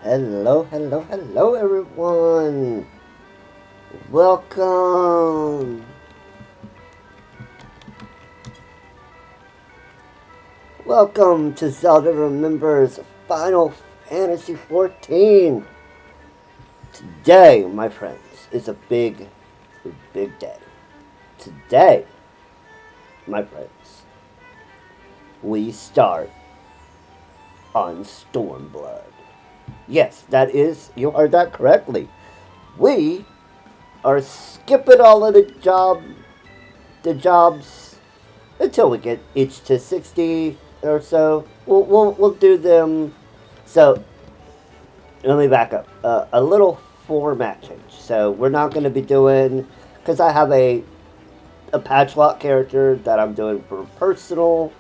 Hello, hello, hello, everyone. Welcome. Welcome to Zelda Remembers Final Fantasy XIV. Today, my friends, is a big day. Today, my friends, we start on Stormblood. Yes, you heard that correctly. We are skipping all of the jobs until we get each to 60 or so. We'll do them. So let me back up. A little format change. So we're not going to be doing, because I have a patch lock character that I'm doing for personal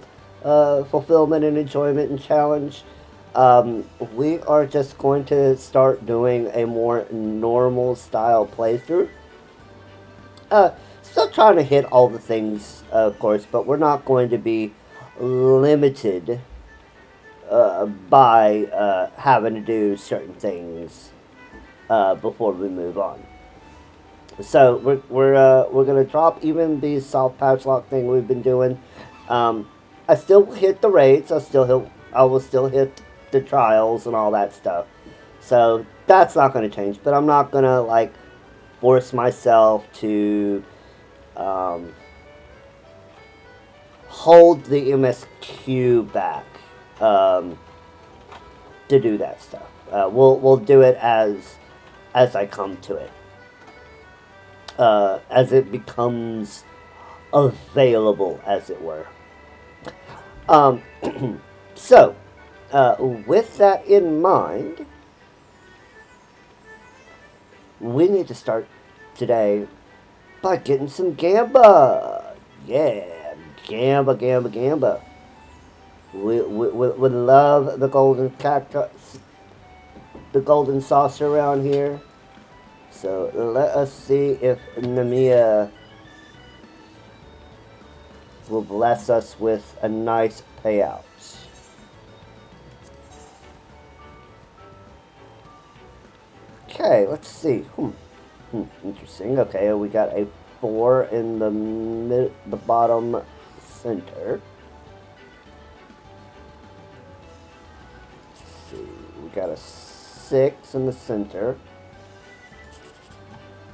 fulfillment and enjoyment and challenge. We are just going to start doing a more normal style playthrough. Still trying to hit all the things, of course, but we're not going to be limited by having to do certain things before we move on. So we're gonna drop even the soft patch lock thing we've been doing. I still hit the raids. I will still hit the trials and all that stuff. So that's not gonna change. But I'm not gonna like force myself to hold the MSQ back to do that stuff. We'll do it as I come to it, as it becomes available, as it were. Um, so, with that in mind, we need to start today by getting some gamba. Yeah, gamba. We love the golden cactus, the golden saucer around here. So let us see if Namia will bless us with a nice payout. Okay, let's see. Interesting. Okay, we got a 4 in the bottom center. Let's see. We got a 6 in the center.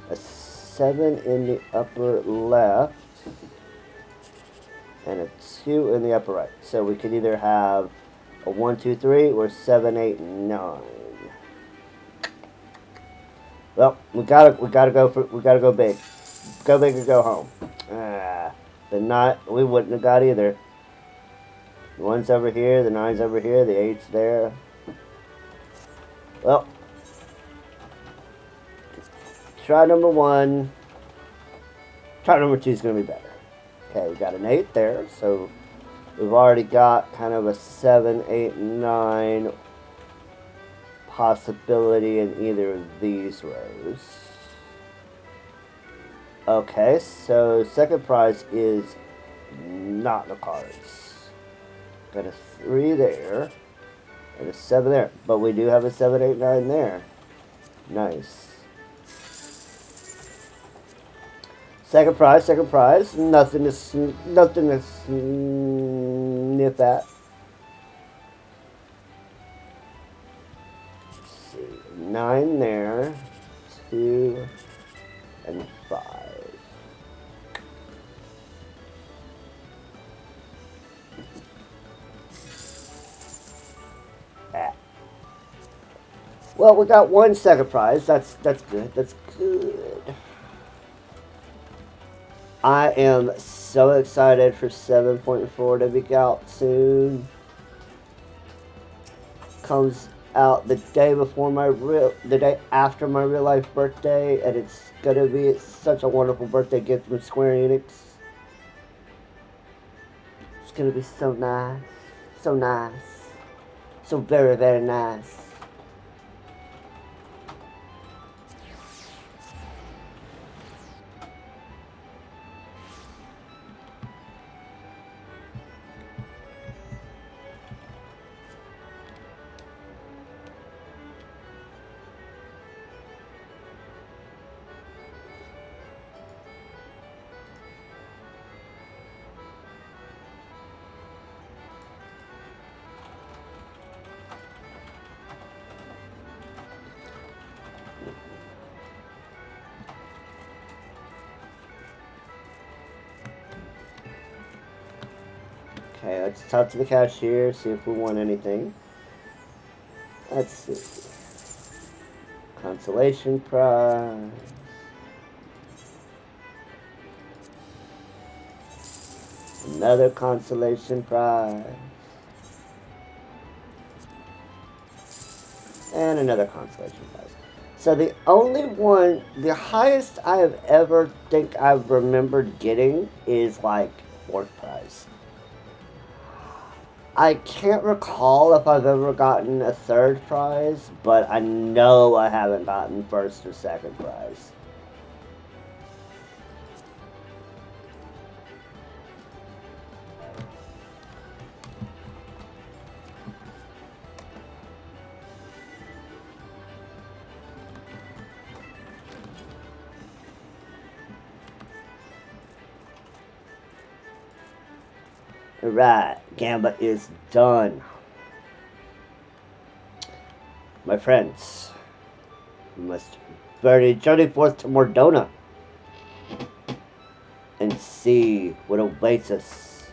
A 7 in the upper left. And a 2 in the upper right. So we could either have a 1, 2, 3 or 7, 8, 9. Well, we gotta go big. Go big or go home. We wouldn't have got either. The 1's over here, the 9's over here, the 8's there. Well, try number 1. Try number 2 is gonna be better. Okay, we got an 8 there, so we've already got kind of a 7, 8, 9 possibility in either of these rows. Okay, so second prize is not in the cards. Got a 3 there, and a 7 there, but we do have a 7, 8, 9 there. Nice. Second prize. Nothing to sniff at. Let's see, 9 there, 2, and 5. Well, we got 1 second prize. That's good. That's good. I am so excited for 7.4 to be out soon. Comes out the day after my real life birthday, and it's gonna be such a wonderful birthday gift from Square Enix. It's gonna be so nice, so very, very nice. Okay, let's talk to the cashier, see if we want anything. Let's see. Consolation prize. Another consolation prize. And another consolation prize. So the only one, the highest I have ever think I've remembered getting is like 4th prize. I can't recall if I've ever gotten a 3rd prize, but I know I haven't gotten 1st or 2nd prize. Alright, Gamba is done. My friends, we must journey forth to Mordona and see what awaits us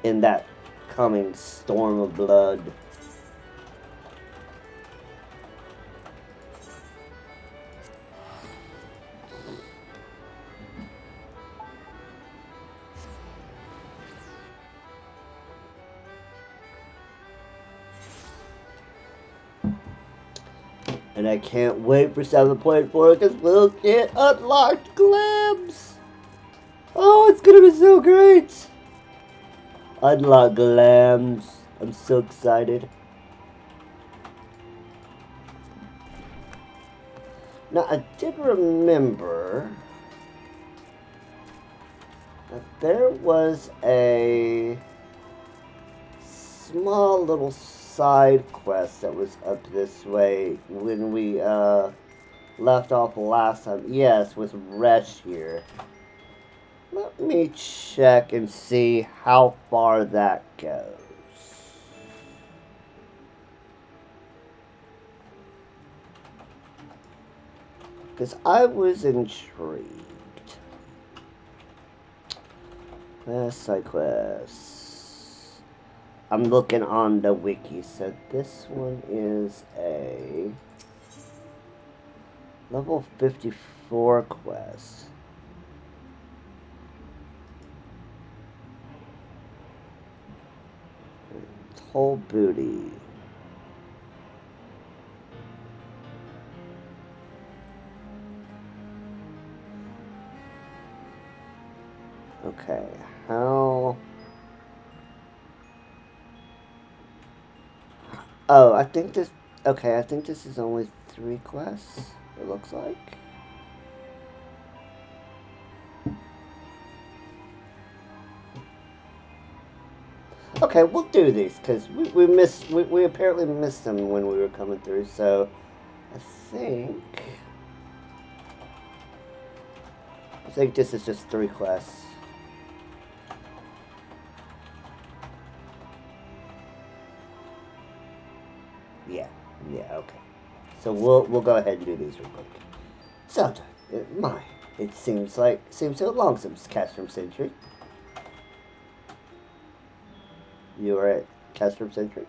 in that coming storm of blood. And I can't wait for 7.4 because we'll get unlocked glams. Oh, it's gonna be so great. Unlock glams. I'm so excited. Now, I did remember that there was a small little side quest that was up this way when we left off last time. Yes, with Resh here. Let me check and see how far that goes. Because I was intrigued. Side quests. I'm looking on the wiki. So this one is a level 54 quest. Whole booty. Okay, how... Oh, I think this... Okay, I think this is only 3 quests, it looks like. Okay, we'll do these, because we apparently missed them when we were coming through, so... I think this is just 3 quests. Yeah, okay. So we'll go ahead and do these real quick. Zelda, it seems so long since Castrum Century. You were at Castrum Century?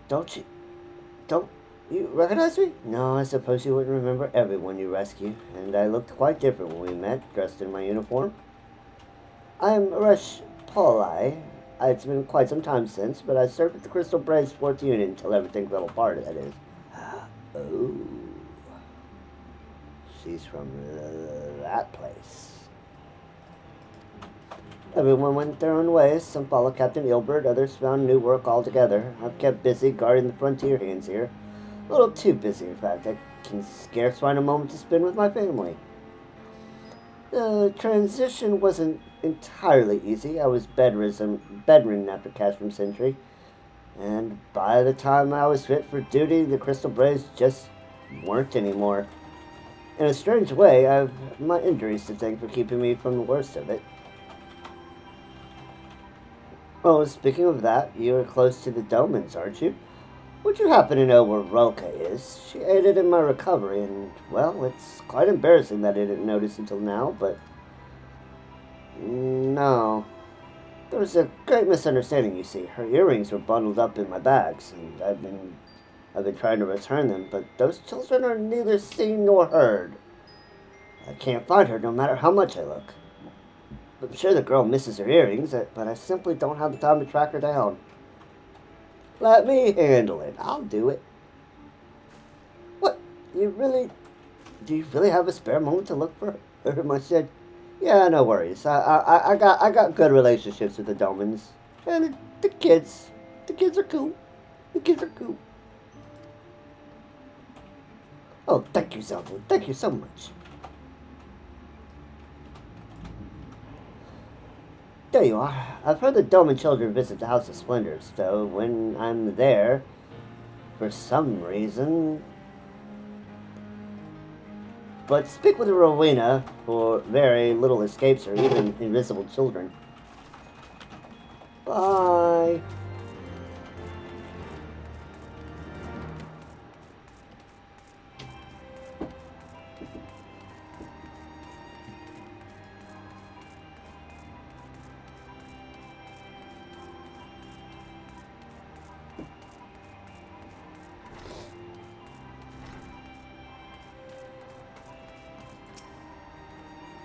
Don't you recognize me? No, I suppose you wouldn't remember everyone you rescued, and I looked quite different when we met, dressed in my uniform. I'm Rush Pauli. It's been quite some time since, but I served with the Crystal Braid Sports Union until everything fell apart, that is. Oh. She's from that place. Everyone went their own ways. Some followed Captain Ilbert, others found new work altogether. I've kept busy guarding the frontier hands here. A little too busy, in fact. I can scarce find a moment to spend with my family. The transition wasn't entirely easy. I was bedridden after Castrum Century, and by the time I was fit for duty, the Crystal Braids just weren't anymore. In a strange way, I've my injuries to thank for keeping me from the worst of it. Oh, speaking of that, you're close to the Domans, aren't you? Would you happen to know where Roka is? She aided in my recovery, and, well, it's quite embarrassing that I didn't notice until now, but... No. There was a great misunderstanding, you see. Her earrings were bundled up in my bags, and I've been trying to return them, but those children are neither seen nor heard. I can't find her no matter how much I look. I'm sure the girl misses her earrings, but I simply don't have the time to track her down. Let me handle it. I'll do it. What? Do you really have a spare moment to look for her? I said, yeah, no worries. I got good relationships with the Domans. And the kids are cool. The kids are cool. Oh, thank you, Zelda. Thank you so much. There you are. I've heard the Doman children visit the House of Splendors, though when I'm there, for some reason... But speak with Rowena, for very little escapes her, even invisible children. Bye.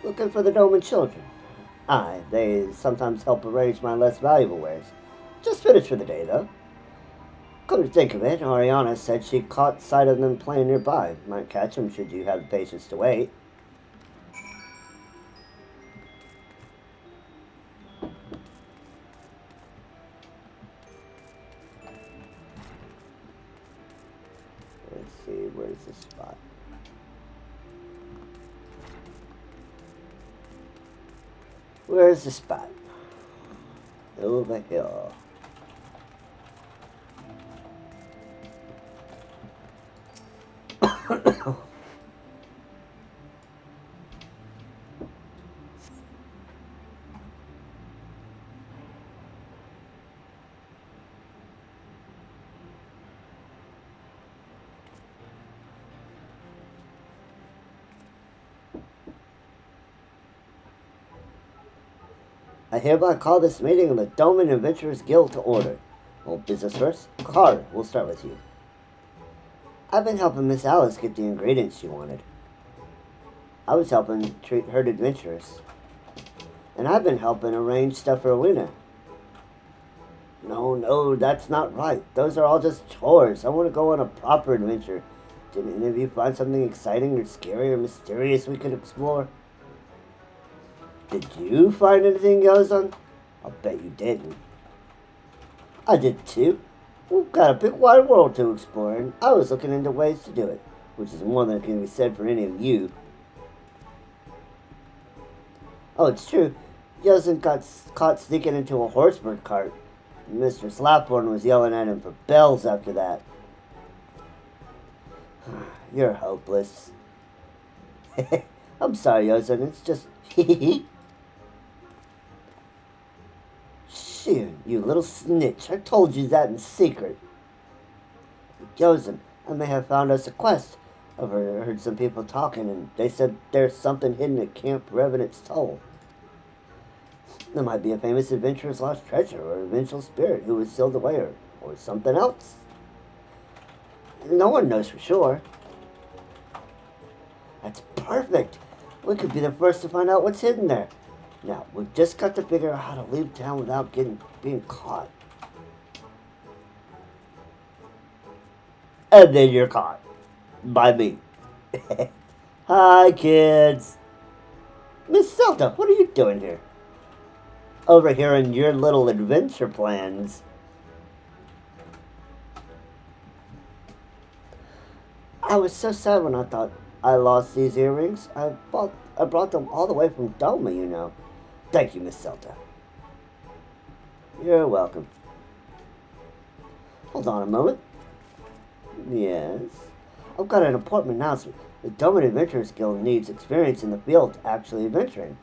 Looking for the Doman children. Aye, they sometimes help arrange my less valuable wares. Just finished for the day, though. Come to think of it, Ariana said she caught sight of them playing nearby. Might catch them should you have the patience to wait. Let's see, where's the spot? Where's the spot? Over here. I hereby call this meeting of the Doman Adventurers Guild to order. Well, business first. Carter, we'll start with you. I've been helping Miss Alice get the ingredients she wanted. I was helping treat herd adventurers. And I've been helping arrange stuff for Rowena. No, that's not right. Those are all just chores. I want to go on a proper adventure. Did any of you find something exciting or scary or mysterious we could explore? Did you find anything, Yozan? I'll bet you didn't. I did too. We've got a big wide world to explore, and I was looking into ways to do it, which is more than can be said for any of you. Oh, it's true. Yozan got caught sneaking into a horseburg cart. Mr. Slapborn was yelling at him for bells after that. You're hopeless. I'm sorry, Yozan. It's just... Shoot, you little snitch. I told you that in secret. Yozan, I may have found us a quest. I've heard some people talking, and they said there's something hidden at Camp Revenant's Toll. There might be a famous adventurer's lost treasure, or a vengeful spirit who was sealed away, or something else. No one knows for sure. That's perfect. We could be the first to find out what's hidden there. Now, we've just got to figure out how to leave town without being caught. And then you're caught. By me. Hi, kids. Miss Zelda, what are you doing here? Over here in your little adventure plans. I was so sad when I thought I lost these earrings. I brought them all the way from Doma, you know. Thank you, Miss Zelda. You're welcome. Hold on a moment. Yes. I've got an important announcement. The Doman Adventurers Guild needs experience in the field actually adventuring.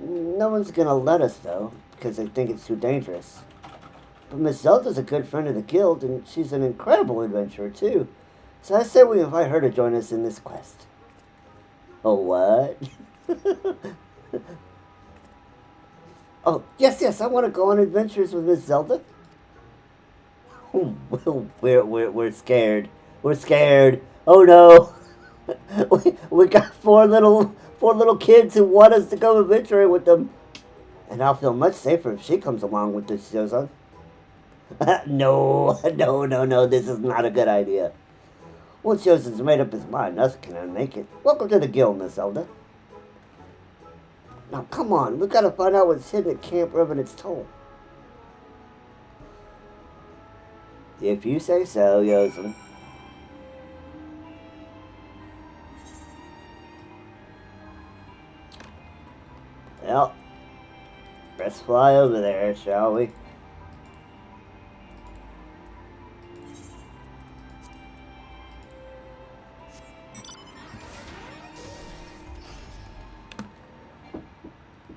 No one's gonna let us, though, because they think it's too dangerous. But Miss Zelda's a good friend of the guild, and she's an incredible adventurer, too. So I say we invite her to join us in this quest. Oh, what? Oh, yes, I want to go on adventures with Miss Zelda. We're scared. We're scared. Oh no. We got four little kids who want us to go adventuring with them. And I'll feel much safer if she comes along with this, Susan. No, this is not a good idea. Once Joseph's made up his mind, nothing can unmake it. Welcome to the guild, Miss Zelda. Now, come on, we gotta find out what's hidden at Camp Revenant's Toll. If you say so, Yosen. Well, let's fly over there, shall we?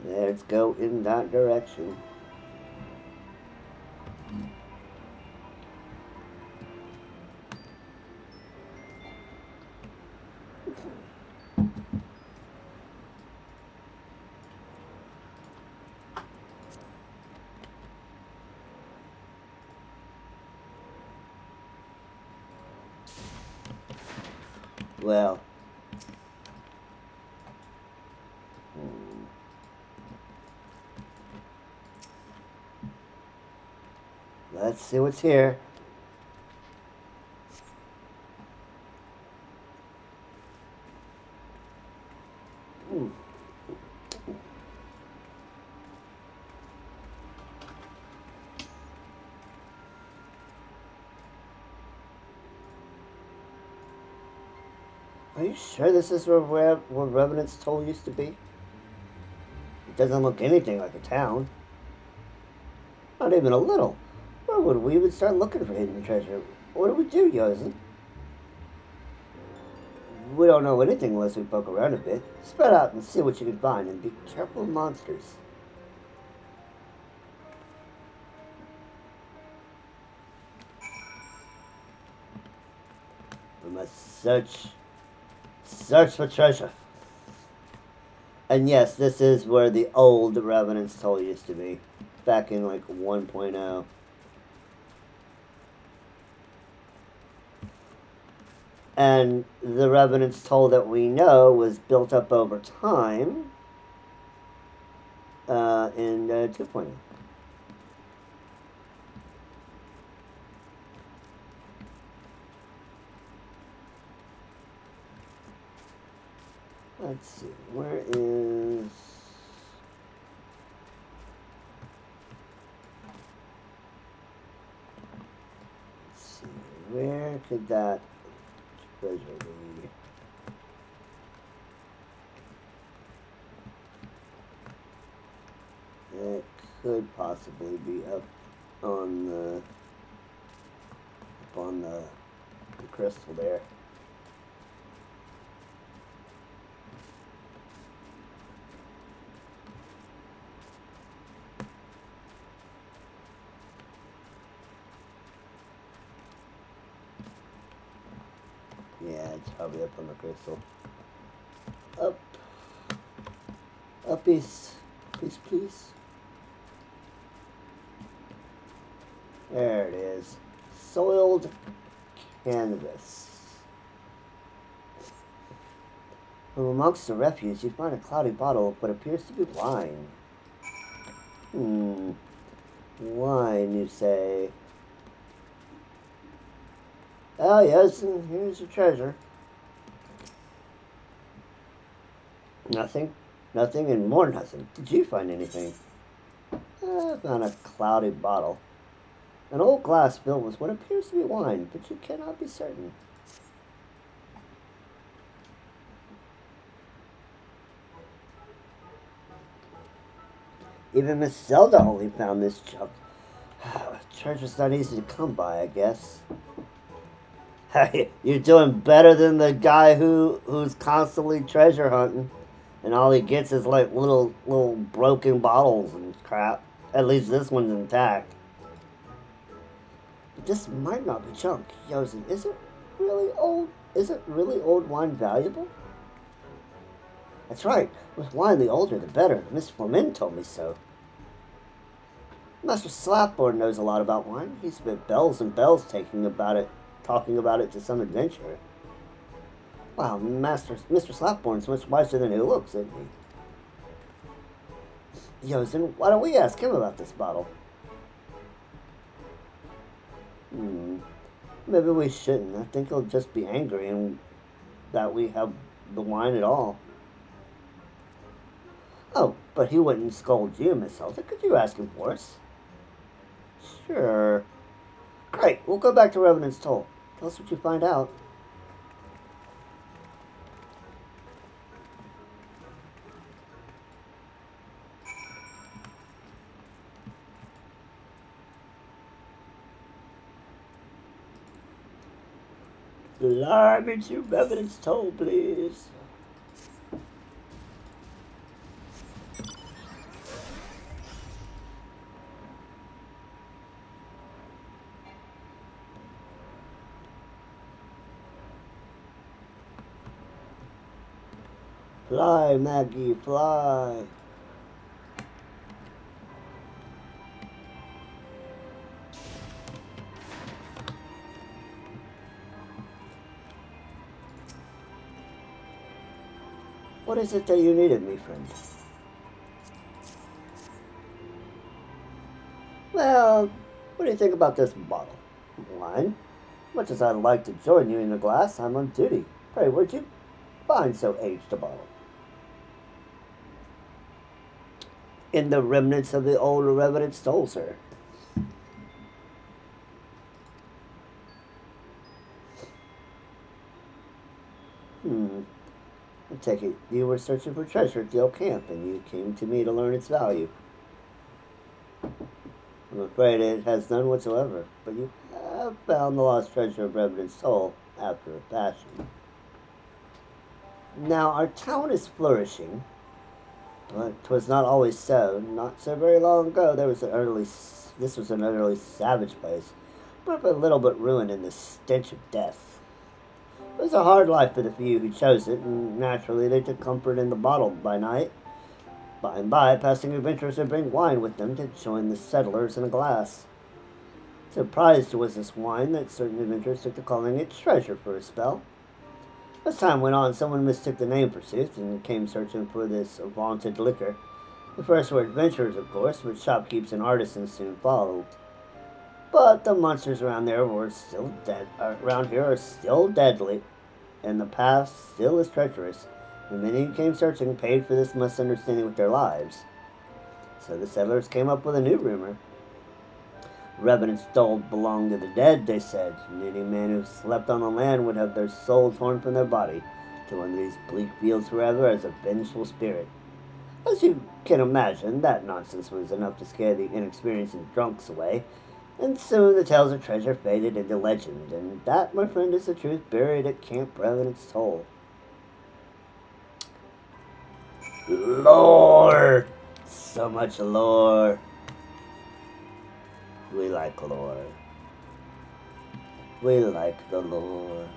Let's go in that direction. Well, let's see what's here. Are you sure this is where Revenant's Toll used to be? It doesn't look anything like a town. Not even a little. Where would we even start looking for hidden treasure? What do we do, Yosen? We don't know anything unless we poke around a bit. Spread out and see what you can find, and be careful of monsters. We must search for treasure. And yes, this is where the old Revenant's Toll used to be. Back in like 1.0. And the Revenant's Toll that we know was built up over time in 2.0. Let's see, where is... Let's see, where could that treasure be? It could possibly be up on the crystal there. Yeah, it's probably up on the crystal. Up. Up east. Please. There it is. Soiled canvas. From amongst the refuse, you find a cloudy bottle of what appears to be wine. Wine, you say? Oh, yes, and here's your treasure. Nothing, and more nothing. Did you find anything? I found a cloudy bottle. An old glass filled with what appears to be wine, but you cannot be certain. Even Miss Zelda only found this junk. Treasure's not easy to come by, I guess. Hey, you're doing better than the guy who's constantly treasure hunting, and all he gets is like little broken bottles and crap. At least this one's intact. This might not be junk. Yosin, isn't really old wine valuable? That's right. With wine, the older the better. Miss Flamin told me so. Master Slapboard knows a lot about wine. He spent bells and bells talking about it to some adventurer. Wow, Mr. Slapbourne's much wiser than he looks, isn't he? Yosin, why don't we ask him about this bottle? Maybe we shouldn't. I think he'll just be angry and that we have the wine at all. Oh, but he wouldn't scold you, Miss Zelda. Could you ask him for us? Sure. Great, we'll go back to Revenant's Toll. Tell us what you find out. Climb into Revenant's Toll, please. Fly, Maggie, fly. What is it that you needed me, friend? Well, what do you think about this bottle? Wine? Much as I'd like to join you in the glass, I'm on duty. Pray, where'd you find so aged a bottle? In the remnants of the old Revenant Toll, sir. I take it you were searching for treasure at the old camp, and you came to me to learn its value. I'm afraid it has none whatsoever, but you have found the lost treasure of Revenant's Toll after a fashion. Now, our town is flourishing, but 'twas not always so. Not so very long ago, this was an utterly savage place, but a little bit ruined in the stench of death. It was a hard life for the few who chose it, and naturally they took comfort in the bottle by night. By and by, passing adventurers would bring wine with them to join the settlers in a glass. So prized was this wine that certain adventurers took to calling it treasure for a spell. As time went on, someone mistook the name forsooth and came searching for this vaunted liquor. The first were adventurers, of course, but shopkeepers and artisans soon followed. But the monsters around here are still deadly, and the past still is treacherous, and many who came searching paid for this misunderstanding with their lives. So the settlers came up with a new rumor. Revenant's Toll belonged to the dead, they said, and any man who slept on the land would have their soul torn from their body to wander these bleak fields forever as a vengeful spirit. As you can imagine, that nonsense was enough to scare the inexperienced and drunks away, and soon the tales of treasure faded into legend, and that, my friend, is the truth buried at Camp Revenant's Toll. Lore! So much lore. We like lore. We like the lore.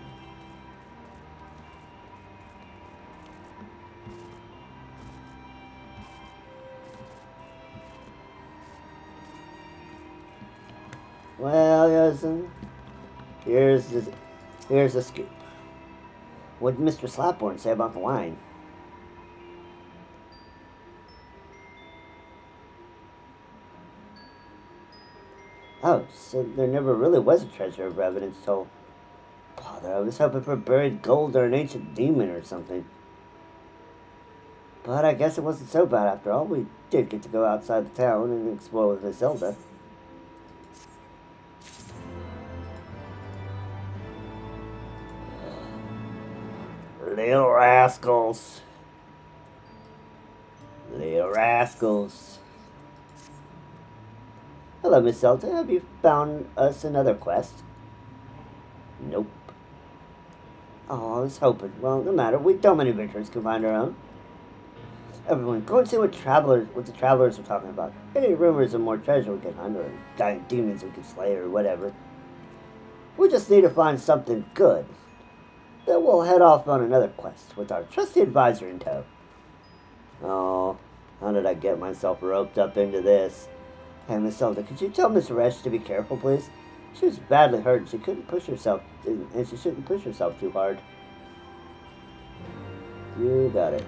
Well, Yosin, here's the scoop. What did Mr. Slapbourne say about the wine? Oh, so there never really was a treasure of Revenant's Toll. Bother, I was hoping for buried gold or an ancient demon or something. But I guess it wasn't so bad after all. We did get to go outside the town and explore with Miss Zelda. Little rascals. Little rascals. Hello, Miss Zelda. Have you found us another quest? Nope. Oh, I was hoping. Well, no matter. We don't many adventurers can find our own. Everyone, go and see what the travelers are talking about. Any rumors of more treasure we can hunt, or giant demons we can slay, or whatever. We just need to find something good. Then we'll head off on another quest with our trusty advisor in tow. Oh, how did I get myself roped up into this? Hey, Miss Zelda, could you tell Miss Resch to be careful, please? She was badly hurt and she shouldn't push herself too hard. You got it.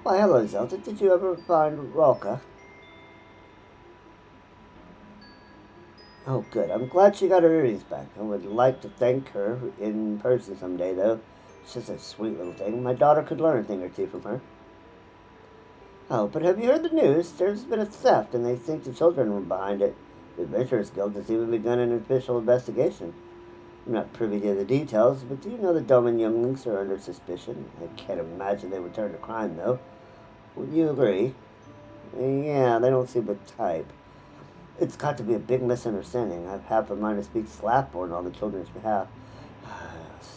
Why, hello, Zelda. Did you ever find Rolka? Oh, good. I'm glad she got her earrings back. I would like to thank her in person someday, though. She's a sweet little thing. My daughter could learn a thing or two from her. Oh, but have you heard the news? There's been a theft, and they think the children were behind it. The Adventurers Guild has even begun an official investigation. I'm not privy to the details, but do you know the Doman younglings are under suspicion? I can't imagine they would turn to crime, though. Would you agree? Yeah, they don't seem the type. It's got to be a big misunderstanding. I've half a mind to speak Slapboard on the children's behalf.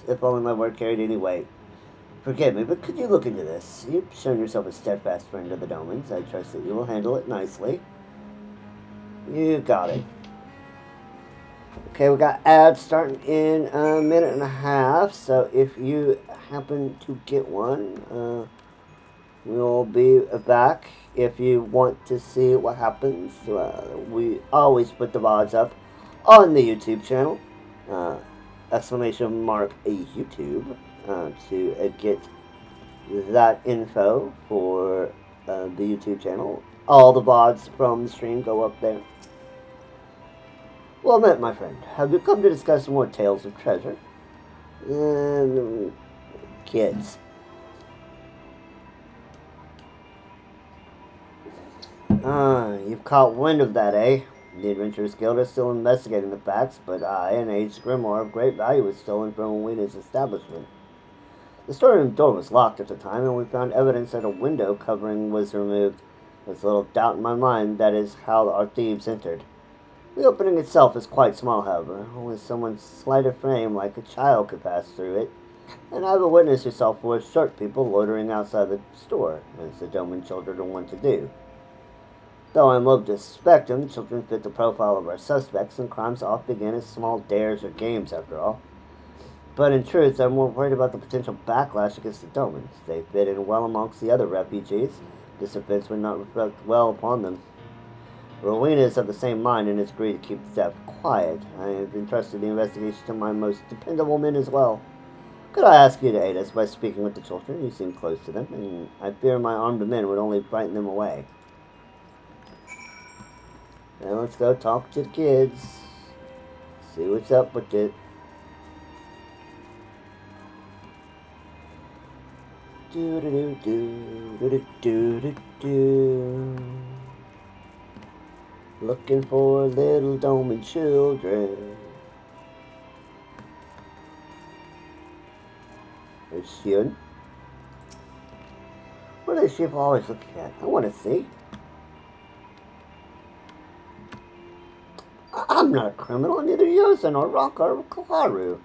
If only my word carried any weight. Forgive me, but could you look into this? You've shown yourself a steadfast friend of the Domans. I trust that you will handle it nicely. You got it. Okay, we got ads starting in a minute and a half, so if you happen to get one, we'll be back. If you want to see what happens, we always put the VODs up on the YouTube channel, exclamation mark YouTube, to get that info for the YouTube channel. All the VODs from the stream go up there. Well met, my friend. Have you come to discuss more tales of treasure? Kids. You've caught wind of that, eh? The Adventurers Guild is still investigating the facts, but an aged grimoire of great value was stolen from Wena's establishment. The storeroom door was locked at the time, and we found evidence that a window covering was removed. There's little doubt in my mind that is how our thieves entered. The opening itself is quite small, however. Only someone's slight of frame like a child could pass through it, and I have a witness who saw four short people loitering outside the store, as the Doman children are wont to do. Though I'm loath to suspect them, children fit the profile of our suspects, and crimes often begin as small dares or games, after all. But in truth, I'm more worried about the potential backlash against the Domans. They fit in well amongst the other refugees. This offense would not reflect well upon them. Rowena is of the same mind and has agreed to keep the theft quiet. I have entrusted the investigation to my most dependable men as well. Could I ask you to aid us by speaking with the children? You seem close to them, and I fear my armed men would only frighten them away. Now let's go talk to the kids. See what's up with it. Do do do do do do do do. Looking for little Doman children. There's Shun. What is she always looking at? I want to see. I'm not a criminal, neither Yosa nor Raka or Kaharu.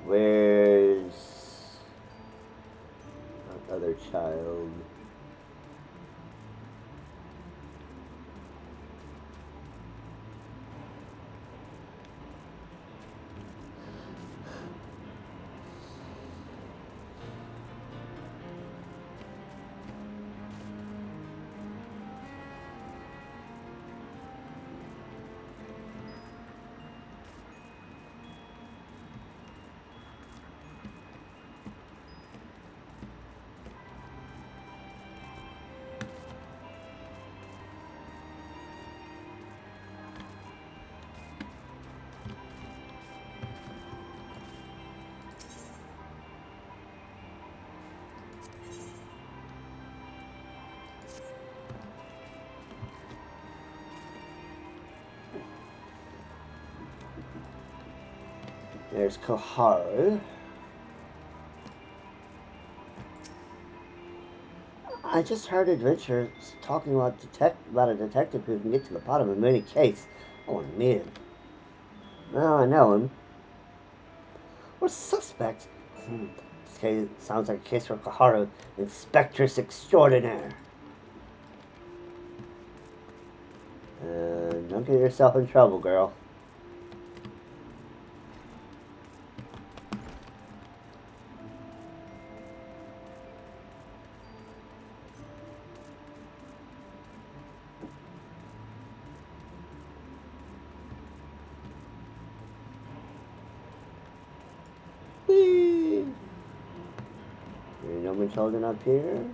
Where's our other child? There's Koharu. I just heard adventurers talking about a detective who can get to the bottom of any case. I want to meet him. Now I know him. We're suspects. This case sounds like a case for Koharu, Inspectress Extraordinaire. Don't get yourself in trouble, girl. Whee! No one children up here?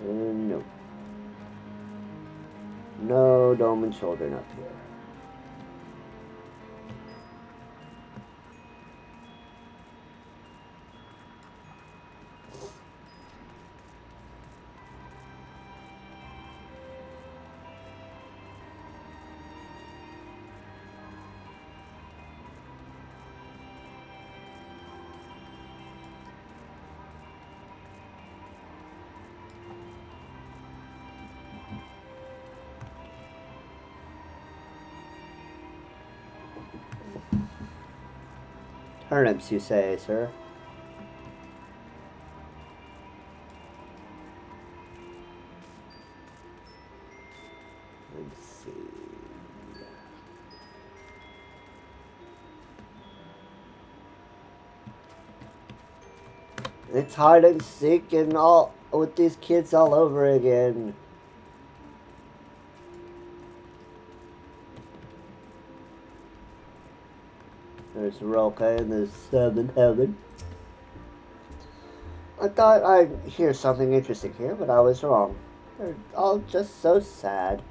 No. No dome and children up here. Turnips, you say, sir? Let's see. It's hide and seek and all with these kids all over again. There's Roka in the seventh heaven. I thought I'd hear something interesting here, but I was wrong. They're all just so sad.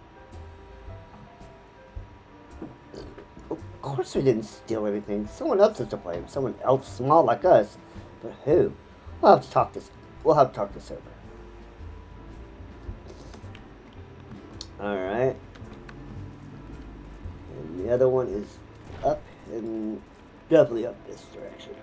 Of course we didn't steal anything. Someone else is to blame. Someone else small like us. But who? We'll have to talk this over. Alright. And the other one is up and definitely up this direction.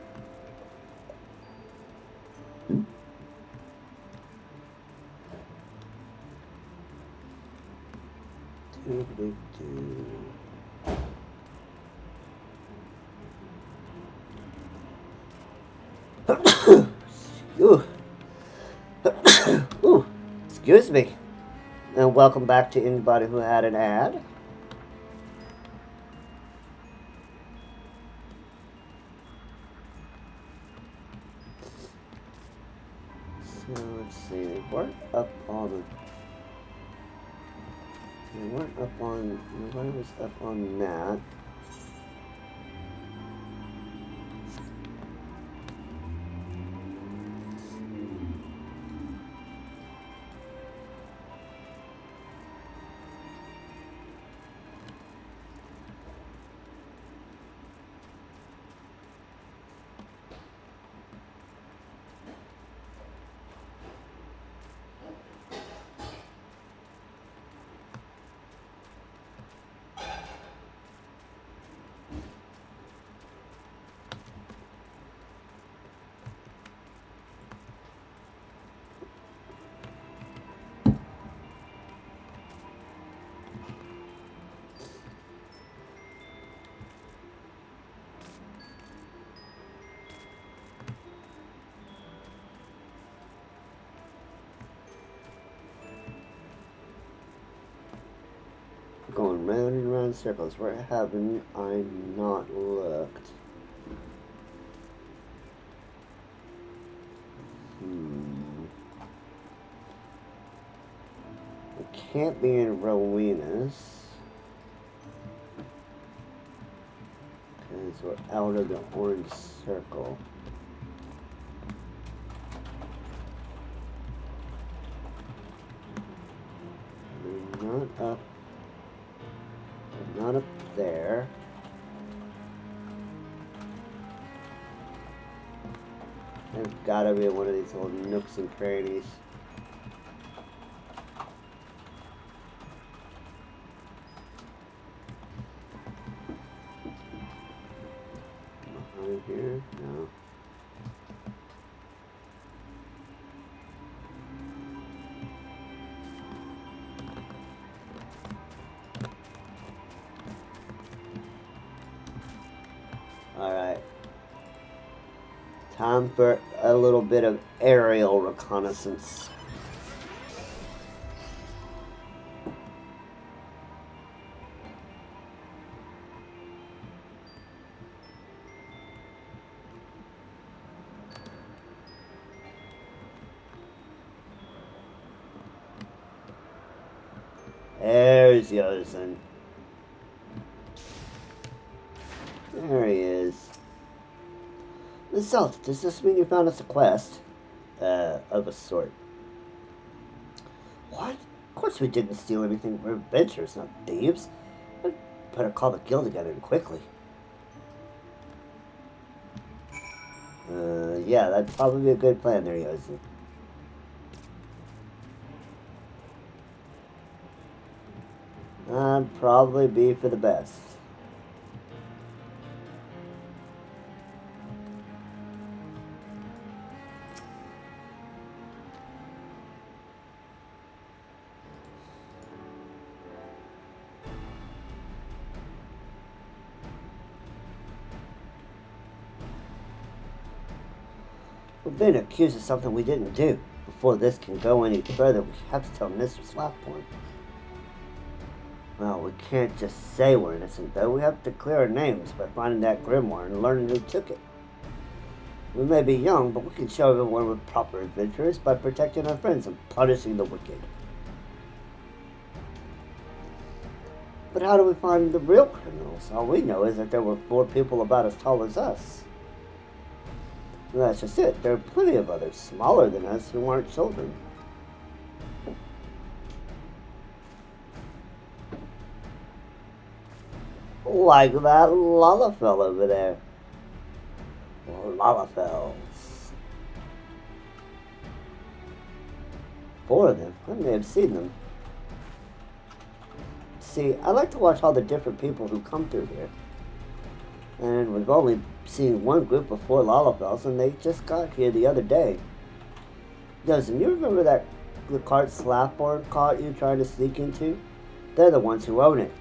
Ooh, excuse me. And welcome back to anybody who had an ad. So let's see, they weren't up on nobody was up on that. Going round and round in circles. Where haven't I not looked? It can't be in Rowena's. Because we're out of the orange circle. We're not up there. There's gotta be one of these little nooks and crannies. Time for a little bit of aerial reconnaissance. There's Yosen. There he is. Miss Zelda, does this mean you found us a quest? Of a sort. What? Of course we didn't steal anything. We're adventurers, not thieves. I'd better call the guild together and quickly. Yeah, that'd probably be a good plan there, Yosen. That'd probably be for the best. We're being accused of something we didn't do. Before this can go any further, we have to tell Mr. Slapborn. Well, we can't just say we're innocent, though. We have to clear our names by finding that grimoire and learning who took it. We may be young, but we can show everyone we're proper adventurers by protecting our friends and punishing the wicked. But how do we find the real criminals? All we know is that there were 4 people about as tall as us. And that's just it. There are plenty of others smaller than us who aren't children. Like that Lalafell over there. Lalafells. 4 of them. I may have seen them. See, I like to watch all the different people who come through here. And we've only seen one group of 4 Lalafells, and they just got here the other day. Doesn't you remember that the cart Slapboard caught you trying to sneak into? They're the ones who own it.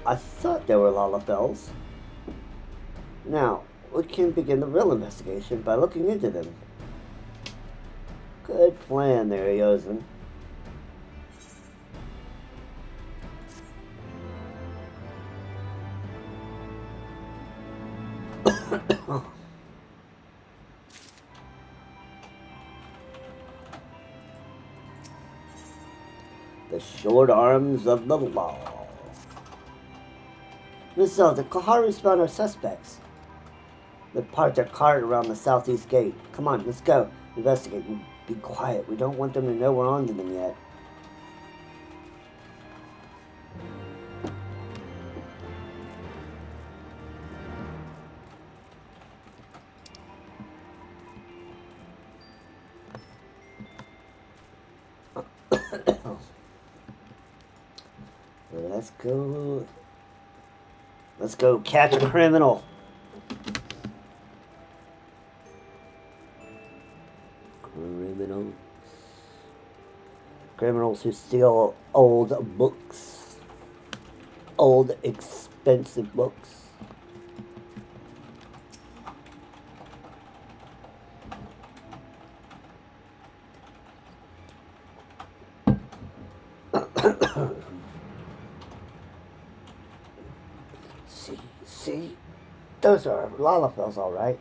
I thought they were Lalafells. Now, we can begin the real investigation by looking into them. Good plan there, Yosen. The short arms of the law. Miss Zelda, Kaharu's found our suspects. They parked their cart around the southeast gate. Come on, let's go. Investigate and be quiet. We don't want them to know we're on to them yet. Let's go. Let's go catch a criminal. Criminals who steal old books. Old, expensive books. See? Those are Lalafells, all right.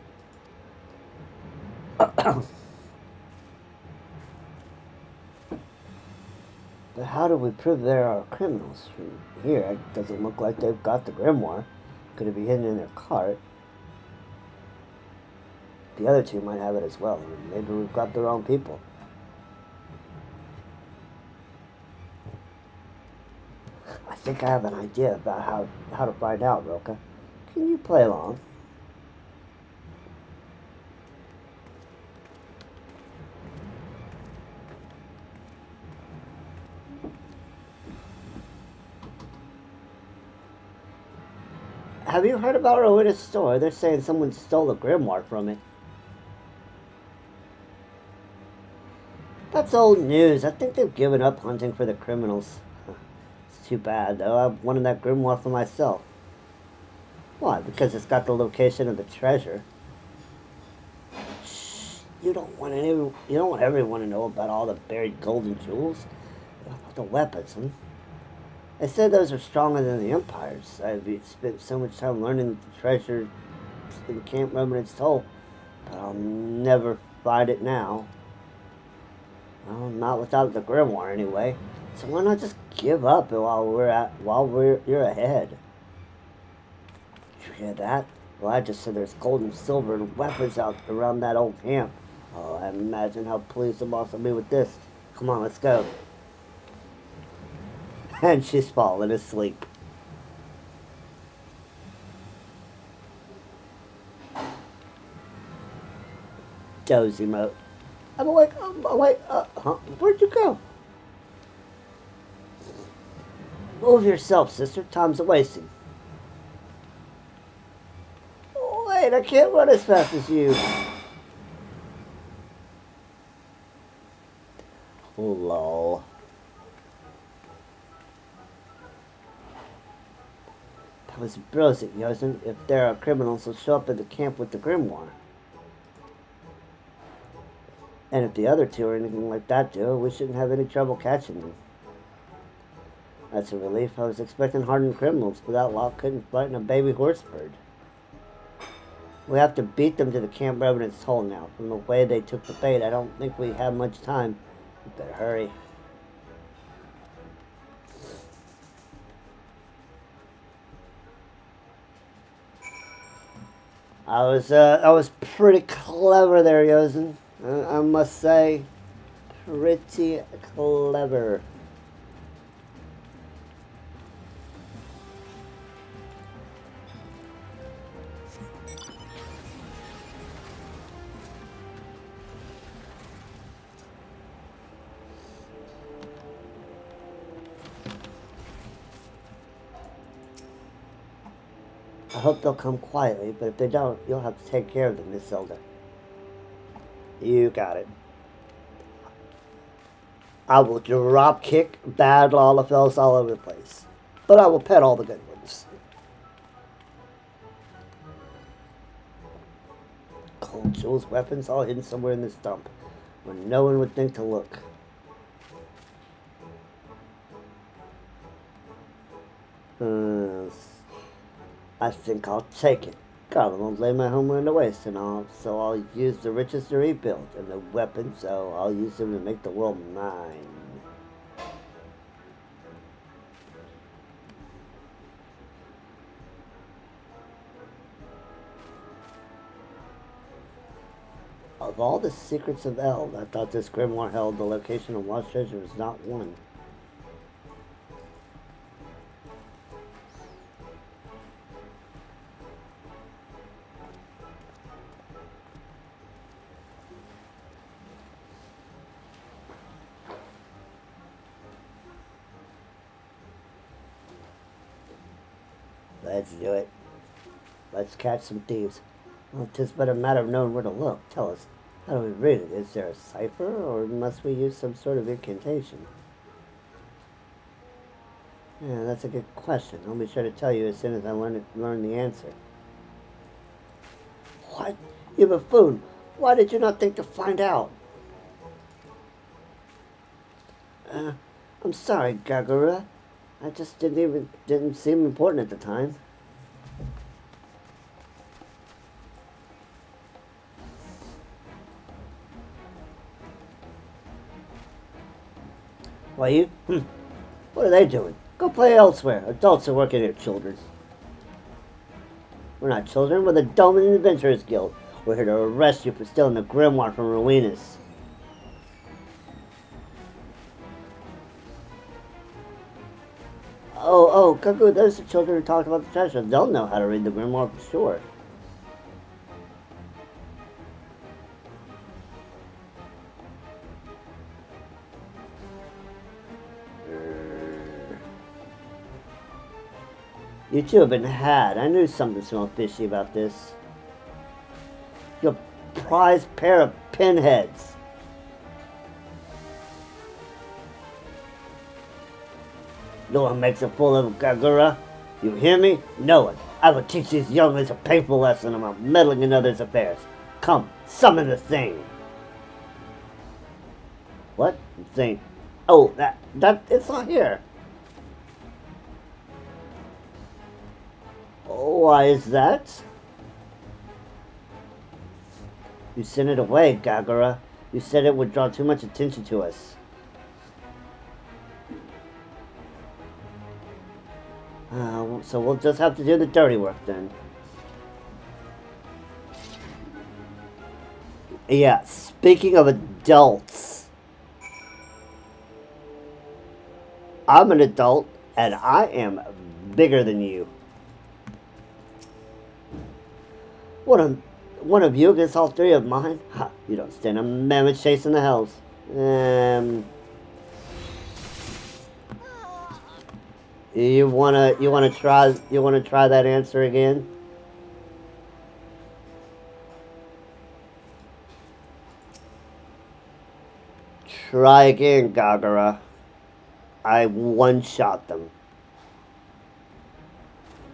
But how do we prove there are criminals? From here, it doesn't look like they've got the grimoire. Could it be hidden in their cart? The other 2 might have it as well. Maybe we've got the wrong people. I think I have an idea about how to find out, Roka. Can you play along? Have you heard about Roweda's store? They're saying someone stole a grimoire from it. That's old news. I think they've given up hunting for the criminals. It's too bad, though. I wanted that grimoire for myself. Why? Because it's got the location of the treasure. Shh, you don't want everyone to know about all the buried gold and jewels. The weapons, huh? I said those are stronger than the Empire's. I've spent so much time learning that the treasure in Camp Remnant's toll, but I'll never find it now. Well, not without the grimoire anyway. So why not just give up while you're ahead? Did you hear that? Well, I just said there's gold and silver and weapons out around that old camp. Oh, I imagine how pleased the boss will be with this. Come on, let's go. And she's fallen asleep. Dozy mode. I'm awake. Huh? Where'd you go? Move yourself, sister. Time's a wasting. Wait, I can't run as fast as you. Lol. That was brilliant, Yosen. If there are criminals, they'll show up at the camp with the grimoire. And if the other two or anything like that do, we shouldn't have any trouble catching them. That's a relief. I was expecting hardened criminals, but that lot couldn't frighten a baby horse bird. We have to beat them to the Camp Revenant's hole now. From the way they took the bait, I don't think we have much time. We better hurry. I was pretty clever there, Yosen. I must say, pretty clever. I hope they'll come quietly, but if they don't, you'll have to take care of them, Miss Zelda. You got it. I will drop kick bad Lalafels all over the place, but I will pet all the good ones. Gold jewels, weapons, all hidden somewhere in this dump, where no one would think to look. I think I'll take it. God, I won't lay my homeland to waste and all, so I'll use the riches to rebuild, and the weapons, so I'll use them to make the world mine. Of all the secrets of Eld, I thought this grimoire held the location of lost treasure was not one. Let's do it. Let's catch some thieves. Well, 'tis but a matter of knowing where to look. Tell us, how do we read it? Is there a cipher, or must we use some sort of incantation? Yeah, that's a good question. I'll be sure to tell you as soon as I learn the answer. What? You buffoon! Why did you not think to find out? I'm sorry, Gagura. I just didn't seem important at the time. Why you? What are they doing? Go play elsewhere. Adults are working here, children. We're not children, we're the Doman Adventurers Guild. We're here to arrest you for stealing the grimoire from Ruinus. Oh, Cuckoo, those are children who talked about the treasure. They'll know how to read the grimoire for sure. You two have been had. I knew something smelled fishy about this. Your prized pair of pinheads. No one makes a fool of Gagura. You hear me? No one. I will teach these younglings a painful lesson about meddling in others' affairs. Come, summon the thing. What? Thing? Oh, it's not here. Oh, why is that? You sent it away, Gagara. You said it would draw too much attention to us. So we'll just have to do the dirty work then. Yeah, speaking of adults, I'm an adult and I am bigger than you. One of you against all three of mine? Ha, you don't stand a mammoth chase in the hells. You wanna try that answer again? Try again, Gagara. I one-shot them.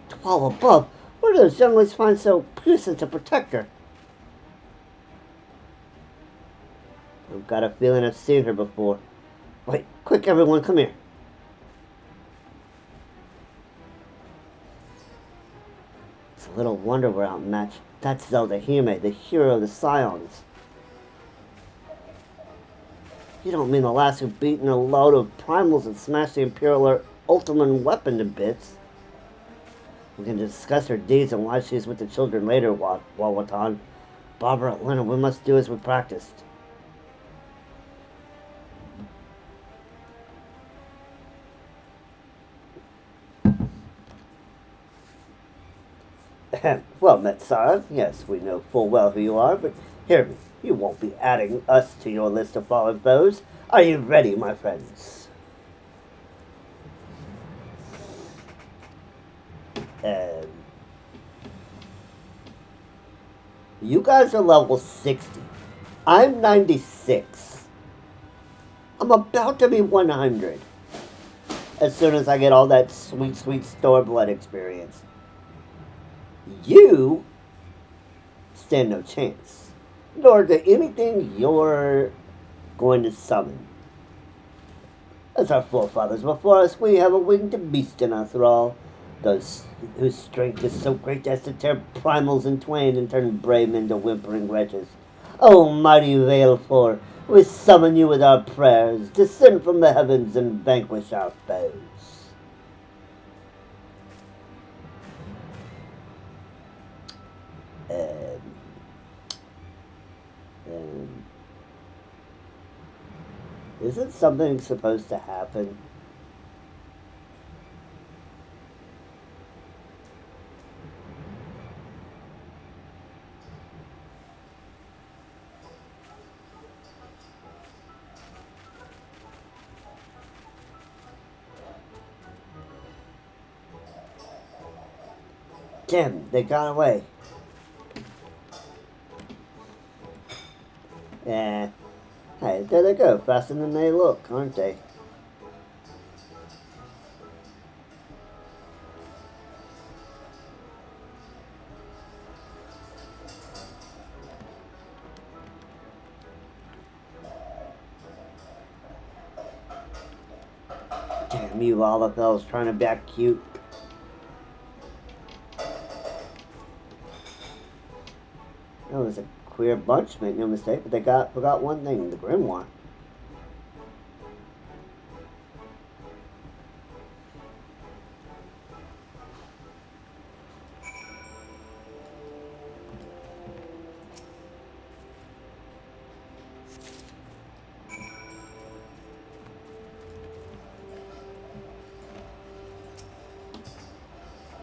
12 above? Where do those younglings find so puissant a protector? I've got a feeling I've seen her before. Wait, quick everyone, come here. It's a little wonder we're outmatched. That's Zelda Hime, the hero of the Scions. You don't mean the lass who beaten a load of primals and smashed the Imperial Ultimate weapon to bits? We can discuss her deeds and why she's with the children later, Wawatan. Barbara, Lena, we must do as we practiced. Well met, sire. Yes, we know full well who you are, but hear me. You won't be adding us to your list of fallen foes. Are you ready, my friends? You guys are level 60. I'm 96. I'm about to be 100. As soon as I get all that sweet, sweet Stormblood experience. You stand no chance. Nor to anything you're going to summon. As our forefathers before us, we have a winged beast in our thrall. Those whose strength is so great as to tear primals in twain and turn brave men to whimpering wretches. O mighty Veilfor, we summon you with our prayers. Descend from the heavens and vanquish our foes. Isn't something supposed to happen? Damn, they got away. Yeah. Hey, there they go, faster than they look, aren't they? Damn you, Olafels, trying to be act cute. That was a queer bunch, make no mistake, but they forgot one thing, the grimoire.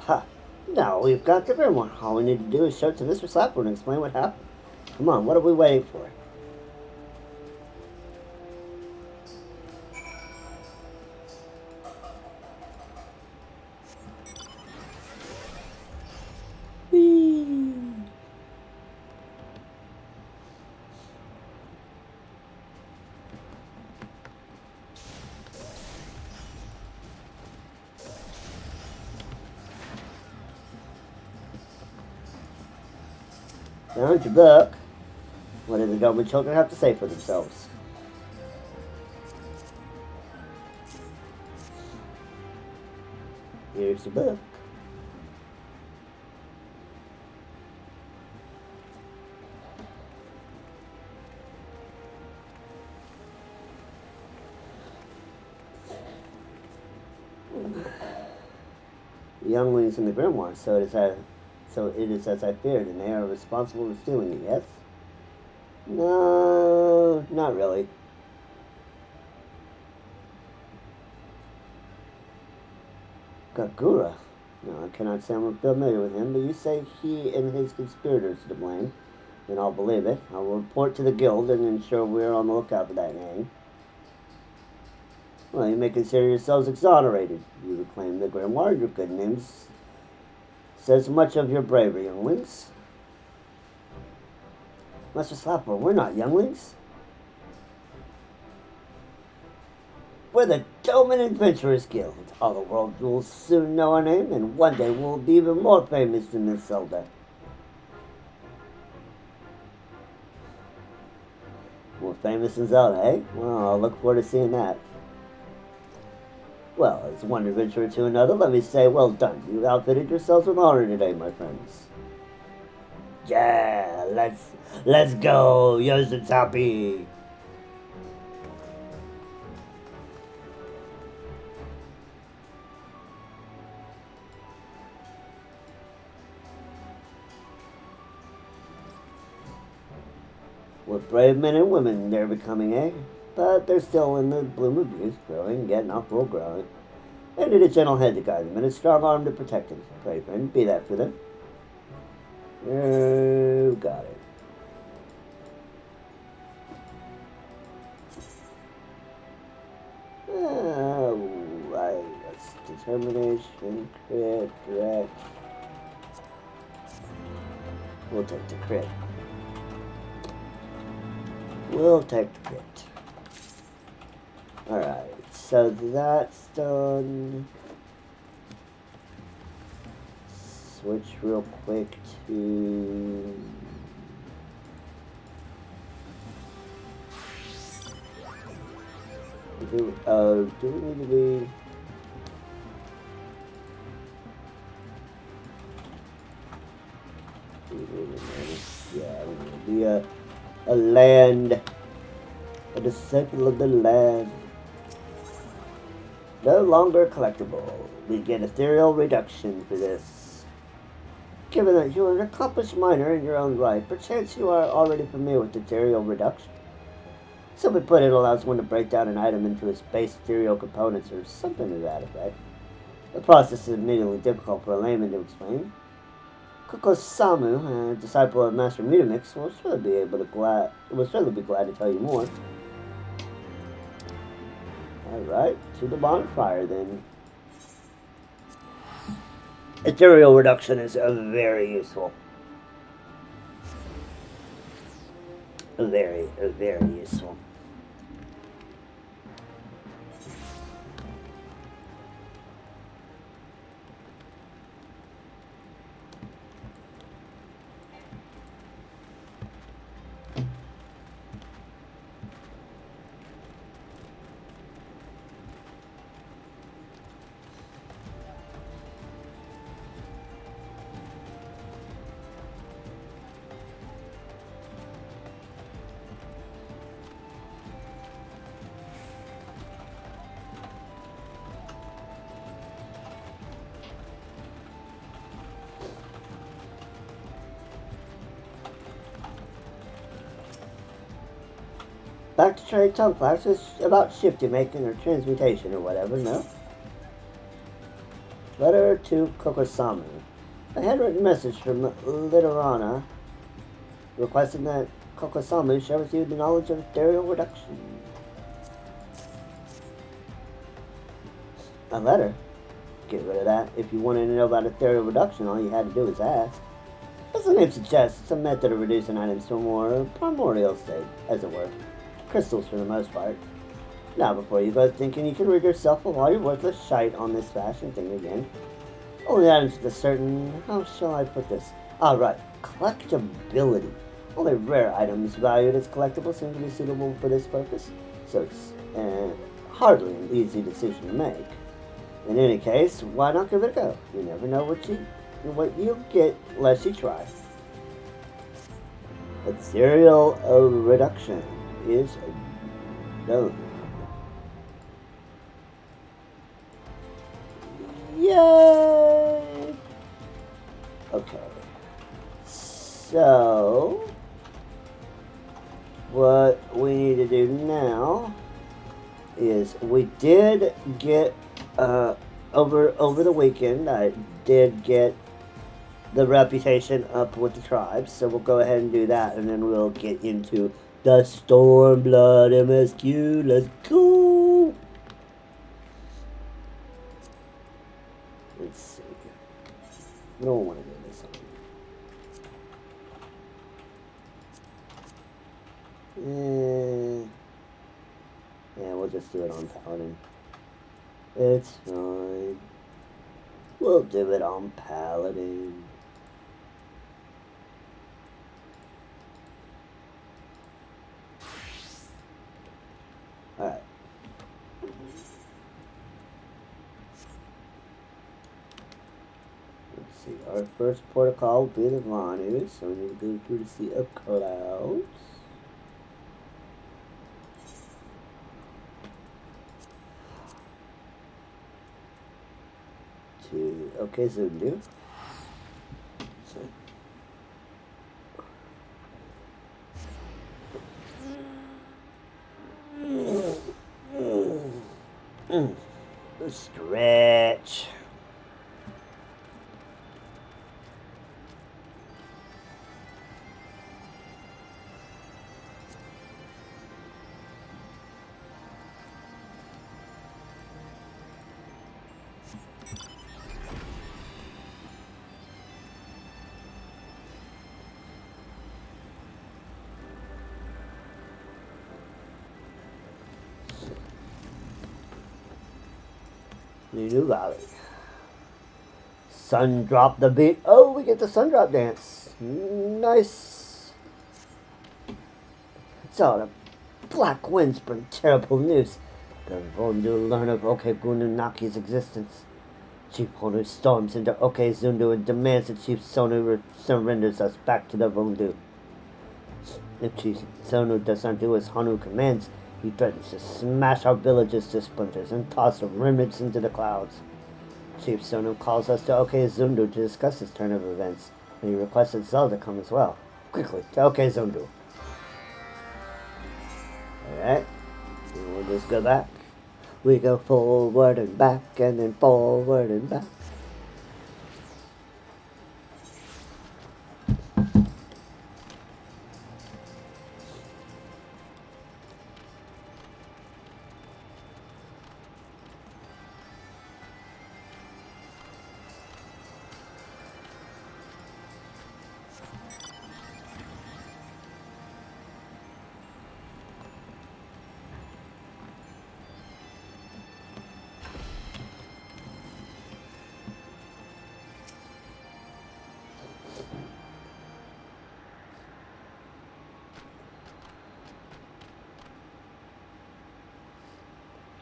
Ha! Now we've got the grimoire. All we need to do is show it to Mr. Slapper and explain what happened. Come on, what are we waiting for? Whee! Found your book. What do the government children have to say for themselves? Here's the book. The younglings in the grimoire, so it is as I feared, and they are responsible for stealing it, yes? No, not really. Gagura. No, I cannot say I'm familiar with him, but you say he and his conspirators are to blame, then I'll believe it. I will report to the guild and ensure we're on the lookout for that gang. Well, you may consider yourselves exonerated. You reclaim the grimoire. Your good name says much of your bravery, younglings. Master Slapper, we're not younglings. We're the Doman Adventurers Guild. All the world will soon know our name, and one day we'll be even more famous than this Zelda. More famous than Zelda, eh? Well, I'll look forward to seeing that. Well, as one adventurer to another, let me say, well done. You outfitted yourselves with honor today, my friends. Yeah, let's go, Yosatapi. What brave men and women they're becoming, eh? But they're still in the bloom of youth, growing, yet not full grown. They need a gentle head to guide them, and a strong arm to protect them. Pray, friend, be that for them. You got it. Alright, that's determination, crit, direct. We'll take the crit. We'll take the crit. Alright, so that's done. Switch real quick to... do we need to be... Yeah, we need to be a land, a disciple of the land. No longer collectible. We get ethereal reduction for this. Given that you are an accomplished miner in your own right, perchance you are already familiar with ethereal reduction. Simply put, it allows one to break down an item into its base ethereal components or something to that effect. The process is immediately difficult for a layman to explain. Kokosamu, a disciple of Master Mutamix, will certainly be glad to tell you more. Alright, to the bonfire then. Ethereal reduction is very useful. Very useful. Back to trade tongue class is about shifty making or transmutation or whatever, no? Letter to Kokosamu. A handwritten message from Literana requesting that Kokosamu share with you the knowledge of ethereal reduction. A letter? Get rid of that. If you wanted to know about ethereal reduction, all you had to do was ask. As the name suggests, it's a method of reducing items to a more primordial state, as it were. Crystals for the most part. Now, before you go thinking you can rid yourself of all your worthless shite on this fashion thing again. Only items with a certain... how shall I put this? Ah, right. Collectability. Only rare items valued as collectibles seem to be suitable for this purpose, so it's hardly an easy decision to make. In any case, why not give it a go? You never know what you'll get unless you try. Ethereal reduction is done. Yay! Okay. So, what we need to do now is we did get over the weekend. I did get the reputation up with the tribes, so we'll go ahead and do that, and then we'll get into the Stormblood MSQ. Let's go. Let's see. We don't want to do this one. Yeah, we'll just do it on Paladin. It's fine. We'll do it on Paladin. Alright. Let's see. Our first protocol will be the Vanu, so we need to go through the Sea of Clouds. Okay, so do. Stretch. New Valley. Sun drop the beat. Oh, we get the sun drop dance. Nice. So the black winds bring terrible news. The Vondu learn of Okegununaki's existence. Chief Honu storms into Okezundu and demands that Chief Sonu surrenders us back to the Vondu. If Chief Sonu does not do as Honu commands, he threatens to smash our villages to splinters and toss the remnants into the clouds. Chief Sonu calls us to Okezundu to discuss this turn of events, and he requests that Zelda come as well. Quickly, to Okezundu. Alright, we'll just go back. We go forward and back, and then forward and back.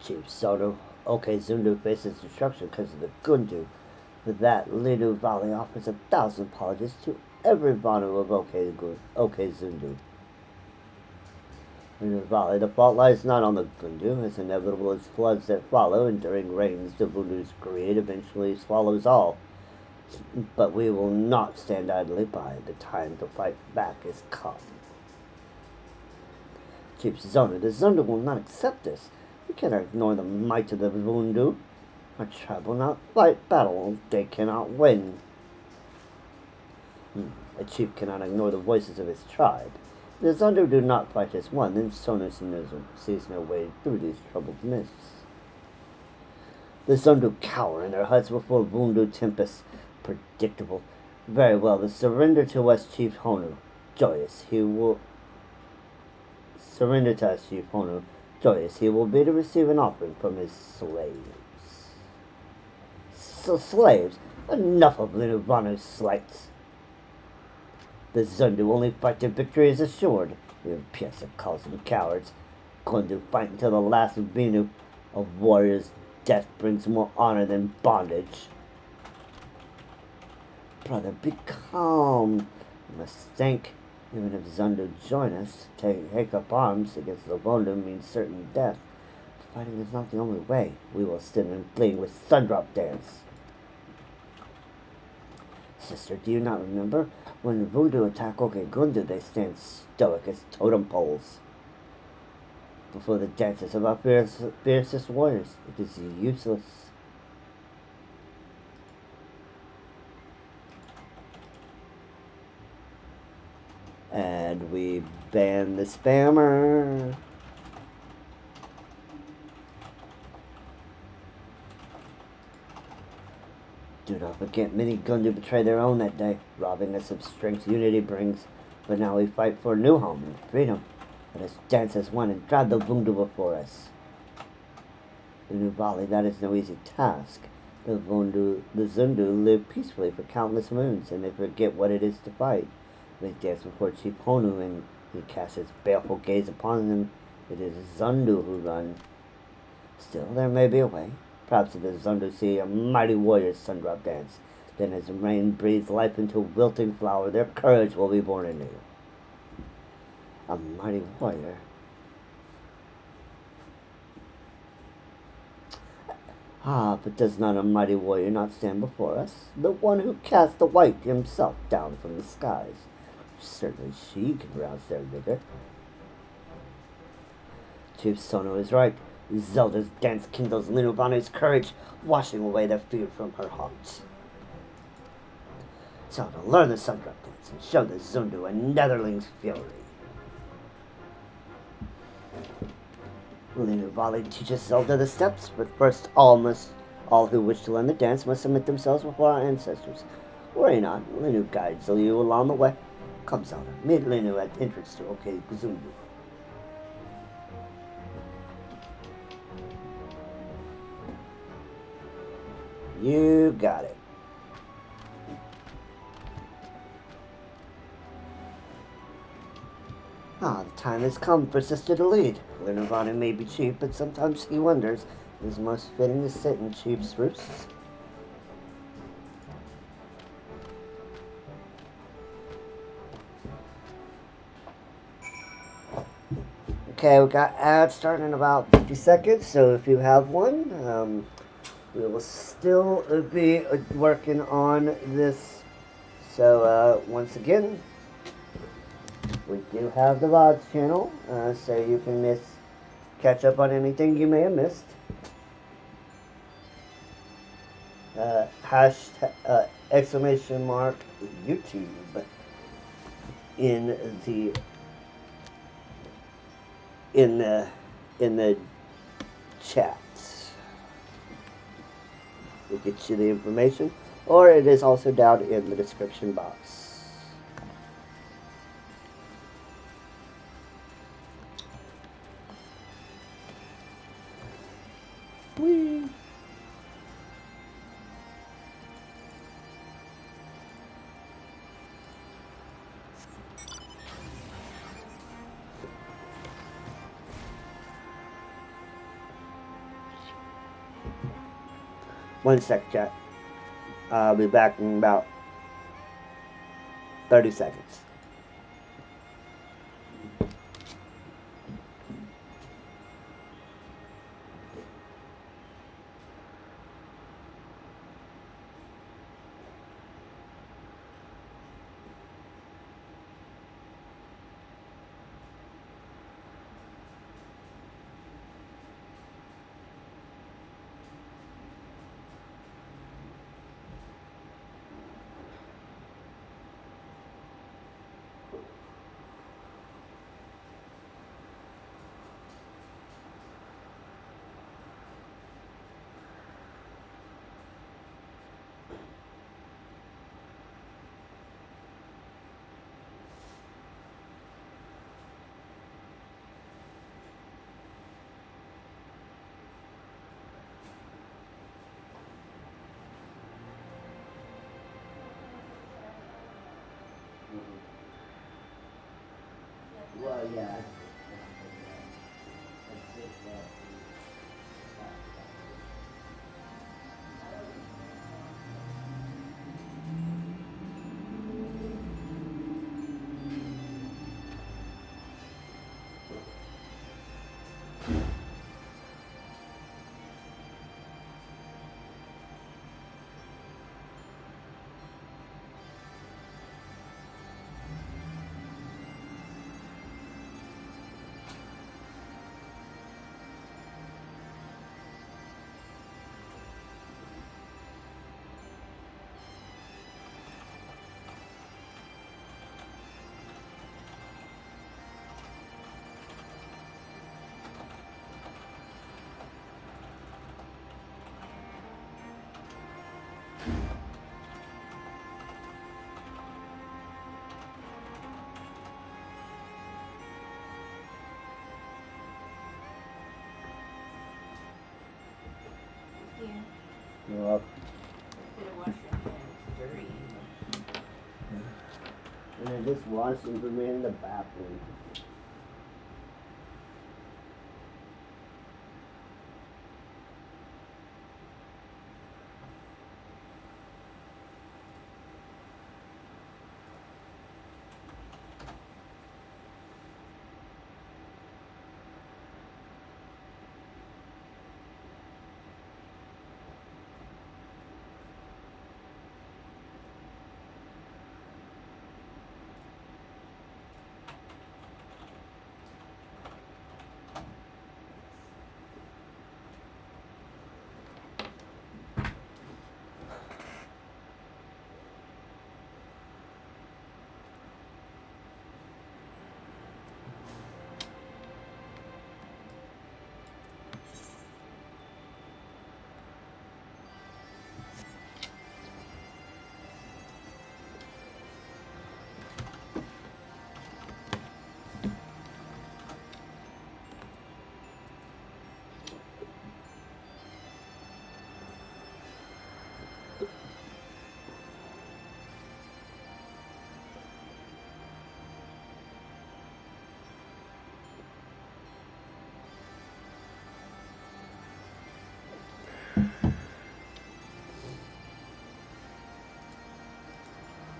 Chief Sonu Okezundu faces destruction because of the Gundu. With that, Lidu Valley offers 1,000 apologies to every Vanu of Okezundu. In the valley, the fault lies not on the Gundu, as inevitable as floods that follow, and during rains, the Vundu's greed eventually swallows all. But we will not stand idly by. The time to fight back is come. Chief Zonu, the Zundu will not accept this. We cannot ignore the might of the Vundu. Our tribe will not fight battle. They cannot win. A chief cannot ignore the voices of his tribe. If the Zundu do not fight as one, then Sonu sees no way through these troubled mists. The Zundu cower in their huts before Vundu tempests. Predictable. Very well, the surrender to us, Chief Honu. Joyous, he will surrender to us, Chief Honu. Joyous, he will be to receive an offering from his slaves. So slaves, enough of little Vanu's slights. The Zundu only fight till victory is assured. The Piasa calls them cowards. Gundu fight until the last of Binu. A warrior's death brings more honor than bondage. Brother, be calm. You must think, even if Zundu join us, to take up arms against the Wundu means certain death. Fighting is not the only way. We will stand and flee with Sundrop dance. Sister, do you not remember? When the Wundu attack Okegundu, they stand stoic as totem poles. Before the dances of our fiercest warriors, it is useless. And we ban the spammer. Do not forget, many Gundu betrayed their own that day, robbing us of strength unity brings. But now we fight for a new home and freedom. Let us dance as one and drive the Wundu before us. The Nubali, that is no easy task. The Zundu live peacefully for countless moons, and they forget what it is to fight. They dance before Chief Honu, and he casts his baleful gaze upon them. It is Zundu who run. Still, there may be a way. Perhaps if the Zundu see a mighty warrior's Sundrop dance, then as the rain breathes life into a wilting flower, their courage will be born anew. A mighty warrior. Ah, but does not a mighty warrior not stand before us? The one who cast the white himself down from the skies. Certainly she can rouse their vigor. Chief Sono is right. Zelda's dance kindles Linubani's courage, washing away the fear from her heart. Zelda, learn the Sundrop dance and show the Zundu a Netherling's fury. Linubali teaches Zelda the steps, but first all who wish to learn the dance must submit themselves before our ancestors. Worry not, Linu guides you along the way. Come, Zelda, meet Linu at entrance to Okeguzundu. You got it. Ah, the time has come for Sister to lead. Linuvani may be cheap, but sometimes he wonders, it is most fitting to sit in chief's roosts. Okay, we got ads starting in about 50 seconds, so if you have one, we will still be working on this. So, once again, we do have the VODs channel, so you can catch up on anything you may have missed. Hashtag, exclamation mark, YouTube in the chat. We'll get you the information, or it is also down in the description box. Whee! One sec, chat. I'll be back in about 30 seconds. Well, yeah. Yeah. You're welcome. Better wash your hands. Dirty. And I just washed them for me in the bathroom.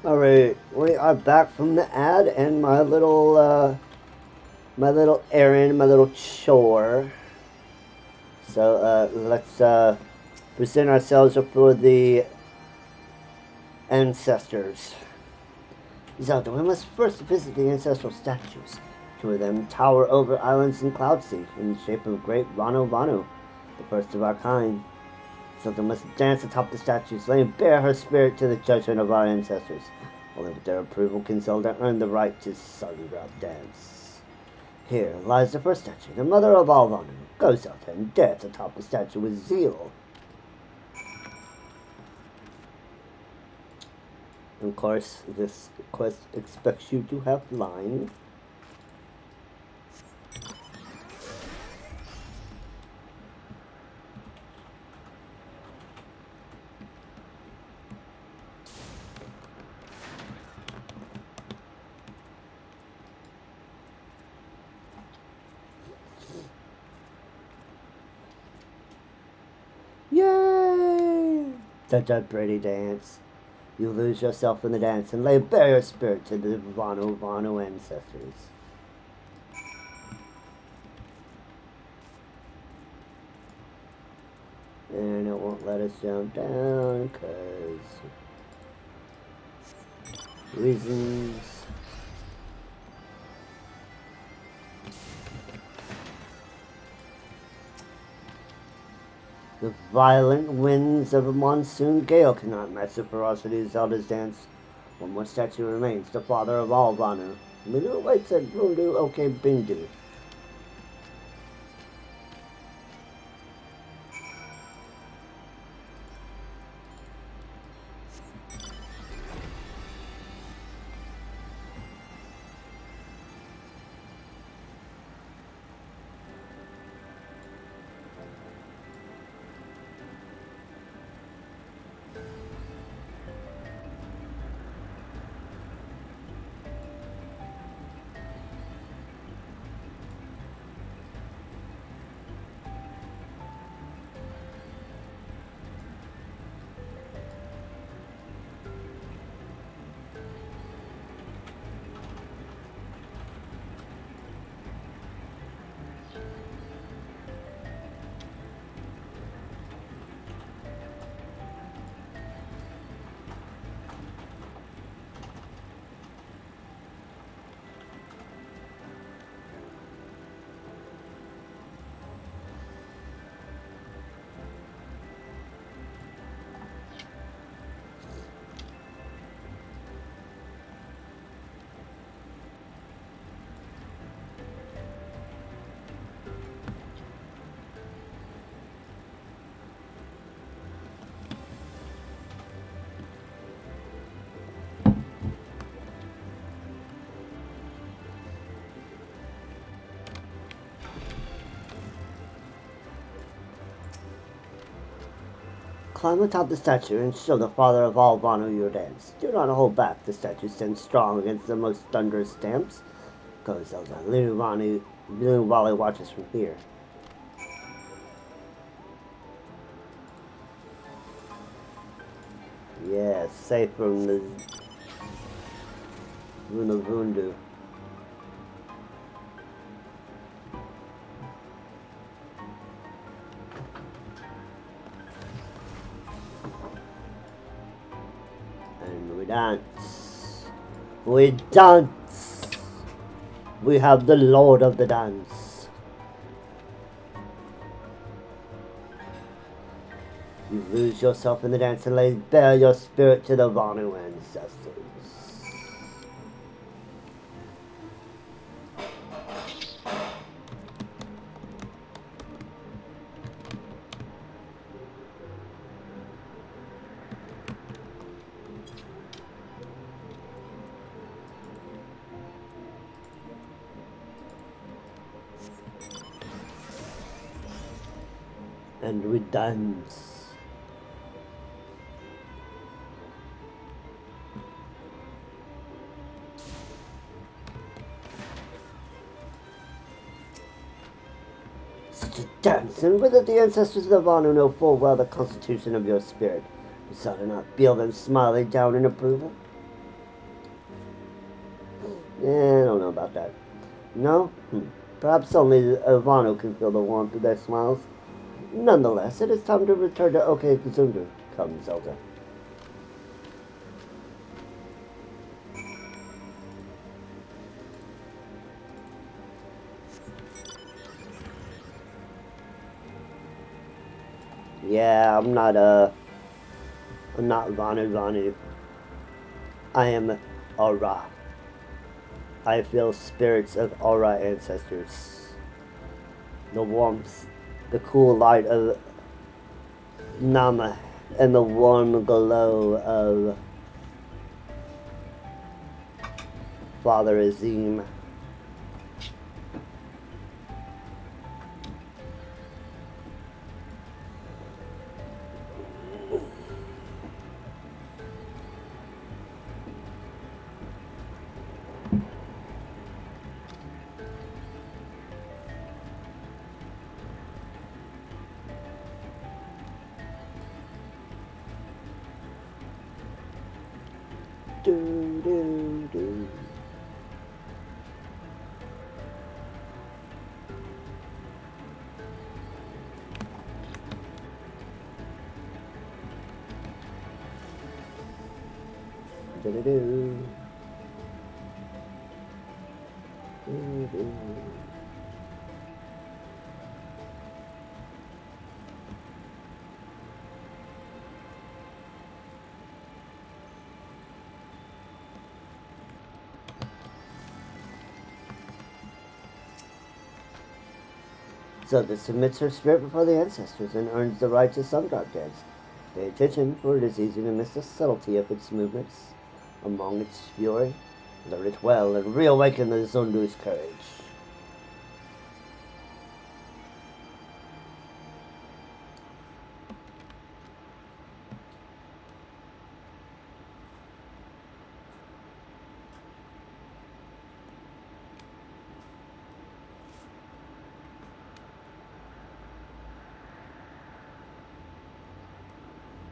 Alright, we are back from the ad and my little errand, my little chore. So, let's, present ourselves before the ancestors. Zelda, we must first visit the ancestral statues. Two of them tower over islands in Cloudsea, in the shape of great Vanu Vanu, the first of our kind. Zelda must dance atop the statues, laying bare her spirit to the judgment of our ancestors. Only with their approval can Zelda earn the right to sudden drop dance. Here lies the first statue, the mother of all Vanu. Go, Zelda, and dance atop the statue with zeal. Of course, this quest expects you to have flying. Yay! Such a pretty dance. You lose yourself in the dance and lay bare your spirit to the Vanu Vanu ancestors. And it won't let us jump down because reasons. The violent winds of a monsoon gale cannot match the ferocity of Zelda's dance. One more statue remains, the father of all Vanu. Minu waits at Bundu Oke Bindu. Climb atop the statue and show the father of all Vanu your dance. Do not hold back. The statue stands strong against the most thunderous stamps. Go, Zelda. Little Wally watches from here. Yeah, safe from the Vundu. And we dance. We dance. We have the Lord of the Dance. You lose yourself in the dance and lay bare your spirit to the Vanu ancestors. And we dance. Such a dance, and with it the ancestors of the Vanu know full well the constitution of your spirit. You saw to not feel them smiling down in approval? I don't know about that. No? Perhaps only a Vanu can feel the warmth of their smiles. Nonetheless, it is time to return to Okekuzundu. Come, Zelda. Yeah, I'm not Vanu. I am Aura. I feel spirits of Aura ancestors. The warmth, the cool light of Nama, and the warm glow of Father Azim. Do, do, do. Do, do, do. Do, do. Zelda submits her spirit before the ancestors and earns the right to some dark dance. Pay attention, for it is easy to miss the subtlety of its movements among its fury. Learn it well and reawaken the Zundu's courage.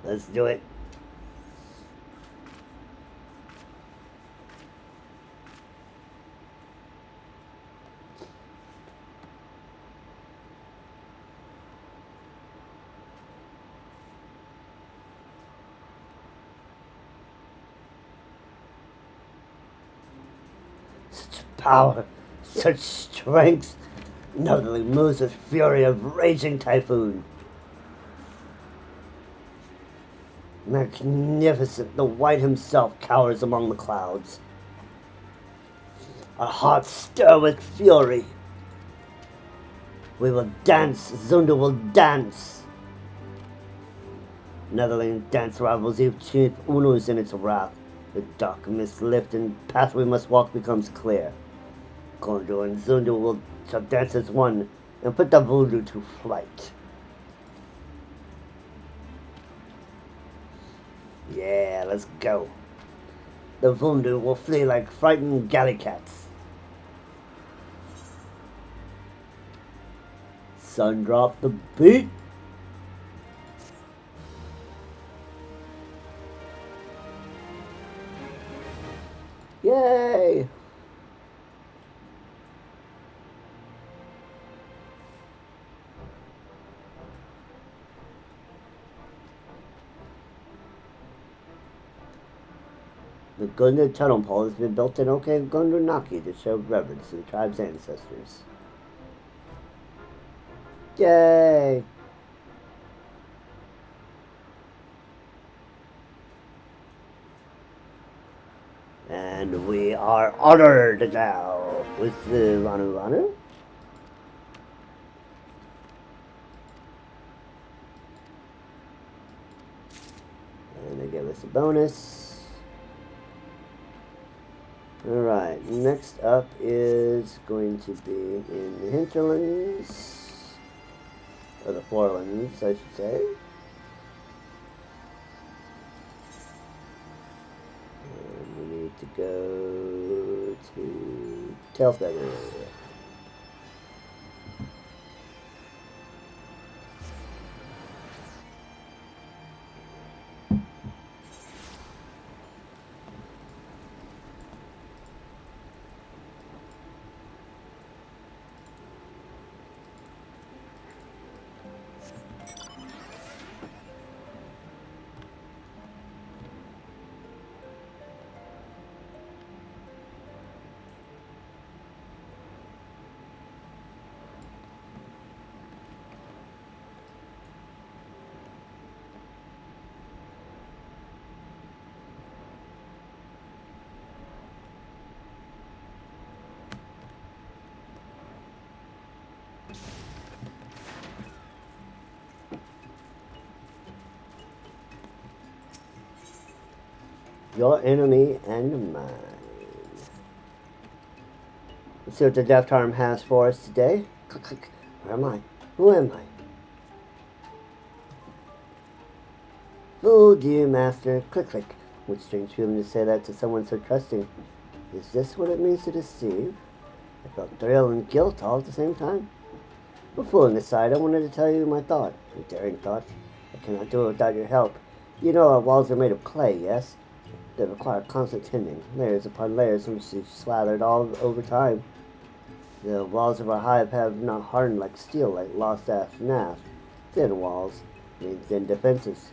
Let's do it. Such power, such strength, notably moves with fury of raging typhoon. Magnificent, the White himself cowers among the clouds. Our hearts stir with fury. We will dance, Zundu will dance. Netherland dance rivals each chief Unus in its wrath. The dark mist lift and path we must walk becomes clear. Gondor and Zundu shall dance as one and put the voodoo to flight. Yeah, let's go. The Vundu will flee like frightened galley cats. Sun drop the beat. Yay! The Gunda tunnel pole has been built in Okegundunaki to show reverence to the tribe's ancestors. Yay! And we are honored now with the Ranu Ranu. And they give us a bonus. Alright, next up is going to be in the hinterlands. Or the forelands, I should say. And we need to go to Tailsdagger. Your enemy and mine. Let's see what the Deft Arm has for us today. Click, click. Where am I? Who am I? Fooled you, master. Click, click. What strange feeling to say that to someone so trusting. Is this what it means to deceive? I felt thrill and guilt all at the same time. But fooling aside, I wanted to tell you my thought. A daring thought. I cannot do it without your help. You know our walls are made of clay, yes? They require constant tending, layers upon layers which we've slathered all over time. The walls of our hive have not hardened like steel, like lost ash naft. Thin walls mean thin defenses.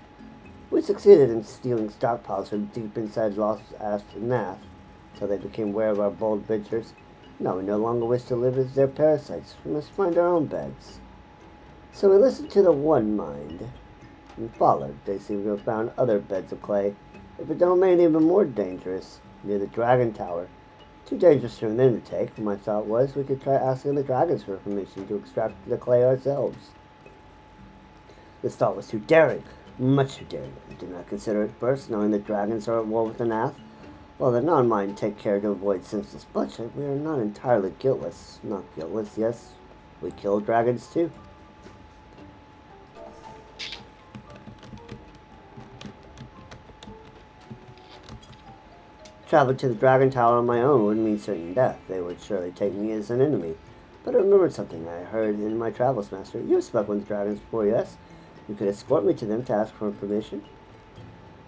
We succeeded in stealing stockpiles from deep inside lost ash naft, till they became aware of our bold ventures. Now we no longer wish to live as their parasites. We must find our own beds. So we listened to the one mind and followed. They seem to have found other beds of clay, if a domain even more dangerous, near the Dragon Tower. Too dangerous for them to take. My thought was we could try asking the dragons for permission to extract the clay ourselves. This thought was too daring, much too daring. I did not consider it first, knowing that dragons are at war with the Nath. While the non-mind take care to avoid senseless bloodshed, we are not entirely guiltless. Not guiltless, yes. We kill dragons too. Traveling to the Dragon Tower on my own would mean certain death. They would surely take me as an enemy. But I remembered something I heard in my travels, Master. You have spoken with dragons before, yes? You could escort me to them to ask for permission.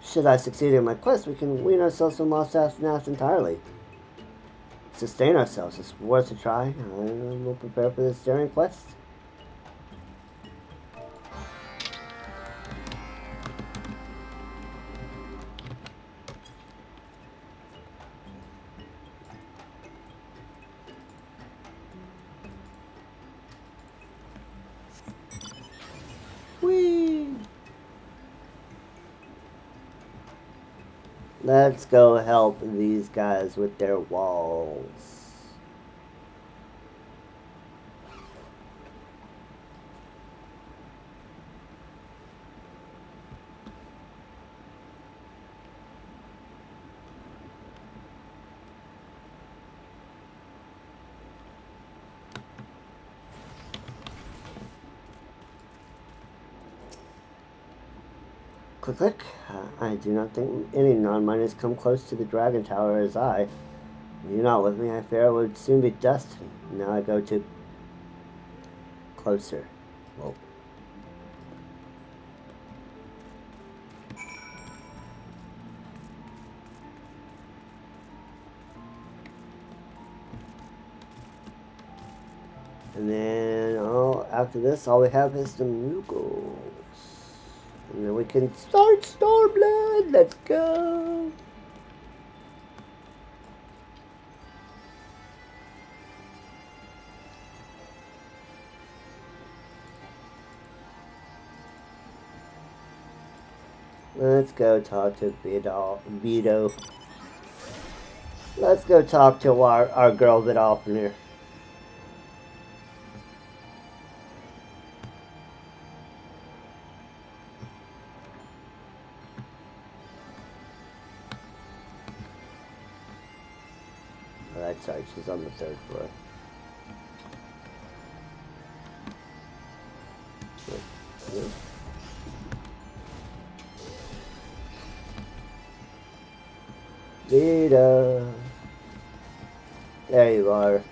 Should I succeed in my quest, we can wean ourselves from lost Nath entirely. Sustain ourselves. It's worth a try. I will prepare for this daring quest. Whee! Let's go help these guys with their walls. Click, click. I do not think any non-miners come close to the Dragon Tower as I. You're not with me, I fear it would soon be dust. Now I go to closer. Whoa. And then, after this, all we have is the Moogles. And then we can start Stormblood. Let's go. Let's go talk to Vito. Let's go talk to our girl Vidolfnir. Oh, that's right, she's on the 3rd floor. Vito. There you are.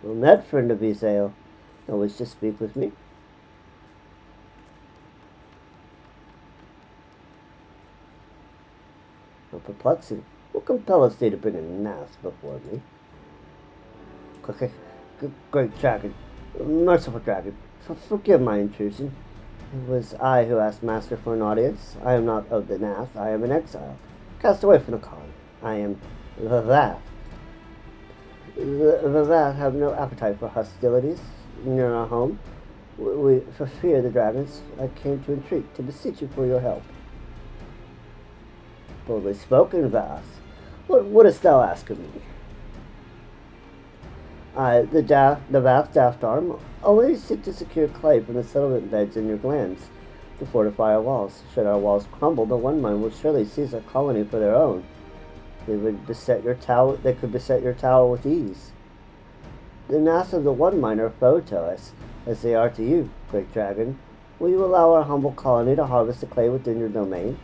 Well met, friend of Isael. No wish to speak with me? No perplexity will compel us to bring a Nath before me. Great dragon, merciful dragon, forgive my intrusion. It was I who asked Master for an audience. I am not of the Nath. I am an exile, cast away from the colony. I am the Vath. The Vath have no appetite for hostilities near our home. For fear of the dragons, I came to entreat, to beseech you for your help. Boldly spoken, Vath. What wouldst thou ask of me? The Vath Daft Arm always seek to secure clay from the settlement beds in your glands to fortify our walls. Should our walls crumble, the One Mind will surely seize our colony for their own. They could beset your tower with ease. The Nath of the One Mind are foe to us, as they are to you, great dragon. Will you allow our humble colony to harvest the clay within your domain?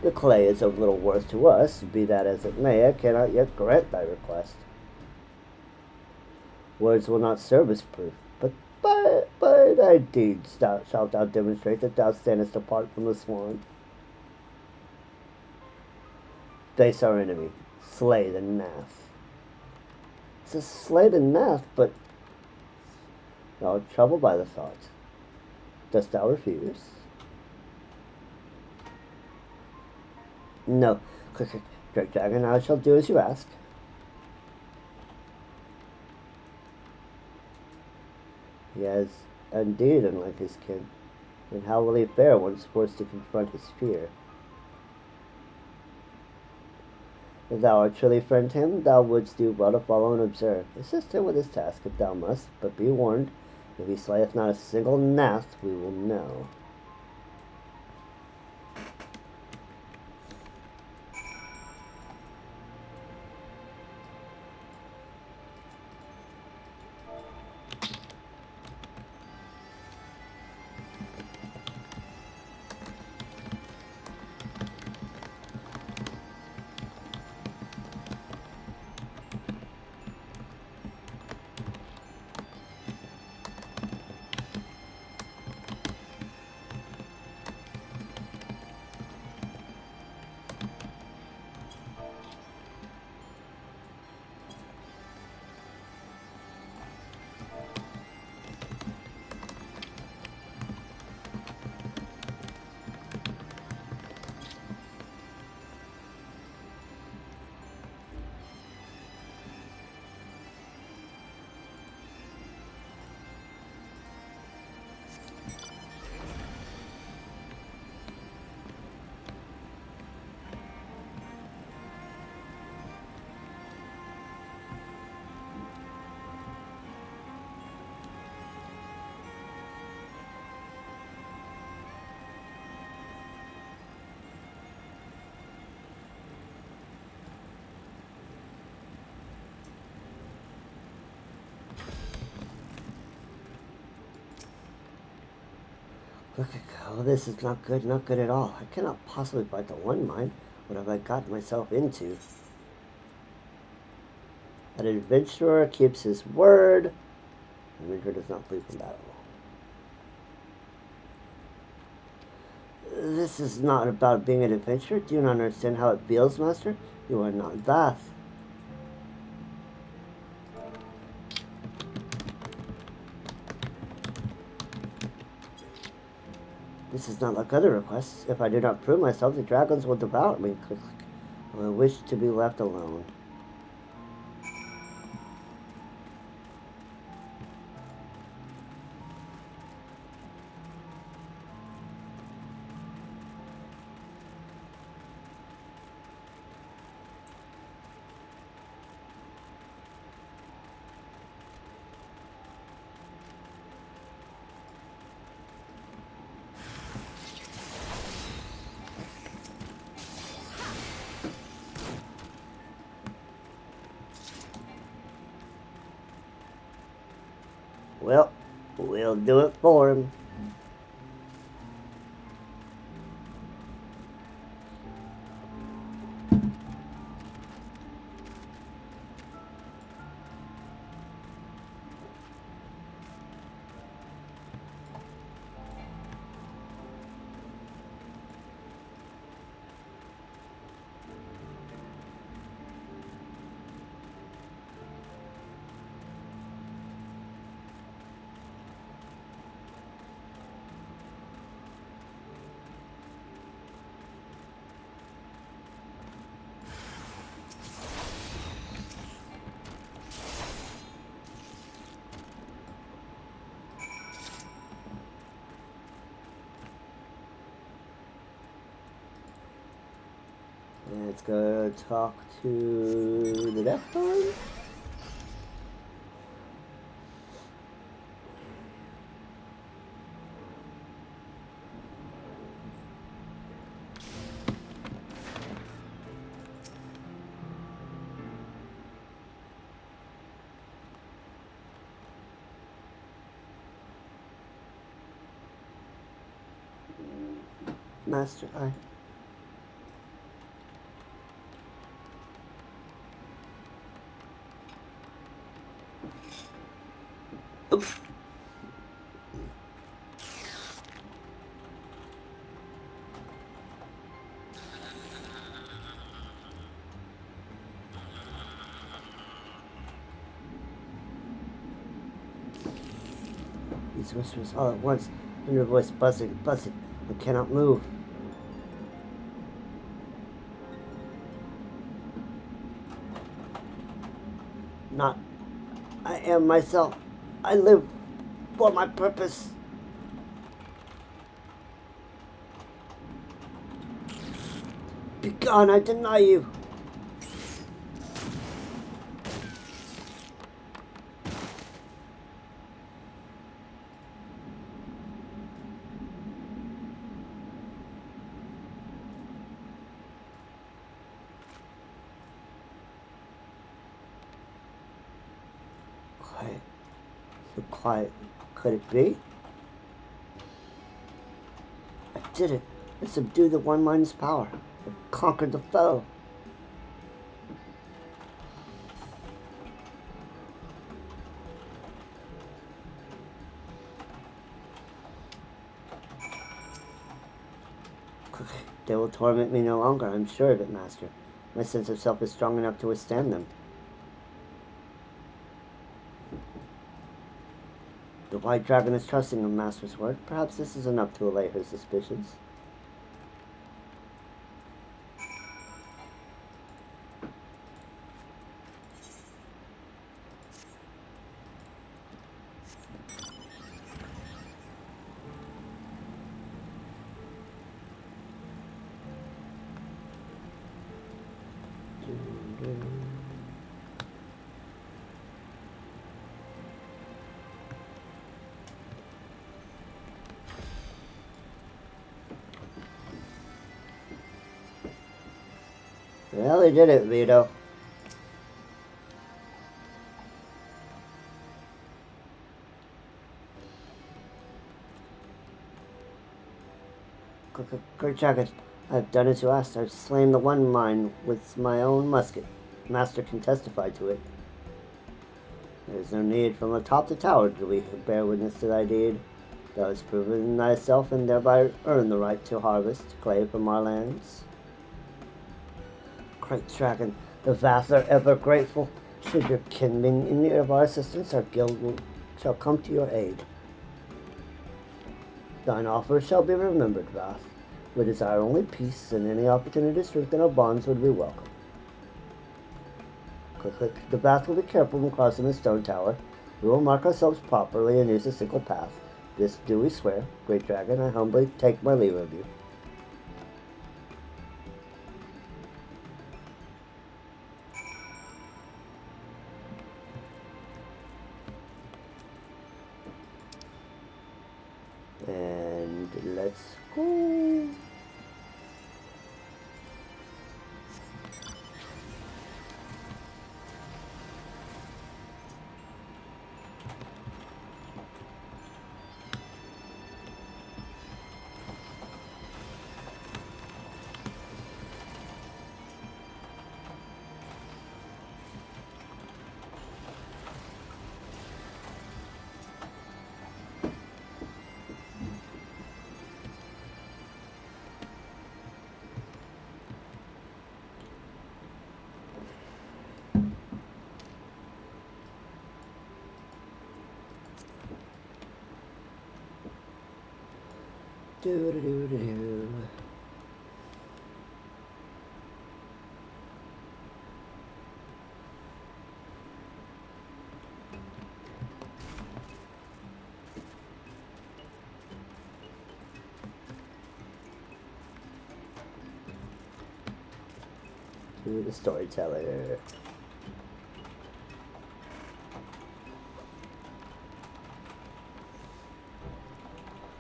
The clay is of little worth to us, be that as it may, I cannot yet grant thy request. Words will not serve as proof, but by thy deeds shalt thou demonstrate that thou standest apart from the sworn. Face our enemy, slay the Nath. It's a slay the Nath, but thou art troubled by the thought. Dost thou refuse? No, great dragon, I shall do as you ask. He has indeed unlike his kin, and how will he fare once forced to confront his fear? If thou art truly friend to him, thou wouldst do well to follow and observe. Assist him with his task if thou must, but be warned, if he slayeth not a single Nath, we will know. Look at oh, this is not good at all. I cannot possibly fight the one mine. What have I gotten myself into? An adventurer keeps his word. An adventurer does not flee from battle. This is not about being an adventurer. Do you not understand how it feels, master? You are not that. This is not like other requests. If I do not prove myself, the dragons will devour me. Click, click. I wish to be left alone. Well, we'll do it for him. Let's go talk to the death one. Master, oops. These whispers all at once, and your voice buzzing, buzzing. I cannot move. Not. I am myself. I live for my purpose. Begone, I deny you. Quiet. So quiet. Could it be? I did it. I subdued the one mind's power. I conquered the foe. They will torment me no longer, I'm sure of it, Master. My sense of self is strong enough to withstand them. The White Dragon is trusting the Master's word. Perhaps this is enough to allay her suspicions. Well, they did it, Vito. Great Dragon, I've done as you asked. I've slain the one mine with my own musket. Master can testify to it. There is no need from atop the tower do we bear witness to thy deed. Thou hast proven thyself and thereby earned the right to harvest clay from our lands. Great Dragon, the vast are ever grateful. Should your kin be in need of our assistance, our guild shall come to your aid. Thine offer shall be remembered, Wrath. We desire only peace, and any opportunity to strengthen our bonds would be welcome. Click. The Wrath will be careful when crossing the stone tower. We will mark ourselves properly and use a single path. This do we swear. Great Dragon, I humbly take my leave of you. And let's go. Do. To the storyteller.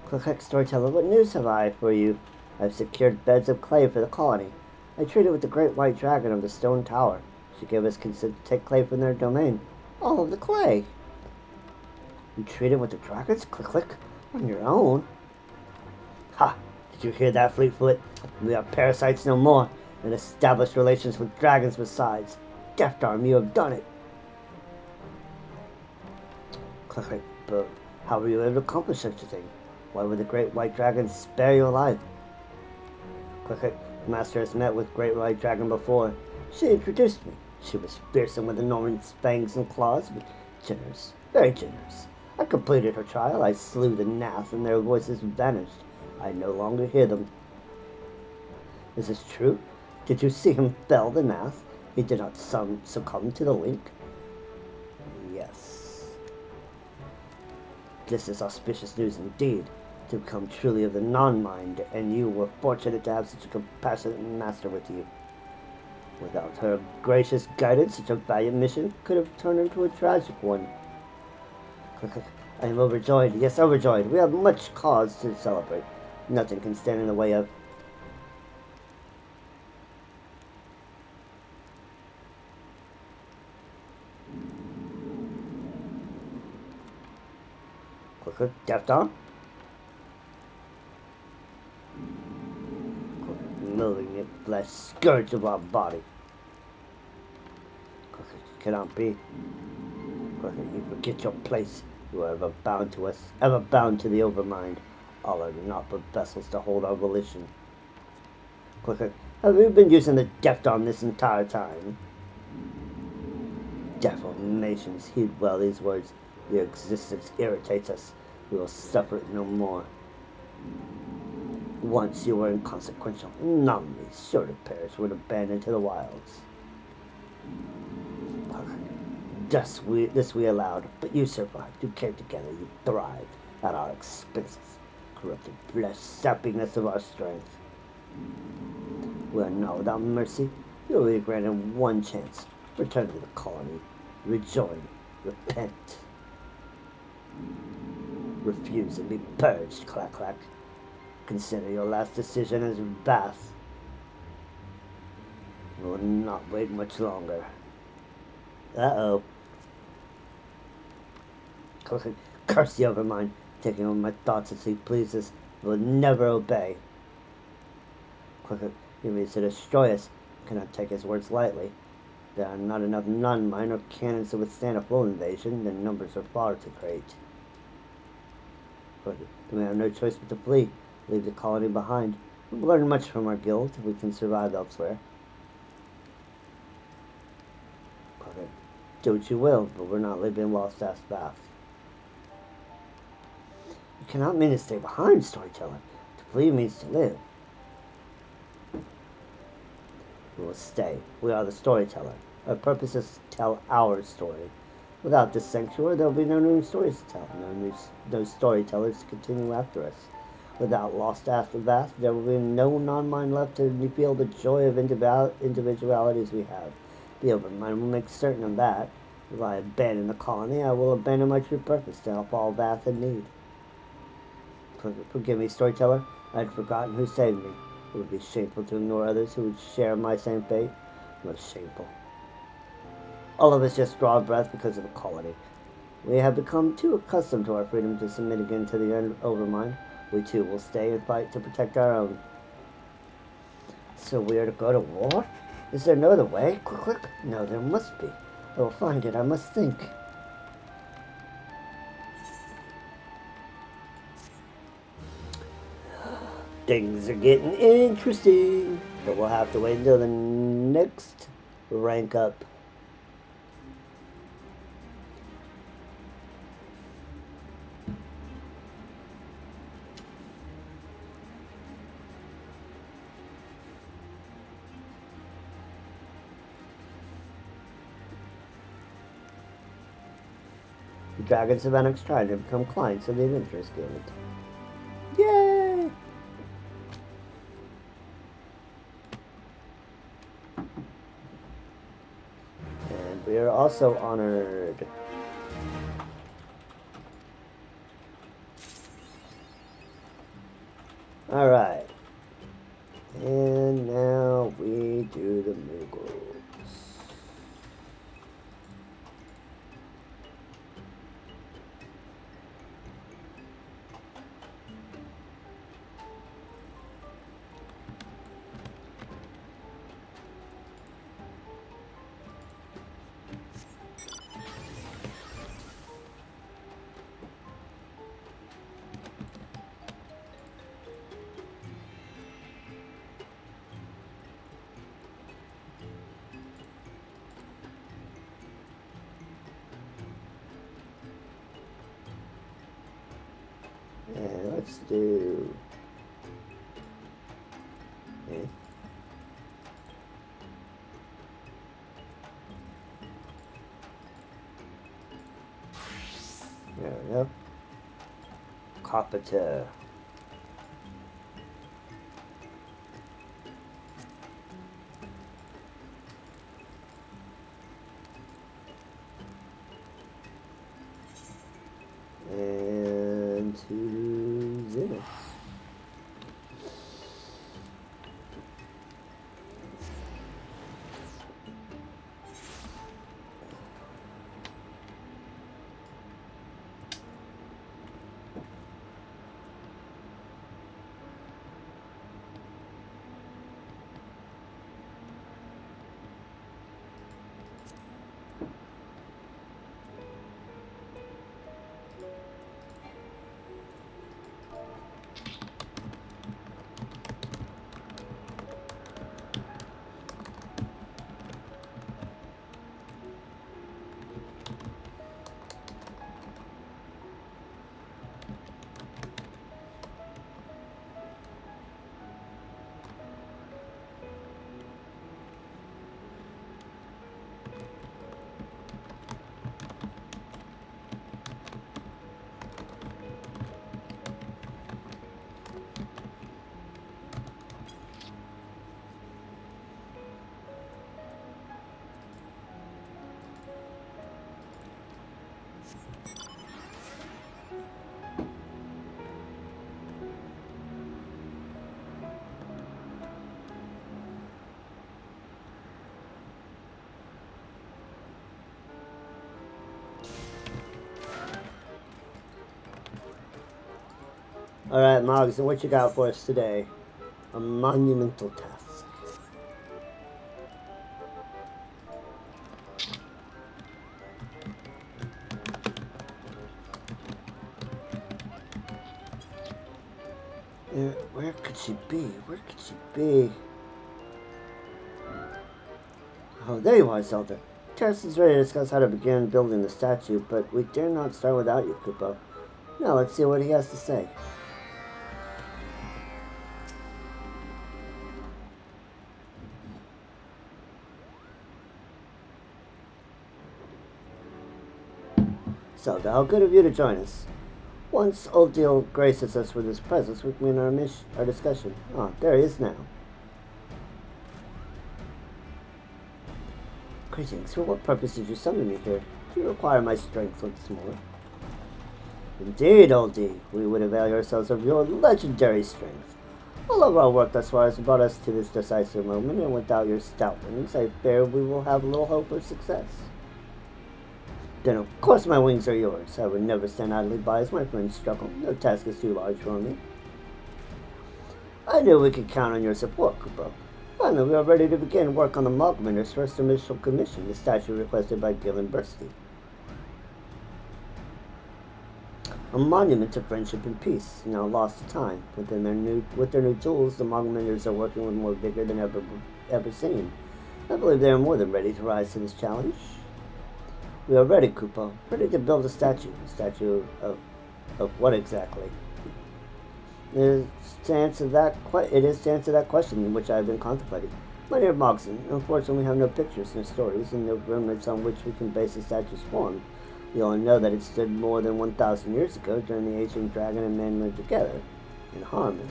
Click, storyteller, what news have I for you? I've secured beds of clay for the colony. I traded with the great white dragon of the stone tower. She gave us consent to take clay from their domain. All of the clay. You traded with the dragons? Click, on your own? Ha! Did you hear that, Fleetfoot? We are parasites no more, and established relations with dragons besides. Deft Arm, you have done it. Click, but how were you able to accomplish such a thing? Why would the great white dragon spare your life? Click, Master has met with great white dragon before. She introduced me. She was fearsome with enormous fangs and claws, but generous, very generous. I completed her trial. I slew the Nath, and their voices vanished. I no longer hear them. Is this true? Did you see him fell the Nath? He did not succumb to the link? Yes. This is auspicious news indeed. To become truly of the non-mind, and you were fortunate to have such a compassionate master with you. Without her gracious guidance, such a valiant mission could have turned into a tragic one. I am overjoyed, yes, overjoyed. We have much cause to celebrate. Nothing can stand in the way of... Deft Arm? Moving it, flesh, scourge of our body. Cannot be. You forget your place. You are ever bound to us, ever bound to the overmind. All are not but vessels to hold our volition. Have you been using the Deft Arm this entire time? Deformations, heed well these words. Your existence irritates us. We will suffer it no more. Once you were inconsequential, anomalies, sure to perish, were abandoned to the wilds. This we allowed, but you survived. You came together, you thrived at our expenses. Corrupted flesh, sapping us of our strength. We are not without mercy. You will be granted one chance. Return to the colony. Rejoin. Repent. Refuse and be purged, clack. Consider your last decision as Bath. We will not wait much longer. Uh-oh. Curse the overmind, taking over my thoughts as he pleases. Will never obey. He means to destroy us. Cannot take his words lightly. There are not enough non-minor cannons to withstand a full invasion. Their numbers are far too great. But we have no choice but to flee. Leave the colony behind. We've learned much from our guild. We can survive elsewhere. Do what you will, but we're not leaving Lost Ass Bath. You cannot mean to stay behind, storyteller. To flee means to live. We will stay. We are the storyteller. Our purpose is to tell our story. Without this sanctuary, there will be no new stories to tell, no storytellers to continue after us. Without Lost Aftermath, there will be no non-mind left to feel the joy of individualities we have. The open mind will make certain of that. If I abandon the colony, I will abandon my true purpose to help all Bath in need. Forgive me, storyteller. I had forgotten who saved me. It would be shameful to ignore others who would share my same fate. Most shameful. All of us just draw a breath because of the colony. We have become too accustomed to our freedom to submit again to the overmind. We too will stay and fight to protect our own. So we are to go to war? Is there no other way? Quick. No, there must be. I will find it. I must think. Things are getting interesting. But we'll have to wait until the next rank up. The Dragons of Onyx tried to become clients of the Adventurers Guild. Yay! And we are also honored. Alright. And now we do the Moogles. And let's do... Okay. There we go. Carpenter. And to Zenith. Alright, Moggs, and what you got for us today? A monumental task. Where could she be? Where could she be? Oh, there you are, Zelda. Terrace is ready to discuss how to begin building the statue, but we dare not start without you, Koopa. Now let's see what he has to say. Zelda, how good of you to join us. Once Old Deal graces us with his presence, we can begin our discussion. Ah, there he is now. Greetings. For what purpose did you summon me here? Do you require my strength once more? Indeed, Oldie. We would avail ourselves of your legendary strength. All of our work thus far has brought us to this decisive moment, and without your stout wings, I fear we will have little hope of success. Then of course my wings are yours. I would never stand idly by as my friends struggle. No task is too large for me. I knew we could count on your support, Koopa. Finally, we are ready to begin work on the Mogminder's first initial commission, the statue requested by Gillen Bursty. A monument to friendship and peace, now lost to time. With their new tools, the Mogminders are working with more vigor than ever seen. I believe they are more than ready to rise to this challenge. We are ready, Koopa. Ready to build a statue. A statue of what exactly? It is to answer that question which I have been contemplating. My dear Mogson, unfortunately we have no pictures, no stories, and no remnants on which we can base the statue's form. We only know that it stood more than 1,000 years ago during the age when dragon and man lived together, in harmony.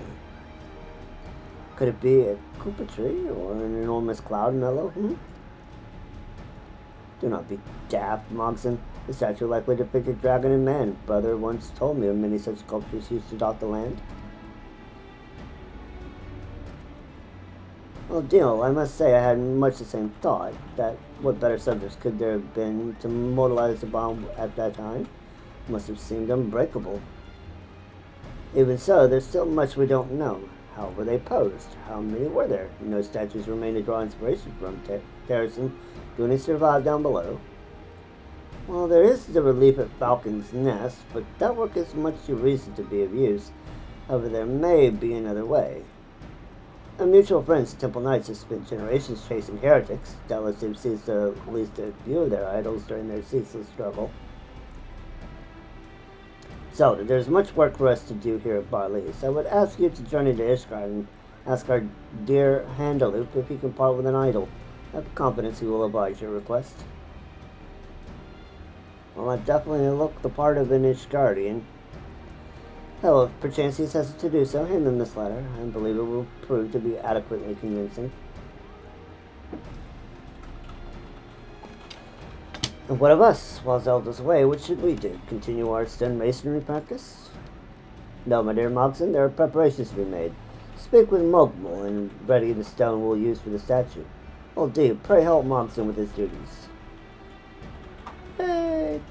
Could it be a Koopa tree, or an enormous cloud mellow? Do not be daft, Mogson. The statue likely depicted dragon and man. Brother once told me of many such sculptures used to dot the land. Well, Dino, I must say I had much the same thought, that what better subjects could there have been to immortalize the bomb at that time? It must have seemed unbreakable. Even so, there's still much we don't know. How were they posed? How many were there? No statues remain to draw inspiration from. Terracing, do any survive down below? Well, there is the relief at Falcon's Nest, but that work is much too recent to be of use. However, there may be another way. Our mutual friends, Temple Knights, have spent generations chasing heretics. Doubtless they've seized at least a few of their idols during their ceaseless struggle. Zelda, there's much work for us to do here at Barley's. I would ask you to journey to Ishgard and ask our dear Handaloop if he can part with an idol. I have confidence he will oblige your request. Well, I definitely look the part of an Ishgardian. Hell, if perchance he has to do so, hand him this letter. I believe it will prove to be adequately convincing. And what of us? While Zelda's away, what should we do? Continue our stone masonry practice? No, my dear Mogson, there are preparations to be made. Speak with Mogmul and ready the stone we'll use for the statue. Oh dear, pray help Mogson with his duties. Hey!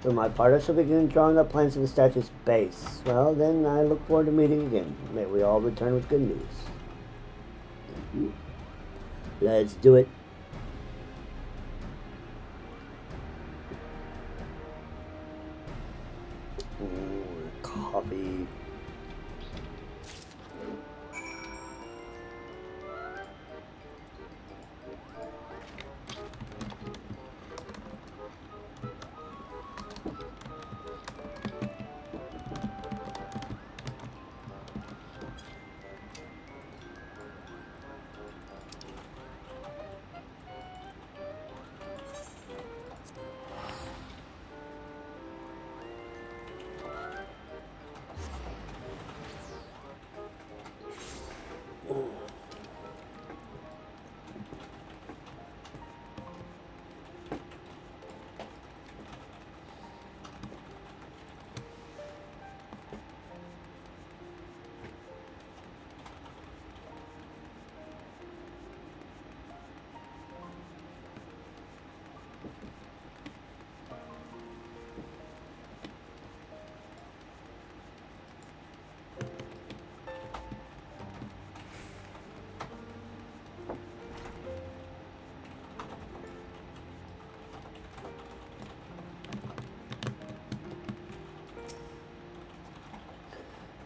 For my part, I shall begin drawing up plans for the statue's base. Well, then, I look forward to meeting again. May we all return with good news. Let's do it. Coffee.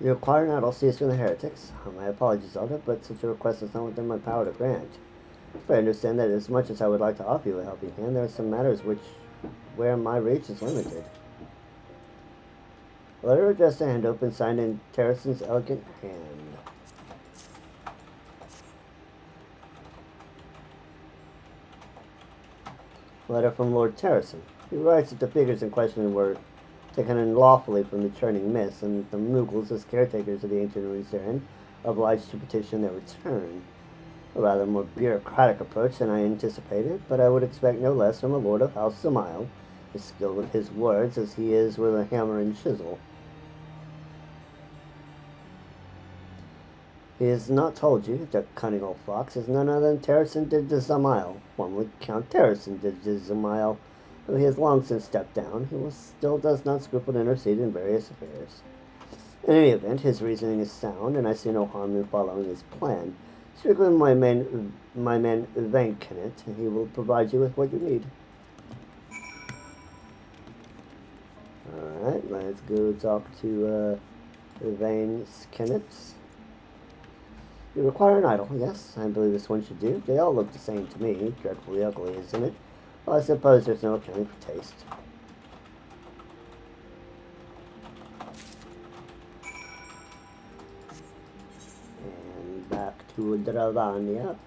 You require not all cease from the heretics. My apologies, Zelda, but such a request is not within my power to grant. But I understand that as much as I would like to offer you a helping hand, there are some matters where my reach is limited. A letter addressed to hand open, signed in Terrason's elegant hand. A letter from Lord Terrason. He writes that the figures in question were taken unlawfully from the churning mist, and the Mughals, as caretakers of the ancient ruins therein, are obliged to petition their return. A rather more bureaucratic approach than I anticipated, but I would expect no less from a lord of House Samael, as skilled with his words as he is with a hammer and chisel. He has not told you, the cunning old fox, is none other than Terrason de Samael, formerly Count Terrason de Samael. Though he has long since stepped down, he still does not scruple to intercede in various affairs. In any event, his reasoning is sound, and I see no harm in following his plan. Speak with my man Vankenet, and he will provide you with what you need. Alright, let's go talk to Vankenet. You require an idol, yes, I believe this one should do. They all look the same to me, dreadfully ugly, isn't it? Well, I suppose there's no accounting for taste. And back to Dravania.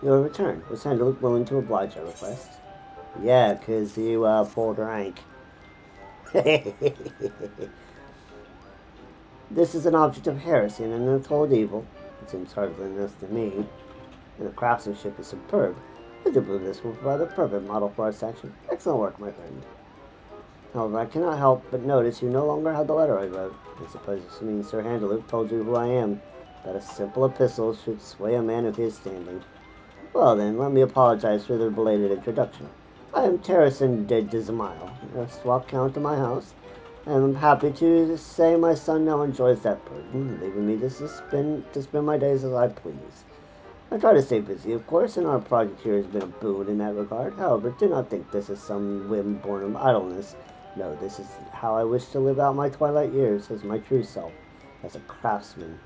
Your return. Was Handel willing to oblige our request? Yeah, 'cause you pulled rank. This is an object of heresy and an untold evil. It seems hardly enough to me. And the craftsmanship is superb. I do believe this will provide a perfect model for our section. Excellent work, my friend. However, I cannot help but notice you no longer have the letter I wrote. I suppose this means Sir Handelup told you who I am. That a simple epistle should sway a man of his standing. Well then, let me apologize for the belated introduction. I am Terrason de Dismail, a swap count to my house, and I'm happy to say my son now enjoys that burden, leaving me to spend my days as I please. I try to stay busy, of course, and our project here has been a boon in that regard. However, do not think this is some whim born of idleness. No, this is how I wish to live out my twilight years as my true self, as a craftsman.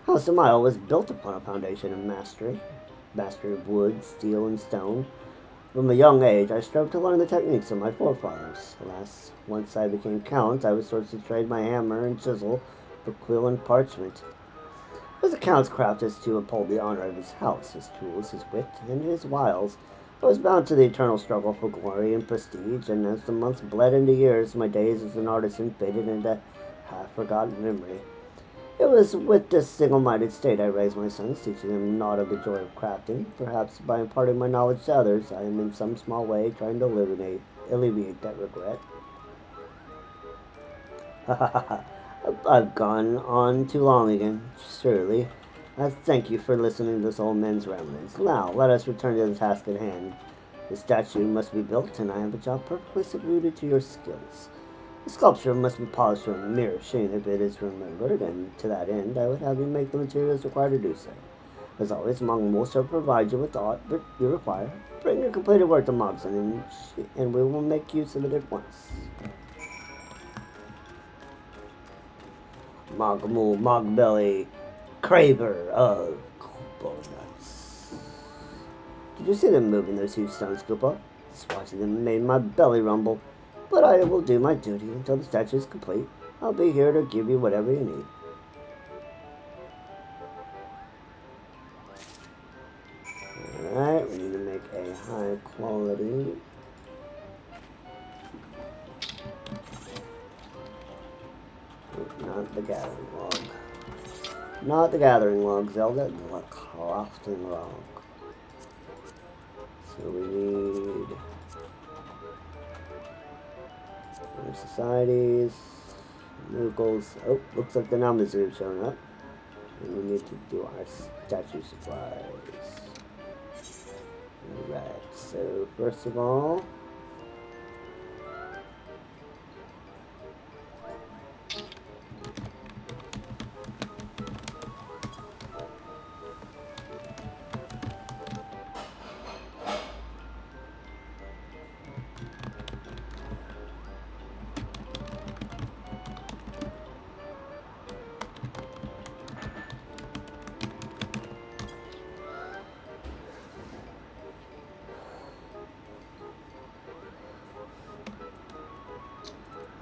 House Samael was built upon a foundation of mastery of wood, steel, and stone. From a young age, I strove to learn the techniques of my forefathers. Alas, once I became count, I was forced to trade my hammer and chisel for quill and parchment. As a count's craft is to uphold the honor of his house, his tools, his wit, and his wiles, I was bound to the eternal struggle for glory and prestige, and as the months bled into years, my days as an artisan faded into half-forgotten memory. It was with this single-minded state I raised my sons, teaching them naught of the joy of crafting. Perhaps by imparting my knowledge to others, I am in some small way trying to alleviate that regret. I've gone on too long again, surely. I thank you for listening to this old man's ramblings. Now, let us return to the task at hand. The statue must be built, and I have a job perfectly suited to your skills. The sculpture must be polished to a mere sheen if it is remembered, and to that end I would have you make the materials required to do so. As always, Mong will so provide you with aught that you require. Bring your completed work to Mogson, and we will make use of it at once. Mogmul, Mogbelly, craver of coconuts. Did you see them moving those huge stones, Koopa? Just watching them made my belly rumble. But I will do my duty until the statue is complete. I'll be here to give you whatever you need. Alright, we need to make a high quality. Not the gathering log. Not the gathering log, Zelda, the crafting log. So we need our societies, new goals. Oh, looks like the numbers are showing up. And we need to do our statue supplies. Alright, so first of all,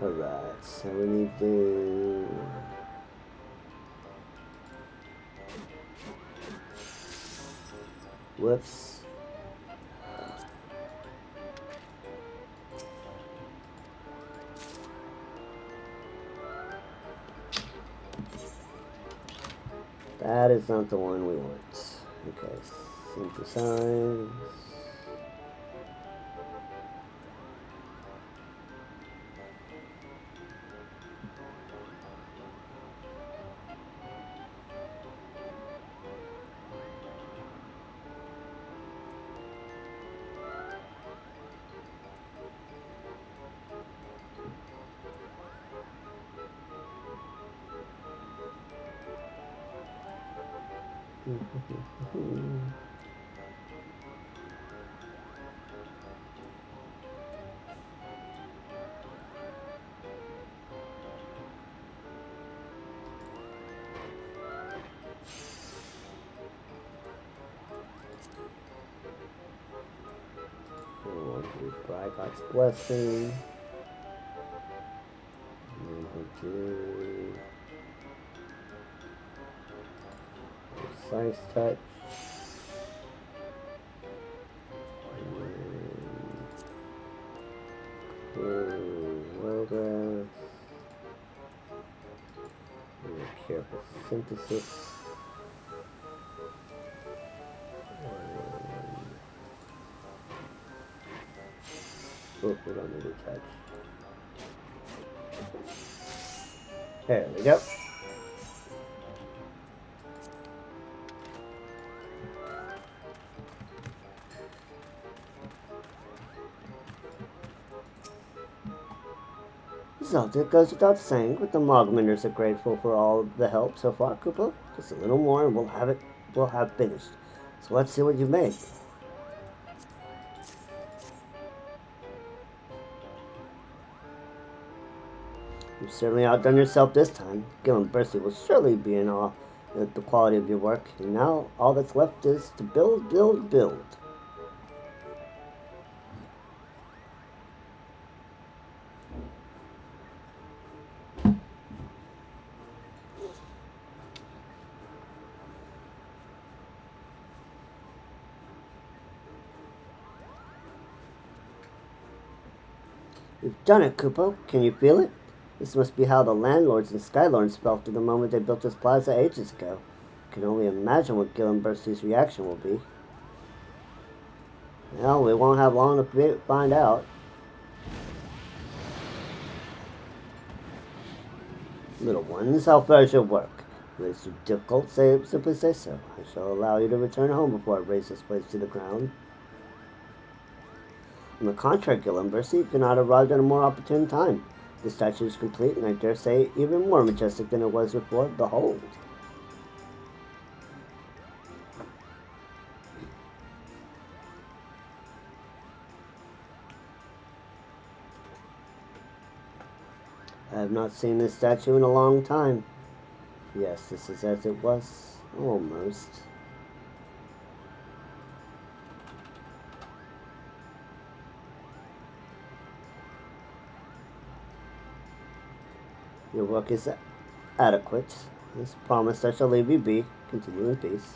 alright, so we need to whoops. That is not the one we want. Okay, synthesize. God's blessing. Precise touch. Progress. Careful synthesis. Oh, we don't need a touch. There we go. So it goes without saying, but the Mogmenders are grateful for all the help so far, Koopa. Just a little more and we'll have finished. So let's see what you made. You've certainly outdone yourself this time. Gillen Bursey will surely be in awe at the quality of your work, and now all that's left is to build, build, build. You've done it, Koopa. Can you feel it? This must be how the landlords and skylords felt at the moment they built this plaza ages ago. I can only imagine what Gillen Bursey's reaction will be. Well, we won't have long to find out. Little ones, how far is your work? If it's too difficult, simply say so. I shall allow you to return home before I raise this place to the ground. On the contrary, Gillen Bursey, you cannot have arrived at a more opportune time. The statue is complete, and I dare say even more majestic than it was before. Behold. I have not seen this statue in a long time. Yes, this is as it was. Almost. Your work is adequate. As promised, I shall leave you be. Continue in peace.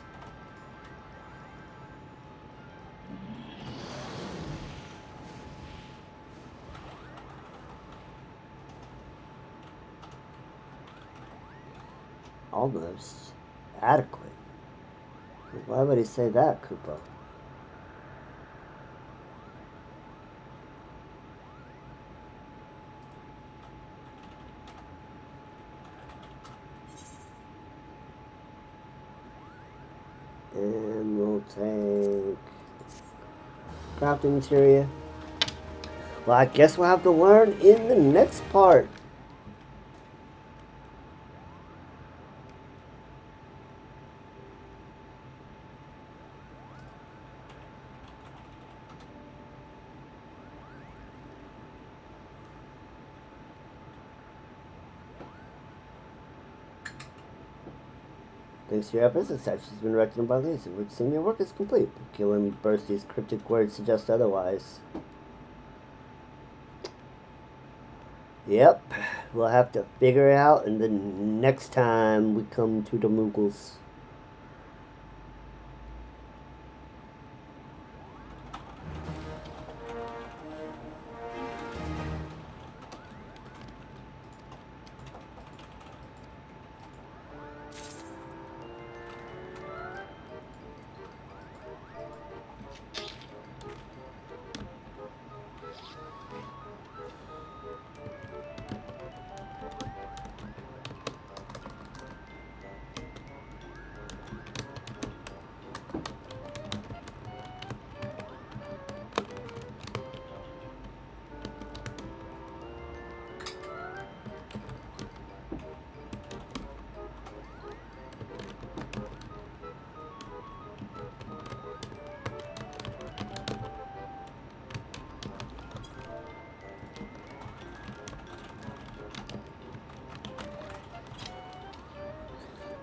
Almost. adequate. Why would he say that, Koopa? And we'll take crafting materia. Well, I guess we'll have to learn in the next part. Thanks to your efforts, the search has been directed by Lisa, which seems your work is complete. Killing Bursty's cryptic words suggest otherwise. Yep, we'll have to figure it out in the next time we come to the Moogles.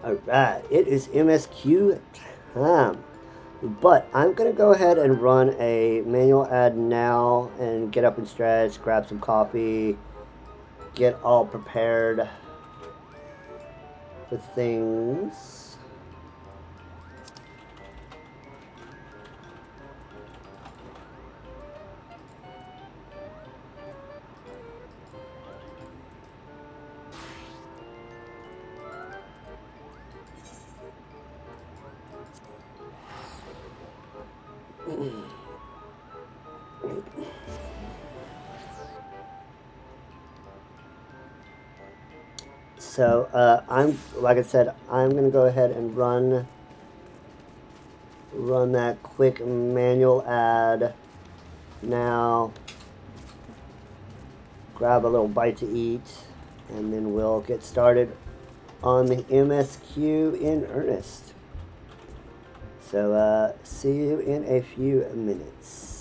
Alright, it is MSQ time. But I'm going to go ahead and run a manual ad now and get up and stretch, grab some coffee, get all prepared for things. So, like I said, I'm going to go ahead and run that quick manual ad now, grab a little bite to eat, and then we'll get started on the MSQ in earnest. So, see you in a few minutes.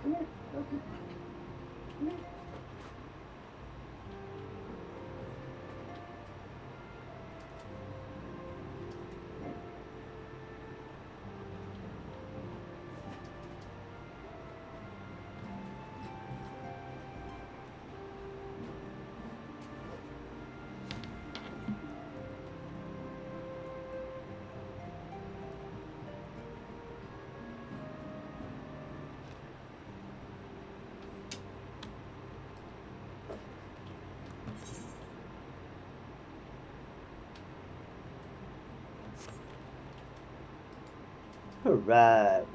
Come here, Loki. Come here. Alright.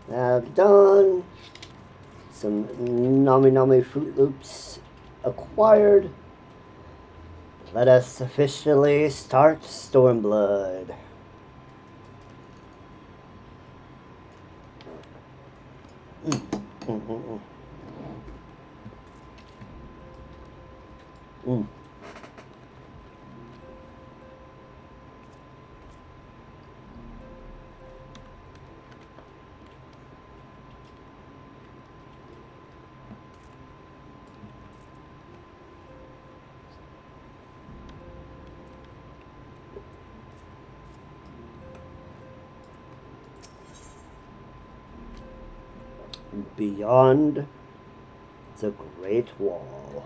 Now done. Some Nami Fruit Loops acquired. Let us officially start Stormblood. Beyond the Great Wall.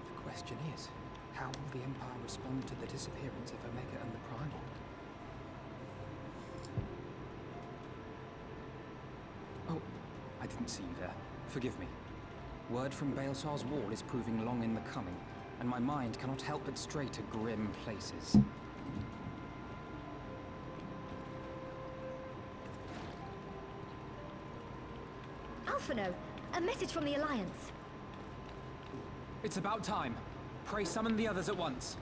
The question is, how will the Empire respond to the disappearance of Omega and the Primal? Oh, I didn't see you there. Forgive me. Word from Baelsar's wall is proving long in the coming, and my mind cannot help but stray to grim places. Alphino, a message from the Alliance. It's about time. Pray summon the others at once.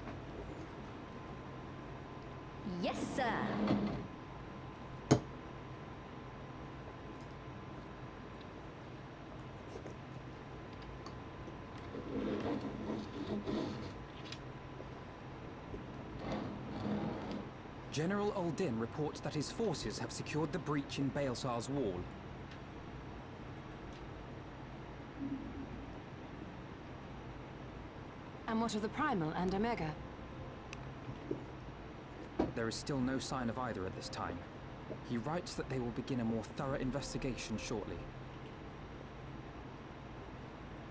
Yes, sir. General Uldin reports that his forces have secured the breach in Baelsar's wall. And what of the Primal and Omega? There is still no sign of either at this time. He writes that they will begin a more thorough investigation shortly.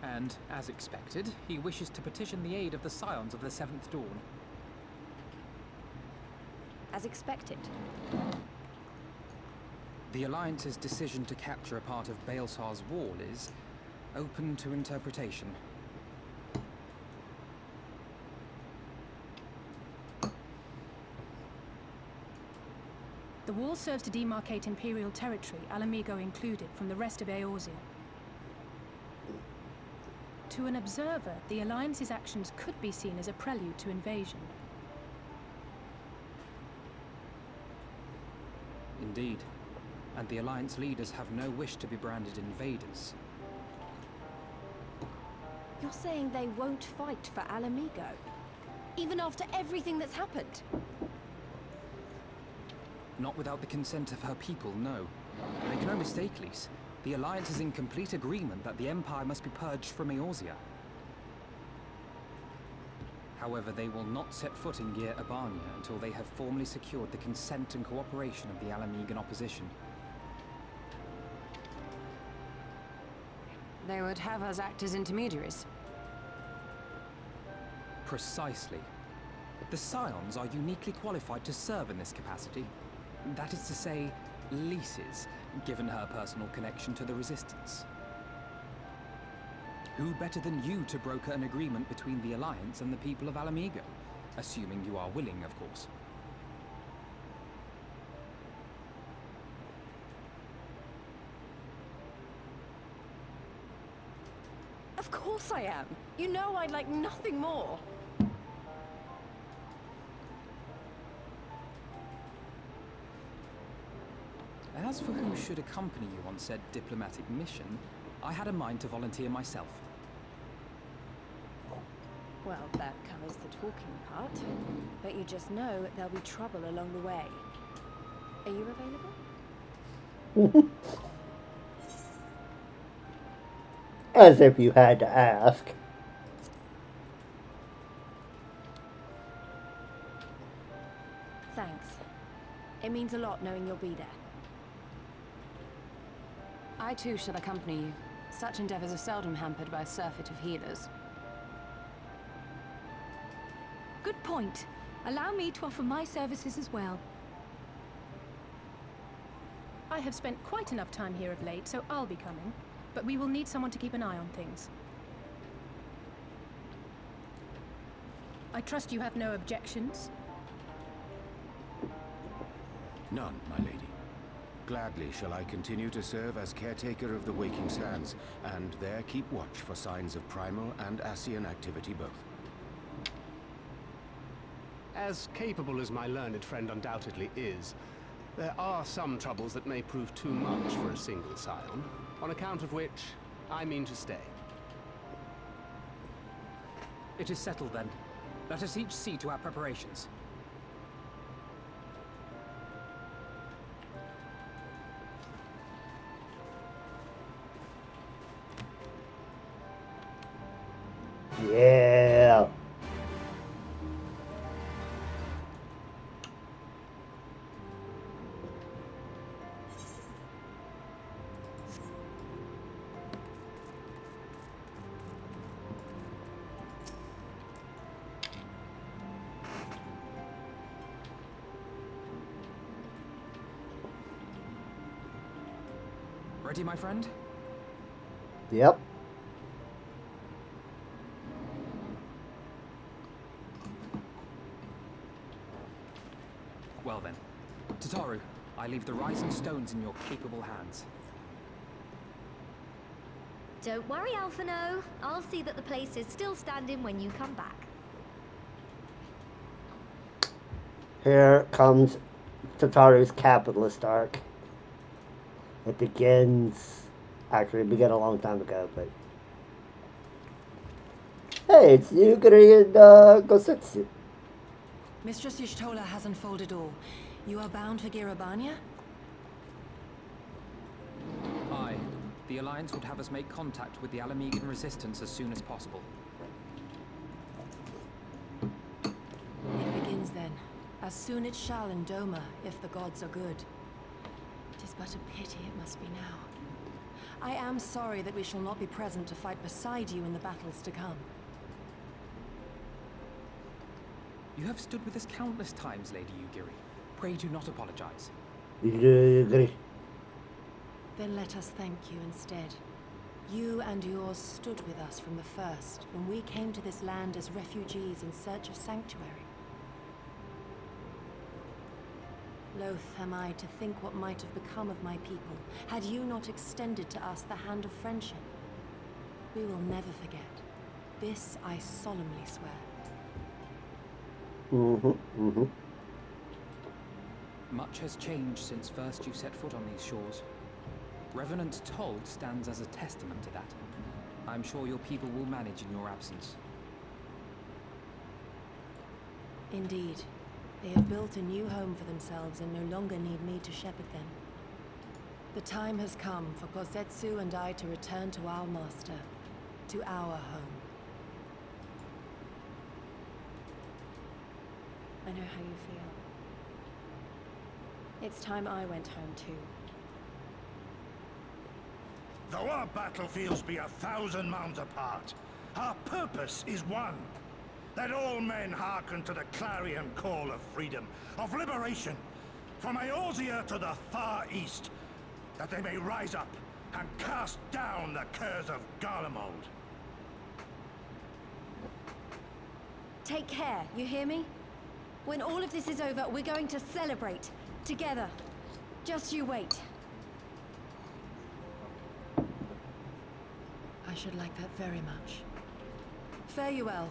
And, as expected, he wishes to petition the aid of the Scions of the Seventh Dawn. As expected. The Alliance's decision to capture a part of Baelsar's wall is open to interpretation. The wall serves to demarcate Imperial territory, Alamigo included, from the rest of Eorzea. To an observer, the Alliance's actions could be seen as a prelude to invasion. Indeed. And the Alliance leaders have no wish to be branded invaders. You're saying they won't fight for Alamigo? Even after everything that's happened? Not without the consent of her people, no. Make no mistake, Lise. The Alliance is in complete agreement that the Empire must be purged from Eorzea. However, they will not set foot in Gyr Abania until they have formally secured the consent and cooperation of the Alamigan opposition. They would have us act as intermediaries. Precisely. The Scions are uniquely qualified to serve in this capacity. That is to say, Lise's, given her personal connection to the Resistance. Who better than you to broker an agreement between the Alliance and the people of Alamigo? Assuming you are willing, of course. Of course I am. You know I'd like nothing more. As for who should accompany you on said diplomatic mission, I had a mind to volunteer myself. Well, that covers the talking part. But you just know there'll be trouble along the way. Are you available? As if you had to ask. Thanks. It means a lot knowing you'll be there. I too shall accompany you. Such endeavors are seldom hampered by a surfeit of healers. Good point. Allow me to offer my services as well. I have spent quite enough time here of late, so I'll be coming. But we will need someone to keep an eye on things. I trust you have no objections? None, my lady. Gladly shall I continue to serve as caretaker of the Waking Sands, and there keep watch for signs of primal and Ascian activity both. As capable as my learned friend undoubtedly is, there are some troubles that may prove too much for a single scion, on account of which I mean to stay. It is settled then. Let us each see to our preparations. Yeah. Ready, my friend? Yep. Well then. Tataru, I leave the rising stones in your capable hands. Don't worry, Alphino. I'll see that the place is still standing when you come back. Here comes Tataru's capitalist arc. It begins... Actually, it began a long time ago, but... Hey, it's Yugiri and Gosetsu. Mistress Y'shtola has unfolded all. You are bound for Girabania? Aye. The Alliance would have us make contact with the Alamegan resistance as soon as possible. It begins then. As soon it shall in Doma, if the gods are good. It is but a pity it must be now. I am sorry that we shall not be present to fight beside you in the battles to come. You have stood with us countless times, Lady Yugiri. Pray do not apologize. Yugiri. Then let us thank you instead. You and yours stood with us from the first, when we came to this land as refugees in search of sanctuary. Loath am I to think what might have become of my people, had you not extended to us the hand of friendship. We will never forget. This I solemnly swear. Much has changed since first you set foot on these shores. Revenant Told stands as a testament to that. I'm sure your people will manage in your absence. Indeed. They have built a new home for themselves and no longer need me to shepherd them. The time has come for Gosetsu and I to return to our master, to our home. I know how you feel. It's time I went home too. Though our battlefields be 1,000 mounds apart, our purpose is one. Let all men hearken to the clarion call of freedom, of liberation, from Eorzea to the far east, that they may rise up and cast down the curse of Garlemald. Take care, you hear me? When all of this is over, we're going to celebrate. Together. Just you wait. I should like that very much. Fare you well.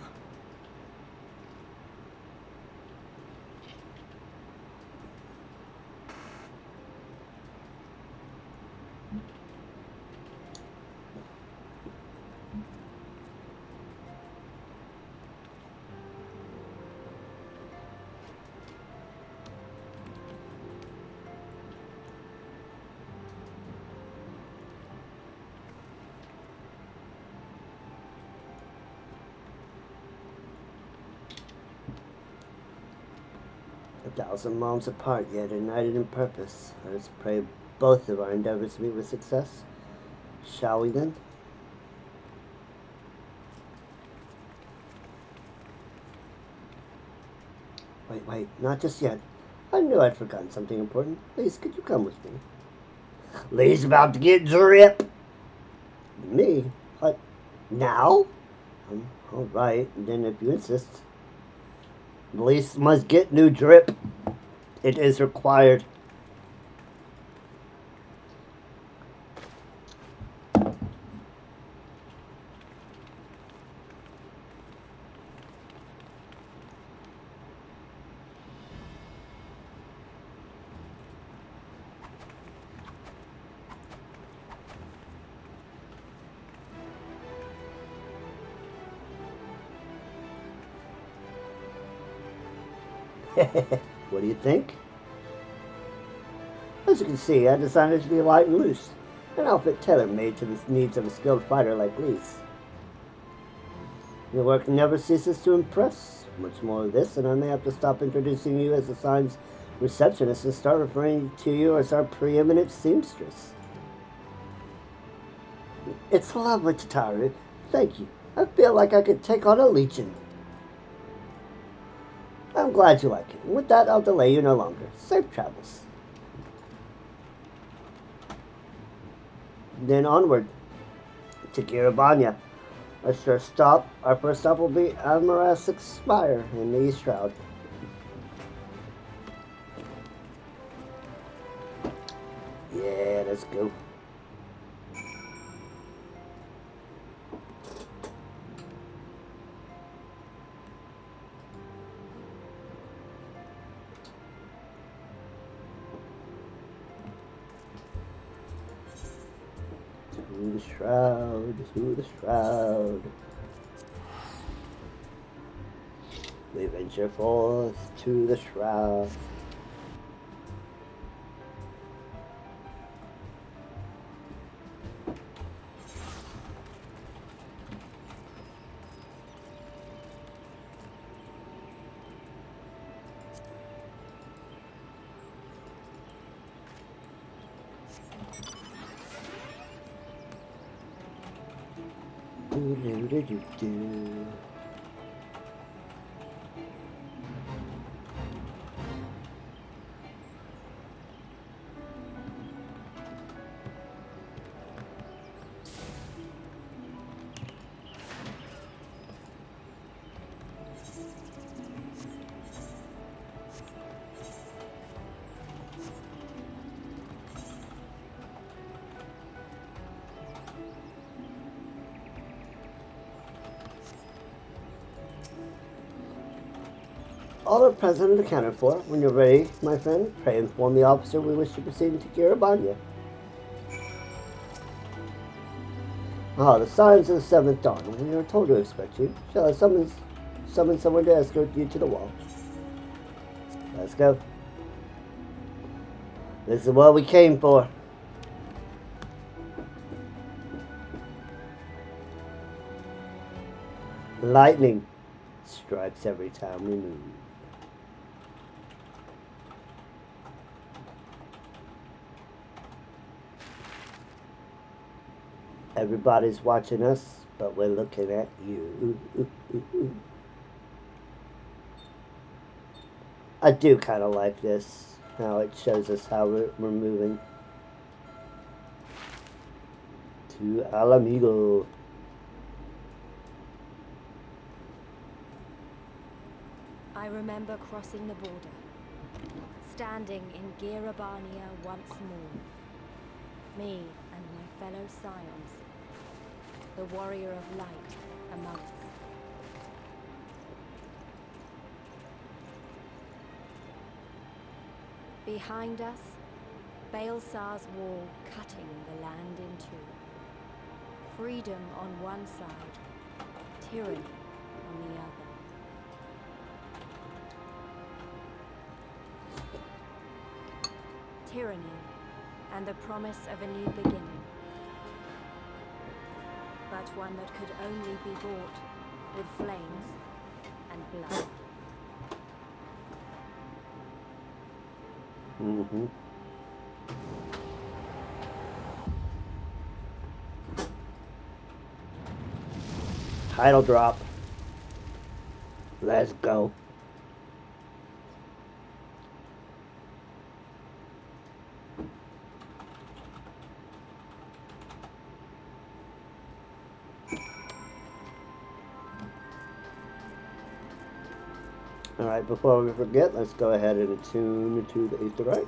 1,000 miles apart, yet united in purpose. Let us pray both of our endeavors meet with success. Shall we then? Wait, not just yet. I knew I'd forgotten something important. Please, could you come with me? Lee's about to get drip. Me? What? Now? Alright, then if you insist. Lease must get new drip. It is required. What do you think? As you can see, I designed it to be light and loose. An outfit tailor-made to the needs of a skilled fighter like Lee's. Your work never ceases to impress. Much more of this, and I may have to stop introducing you as the sign's receptionist and start referring to you as our preeminent seamstress. It's lovely, Tataru. Thank you. I feel like I could take on a legion. I'm glad you like it. And with that, I'll delay you no longer. Safe travels. Then onward to Girabanya. Our first stop will be Amarasik Spire in the East Shroud. Yeah, let's go. To the shroud. We venture forth to the shroud. Do. All are present and accounted for. When you're ready, my friend, pray inform the officer we wish to proceed into Girabanya. The signs of the 7th dawn. We are told to expect you. Shall I summon someone to escort you to the wall? Let's go. This is what we came for. Lightning strikes every time we move. Everybody's watching us, but we're looking at you. I do kind of like this, how it shows us how we're moving. To Alamigo. I remember crossing the border, standing in Girabania once more. Me and my fellow scions, the warrior of light among us. Behind us, Baelsar's wall cutting the land in two. Freedom on one side, tyranny on the other. Tyranny and the promise of a new beginning. But one that could only be bought with flames and blood. Mm-hmm. Title drop. Let's go. Alright, before we forget, let's go ahead and attune to the Aether Rites.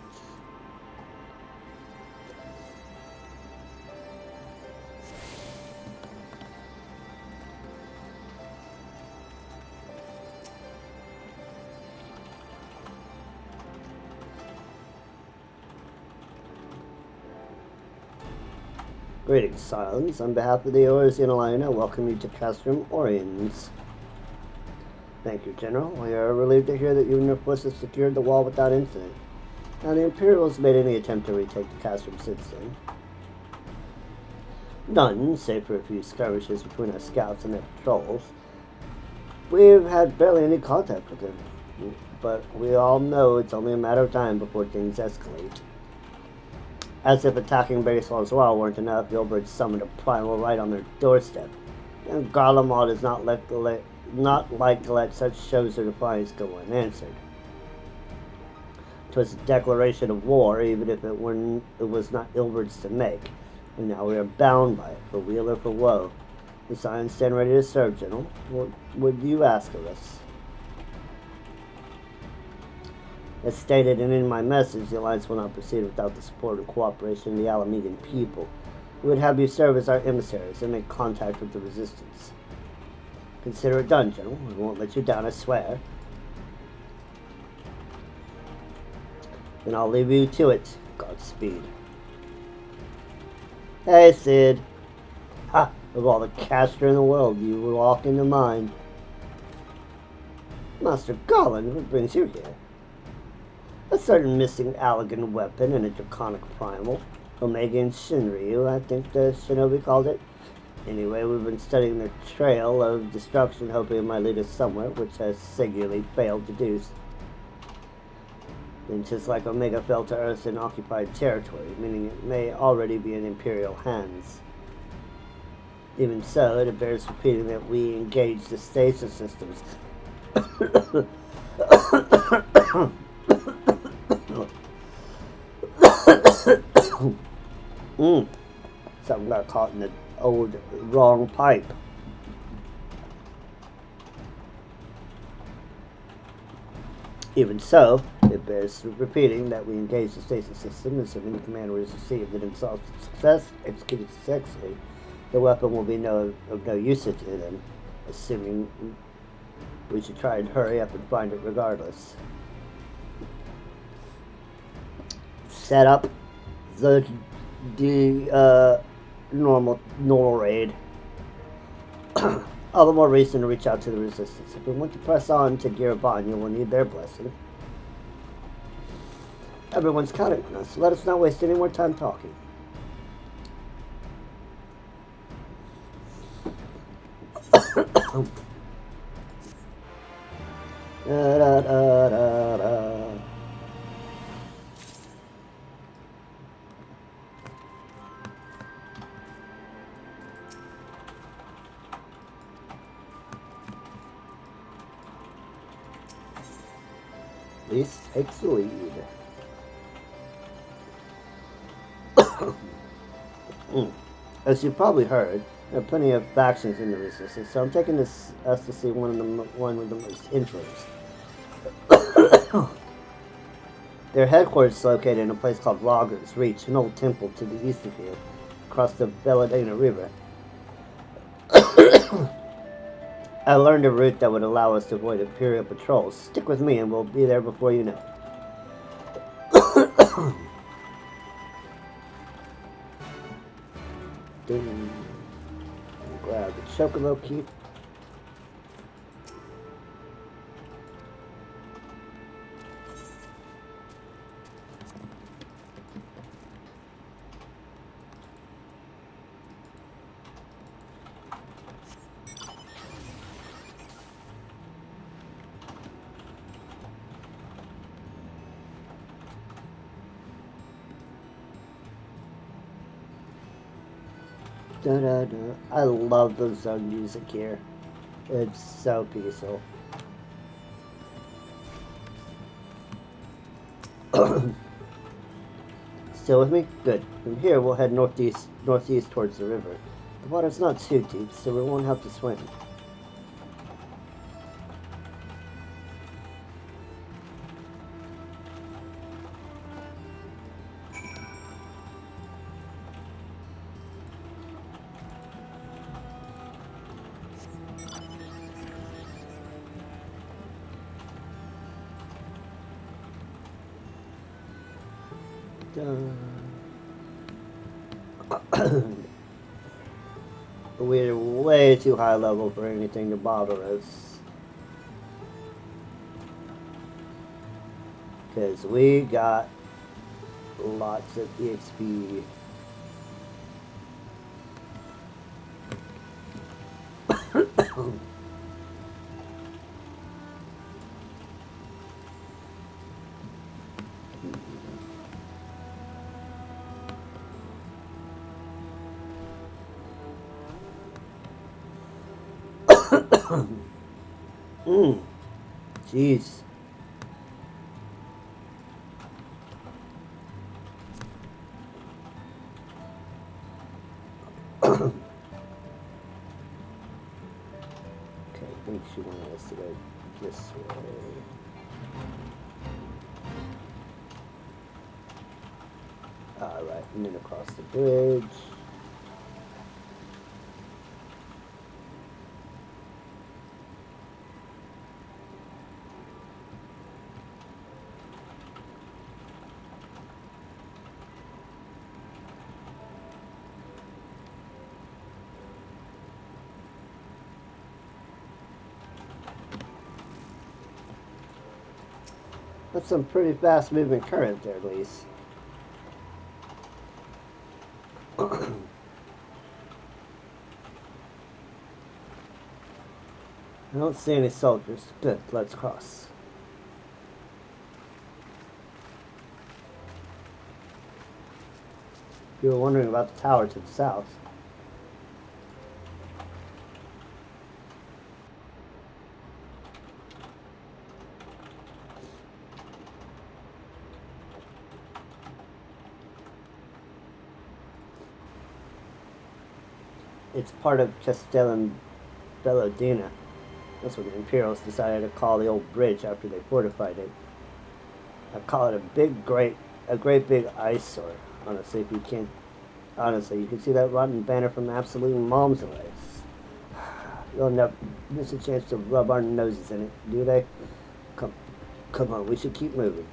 Greetings, Silence. On behalf of the Orisian Line, I welcome you to Castrum Oriens. Thank you, General. We are relieved to hear that you and your forces secured the wall without incident. Now, the Imperials made any attempt to retake the Castrum since then. None, save for a few skirmishes between our scouts and their patrols. We've had barely any contact with them, but we all know it's only a matter of time before things escalate. As if attacking Basel's Wall weren't enough, Gilbert summoned a primal right on their doorstep. And Garlemald is not like to let such shows of defiance go unanswered. 'Twas a declaration of war, even if it was not Ilberd's to make, and now we are bound by it, for weal or for woe. The Scions stand ready to serve, General. What would you ask of us? As stated and in my message, the Alliance will not proceed without the support and cooperation of the Alamegan people. We would have you serve as our emissaries and make contact with the Resistance. Consider it done, General. We won't let you down, I swear. Then I'll leave you to it. Godspeed. Hey, Sid. Ha! Of all the caster in the world, you will walk into mine. Master Garland, what brings you here? A certain missing Allegan weapon and a draconic primal. Omega and Shinryu, I think the shinobi called it. Anyway, we've been studying their trail of destruction, hoping it might lead us somewhere, which has singularly failed to do. And just like Omega fell to Earth in occupied territory, meaning it may already be in Imperial hands. Even so, it bears repeating that we engage the stasis systems. Something got caught in the old wrong pipe. Even so, it bears repeating that we engage the stasis system, assuming the commander is received and himself success executed successfully. The weapon will be of no use to them, assuming we should try and hurry up and find it regardless. Set up the normal raid. All the more reason to reach out to the Resistance. If we want to press on to Girabanya, we'll need their blessing. Everyone's counting on us, so let us not waste any more time talking. Da, da, da, da, da. This takes the lead. As you probably heard, there are plenty of factions in the Resistance, so I'm taking us to see one with the most influence. Their headquarters is located in a place called Loggers Reach, an old temple to the east of here, across the Belladena River. I learned a route that would allow us to avoid Imperial patrols. Stick with me and we'll be there before you know. Grab the chocobo keep. Da, da, da. I love the zone music here. It's so peaceful. Still with me? Good. From here, we'll head northeast towards the river. The water's not too deep, so we won't have to swim. We're way too high level for anything to bother us. Because we got lots of EXP. Jeez. Okay, I think she wanted us to go this way. Alright, and then across the bridge. That's some pretty fast moving current there, at least. I don't see any soldiers. Good, let's cross. You were wondering about the tower to the south. It's part of Castellum Bellodina. That's what the Imperials decided to call the old bridge after they fortified it. I call it a great big eyesore. Honestly, if you can't, honestly, you can see that rotten banner from absolute mausoleums. You'll never miss a chance to rub our noses in it, do they? Come on, we should keep moving.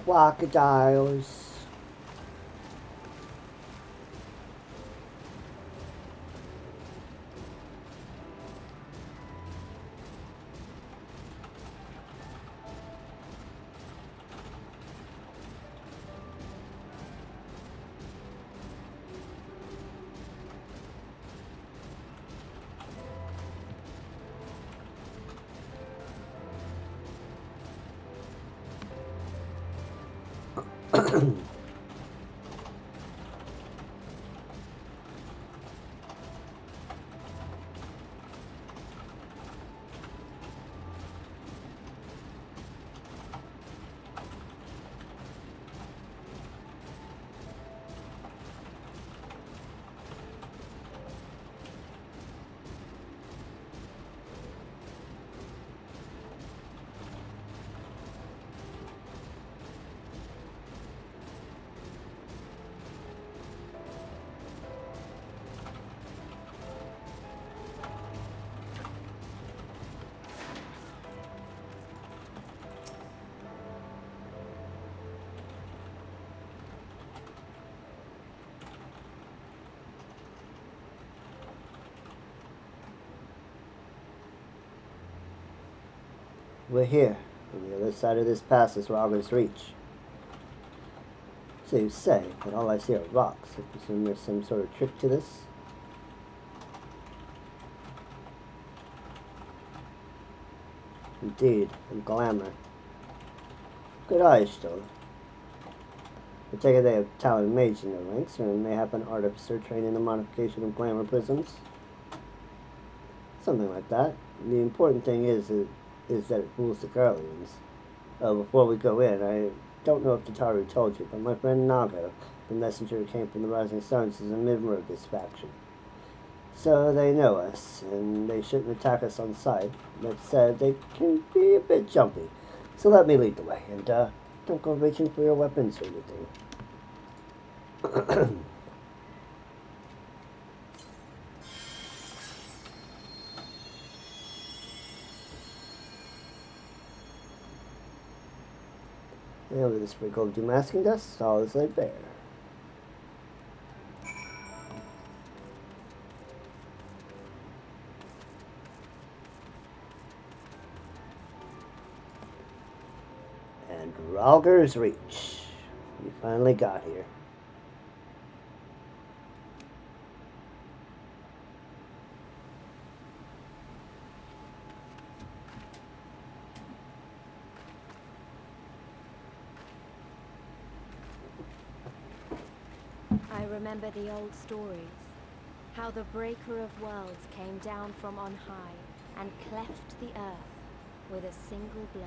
Crocodiles. We're here. On the other side of this pass is Rogger's Reach. So you say, but all I see are rocks. I presume there's some sort of trick to this? Indeed, and glamour. Good eyes, still. I take it they have talented mage in their ranks, or may have an artificer trained in the modification of glamour prisms. Something like that. The important thing is that it fools the Guardians. Before we go in, I don't know if Tataru told you, but my friend Naga, the messenger who came from the Rising Suns, is a member of this faction. So they know us, and they shouldn't attack us on sight. That said, they can be a bit jumpy. So let me lead the way, and don't go reaching for your weapons or anything. And with the sprinkle of demasking dust, all is laid bare. And Rogger's Reach. We finally got here. I remember the old stories. How the Breaker of Worlds came down from on high and cleft the earth with a single blow.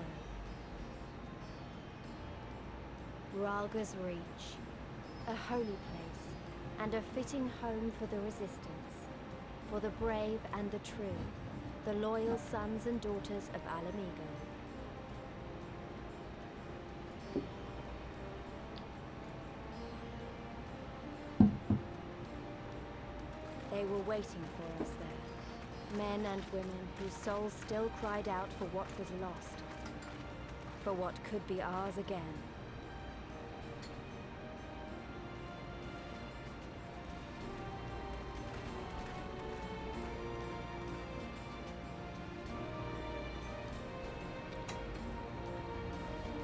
Ralga's Reach, a holy place, and a fitting home for the resistance, for the brave and the true, the loyal sons and daughters of Alamigo. They were waiting for us there, men and women whose souls still cried out for what was lost, for what could be ours again.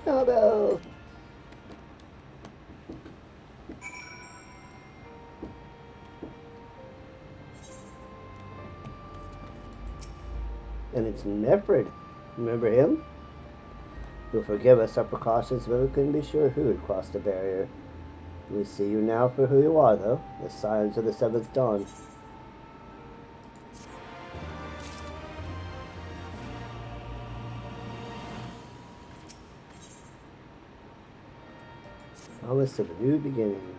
Oh no! And it's Nefrid. Remember him? You'll forgive us our precautions, but we couldn't be sure who had crossed the barrier. We see you now for who you are, though. The Scions of the Seventh Dawn. Promise of a new beginning.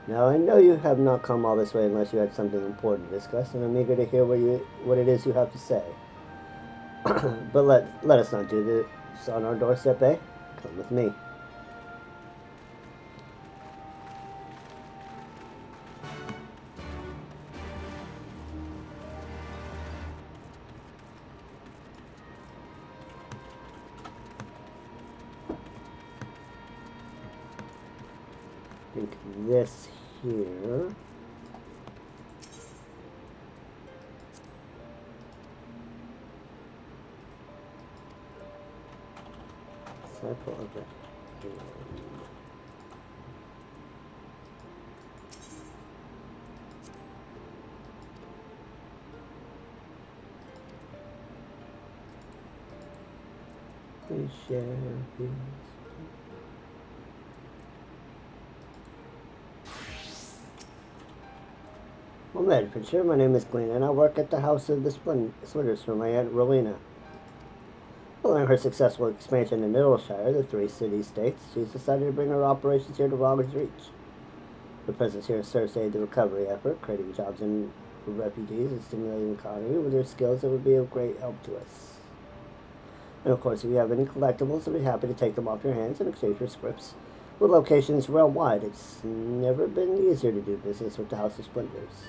Now, I know you have not come all this way unless you had something important to discuss, and I'm eager to hear what it is you have to say. But let us not do this on our doorstep, eh? Come with me. I think this here. Circle of it. We share these. Well met, for sure. My name is Glenn, and I work at the House of the Splitters for my Aunt Rowena. Following her successful expansion in Middleshire, the three city-states, she's decided to bring her operations here to Rogger's Reach. Her presence here serves to aid the recovery effort, creating jobs for refugees and stimulating the economy. With her skills, it would be of great help to us. And of course, if you have any collectibles, I'd be happy to take them off your hands in exchange for scripts. With locations realm-wide, it's never been easier to do business with the House of Splinters.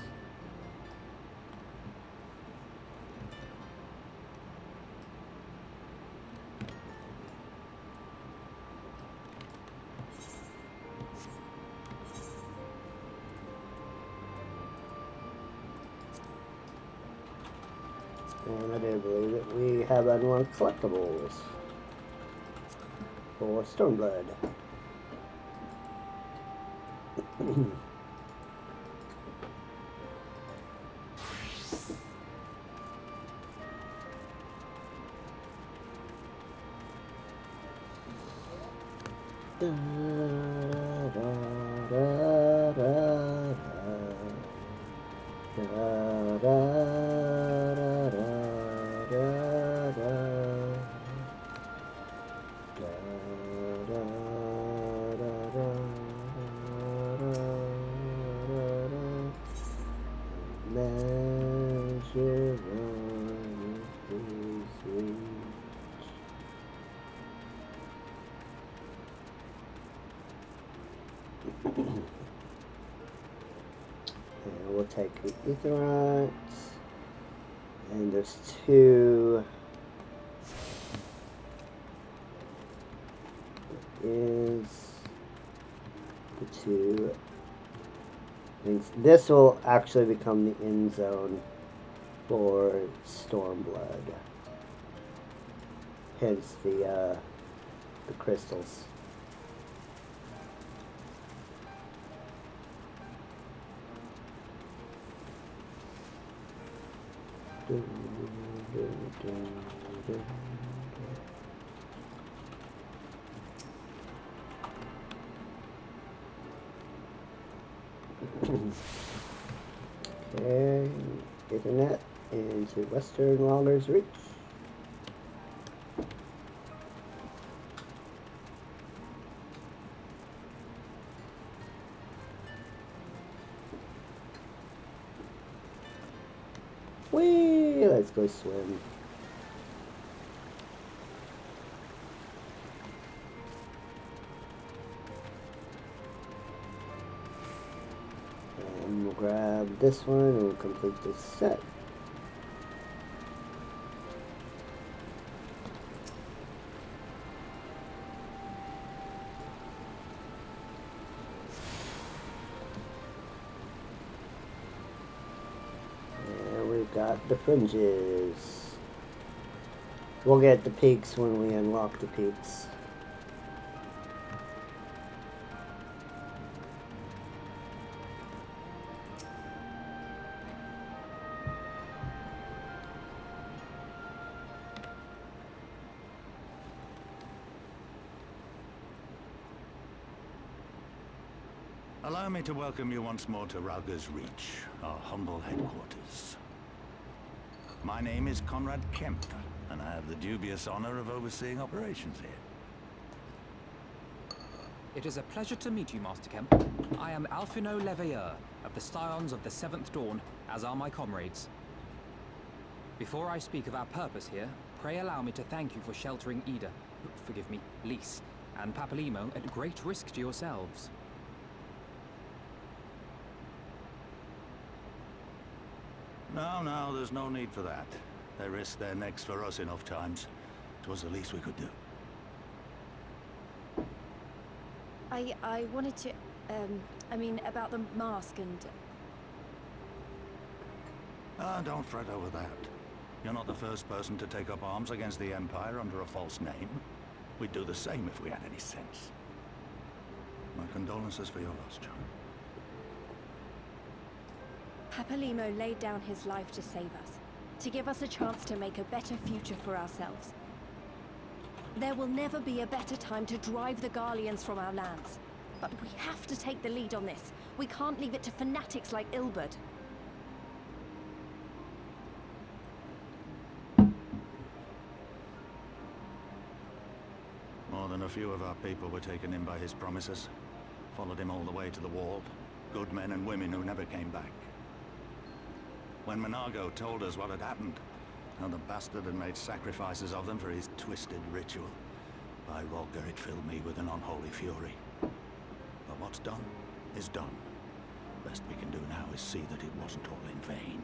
And I do believe that we have unlocked collectibles. for Stormblood. Da, da, da, da, da, da, da, da, da, da. Measure on his reach. And we'll take the Aetheryte. And there's two. Is the two things. This will actually become the end zone for Stormblood. Hence the crystals. Okay, Internet into Western Waller's Reach. Whee! Let's go swim. And we'll grab this one and we'll complete this set. Got the fringes. We'll get the peaks when we unlock the peaks. Allow me to welcome you once more to Rauga's Reach, our humble headquarters. My name is Conrad Kemp, and I have the dubious honor of overseeing operations here. It is a pleasure to meet you, Master Kemp. I am Alphino Leveilleur of the Scions of the Seventh Dawn, as are my comrades. Before I speak of our purpose here, pray allow me to thank you for sheltering Ida, forgive me, Lys, and Papalimo at great risk to yourselves. No, there's no need for that. They risked their necks for us enough times. 'Twas the least we could do. I wanted to, I mean, about the mask and... Don't fret over that. You're not the first person to take up arms against the Empire under a false name. We'd do the same if we had any sense. My condolences for your loss, John. Papalimo laid down his life to save us, to give us a chance to make a better future for ourselves. There will never be a better time to drive the Garleans from our lands. But we have to take the lead on this. We can't leave it to fanatics like Ilberd. More than a few of our people were taken in by his promises. Followed him all the way to the wall. Good men and women who never came back. When Monargo told us what had happened, how the bastard had made sacrifices of them for his twisted ritual, by Rolger it filled me with an unholy fury. But what's done is done. Best we can do now is see that it wasn't all in vain.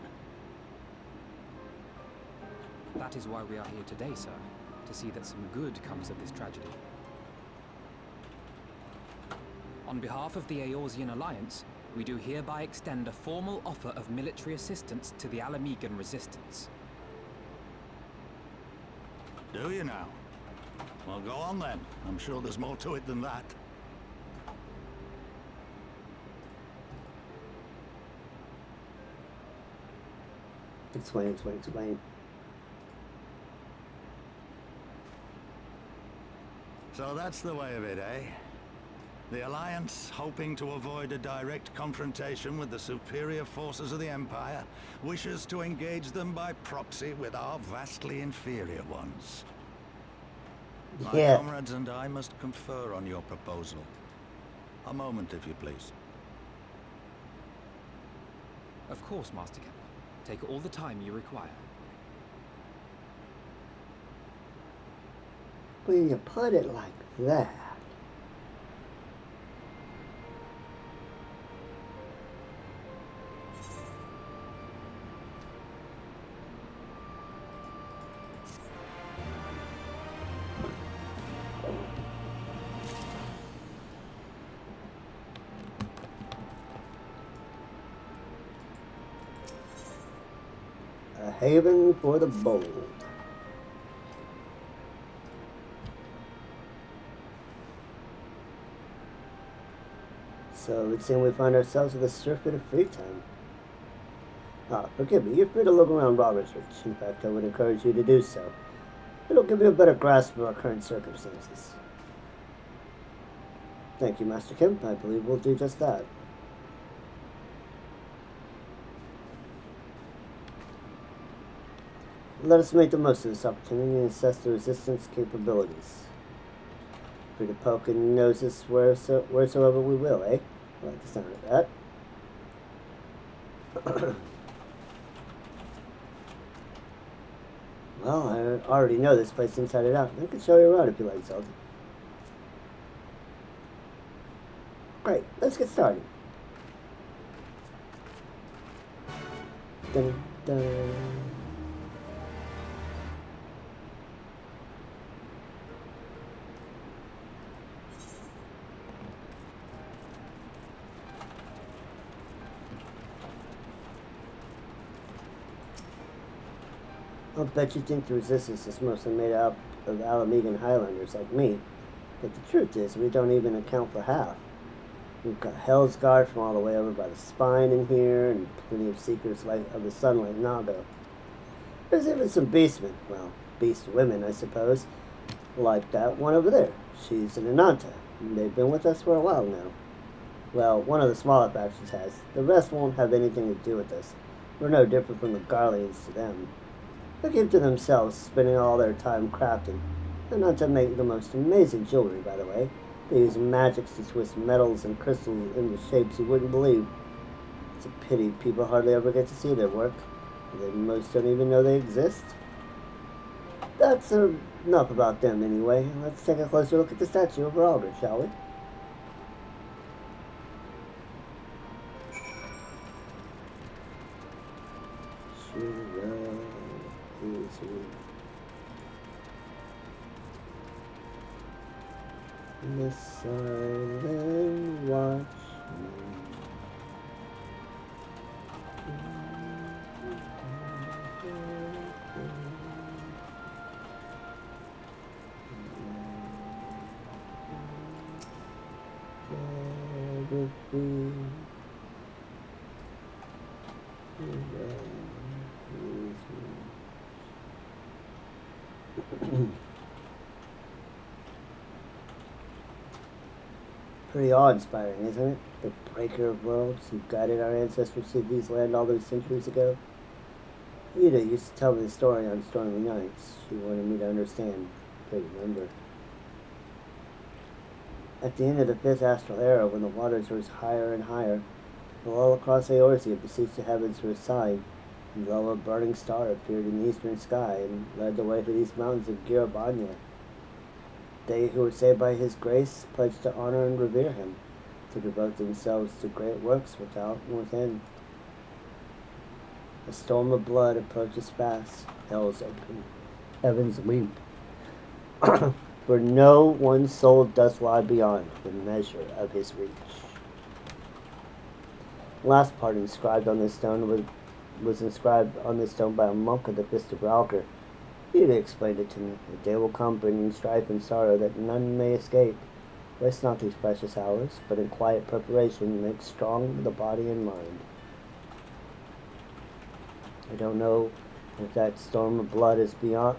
That is why we are here today, sir. To see that some good comes of this tragedy. On behalf of the Eorzean Alliance, we do hereby extend a formal offer of military assistance to the Alamegan resistance. Do you now? Well, go on then. I'm sure there's more to it than that. Explain. So that's the way of it, eh? The Alliance, hoping to avoid a direct confrontation with the superior forces of the Empire, wishes to engage them by proxy with our vastly inferior ones. My comrades and I must confer on your proposal. A moment, if you please. Of course, Master Kemp. Take all the time you require. When you put it like that. A haven for the bold. So it would seem we find ourselves with a surfeit of free time. Ah, forgive me, you're free to look around Robert's Ridge. In fact, I would encourage you to do so. It'll give you a better grasp of our current circumstances. Thank you, Master Kemp. I believe we'll do just that. Let us make the most of this opportunity and assess the resistance capabilities. Free to poke and noses wheresoever we will, eh? I like the sound of that. Well, I already know this place inside and out. I can show you around if you like, Zelda. Great, let's get started. Dun, dun. I'll bet you think the resistance is mostly made up of Alamegan Highlanders like me, but the truth is we don't even account for half. We've got Hell's Guard from all the way over by the spine in here, and plenty of Seekers of the Sun like Nago. There's even some beastmen, well, beast women I suppose, like that one over there. She's an Ananta, and they've been with us for a while now. Well, one of the smaller factions has. The rest won't have anything to do with us. We're no different from the Garleans to them. They keep to themselves, spending all their time crafting. And not to make the most amazing jewelry, by the way. They use magics to twist metals and crystals into shapes you wouldn't believe. It's a pity people hardly ever get to see their work. They most don't even know they exist. That's enough about them anyway. Let's take a closer look at the statue of Albert, shall we? The silent watchman. Pretty awe-inspiring, isn't it? The breaker of worlds who guided our ancestors to these land all those centuries ago. Ida used to tell me the story on stormy nights. She wanted me to understand. I remember. At the end of the 5th astral era, when the waters rose higher and higher, all across Eorzea beseeched the heavens for a sign, and lo, a burning star appeared in the eastern sky and led the way to these mountains of Girabanya. They who were saved by his grace pledged to honor and revere him, to devote themselves to great works without and within. A storm of blood approaches fast, hell's open, heavens weep. For no one soul doth lie beyond the measure of his reach. The last part inscribed on this stone was inscribed on this stone by a monk of the Fist of Ralgr. You explained it to me. The day will come bringing strife and sorrow that none may escape. Waste not these precious hours, but in quiet preparation make strong the body and mind. I don't know if that storm of blood is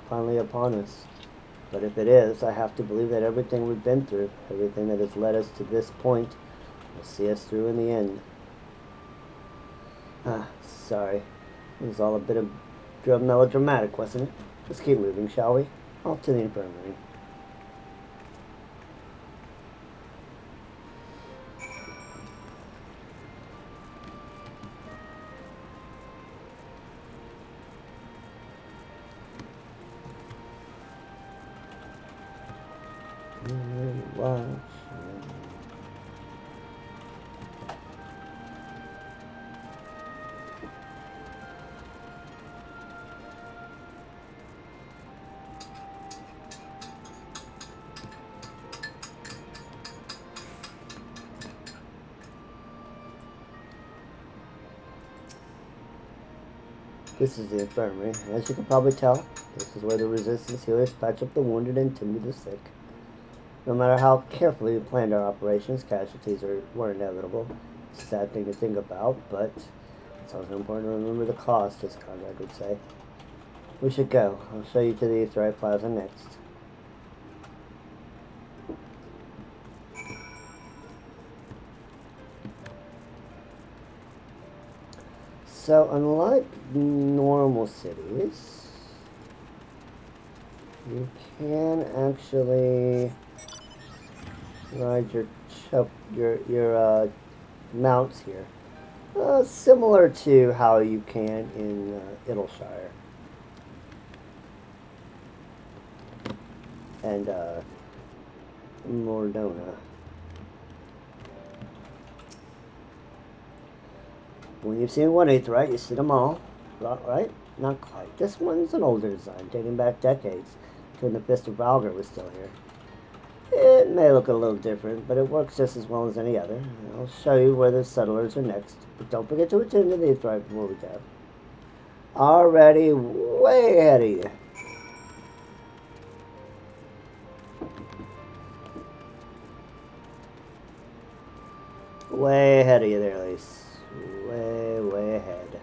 finally upon us. But if it is, I have to believe that everything we've been through, everything that has led us to this point, will see us through in the end. Sorry. It was all a bit of melodramatic, wasn't it? Let's keep moving, shall we? Off to the infirmary. Watch. This is the infirmary. As you can probably tell, this is where the resistance healers patch up the wounded and tend to the sick. No matter how carefully we planned our operations, casualties were inevitable. It's a sad thing to think about, but it's also important to remember the cost, as Conrad would say. We should go. I'll show you to the Aetheryte Plaza next. So, unlike normal cities, you can actually ride your mounts here, similar to how you can in Idyllshire and Mordona. When you've seen one Aetheryte, you see them all, right? Not quite. This one's an older design, dating back decades, to when the Fist of Valgar was still here. It may look a little different, but it works just as well as any other. I'll show you where the settlers are next, but don't forget to attend to the Aetheryte before we go. Already way ahead of you. Way ahead of you there, Elise. Way ahead.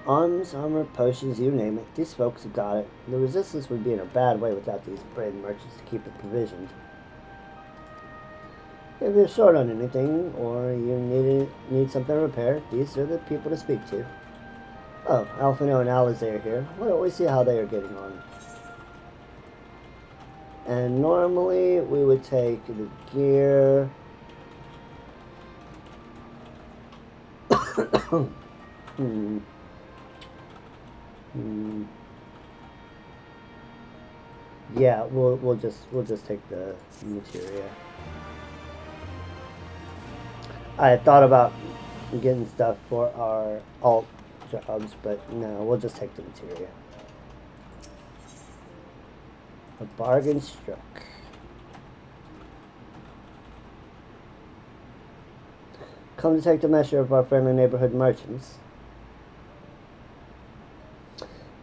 Arms, armor, potions, you name it. These folks have got it. The resistance would be in a bad way without these brave merchants to keep it provisioned. If you're short on anything, or you need something repaired, these are the people to speak to. Oh, Alphino and Alizé are here. Why don't we see how they are getting on? And normally we would take the gear. Yeah, we'll just take the materia. I had thought about getting stuff for our alt jobs, but no, we'll just take the materia. A bargain struck. Come to take the measure of our friendly neighborhood merchants.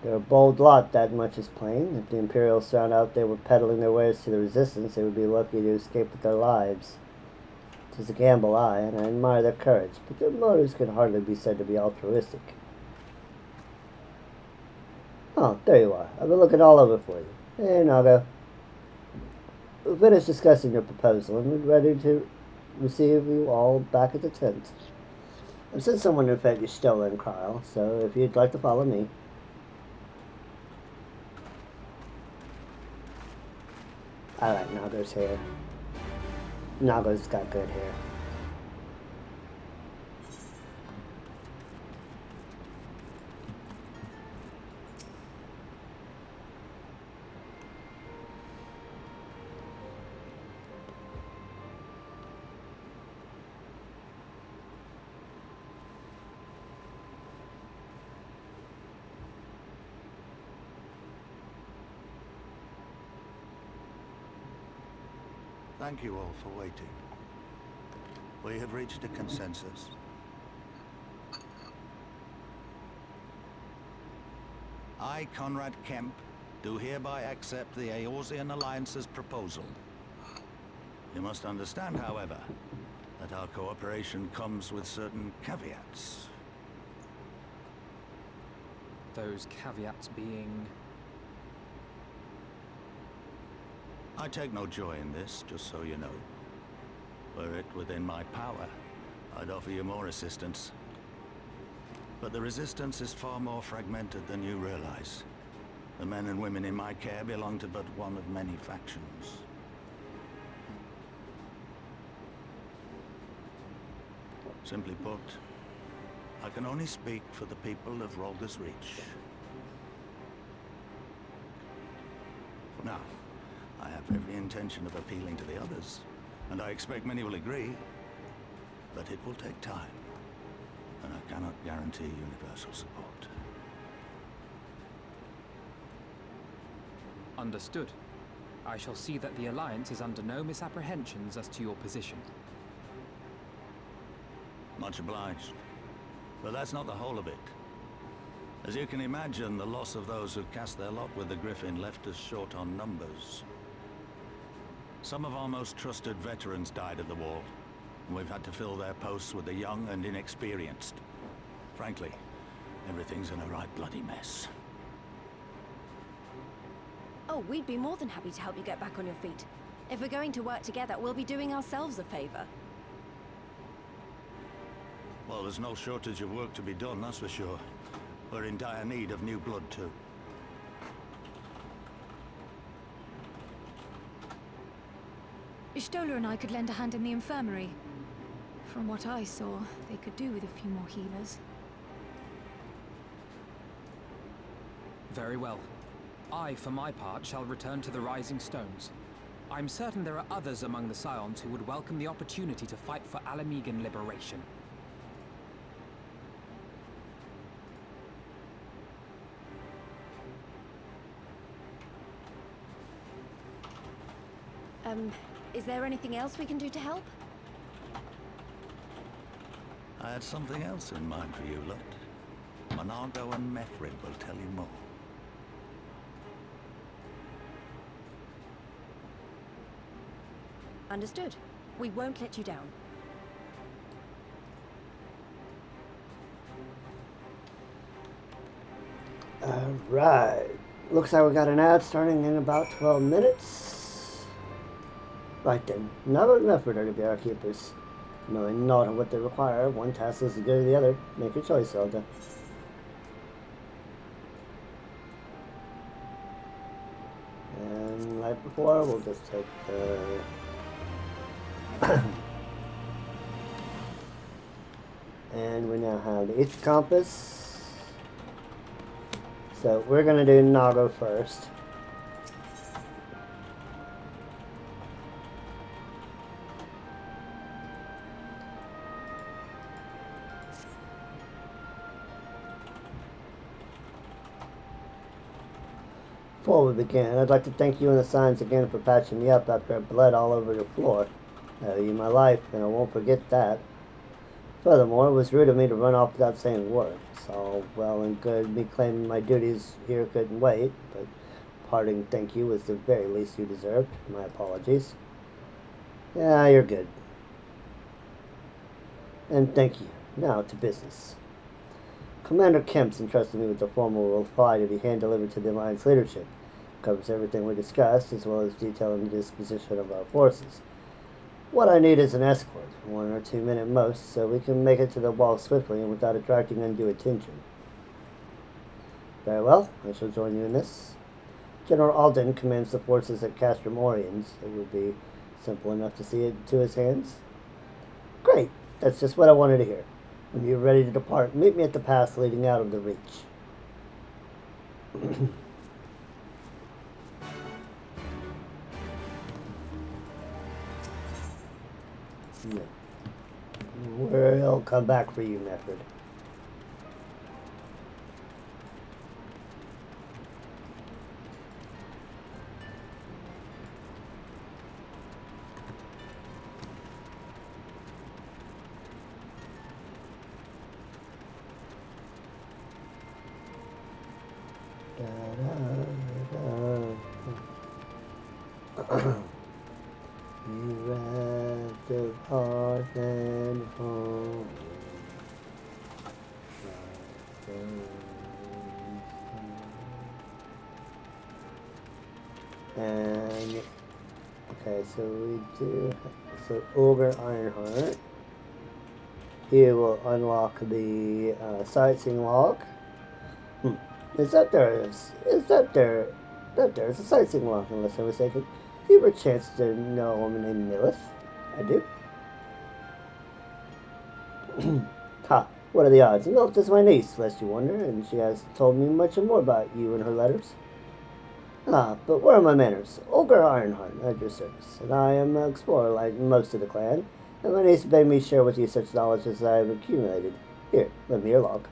They're a bold lot, that much is plain. If the Imperials found out they were peddling their wares to the Resistance, they would be lucky to escape with their lives. 'Tis a gamble, and I admire their courage, but their motives can hardly be said to be altruistic. Oh, there you are. I've been looking all over for you. Hey, Nago. We've finished discussing your proposal, and we're ready to receive you all back at the tent. I've sent someone to fetch you stolen, Kyle, so if you'd like to follow me. I like Nago's hair. Nago's got good hair. Thank you all for waiting. We have reached a consensus. I, Conrad Kemp, do hereby accept the Eorzean Alliance's proposal. You must understand, however, that our cooperation comes with certain caveats. Those caveats being... I take no joy in this, just so you know. Were it within my power, I'd offer you more assistance. But the Resistance is far more fragmented than you realize. The men and women in my care belong to but one of many factions. Simply put, I can only speak for the people of Rolda's Reach. Now, I have every intention of appealing to the others, and I expect many will agree, but it will take time, and I cannot guarantee universal support. Understood. I shall see that the Alliance is under no misapprehensions as to your position. Much obliged. But that's not the whole of it. As you can imagine, the loss of those who cast their lot with the Griffin left us short on numbers. Some of our most trusted veterans died at the wall, and we've had to fill their posts with the young and inexperienced. Frankly, everything's in a right bloody mess. Oh, we'd be more than happy to help you get back on your feet. If we're going to work together, we'll be doing ourselves a favor. Well, there's no shortage of work to be done, that's for sure. We're in dire need of new blood, too. Ishtola and I could lend a hand in the infirmary. From what I saw, they could do with a few more healers. Very well. I, for my part, shall return to the Rising Stones. I'm certain there are others among the Scions who would welcome the opportunity to fight for Alamegan liberation. Is there anything else we can do to help? I had something else in mind for you, Lot. Monargo and Methrin will tell you more. Understood. We won't let you down. Alright. Looks like we got an ad starting in about 12 minutes. Right then. Now and Method are going to be our keepers. Knowing not what they require, one task is as good as the other. Make your choice, Zelda. And like before, we'll just take the... and we now have the East Compass. So we're going to do Nago first. Before we begin, I'd like to thank you and the Signs again for patching me up after I bled all over the floor. I owe you my life, and I won't forget that. Furthermore, it was rude of me to run off without saying a word. It's all well and good me claiming my duties here couldn't wait, but parting thank you was the very least you deserved. My apologies. Yeah, you're good. And thank you. Now to business. Commander Kemp's entrusted me with the formal reply to be hand-delivered to the Alliance leadership. It covers everything we discussed, as well as detailing the disposition of our forces. What I need is an escort, 1 or 2 minute most, so we can make it to the wall swiftly and without attracting undue attention. Very well, I shall join you in this. General Alden commands the forces at Castrum Oriens. It would be simple enough to see it to his hands. Great, that's just what I wanted to hear. When you're ready to depart, meet me at the pass leading out of the Reach. Yeah. We'll come back for you, Method. home. And okay, so we do so Ogre Ironheart. He will unlock the sightseeing log. Is that there? Is that there? That there is a sightseeing log, unless I'm mistaken. Do you have a chance to know a woman named Nilith? I do. Ha! What are the odds? Nilith is my niece, lest you wonder, and she has told me much more about you in her letters. Ah, but where are my manners? Olga Ironheart, at your service, and I am an explorer like most of the clan, and my niece bade me share with you such knowledge as I have accumulated. Here, lend me your log.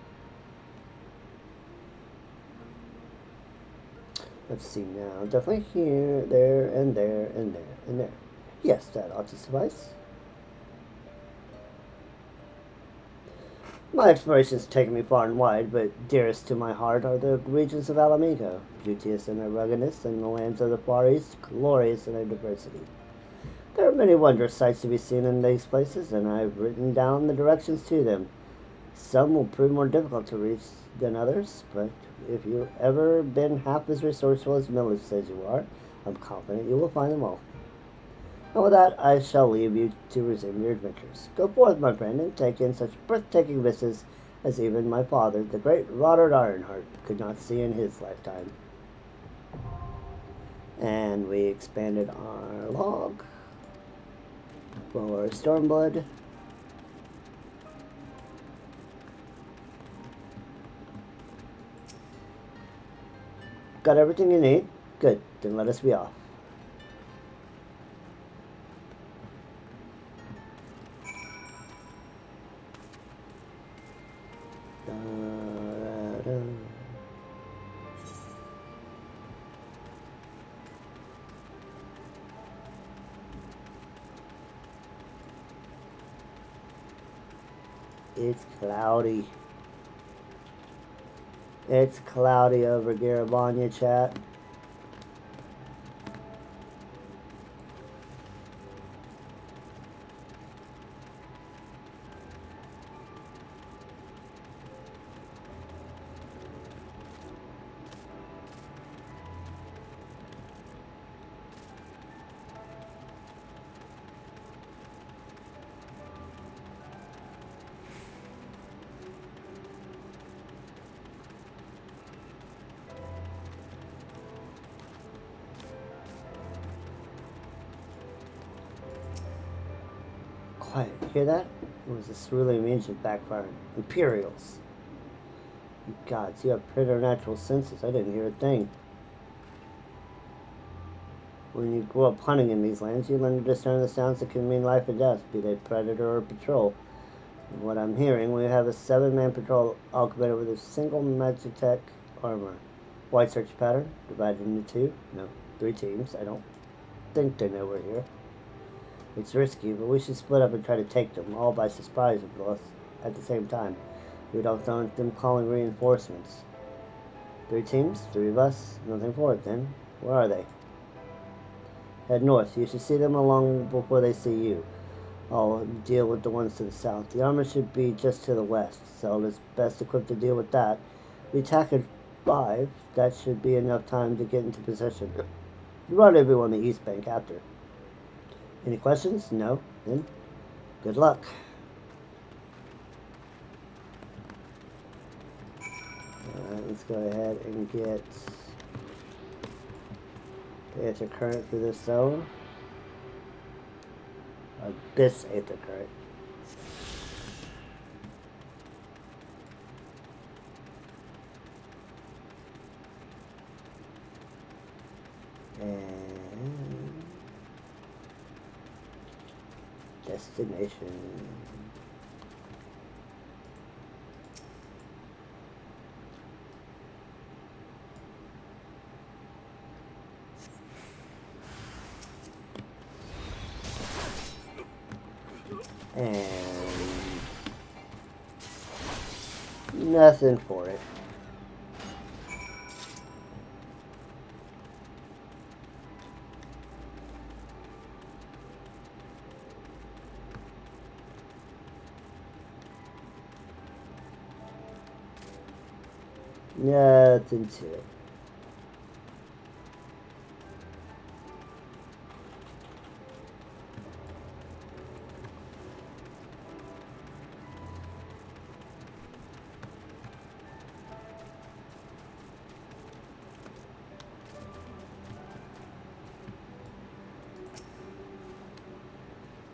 Let's see now. Definitely here, there, and there, and there, and there. Yes, that ought to suffice. My explorations have taken me far and wide, but dearest to my heart are the regions of Alamigo, beauteous in their ruggedness, and the lands of the Far East, glorious in their diversity. There are many wondrous sights to be seen in these places, and I have written down the directions to them. Some will prove more difficult to reach than others, but if you've ever been half as resourceful as Millis says you are, I'm confident you will find them all. And with that, I shall leave you to resume your adventures. Go forth, my friend, and take in such breathtaking vistas as even my father, the great Robert Ironheart, could not see in his lifetime. And we expanded our log for Stormblood. Got everything you need? Good, then let us be off. It's cloudy. It's cloudy over Garabanya, chat. Quiet, hear that? It was a cerulean engine backfiring. Imperials. You gods, you have preternatural senses. I didn't hear a thing. When you grow up hunting in these lands, you learn to discern the sounds that can mean life and death, be they predator or patrol. From what I'm hearing, we have a 7-man patrol outfitted with a single Magitech armor. Wide search pattern, divided into 2. No, 3 teams. I don't think they know we're here. It's risky, but we should split up and try to take them, all by surprise with us at the same time. We don't want them calling reinforcements. 3 teams, 3 of us, nothing for it then. Where are they? Head north. You should see them along before they see you. I'll deal with the ones to the south. The armor should be just to the west, so it's best equipped to deal with that. We attack at 5. That should be enough time to get into position. Rendezvous on the east bank after. Any questions? No? Then good luck. Alright, let's go ahead and get the Aether Current through this zone. This Aether Current. And destination. And nothing for it. Yeah, it's into it.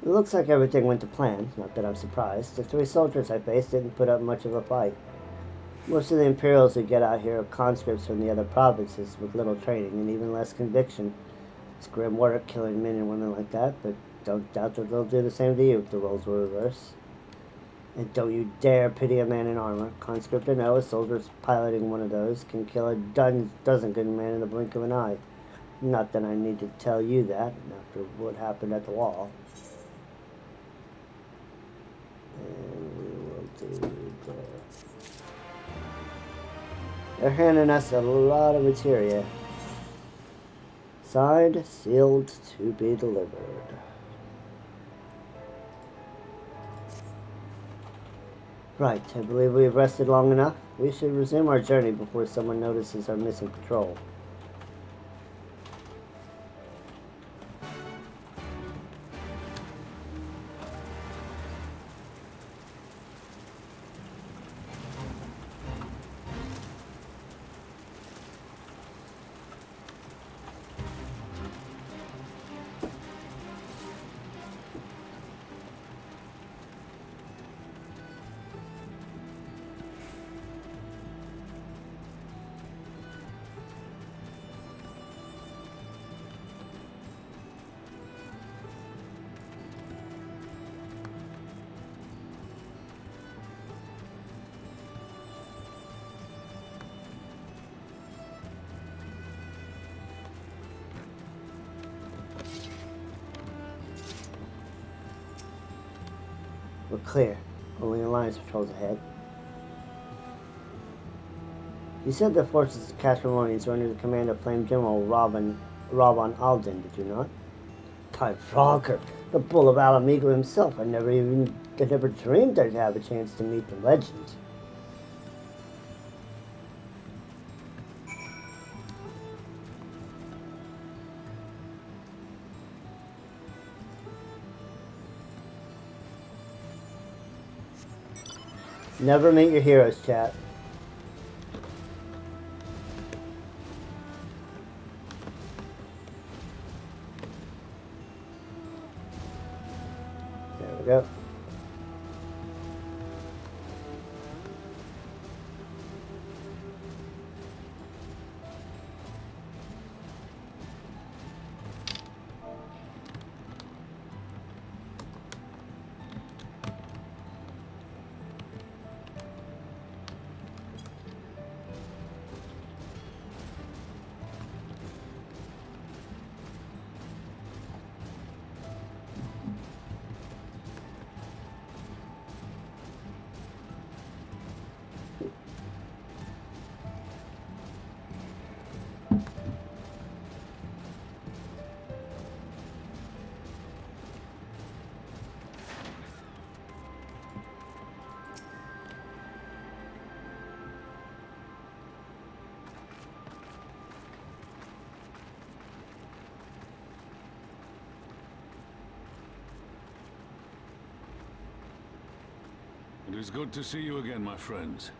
It looks like everything went to plan, not that I'm surprised. The 3 soldiers I faced didn't put up much of a fight. Most of the Imperials who get out here are conscripts from the other provinces with little training and even less conviction. It's grim work killing men and women like that, but don't doubt that they'll do the same to you if the roles were reversed. And don't you dare pity a man in armor. Conscript or no, a soldier piloting one of those can kill a dozen good men in the blink of an eye. Not that I need to tell you that after what happened at the wall. And we will do this. They're handing us a lot of materia. Signed, sealed, to be delivered. Right, I believe we've rested long enough. We should resume our journey before someone notices our missing patrol. We're clear. Only Alliance patrols ahead. You said the forces of Castamonians were under the command of Flame General Robon Alden, did you not? Ty Frogger, the Bull of Alamigo himself. I never dreamed I'd have a chance to meet the legend. Never meet your heroes, chat. There we go. It is good to see you again, my friends.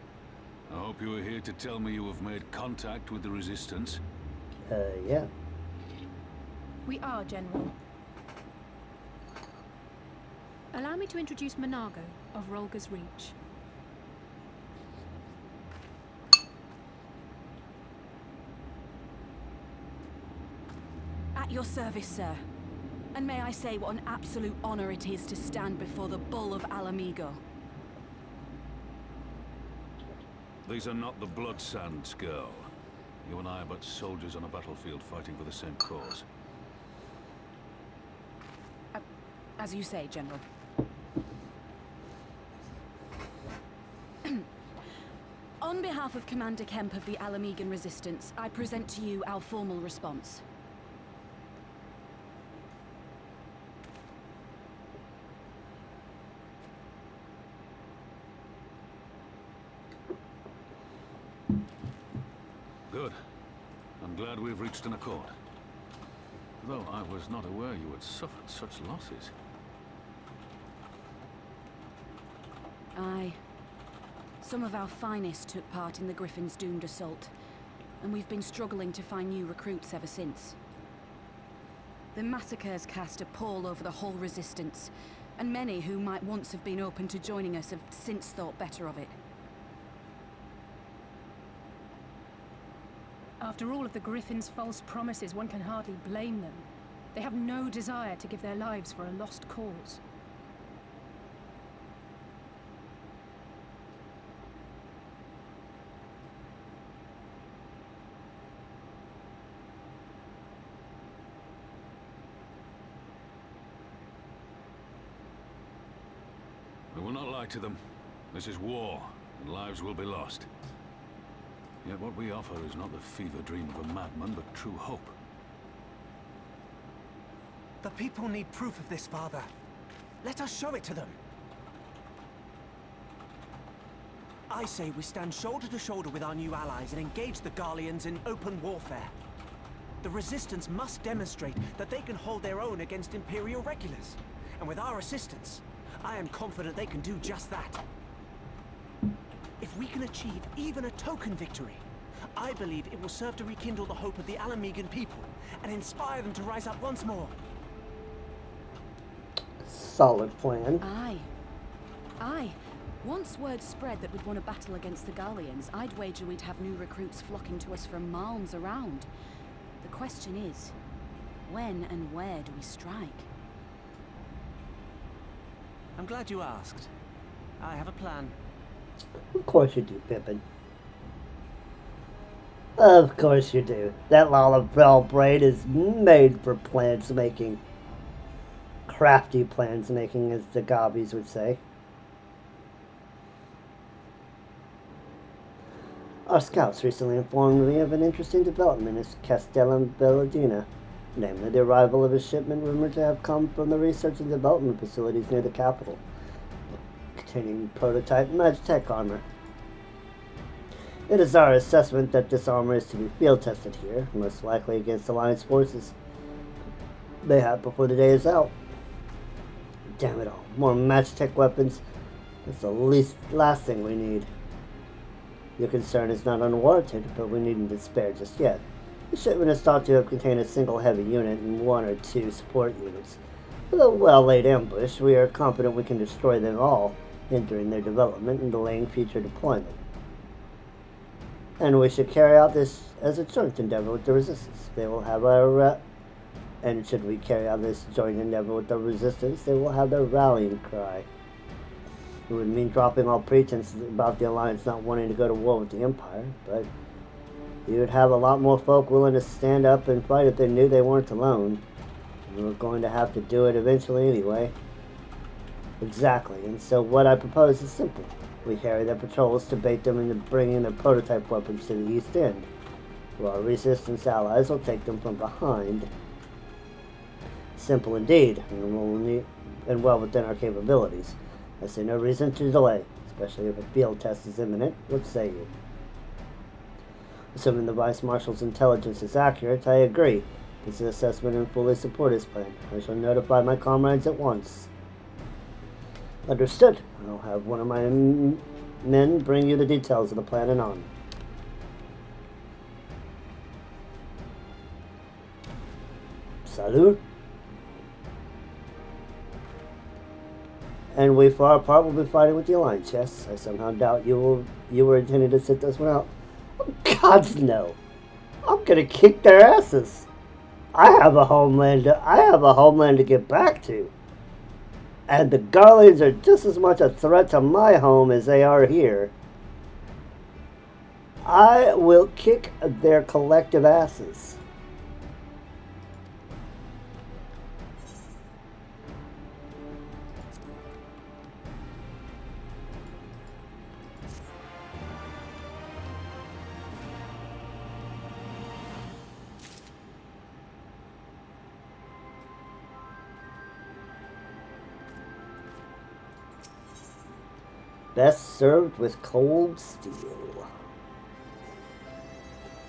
I hope you are here to tell me you have made contact with the Resistance. Yeah. We are, General. Allow me to introduce Monago of Rolga's Reach. At your service, sir. And may I say what an absolute honor it is to stand before the Bull of Alamigo. These are not the Blood Sands, girl. You and I are but soldiers on a battlefield fighting for the same cause. As you say, General. On behalf of Commander Kemp of the Alamigan Resistance, I present to you our formal response. Good. I'm glad we've reached an accord. Though I was not aware you had suffered such losses. Aye. Some of our finest took part in the Griffin's doomed assault, and we've been struggling to find new recruits ever since. The massacres cast a pall over the whole resistance, and many who might once have been open to joining us have since thought better of it. After all of the Griffin's false promises, one can hardly blame them. They have no desire to give their lives for a lost cause. I will not lie to them. This is war, and lives will be lost. Yet what we offer is not the fever dream of a madman, but true hope. The people need proof of this, Father. Let us show it to them. I say we stand shoulder to shoulder with our new allies and engage the Garleans in open warfare. The Resistance must demonstrate that they can hold their own against Imperial regulars. And with our assistance, I am confident they can do just that. If we can achieve even a token victory, I believe it will serve to rekindle the hope of the Alamegan people and inspire them to rise up once more. Solid plan. Aye. Aye. Once word spread that we'd won a battle against the Garleans, I'd wager we'd have new recruits flocking to us from malms around. The question is, when and where do we strike? I'm glad you asked. I have a plan. Of course you do, Pippin. Of course you do. That Lalabelle brain is made for plans making. Crafty plans making, as the Gobbies would say. Our scouts recently informed me of an interesting development in Castellum Belladina, namely the arrival of a shipment rumored to have come from the research and development facilities near the capital, containing prototype Magitech armor. It is our assessment that this armor is to be field tested here, most likely against Alliance forces they have before the day is out. Damn it all, more Magitech weapons. That's the last thing we need. Your concern is not unwarranted, but we needn't despair just yet. The shipment is thought to have contained a single heavy unit and 1 or 2 support units. With a well-laid ambush, we are confident we can destroy them all, hindering their development and delaying future deployment. And we should carry out this as a joint endeavor with the Resistance. They will have our and should we carry out this joint endeavor with the Resistance, they will have their rallying cry. It would mean dropping all pretenses about the Alliance not wanting to go to war with the Empire, but you would have a lot more folk willing to stand up and fight if they knew they weren't alone. And we're going to have to do it eventually anyway. Exactly, and so what I propose is simple. We harry their patrols to bait them into bringing their prototype weapons to the East End, while our Resistance allies will take them from behind. Simple indeed, and well within our capabilities. I see no reason to delay, especially if a field test is imminent. What say you? Assuming the Vice Marshal's intelligence is accurate, I agree. This is assessment and fully support his plan. I shall notify my comrades at once. Understood. I'll have one of my men bring you the details of the plan anon. Salute. And we, for our part, will be fighting with the Alliance, yes? I somehow doubt you were intending to sit this one out. Oh, gods no. I'm gonna kick their asses. I have a homeland to get back to. And the Garleans are just as much a threat to my home as they are here. I will kick their collective asses. Best served with cold steel.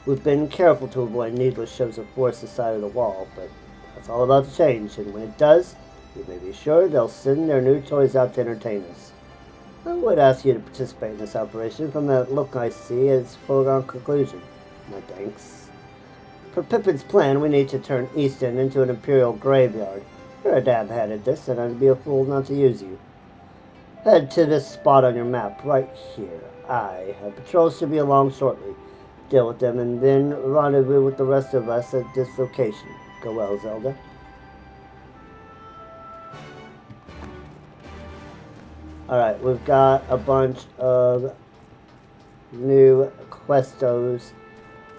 We've been careful to avoid needless shows of force aside of the wall, but that's all about to change, and when it does, you may be sure they'll send their new toys out to entertain us. I would ask you to participate in this operation. From that look I see, it's foregone conclusion. No thanks. For Pippin's plan, we need to turn Easton into an Imperial graveyard. You're a dab head at this, and I'd be a fool not to use you. Head to this spot on your map, right here. Aye, our patrols should be along shortly. Deal with them, and then rendezvous with the rest of us at this location. Go well, Zelda. Alright, we've got a bunch of new questos.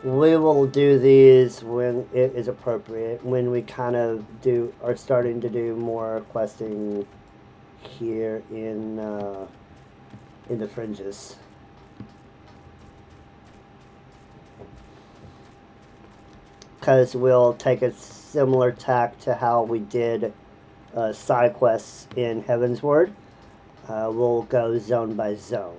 We will do these when it is appropriate, when we kind of are starting to do more questing here in the fringes. Because we'll take a similar tack to how we did side quests in Heavensward. We'll go zone by zone.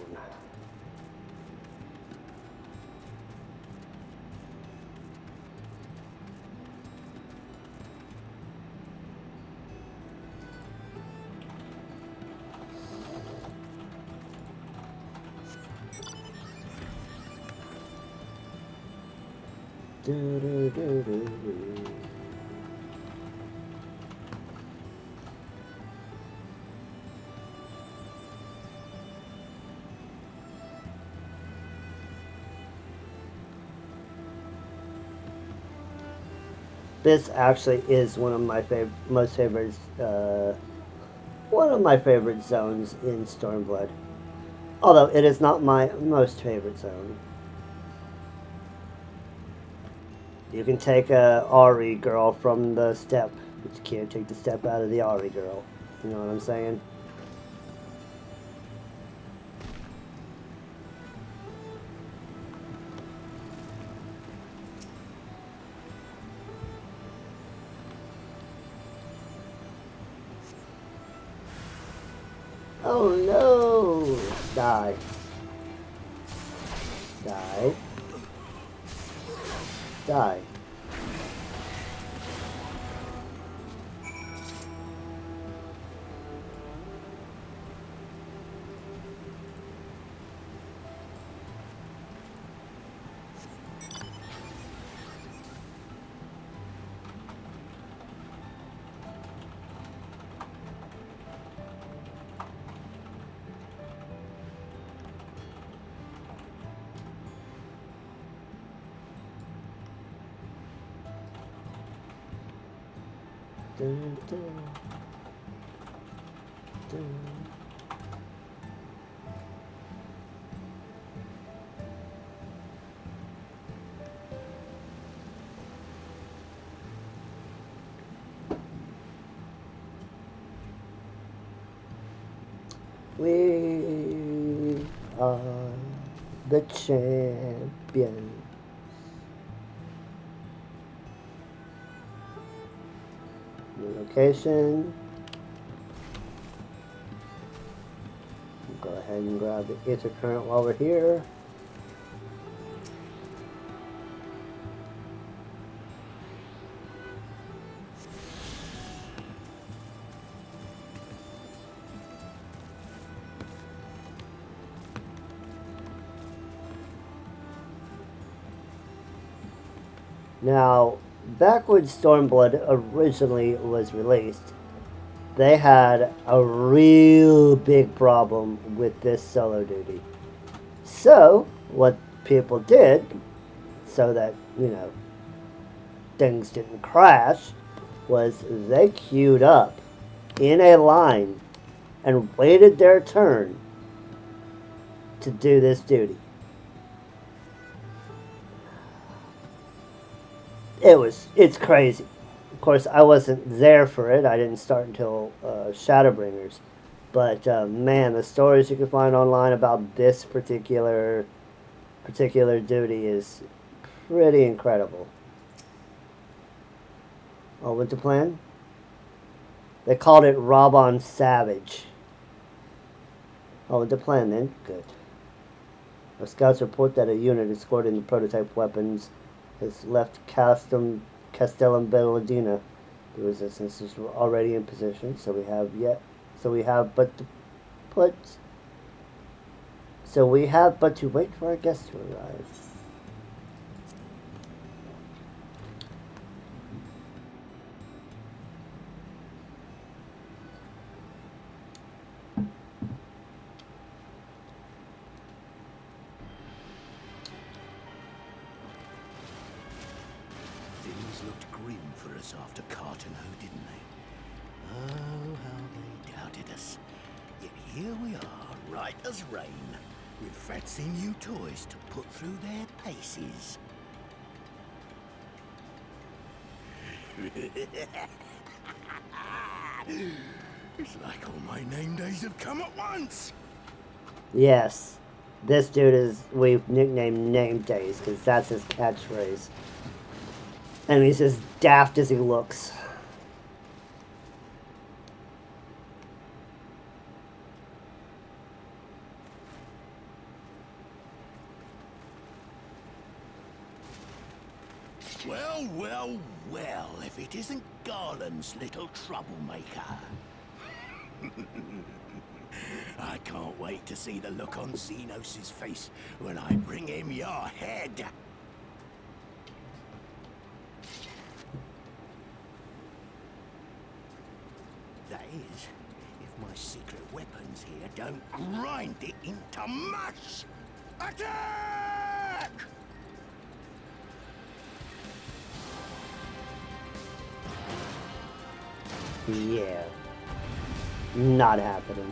This actually is one of my most favorite, one of my favorite zones in Stormblood. Although it is not my most favorite zone. You can take a Ari girl from the step, but you can't take the step out of the Ari girl. You know what I'm saying? Oh no! Die. Die. Die. Dun, dun. Dun. We are the champions. New location. We'll go ahead and grab the ether current while we're here. Now, back when Stormblood originally was released, they had a real big problem with this solo duty. So, what people did, so that, you know, things didn't crash, was they queued up in a line and waited their turn to do this duty. It's crazy. Of course, I wasn't there for it. I didn't start until Shadowbringers. But man, the stories you can find online about this particular duty is pretty incredible. Oh, went to plan? They called it Rob on Savage. Oh, went to plan then? Good. Our scouts report that a unit escorting the prototype weapons has left Castellum Belladina. The resistance is already in position, so we have but to wait for our guests to arrive. Things looked grim for us after Cartenho, didn't they? Oh, how they doubted us. Yet here we are, right as rain, with fancy new toys to put through their paces. It's like all my name days have come at once. Yes, this dude we've nicknamed Name Days because that's his catchphrase. And he's as daft as he looks. Well, well, well, if it isn't Garland's little troublemaker. I can't wait to see the look on Xenos' face when I bring him your head. That is, if my secret weapons here don't grind it into mush. Attack! Yeah. Not happening.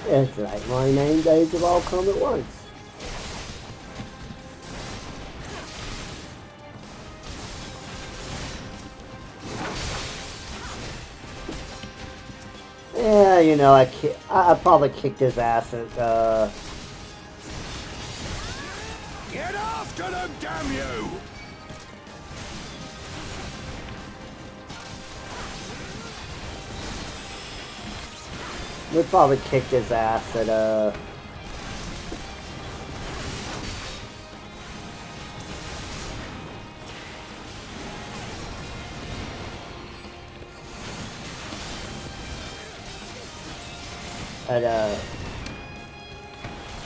It's like my name days have all come at once. Yeah, you know, I probably kicked his ass at, Get after them, damn you! we probably kicked his ass at,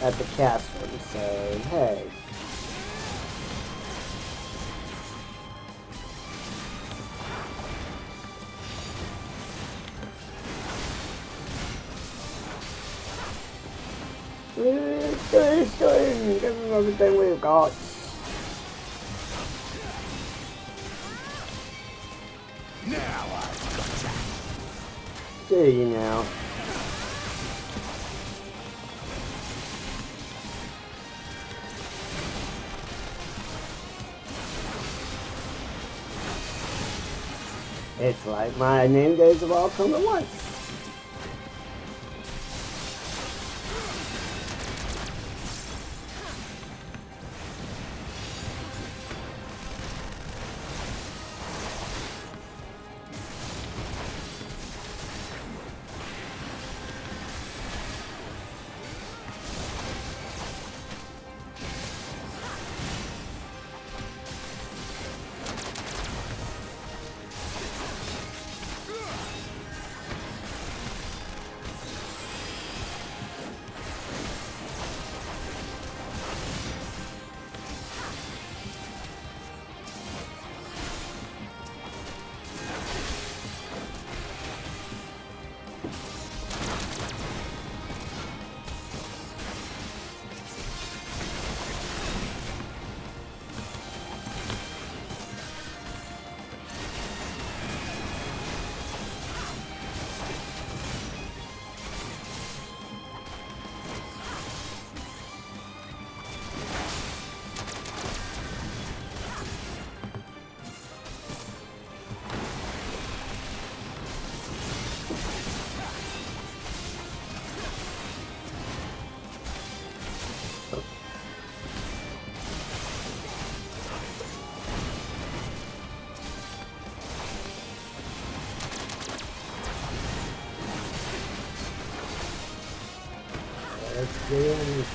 at the castle, so, hey. Give him everything we've got. Now I've got Do you now? It's like my name days have all come at once. Let's get in.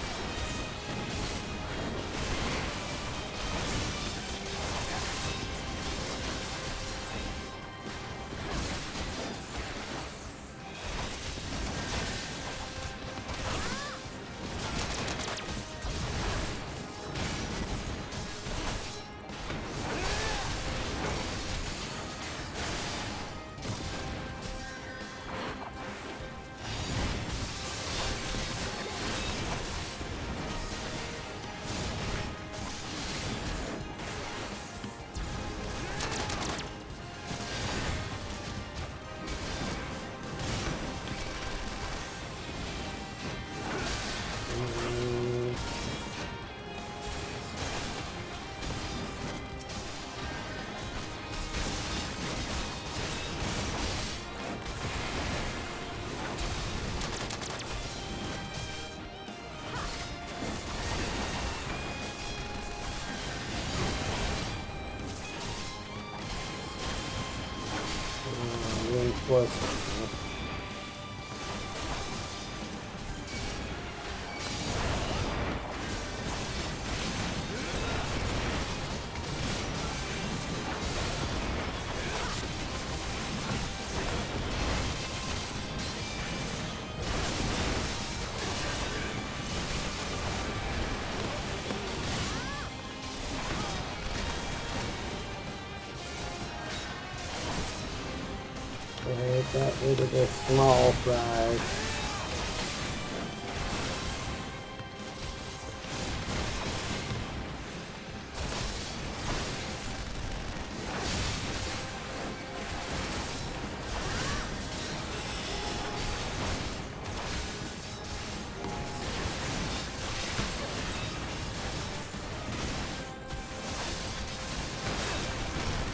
Reinforcement. Got rid of the small fries.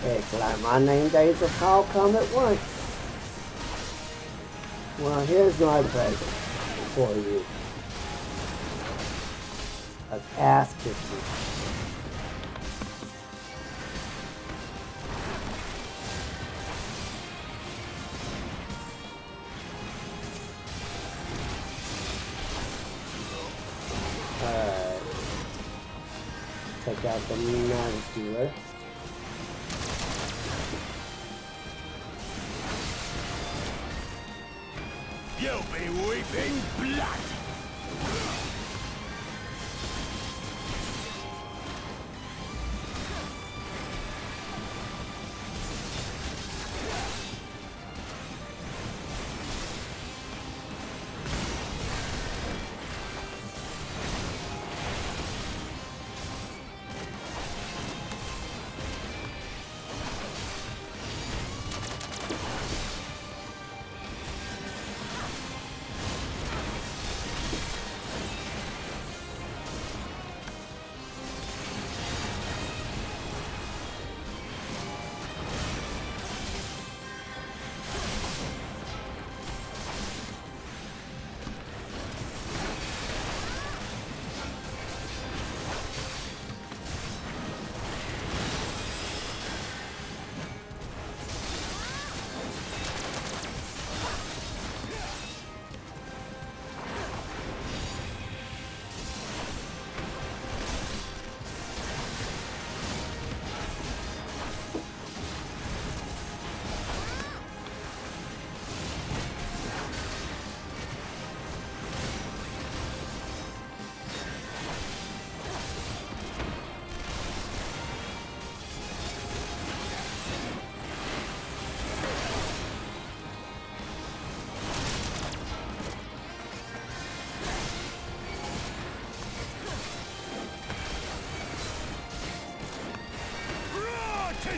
It's like my name days of all come at once. Well, here's my present for you. I've asked of you. Alright. Take out the knife dealer. You'll be weeping blood!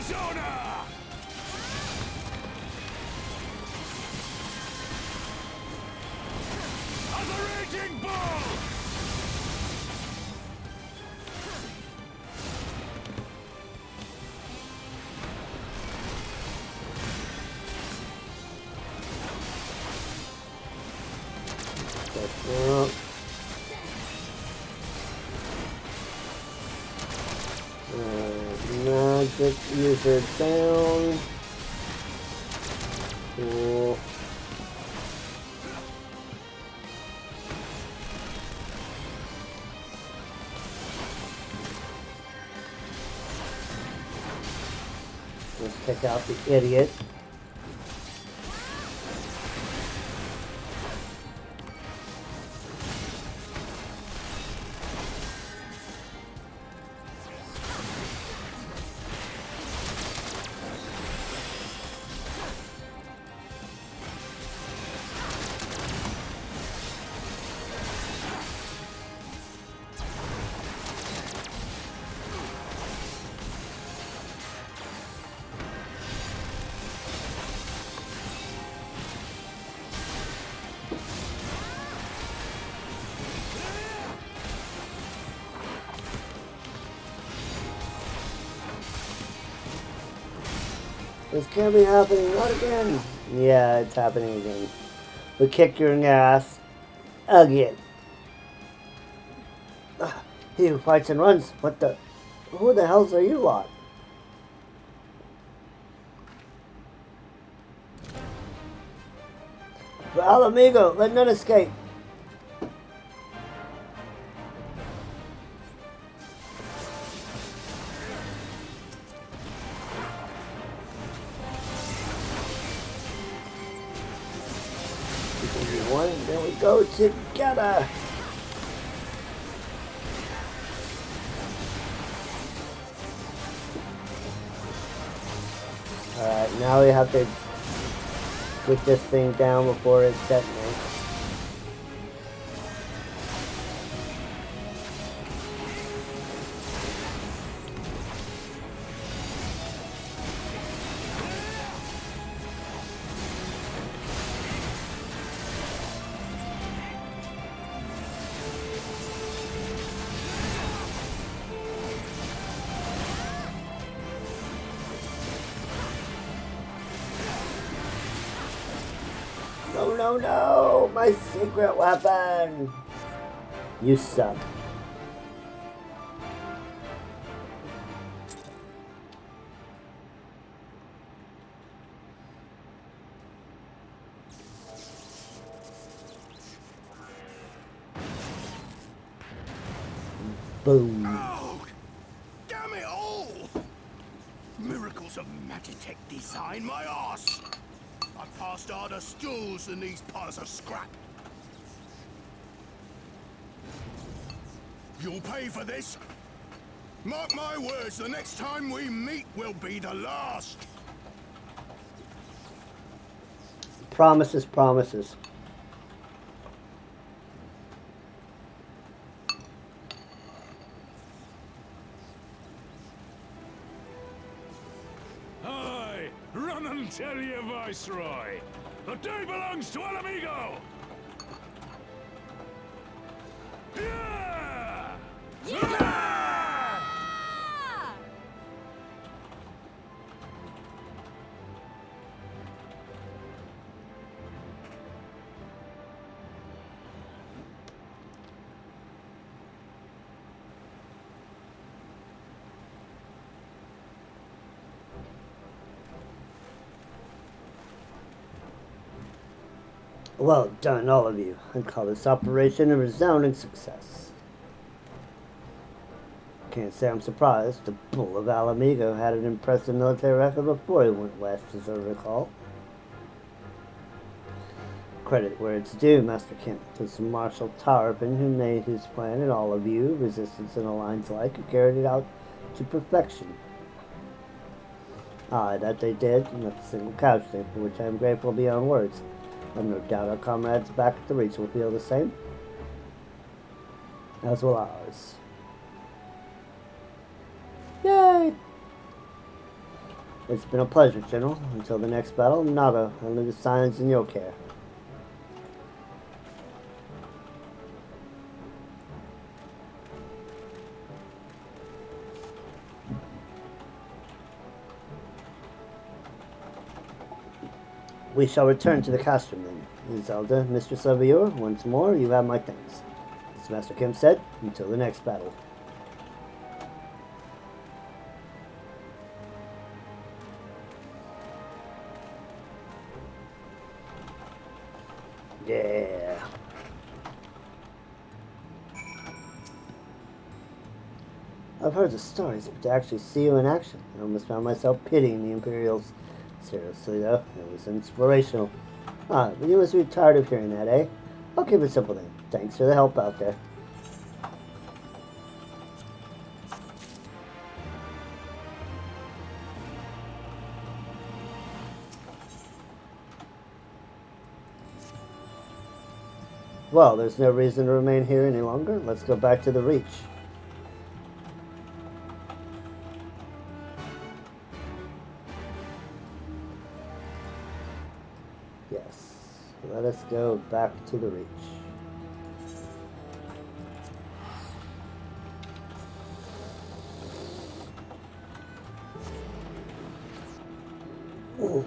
Arizona! Of the Raging Bull! Magic user down. Cool. Take out the idiot. This can't be happening, not again. Yeah, it's happening again. We kick your ass again. He who fights and runs. What the? Who the hells are you lot? Al amigo, let none escape. There we go together. Alright, now we have to get this thing down before it detonates. No, no, no! My secret weapon! You suck. Boom. Oh, damn it all! Miracles of Magitech design, my arse! I've passed harder stools than these piles of scrap. You'll pay for this. Mark my words, the next time we meet will be the last. Promises, promises. Aye, run and tell your viceroy. The day belongs to El Amigo. Yeah! Yeah! Well done, all of you. I call this operation a resounding success. Can't say I'm surprised. The Bull of Alamigo had an impressive military record before he went west, as I recall. Credit where it's due, Master Kemp. It was Marshal Tarpin who made his plan, and all of you, resistance and alliance alike, who carried it out to perfection. Aye, that they did, and not a single couch there, for which I am grateful beyond words. I've no doubt our comrades back at the Reach will feel the same, as will ours. Yay! It's been a pleasure, General. Until the next battle, nada, only the signs in your care. We shall return to the costume then. Zelda, Mistress of Ur, once more, you have my thanks. As Master Kim said, until the next battle. Yeah. I've heard the stories, but to actually see you in action, I almost found myself pitying the Imperials. Seriously, though, it was inspirational. Ah, but you must be tired of hearing that, eh? I'll keep it simple then. Thanks for the help out there. Well, there's no reason to remain here any longer. Let's go back to the Reach. Yes, let us go back to the Reach. Ooh.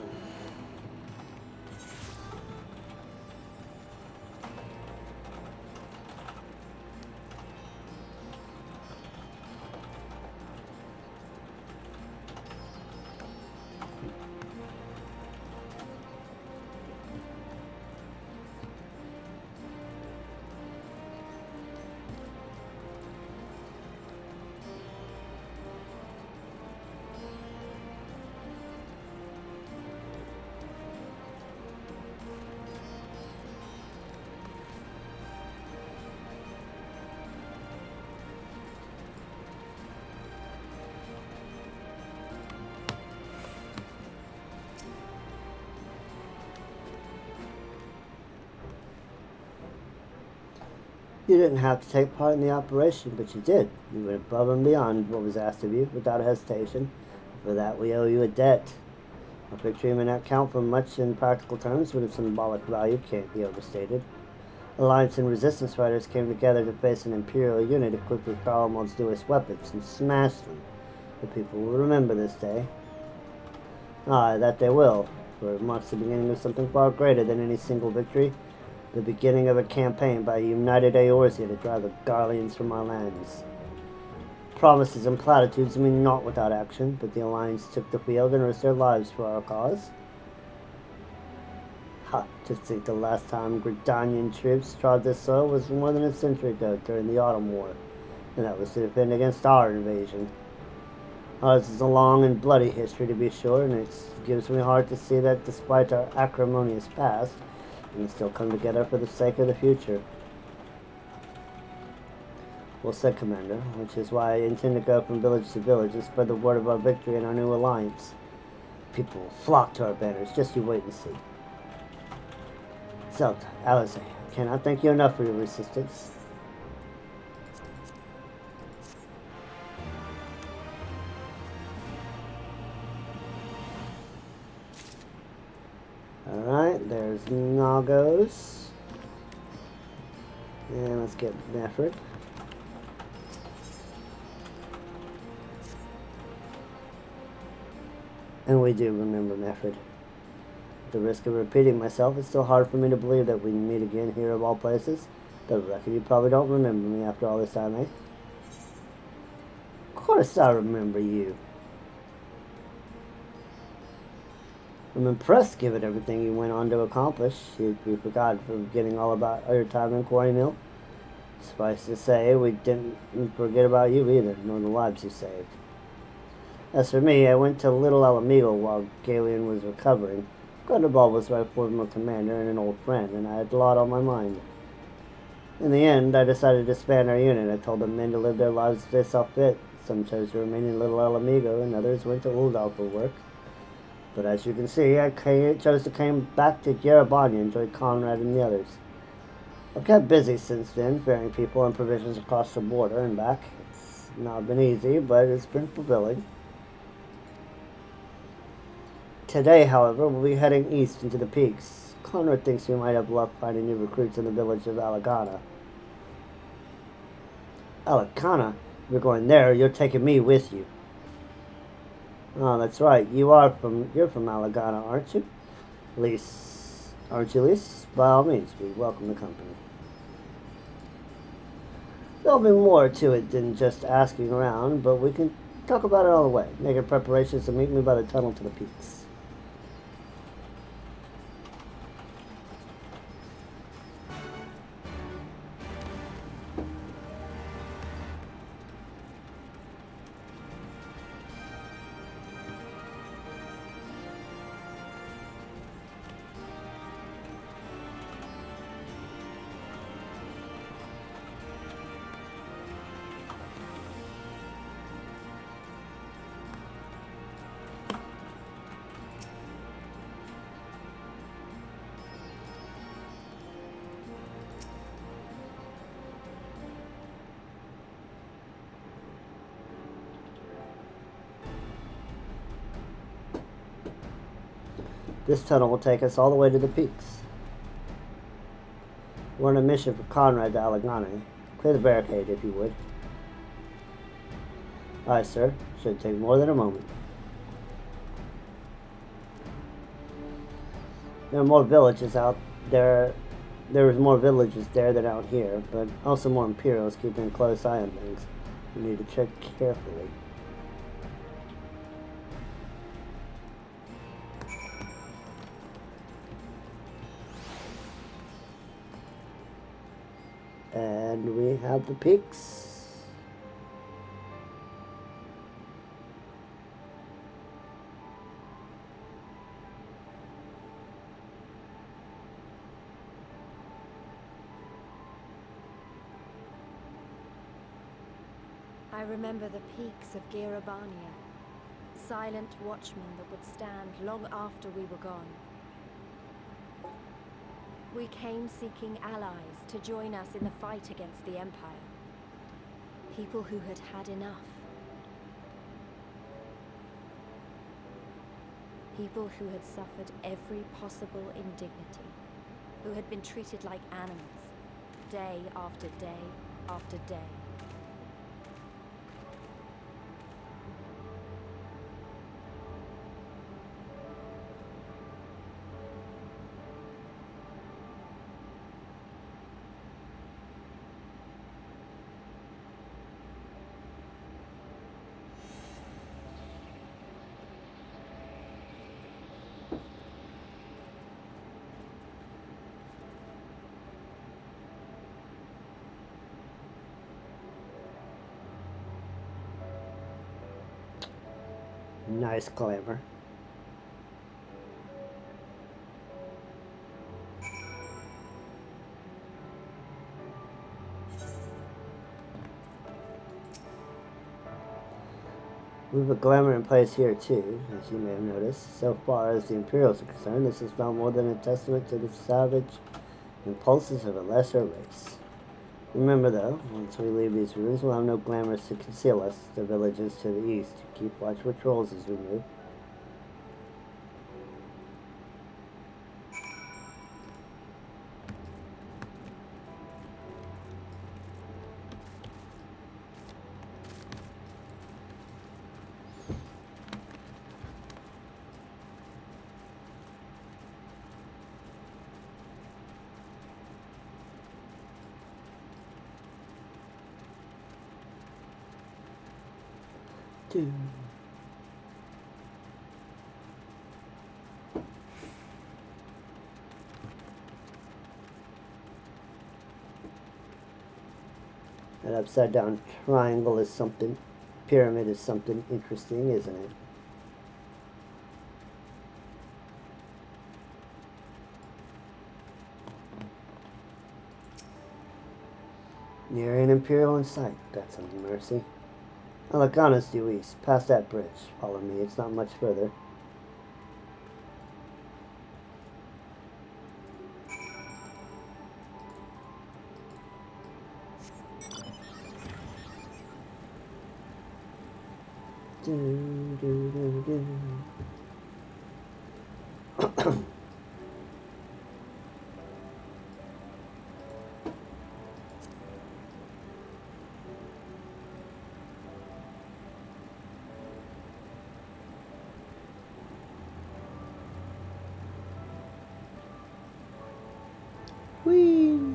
You didn't have to take part in the operation, but you did. You went above and beyond what was asked of you, without hesitation. For that, we owe you a debt. A victory may not count for much in practical terms, but its symbolic value can't be overstated. Alliance and Resistance fighters came together to face an Imperial unit equipped with Karlmald's newest weapons and smashed them. The people will remember this day. Ah, that they will, for it marks the beginning of something far greater than any single victory. The beginning of a campaign by a united Eorzea to drive the Garleans from our lands. Promises and platitudes mean naught without action, but the Alliance took the field and risked their lives for our cause. Ha, to think the last time Gridanian troops trod this soil was more than a century ago during the Autumn War, and that was to defend against our invasion. Ours is a long and bloody history, to be sure, and it gives me heart to see that despite our acrimonious past, we can still come together for the sake of the future. Well said, Commander, which is why I intend to go from village to village and spread the word of our victory and our new alliance. People will flock to our banners, just you wait and see. Zelda, Alice, I cannot thank you enough for your resistance. Alright, there's Nagos. And let's get Mefford. And we do remember Mefford. At the risk of repeating myself, it's still hard for me to believe that we meet again here of all places. Though I reckon you probably don't remember me after all this time, eh? Of course I remember you. I'm impressed given everything you went on to accomplish. You forgot forgetting all about your time in Quarry Mill. Suffice to say, we didn't forget about you either, nor the lives you saved. As for me, I went to Little Alamigo while Galen was recovering. Gundabal was my former commander and an old friend, and I had a lot on my mind. In the end, I decided to disband our unit. I told the men to live their lives as they saw fit. Some chose to remain in Little Alamigo, and others went to Uldal for work. But as you can see, I chose to come back to Garabania and join Conrad and the others. I've kept busy since then, ferrying people and provisions across the border and back. It's not been easy, but it's been fulfilling. Today, however, we'll be heading east into the peaks. Conrad thinks we might have luck finding new recruits in the village of Alagana. Alagana? If you're going there, you're taking me with you. Oh, that's right. You're from Alagana, aren't you? Lise. Aren't you, Lise? By all means, we welcome the company. There'll be more to it than just asking around, but we can talk about it all the way, making preparations to meet me by the tunnel to the peaks. This tunnel will take us all the way to the peaks. We're on a mission for Conrad to Alagana. Clear the barricade, if you would. Aye, sir. Should take more than a moment. There are more villages out there. There was more villages there than out here, but also more Imperials keeping a close eye on things. We need to check carefully. And we have the peaks. I remember the peaks of Girabania, silent watchmen that would stand long after we were gone. We came seeking allies to join us in the fight against the Empire. People who had had enough. People who had suffered every possible indignity. Who had been treated like animals, day after day after day. Nice glamour. We have a glamour in place here too, as you may have noticed. So far as the Imperials are concerned, this is not more than a testament to the savage impulses of a lesser race. Remember though, once we leave these ruins, we'll have no glamours to conceal us. The villages to the east. Keep watch for trolls as we move. That upside down triangle is something, pyramid is something interesting, isn't it? Near an Imperial in sight, that's a mercy. Alagana's due east, past that bridge. Follow me, it's not much further. Whee!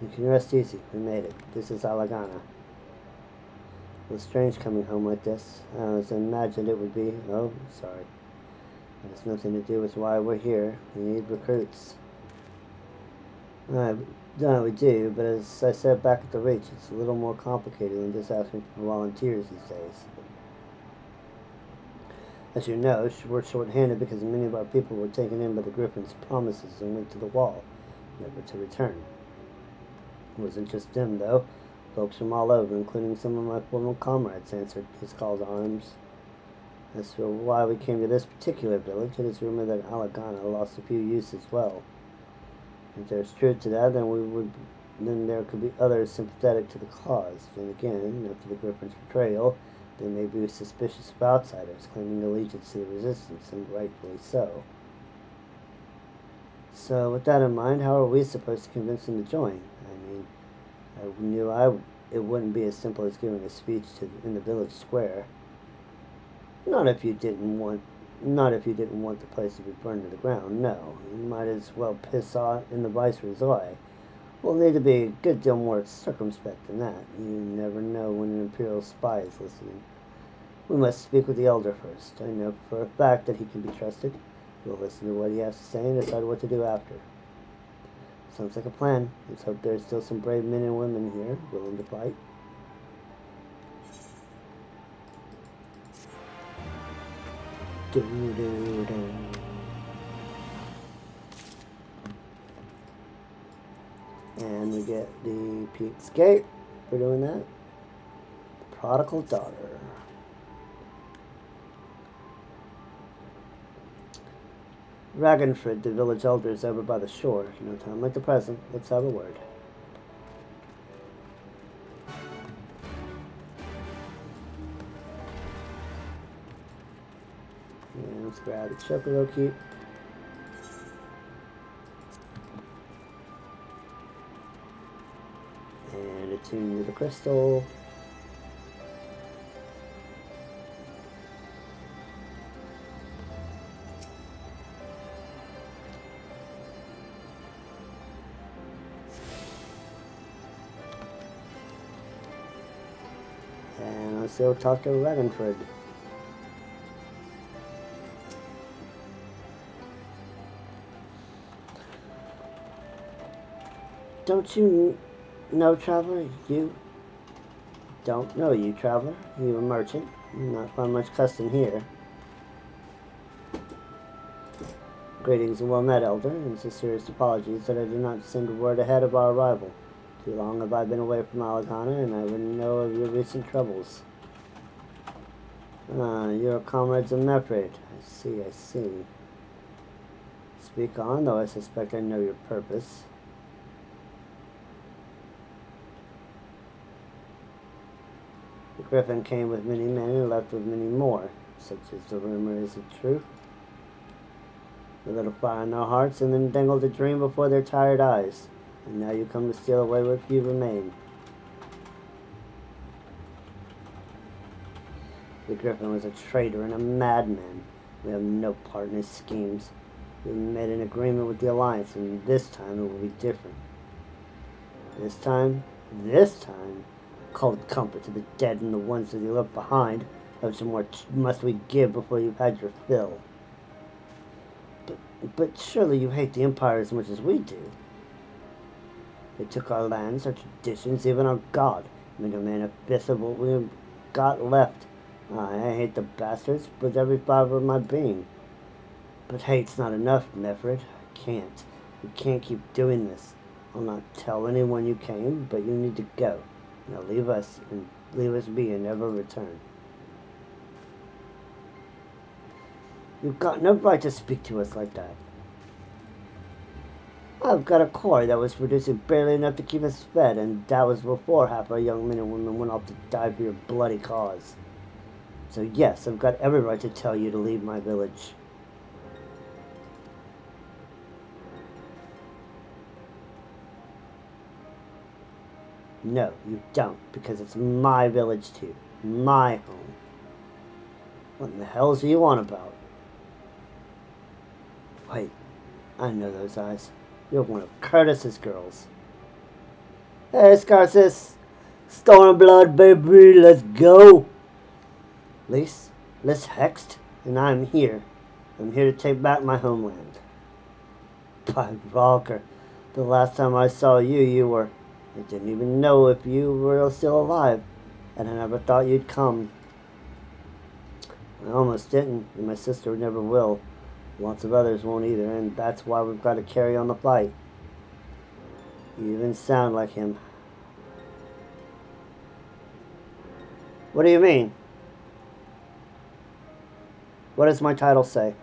You can rest easy. We made it. This is Alagana. It was strange coming home like this. I always imagined it would be. Oh, sorry. It has nothing to do with why we're here. We need recruits. No, we do, but as I said back at the Reach, it's a little more complicated than just asking for volunteers these days. As you know, we're short-handed because many of our people were taken in by the Griffin's promises and went to the wall, never to return. It wasn't just them, though. Folks from all over, including some of my former comrades, answered his call to arms. As for why we came to this particular village, it is rumored that Alagana lost a few youths as well. If there's truth to that, then there could be others sympathetic to the cause. Then again, after the Griffin's betrayal, they may be suspicious of outsiders, claiming allegiance to the resistance, and rightfully so. So, with that in mind, how are we supposed to convince them to join? I mean, I knew it wouldn't be as simple as giving a speech in the village square. Not if you didn't want the place to be burned to the ground. No, you might as well piss off in the viceroy's eye. We'll need to be a good deal more circumspect than that. You never know when an imperial spy is listening. We must speak with the elder first. I know for a fact that he can be trusted. We'll listen to what he has to say and decide what to do after. Sounds like a plan. Let's hope there's still some brave men and women here willing to fight. And we get the Pete's Gate for doing that. The Prodigal Daughter. Ragnfrid, the village elder, is over by the shore. No time like the present. Let's have a word. And let's grab the Chocobo Keep. And attune to the crystal. And let's go talk to Ragnfrid. Don't you know, traveler? You don't know you, traveler. You a merchant. You not find much custom here. Greetings and well met, elder, and sincerest apologies that I did not send word ahead of our arrival. Too long have I been away from Alagana, and I wouldn't know of your recent troubles. Your comrades of Mefred. I see. Speak on, though I suspect I know your purpose. The Griffin came with many men and left with many more. Such is the rumor. Is it true? A little fire in their hearts, and then dangled a dream before their tired eyes. And now you come to steal away what few remain. The Griffin was a traitor and a madman. We have no part in his schemes. We made an agreement with the Alliance, and this time it will be different. This time, called comfort to the dead and the ones that you left behind. How much more must we give before you've had your fill? But surely you hate the Empire as much as we do. They took our lands, our traditions, even our God. Made a man a fifth of what we've got left. I hate the bastards with every fiber of my being. But hate's not enough, Mefred. I can't. We can't keep doing this. I'll not tell anyone you came, but you need to go. Now leave us be and never return. You've got no right to speak to us like that. I've got a corps that was producing barely enough to keep us fed, and that was before half our young men and women went off to die for your bloody cause. So yes, I've got every right to tell you to leave my village. No, you don't, because it's my village too. My home. What in the hell are you on about? Wait, I know those eyes. You're one of Curtis's girls. Hey, Scarsis. Stormblood, baby, let's go. Lys Hext, and I'm here. I'm here to take back my homeland. By Valker, the last time I saw you were... I didn't even know if you were still alive, and I never thought you'd come. I almost didn't, and my sister never will. Lots of others won't either, and that's why we've got to carry on the fight. You even sound like him. What do you mean? What does my title say?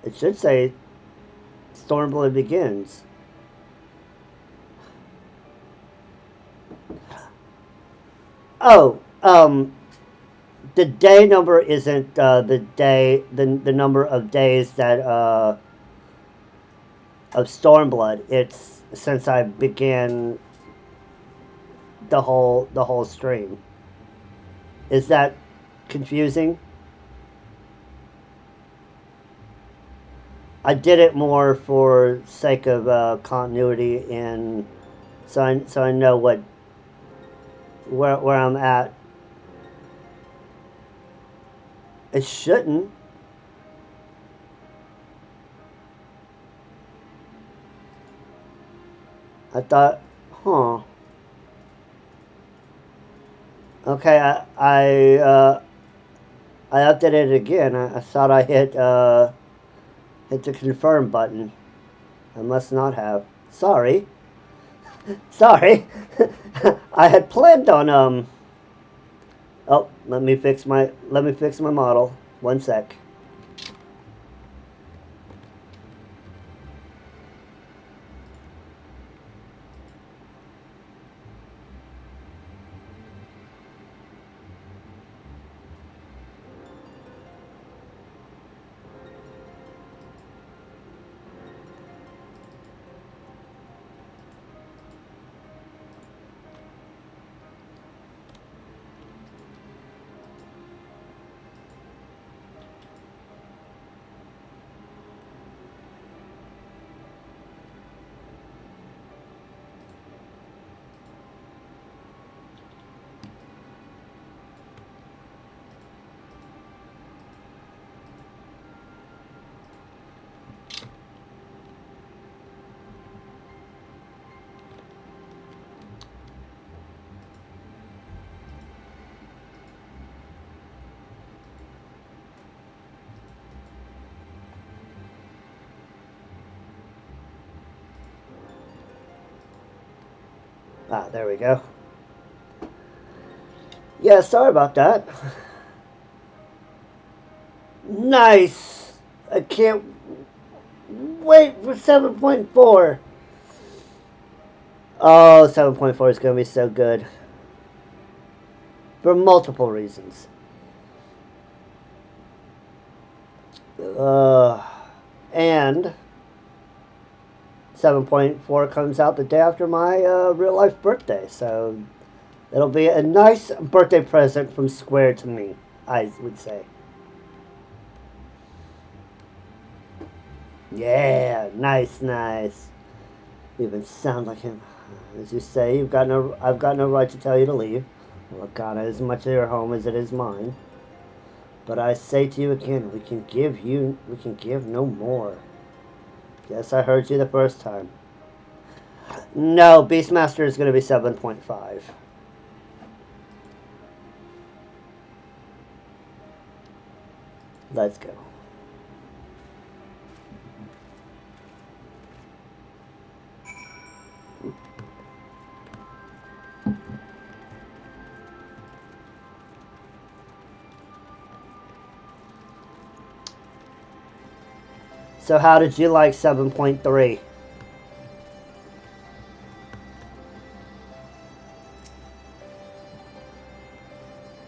It should say Stormblood begins. Oh, the day number isn't the number of days that of Stormblood. It's since I began the whole stream. Is that confusing? I did it more for sake of continuity and so I know where I'm at. It shouldn't. I thought, huh. Okay, I updated it again. I thought I hit the confirm button. I must not have. Sorry. Sorry. I had planned on oh, let me fix my model. One sec. Ah, there we go. Yeah, sorry about that. Nice! I can't wait for 7.4. Oh, 7.4 is going to be so good. For multiple reasons. And 7.4 comes out the day after my real life birthday, so it'll be a nice birthday present from Square to me, I would say. Yeah, nice, nice. You even sound like him. As you say, I've got no right to tell you to leave. Lagana is much of your home as it is mine. But I say to you again, we can give no more. Yes, I heard you the first time. No, Beastmaster is going to be 7.5. Let's go. So how did you like 7.3?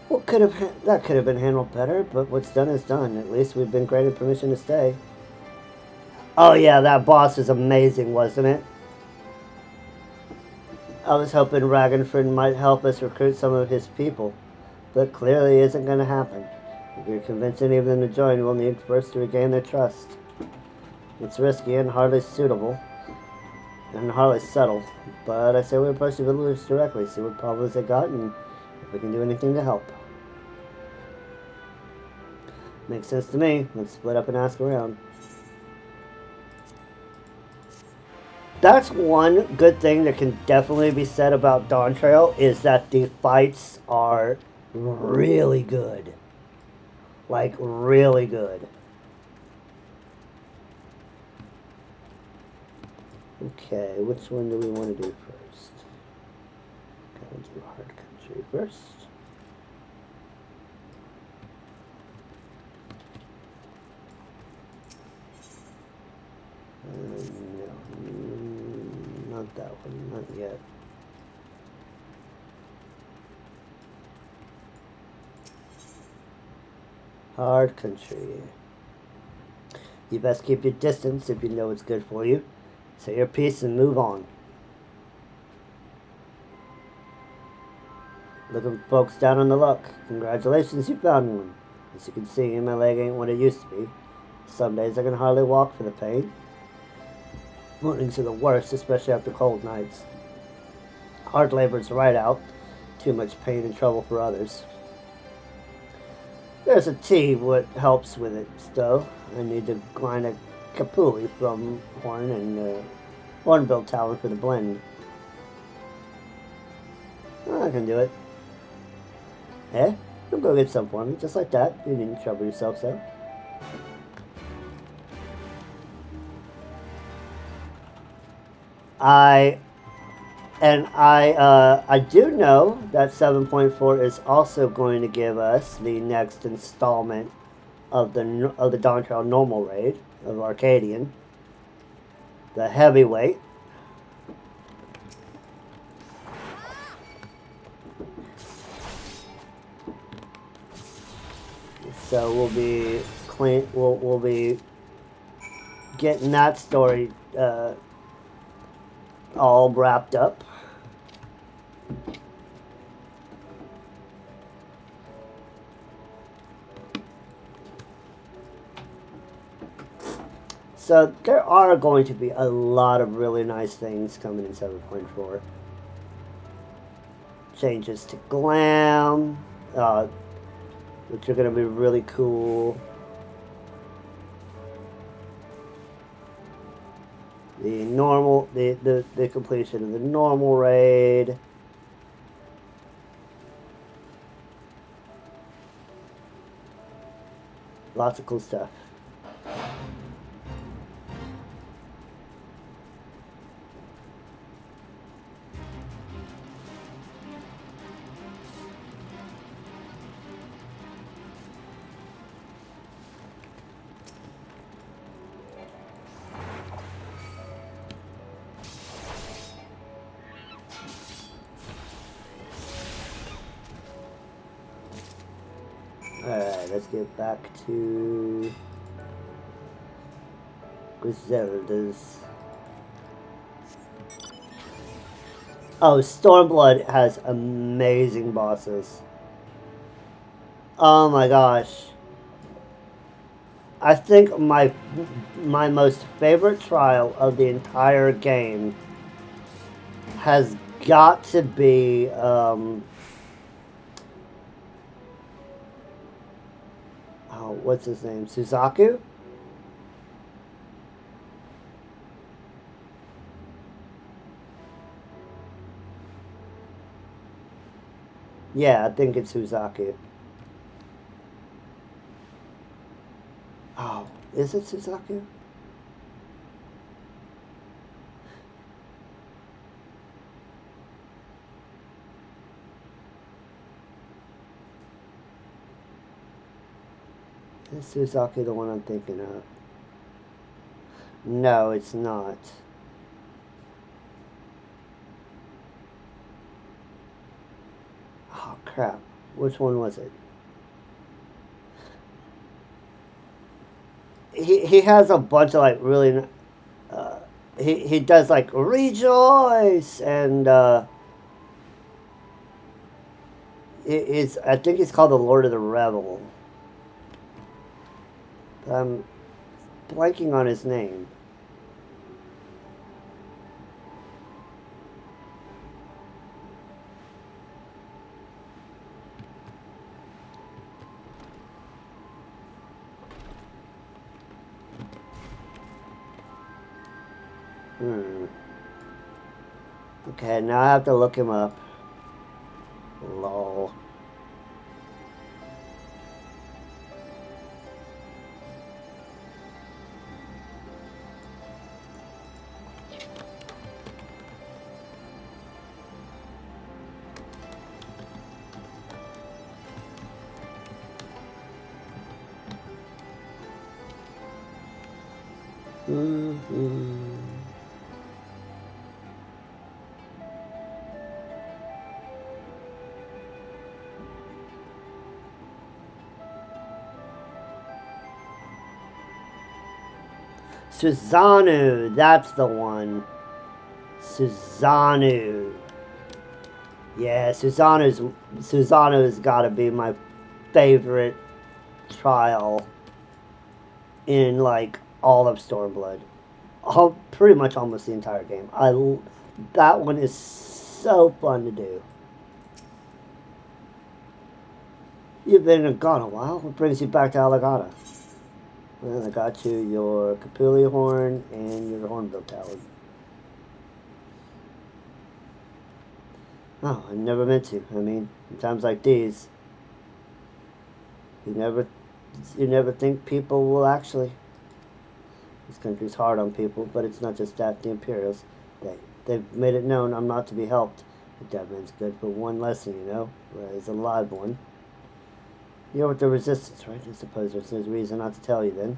What that could have been handled better, but what's done is done. At least we've been granted permission to stay. Oh yeah, that boss is amazing, wasn't it? I was hoping Ragnford might help us recruit some of his people, but clearly isn't going to happen. If you're convincing any of them to join, we'll need first to regain their trust. It's risky and hardly suitable, and hardly settled, but I say we approach the villagers directly, see what problems they got, and if we can do anything to help. Makes sense to me. Let's split up and ask around. That's one good thing that can definitely be said about Dawn Trail, is that the fights are really good. Like, really good. Okay, which one do we want to do first? Gotta do hard country first. No, not that one, not yet. Hard country. You best keep your distance if you know it's good for you. Say your piece and move on. Looking for folks down on the luck. Congratulations, you found one. As you can see, my leg ain't what it used to be. Some days I can hardly walk for the pain. Mornings are the worst, especially after cold nights. Hard labor's right out. Too much pain and trouble for others. There's a tea what helps with it, though. I need to grind a kapuli from horn and hornbill talent for the blend. I can do it. Eh? You'll go get some for me, just like that. You needn't trouble yourself, so. I do know that 7.4 is also going to give us the next installment of the Dawn Trail normal raid of Arcadian, the heavyweight. So we'll be we'll be getting that story all wrapped up. So there are going to be a lot of really nice things coming in 7.4. Changes to glam, which are going to be really cool. The normal, the completion of the normal raid. Lots of cool stuff. Alright, let's get back to Zelda's. Oh, Stormblood has amazing bosses. Oh my gosh. I think my most favorite trial of the entire game has got to be what's his name? Suzaku? Yeah, I think it's Suzaku. Oh, is it Suzaku? Is Suzaku the one I'm thinking of? No, it's not. Oh, crap. Which one was it? He has a bunch of, like, really... he does, like, rejoice! And, I think he's called the Lord of the Revel. I'm blanking on his name. Okay, now I have to look him up. Lol. Susanoo, that's the one. Susanoo. Yeah, Susanoo's gotta be my favorite trial in like all of Stormblood. Pretty much almost the entire game. That one is so fun to do. You've been gone a while. What brings you back to Alagata? Well, I got you your Capuli horn and your hornbill talon. Oh, I never meant to. I mean, in times like these, you never think people will actually. This country's hard on people, but it's not just that. The Imperials, they've made it known I'm not to be helped. The dead man's good for one lesson, you know, whereas a live one. You're with the Resistance, right? I suppose there's no reason not to tell you then.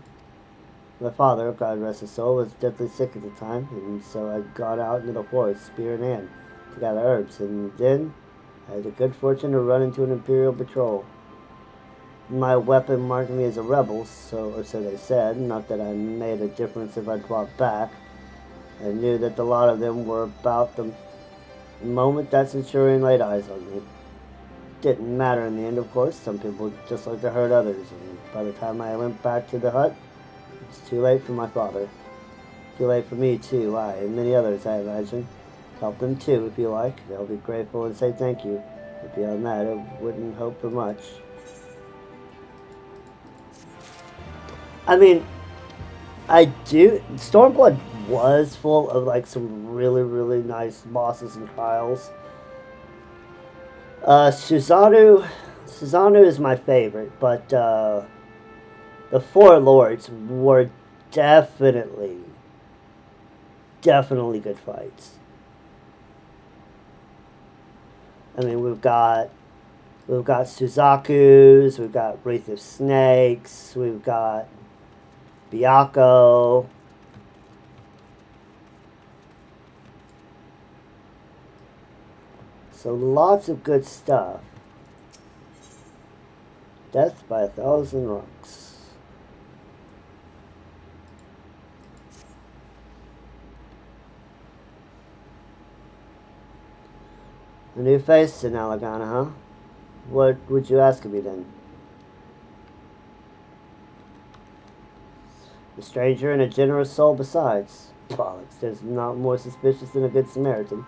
My father, God rest his soul, was deathly sick at the time, and so I got out into the forest, spear in hand, to gather herbs, and then I had the good fortune to run into an Imperial patrol. My weapon marked me as a rebel, or so they said. Not that I made a difference if I dropped back. I knew that a lot of them were about the moment that Centurion laid eyes on me. Didn't matter in the end, of course. Some people just like to hurt others, and by the time I went back to the hut, it was too late for my father. Too late for me, too. I, and many others, I imagine. Help them, too, if you like. They'll be grateful and say thank you. But beyond that, I wouldn't hope for much. I mean, Stormblood was full of, like, some really, really nice bosses and trials. Susanoo is my favorite, but, the Four Lords were definitely good fights. I mean, we've got Suzaku's, we've got Wraith of Snakes, we've got Byakko. So lots of good stuff. Death by 1,000 rocks. A new face in Alagana, huh? What would you ask of me then? A stranger and a generous soul besides. Bollocks, there's not more suspicious than a good Samaritan.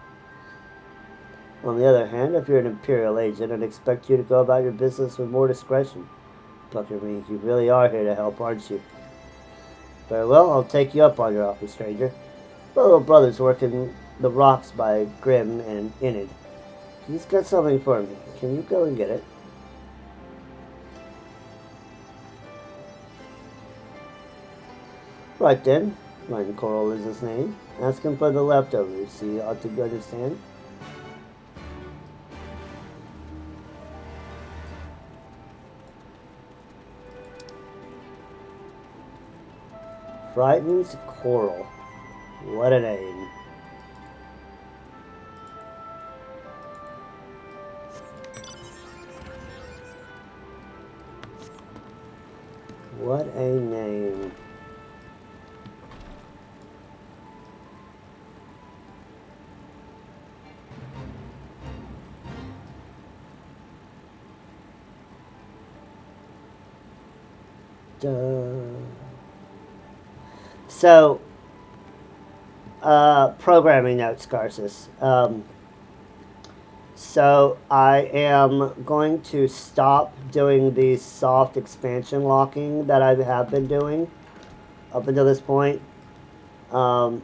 On the other hand, if you're an Imperial agent, I'd expect you to go about your business with more discretion. Pucker me, you really are here to help, aren't you? Very well, I'll take you up on your offer, stranger. My little brother's working the rocks by Grim and Enid. He's got something for me. Can you go and get it? Right then, Martin Coral is his name. Ask him for the leftovers. He ought to understand. Frighten's Coral. What a name. What a name. So, programming notes, Garces. So I am going to stop doing the soft expansion locking that I have been doing up until this point. What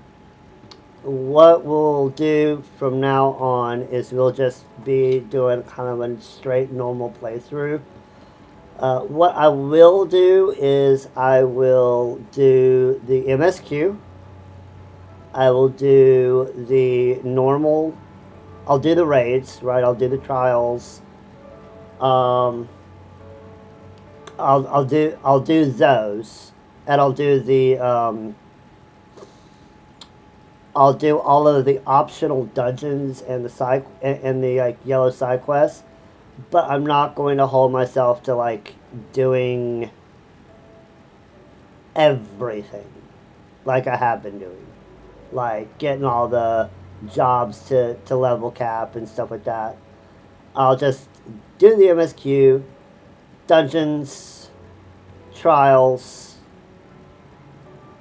we'll do from now on is we'll just be doing kind of a straight normal playthrough. What I will do is I will do the MSQ. I will do the normal. I'll do the raids, right? I'll do the trials. I'll do those, and I'll do the I'll do all of the optional dungeons and the side and the like yellow side quests, but I'm not going to hold myself to like doing everything like I have been doing, like getting all the jobs to level cap and stuff like that. I'll just do the MSQ, dungeons, trials,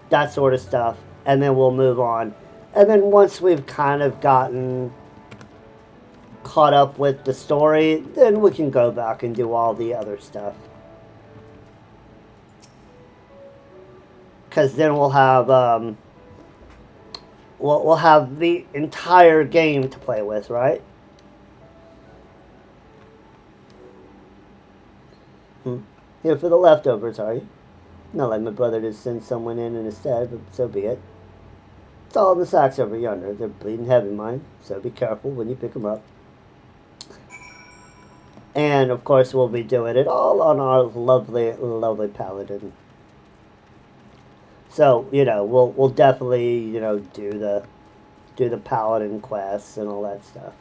that sort of stuff, and then we'll move on. And then once we've kind of gotten caught up with the story, then we can go back and do all the other stuff. Because then we'll have we'll have the entire game to play with, right? Here for the leftovers, are you? Not like my brother to send someone in instead, but so be it. It's all in the sacks over yonder. They're bleeding heavy, mind, so be careful when you pick them up. And, of course, we'll be doing it all on our lovely, lovely paladin. So, you know, we'll definitely, you know, do the paladin quests and all that stuff.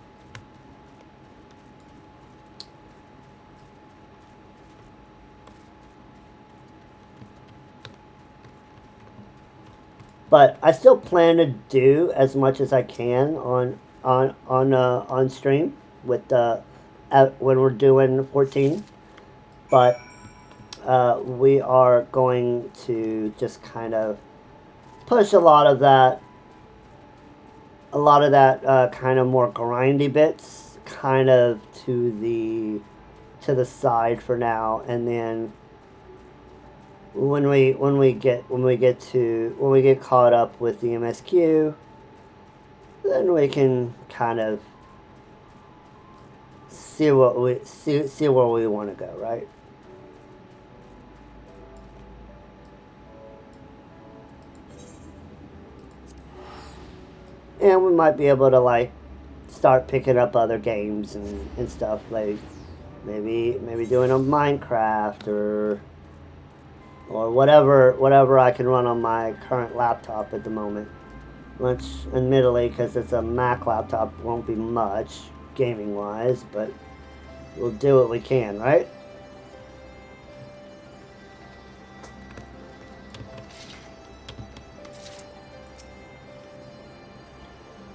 But I still plan to do as much as I can on stream with when we're doing 14. But we are going to just kind of push a lot of that kind of more grindy bits kind of to the side for now, and then when we get caught up with the MSQ, then we can kind of see where we want to go, right? And we might be able to like start picking up other games and stuff, like maybe doing a Minecraft or whatever I can run on my current laptop at the moment. Which, admittedly, because it's a Mac laptop, won't be much gaming-wise, but we'll do what we can, right?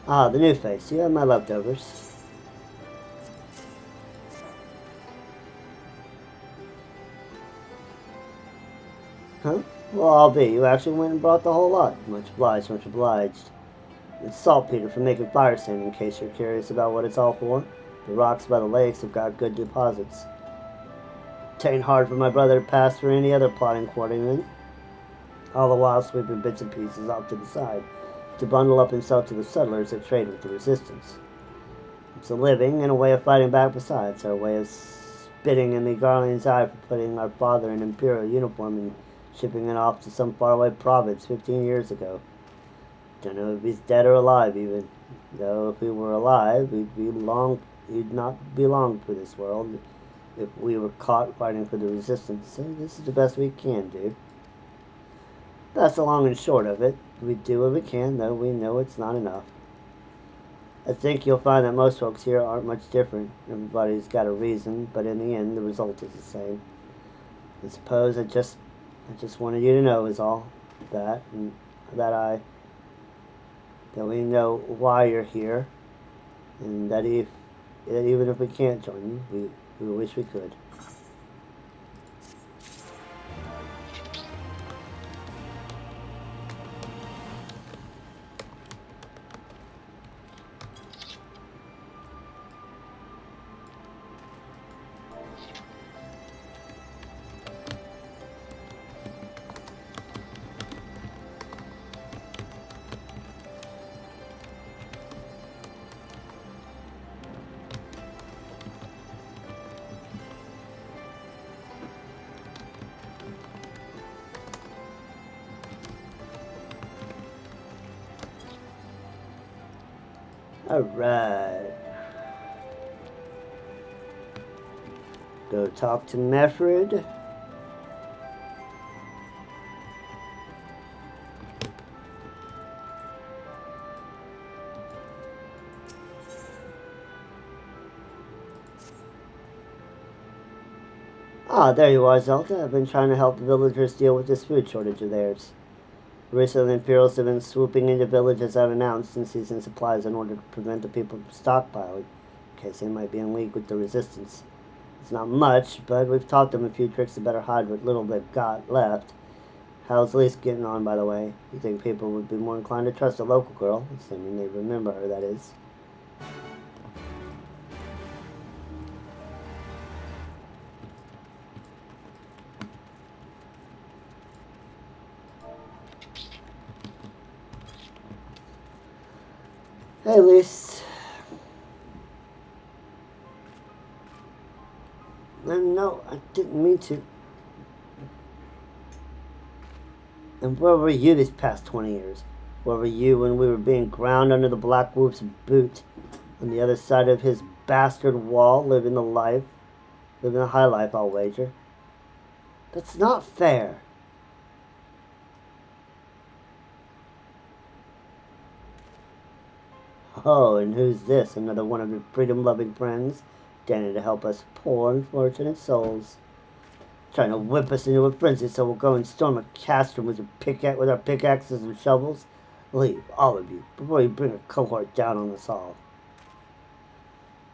Ah, the new face. You have my leftovers. Huh? Well, I'll be. You actually went and brought the whole lot. Much obliged, much obliged. It's saltpeter for making fire sand, in case you're curious about what it's all for. The rocks by the lakes have got good deposits. Tain't hard for my brother to pass through any other plotting coordinate. All the while sweeping bits and pieces off to the side, to bundle up and sell to the settlers that trade with the resistance. It's a living and a way of fighting back besides, our way of spitting in the Guardian's eye for putting our father in imperial uniform and shipping it off to some faraway province 15 years ago. Don't know if he's dead or alive even, though if he were alive, he'd not belong to this world if we were caught fighting for the resistance. So this is the best we can do. That's the long and short of it. We do what we can, though we know it's not enough. I think you'll find that most folks here aren't much different. Everybody's got a reason, but in the end, the result is the same. I suppose I just wanted you to know is all that, and that we know why you're here, and that even if we can't join you, we wish we could. Alright. Go talk to Meffred. Ah, there you are, Zelda. I've been trying to help the villagers deal with this food shortage of theirs. Recently, the Imperials have been swooping into villages unannounced and seizing supplies in order to prevent the people from stockpiling, in case they might be in league with the Resistance. It's not much, but we've taught them a few tricks to better hide what little they've got left. How's Lise getting on, by the way? You think people would be more inclined to trust a local girl, assuming they remember her, that is. Hey, Lise. No, I didn't mean to. And where were you these past 20 years? Where were you when we were being ground under the Black Wolf's boot? On the other side of his bastard wall, living the high life, I'll wager. That's not fair. Oh, and who's this? Another one of your freedom-loving friends? Standing to help us poor, unfortunate souls. Trying to whip us into a frenzy so we'll go and storm a castrum with our pickaxes and shovels? Leave, all of you, before you bring a cohort down on us all.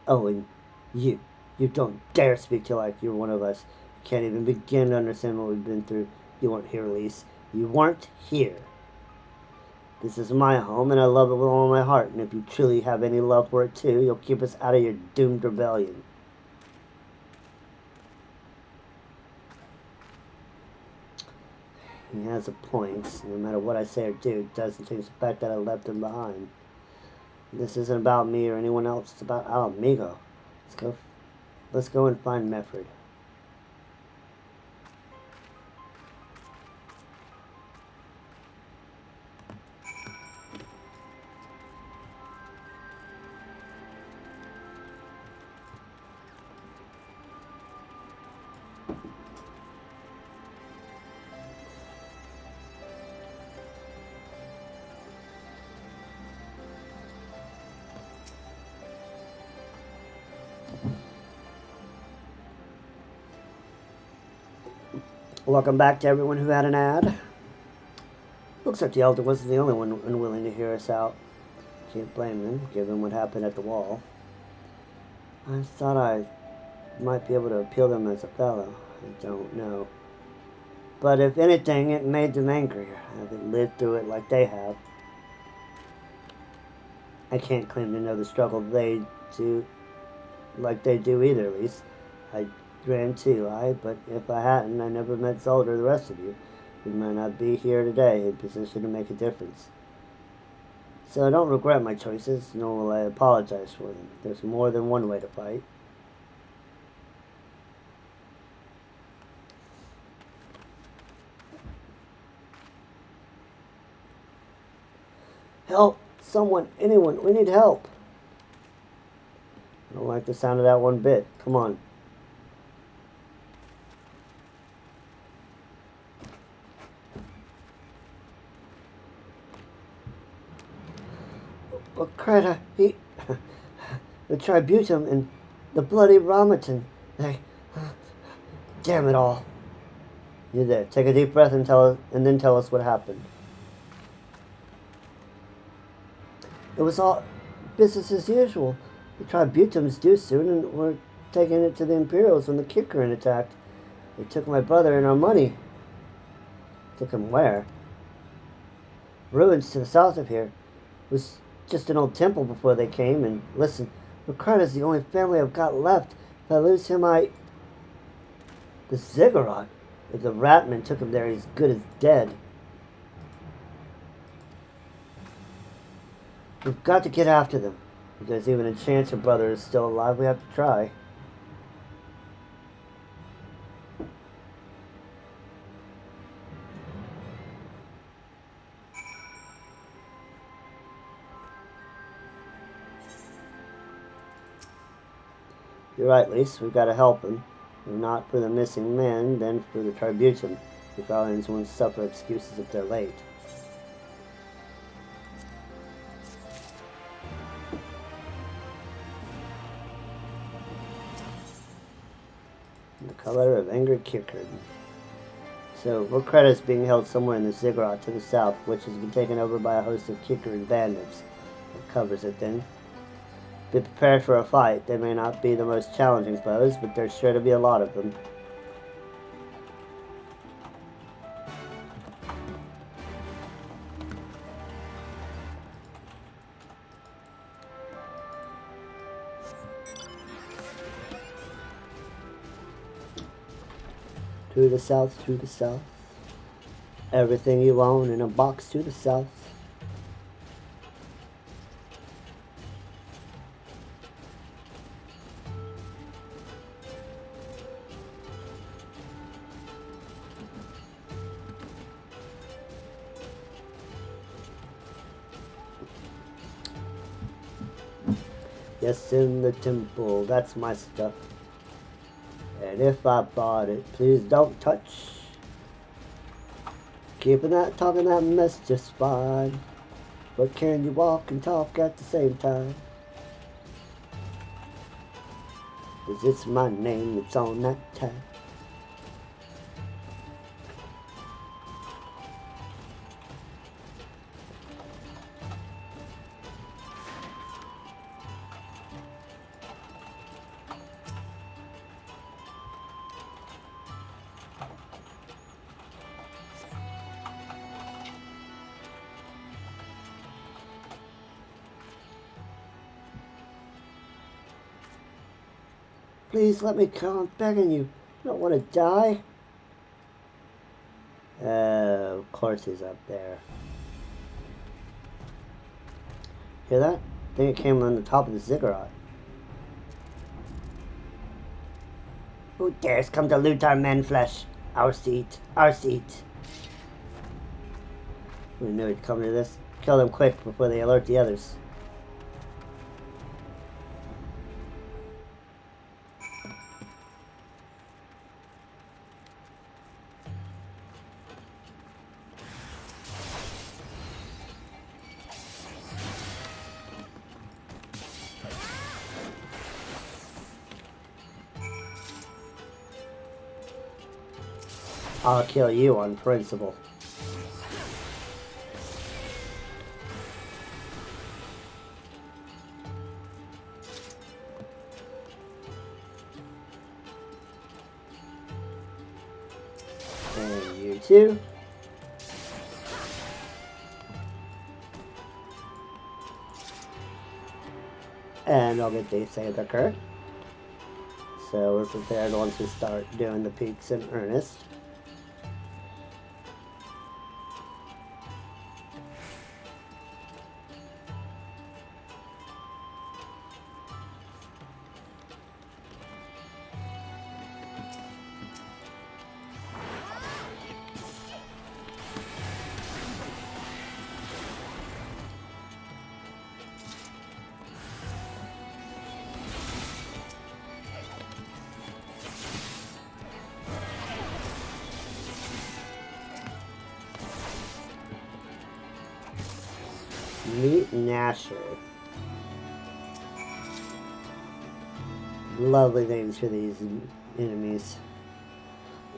Oh, and you don't dare speak to like you're one of us. You can't even begin to understand what we've been through. You weren't here, Lise. You weren't here. This is my home, and I love it with all my heart. And if you truly have any love for it, too, you'll keep us out of your doomed rebellion. He has a point. No matter what I say or do, it doesn't change the fact that I left him behind. This isn't about me or anyone else. It's about Al Amigo. Let's go and find Mefford. Welcome back to everyone who had an ad. Looks like the Elder wasn't the only one unwilling to hear us out. Can't blame him, given what happened at the wall. I thought I might be able to appeal them as a fellow. I don't know. But if anything, it made them angrier, having lived through it like they have. I can't claim to know the struggle they do like they do either, at least. I ran too, but if I hadn't, I never met Zelda or the rest of you. We might not be here today in position to make a difference. So I don't regret my choices, nor will I apologize for them. There's more than one way to fight. Help! Someone, anyone, we need help! I don't like the sound of that one bit. Come on. But Creta, the Tributum and the bloody Ramaton, damn it all. You're there. Take a deep breath and then tell us what happened. It was all business as usual. The Tributum's due soon, and we're taking it to the Imperials when the Kickerin attacked. They took my brother and our money. Took him where? Ruins to the south of here. It was just an old temple before they came, and listen, Ricardo's the only family I've got left. If I lose him, The Ziggurat. If the Ratman took him there, he's good as dead. We've got to get after them. If there's even a chance your brother is still alive, we have to try. You're right, Lise. We've got to help him. If not for the missing men, then for the Tributum. The Guardians won't suffer excuses if they're late. The color of angry Kickard. So, Vorkreta is being held somewhere in the ziggurat to the south, which has been taken over by a host of Kickard bandits. That covers it then. Be prepared for a fight. They may not be the most challenging foes, but there's sure to be a lot of them. To the south, to the south. Everything you own in a box to the south. Yes, in the temple. That's my stuff. And if I bought it, please don't touch. Keeping that talking that mess just fine. But can you walk and talk at the same time? 'Cause it's my name that's on that tag. Please let me come, I'm begging you. I don't want to die. Of course he's up there. Hear that? I think it came on the top of the ziggurat. Who dares come to loot our men flesh? Our seat, our seat. We knew he'd come to this. Kill them quick before they alert the others. I'll kill you on principle. And you too. And I'll get the save occur. So we're prepared once we start doing the peaks in earnest. Meet Nasher. Lovely names for these enemies.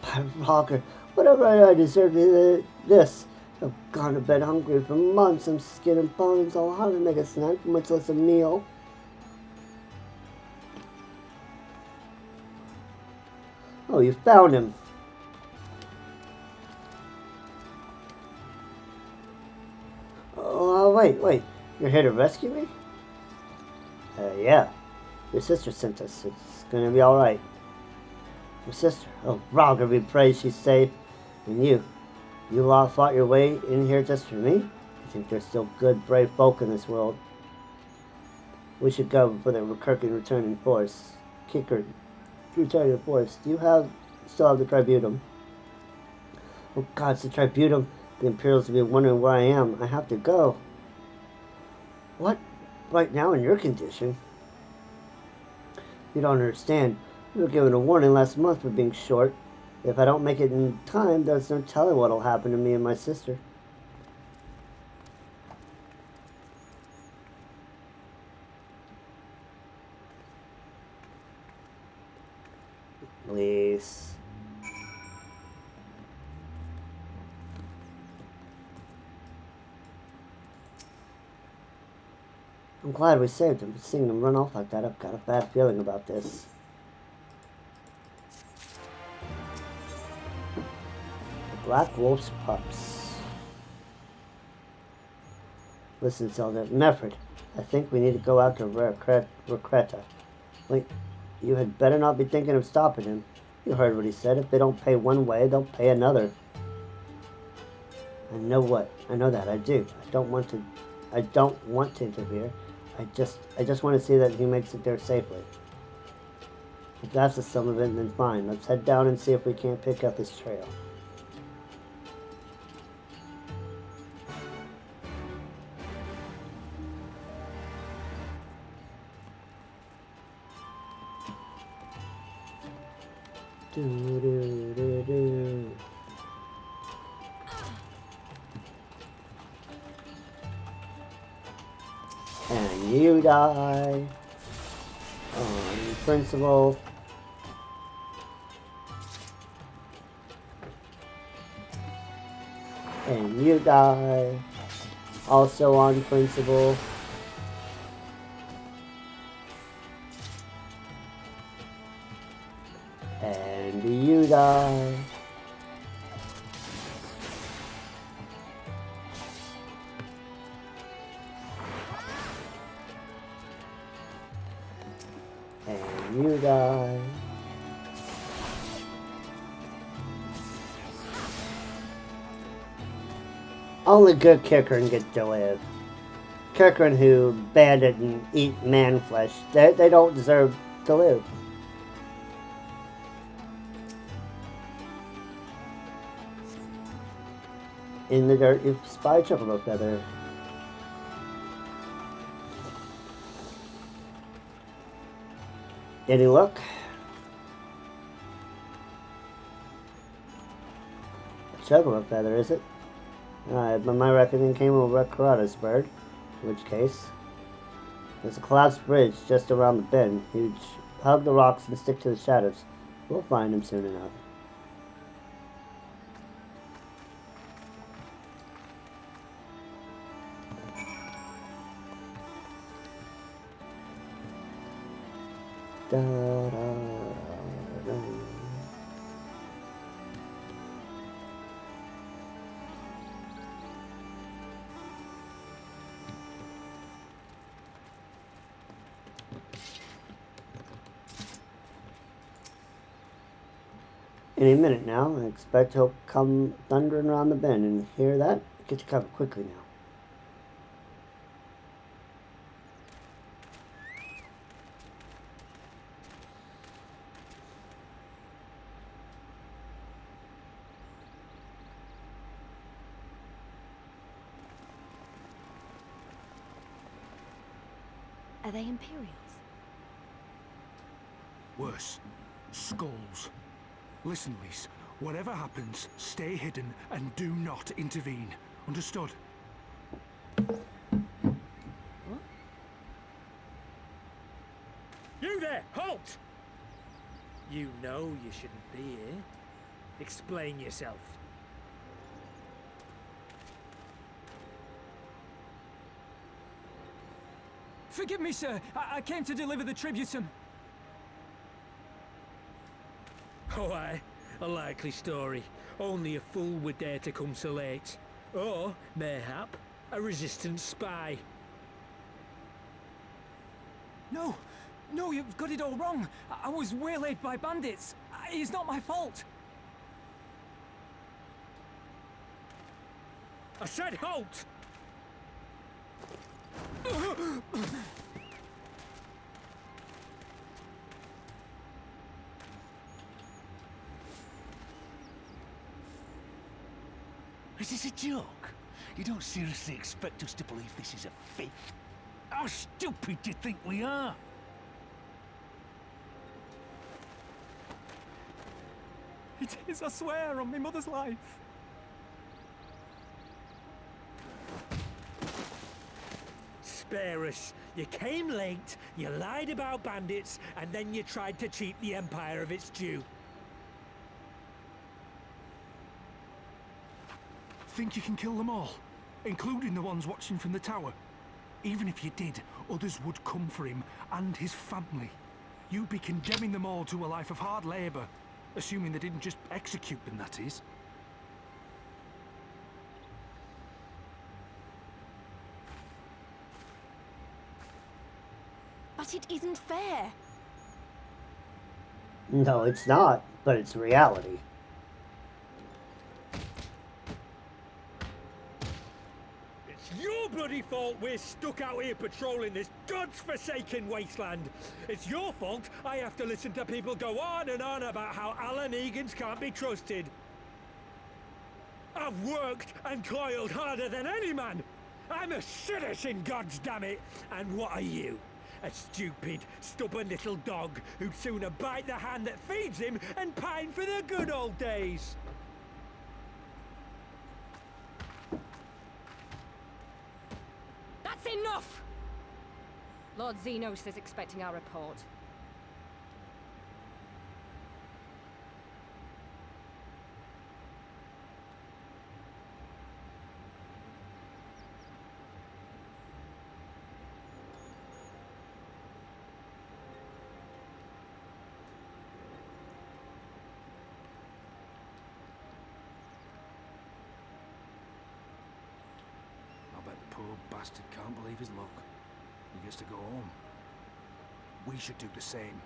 By Rocker, whatever I deserve this. I've gone to bed hungry for months. I'm skin and bones. I'll hardly make a snack, much less a meal. Oh, you found him. Oh, wait. You're here to rescue me? Yeah. Your sister sent us. It's gonna be alright. Your sister? Oh, Roger be praised she's safe. And you lot fought your way in here just for me? I think there's still good, brave folk in this world. We should go before the Kirkin return in force. Kicker, return in force. Do you still have the Tributum? Oh God, it's the Tributum. The Imperials will be wondering where I am. I have to go. What? Right now in your condition? You don't understand. We were given a warning last month for being short. If I don't make it in time, there's no telling what'll happen to me and my sister. Please. I'm glad we saved him, but seeing him run off like that, I've got a bad feeling about this. The Black Wolf's pups. Listen, Zelda. Mefford, I think we need to go out to Recreta. Wait, you had better not be thinking of stopping him. You heard what he said. If they don't pay one way, they'll pay another. I know what. I know that. I do. I don't want to interfere. I just want to see that he makes it there safely. If that's the sum of it, then fine. Let's head down and see if we can't pick up his trail. And you die on principle. And you die also on principle. And you die. And you die. Only good Kirkern gets to live. Kirkern who bandit and eat man flesh, they don't deserve to live. In the dirt, you spy Triple Feather. Any luck? Triple Feather, is it? Alright, but my reckoning came over Karada's bird. In which case, there's a collapsed bridge just around the bend. Huge. Hug the rocks and stick to the shadows. We'll find him soon enough. Da, da, da, da. Any minute now, I expect he'll come thundering around the bend, and hear that? Get to cover quickly now. Are they Imperials? Worse. Skulls. Listen, Lise. Whatever happens, stay hidden and do not intervene. Understood? What? You there! Halt! You know you shouldn't be here. Explain yourself. Forgive me, sir. I came to deliver the tributum. Oh, aye. A likely story. Only a fool would dare to come so late. Or, mayhap, a resistance spy. No, no, you've got it all wrong. I was waylaid by bandits. It's not my fault. I said halt! Is this a joke? You don't seriously expect us to believe this is a fake? How stupid do you think we are? It is, I swear, on my mother's life. spare us. You came late, you lied about bandits, and then you tried to cheat the Empire of its due. Think you can kill them all? Including the ones watching from the tower? Even if you did, others would come for him and his family. You'd be condemning them all to a life of hard labor. Assuming they didn't just execute them, that is. But it isn't fair. No, it's not, but it's reality. It's your bloody fault we're stuck out here patrolling this god's-forsaken wasteland. It's your fault I have to listen to people go on and on about how Alan Egan's can't be trusted. I've worked and toiled harder than any man. I'm a citizen, goddammit. And what are you? A stupid, stubborn little dog who'd sooner bite the hand that feeds him and pine for the good old days. That's enough! Lord Xenos is expecting our report. Poor bastard can't believe his luck. He gets to go home. We should do the same.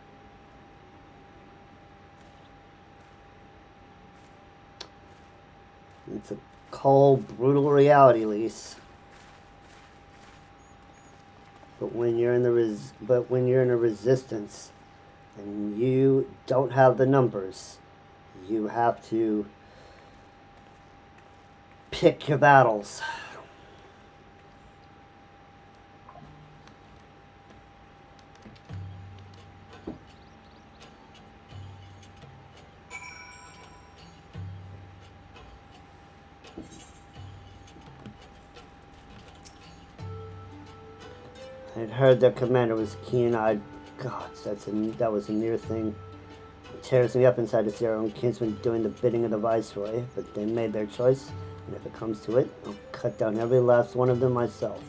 It's a cold, brutal reality, Lise. But when you're in a resistance and you don't have the numbers, you have to pick your battles. I'd heard their commander was keen-eyed. God, that was a near thing. It tears me up inside to see our own kinsmen doing the bidding of the Viceroy, but they made their choice, and if it comes to it, I'll cut down every last one of them myself.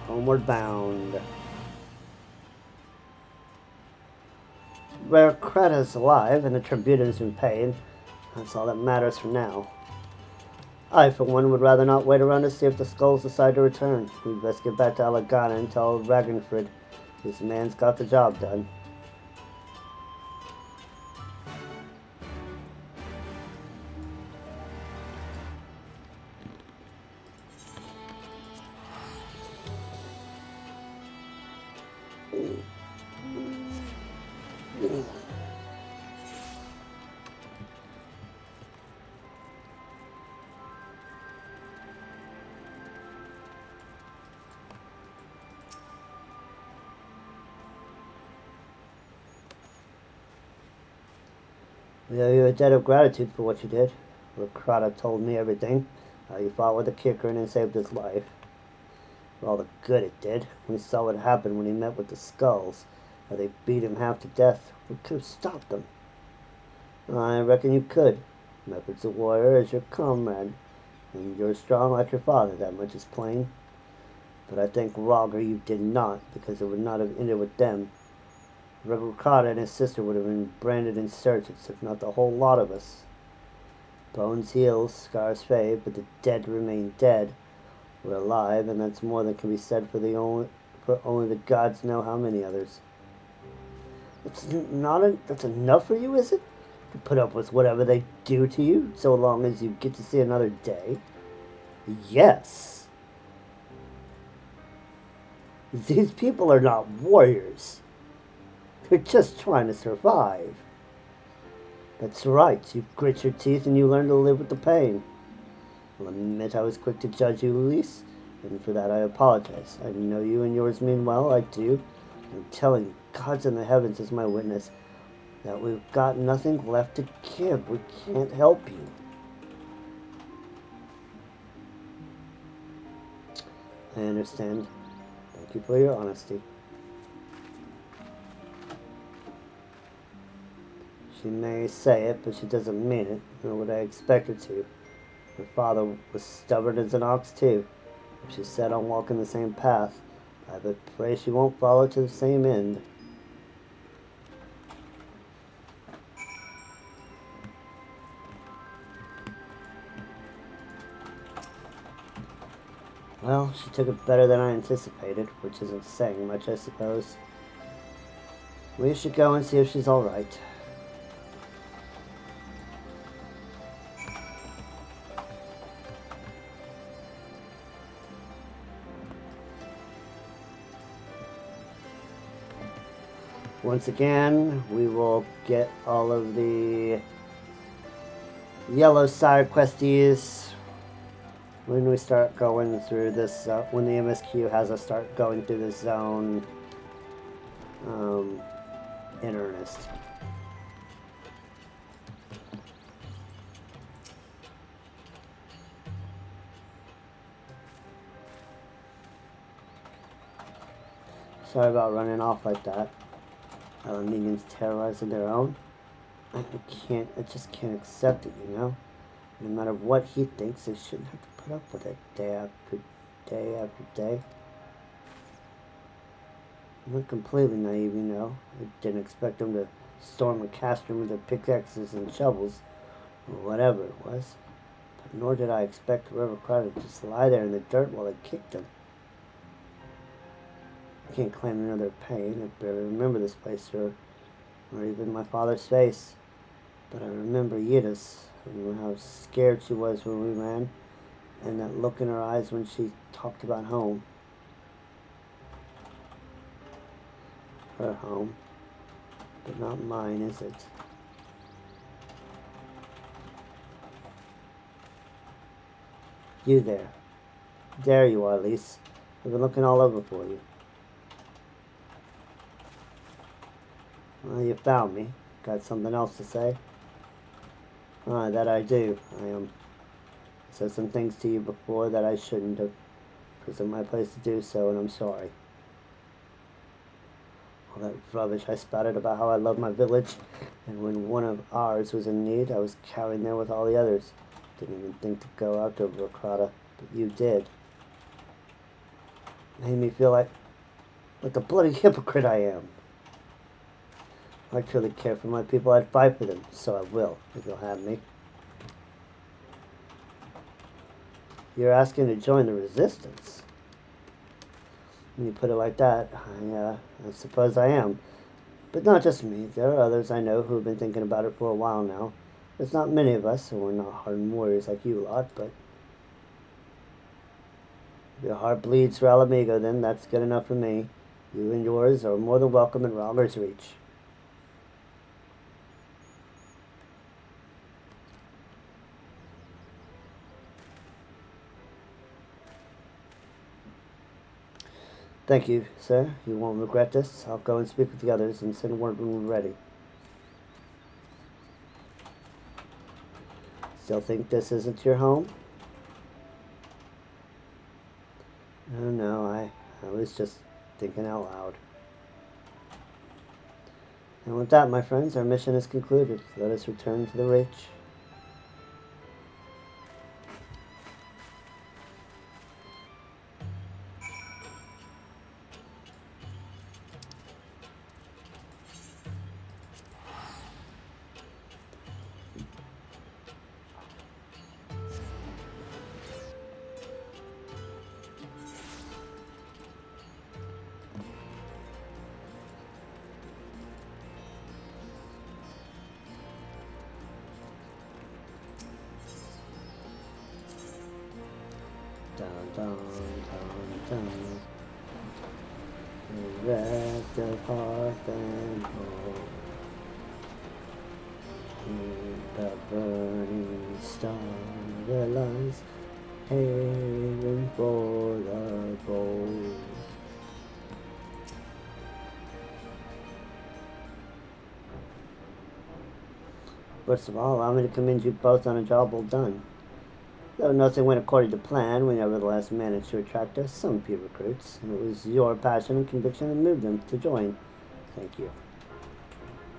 Homeward bound. Rare Creta's alive, and the tribute has been paid. That's all that matters for now. I, for one, would rather not wait around to see if the skulls decide to return. We'd best get back to Alagana and tell Ragnfrid this man's got the job done. We owe you a debt of gratitude for what you did. Crota told me everything. How you fought with the Kikrin and saved his life. For all the good it did. We saw what happened when he met with the skulls. How they beat him half to death. We could have stopped them. I reckon you could. Mepard's a warrior as your comrade. And you're strong like your father, that much is plain. But I think Roger you did not, because it would not have ended with them. Crota and his sister would have been branded insurgents, if not the whole lot of us. Bones heal, scars fade, but the dead remain dead. We're alive, and that's more than can be said for only the gods know how many others. That's enough for you, is it? To put up with whatever they do to you, so long as you get to see another day? Yes. These people are not warriors. They're just trying to survive. That's right, you grit your teeth and you learn to live with the pain. I'll admit I was quick to judge you, Luis, and for that I apologize. I know you and yours mean well, I do. I'm telling you, God's in the heavens is my witness, that we've got nothing left to give. We can't help you. I understand. Thank you for your honesty. She may say it, but she doesn't mean it, nor would I expect her to. Her father was stubborn as an ox, too. If she's set on walking the same path, I would pray she won't follow to the same end. Well, she took it better than I anticipated, which isn't saying much, I suppose. We should go and see if she's alright. Once again, we will get all of the yellow side questies when we start going through this, when the MSQ has us start going through this zone in earnest. Sorry about running off like that. Minions terrorizing their own. I just can't accept it, you know? No matter what he thinks, they shouldn't have to put up with it day after day after day. I'm not completely naive, you know. I didn't expect them to storm a castrum with their pickaxes and shovels, or whatever it was. But nor did I expect River Crowd to just lie there in the dirt while they kicked them. I can't claim another pain. I barely remember this place or even my father's face. But I remember Yida's, and how scared she was when we ran, and that look in her eyes when she talked about home. Her home, but not mine, is it? You there. There you are, Lise. I've been looking all over for you. Well, you found me. Got something else to say? That I do. I said some things to you before that I shouldn't have. It wasn't my place to do so, and I'm sorry. All that rubbish I spouted about how I love my village, and when one of ours was in need, I was cowering there with all the others. Didn't even think to go out to Rokrata, but you did. Made me feel like the bloody hypocrite I am. If I truly care for my people, I'd fight for them, so I will, if you'll have me. You're asking to join the resistance? When you put it like that, I suppose I am. But not just me. There are others I know who have been thinking about it for a while now. There's not many of us, and we're not hardened warriors like you lot, but if your heart bleeds for Alamigo, then that's good enough for me. You and yours are more than welcome in Rogger's Reach. Thank you, sir. You won't regret this. I'll go and speak with the others and send word when we're ready. Still think this isn't your home? No, I was just thinking out loud. And with that, my friends, our mission is concluded. Let us return to the Reach. Dun, dun, dun, dun. The wreck of hearth and home. In the burning star there lies haven for the bold. First of all, allow me to commend you both on a job well done. Though nothing went according to plan, we nevertheless managed to attract us some few recruits, and it was your passion and conviction that moved them to join. Thank you.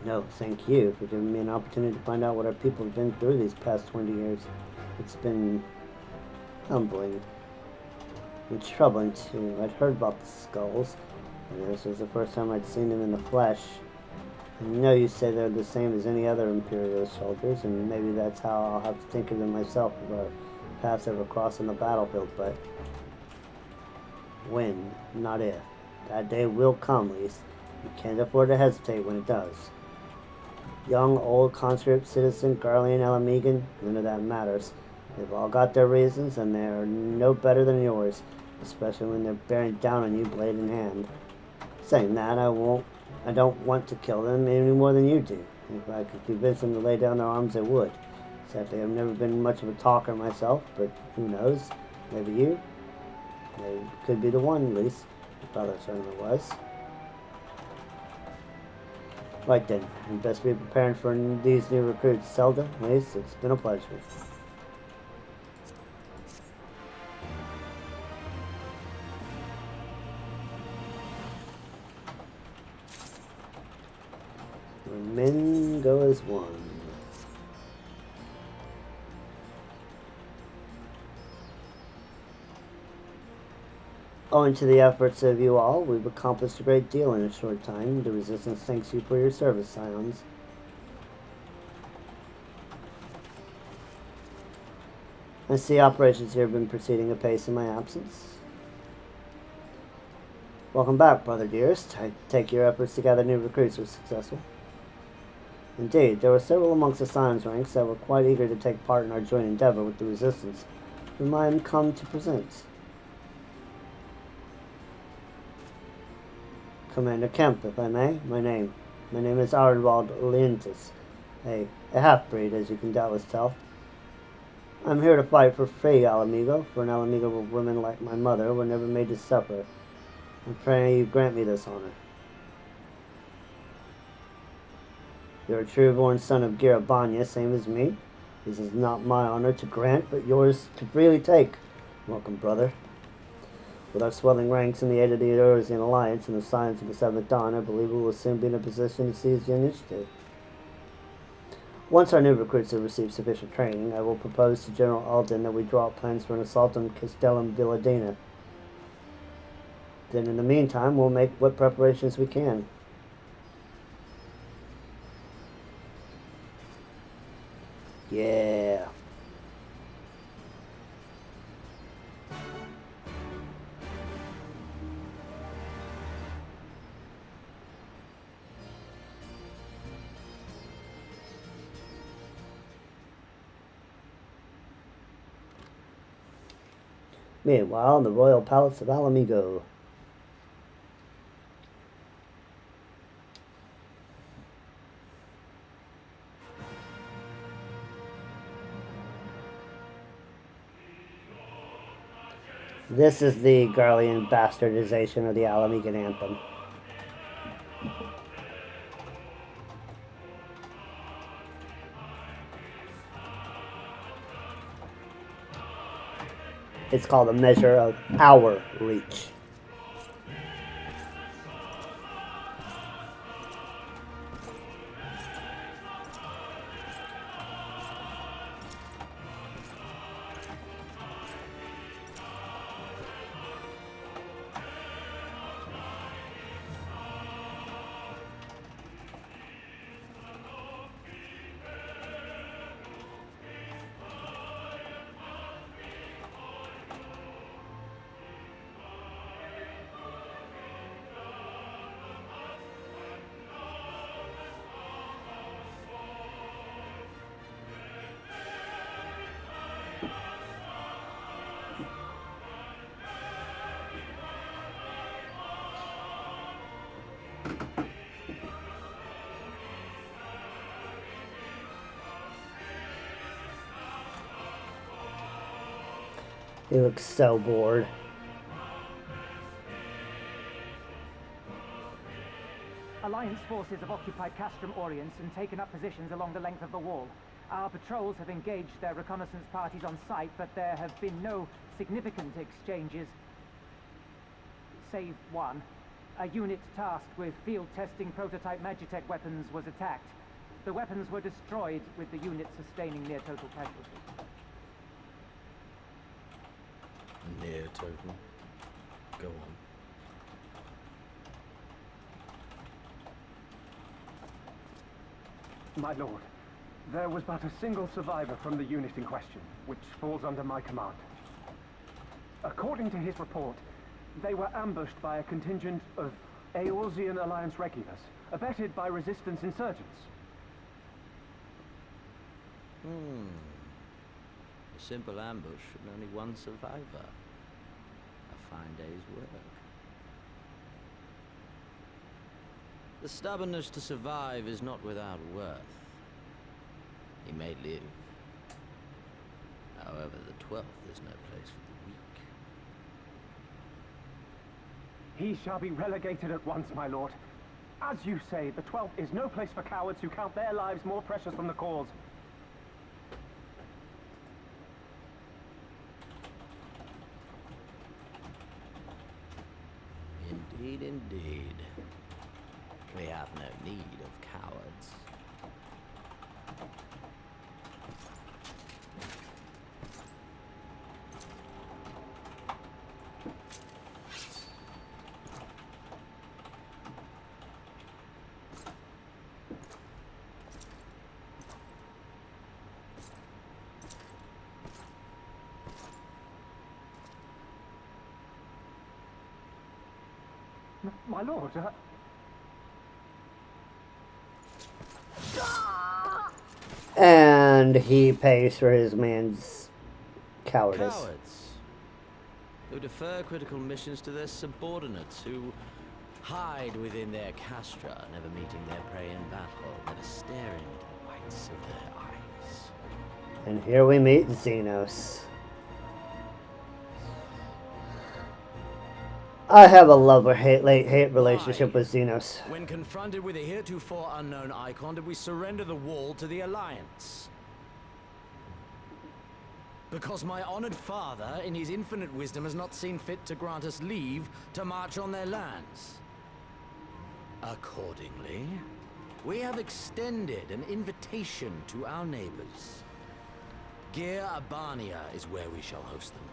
No, thank you for giving me an opportunity to find out what our people have been through these past 20 years. It's been humbling and troubling too. I'd heard about the skulls, and this was the first time I'd seen them in the flesh. I know you say they're the same as any other Imperial soldiers, and maybe that's how I'll have to think of them myself if our paths ever cross on the battlefield, but when, not if. That day will come, Lise. You can't afford to hesitate when it does. Young, old, conscript, citizen, Garlean, Alamegan, none of that matters. They've all got their reasons, and they are no better than yours, especially when they're bearing down on you blade in hand. Saying that, I don't want to kill them any more than you do. If I could convince them to lay down their arms, I would. Sadly, I've never been much of a talker myself, but who knows? Maybe you? Maybe could be the one, at least. My father certainly was. Right then, we best be preparing for these new recruits. Zelda, Lise, it's been a pleasure. When men go as one. Owing to the efforts of you all, we've accomplished a great deal in a short time. The Resistance thanks you for your service, Scions. I see operations here have been proceeding apace in my absence. Welcome back, brother dearest. I take your efforts to gather new recruits were successful. Indeed, there were several amongst the Scions ranks that were quite eager to take part in our joint endeavor with the Resistance, whom I am come to present. Commander Kemp, if I may, my name is Arnwald Lientis, a half-breed, as you can doubtless tell. I'm here to fight for free Alamigo, for an Alamigo where women like my mother were never made to suffer. I pray you grant me this honor. You're a true-born son of Girabanya, same as me. This is not my honor to grant, but yours to freely take. Welcome, brother. With our swelling ranks in the aid of the Eorzean Alliance and the Scions of the Seventh Dawn, I believe we will soon be in a position to seize the initiative. Once our new recruits have received sufficient training, I will propose to General Alden that we draw up plans for an assault on Castellum Villadena. Then in the meantime, we'll make what preparations we can. Yeah. Meanwhile, in the royal palace of Alamigo. This is the Garlean bastardization of the Alamigan anthem. It's called a measure of our reach. He looks so bored. Alliance forces have occupied Castrum Oriens and taken up positions along the length of the wall. Our patrols have engaged their reconnaissance parties on site, but there have been no significant exchanges. Save one. A unit tasked with field testing prototype Magitech weapons was attacked. The weapons were destroyed, with the unit sustaining near total casualty. Near total. Go on. My lord, there was but a single survivor from the unit in question, which falls under my command. According to his report, they were ambushed by a contingent of Eorzean Alliance regulars, abetted by resistance insurgents. A simple ambush and only one survivor. A fine day's work. The stubbornness to survive is not without worth. He may live. However, the 12th is no place for the weak. He shall be relegated at once, my lord. As you say, the 12th is no place for cowards who count their lives more precious than the cause. Indeed, indeed. We have no need of cowards. My lord, And he pays for his man's cowardice. Cowards who defer critical missions to their subordinates, who hide within their castra, never meeting their prey in battle, never staring into the whites of their eyes. And here we meet Xenos. I have a love-hate relationship with Xenos. When confronted with a heretofore unknown icon, did we surrender the wall to the Alliance? Because my honored father, in his infinite wisdom, has not seen fit to grant us leave to march on their lands. Accordingly, we have extended an invitation to our neighbors. Gir Abania is where we shall host them.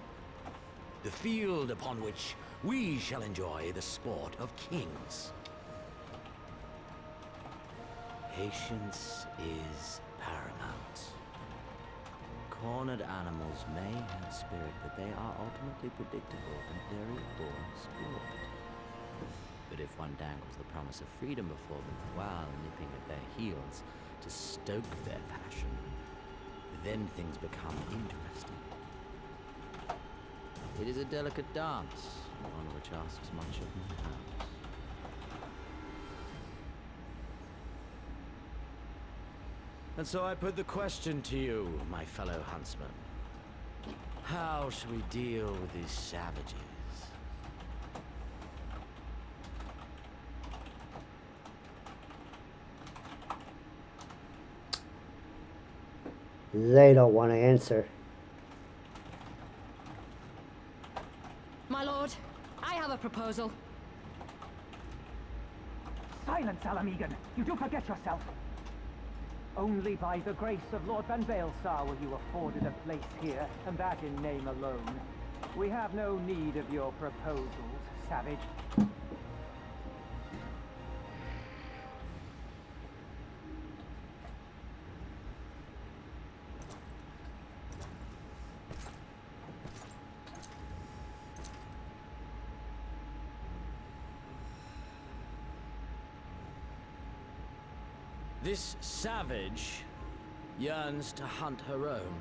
The field upon which we shall enjoy the sport of kings. Patience is paramount. Cornered animals may have spirit, but they are ultimately predictable and very poor sport. But if one dangles the promise of freedom before them while nipping at their heels to stoke their passion, then things become interesting. It is a delicate dance, one which asks much of my hands. And so I put the question to you, my fellow huntsman. How shall we deal with these savages? They don't want to answer. My lord, I have a proposal. Silence, Alamegan! You do forget yourself! Only by the grace of Lord Van Baelsar were you afforded a place here, and that in name alone. We have no need of your proposals, savage. This savage yearns to hunt her own.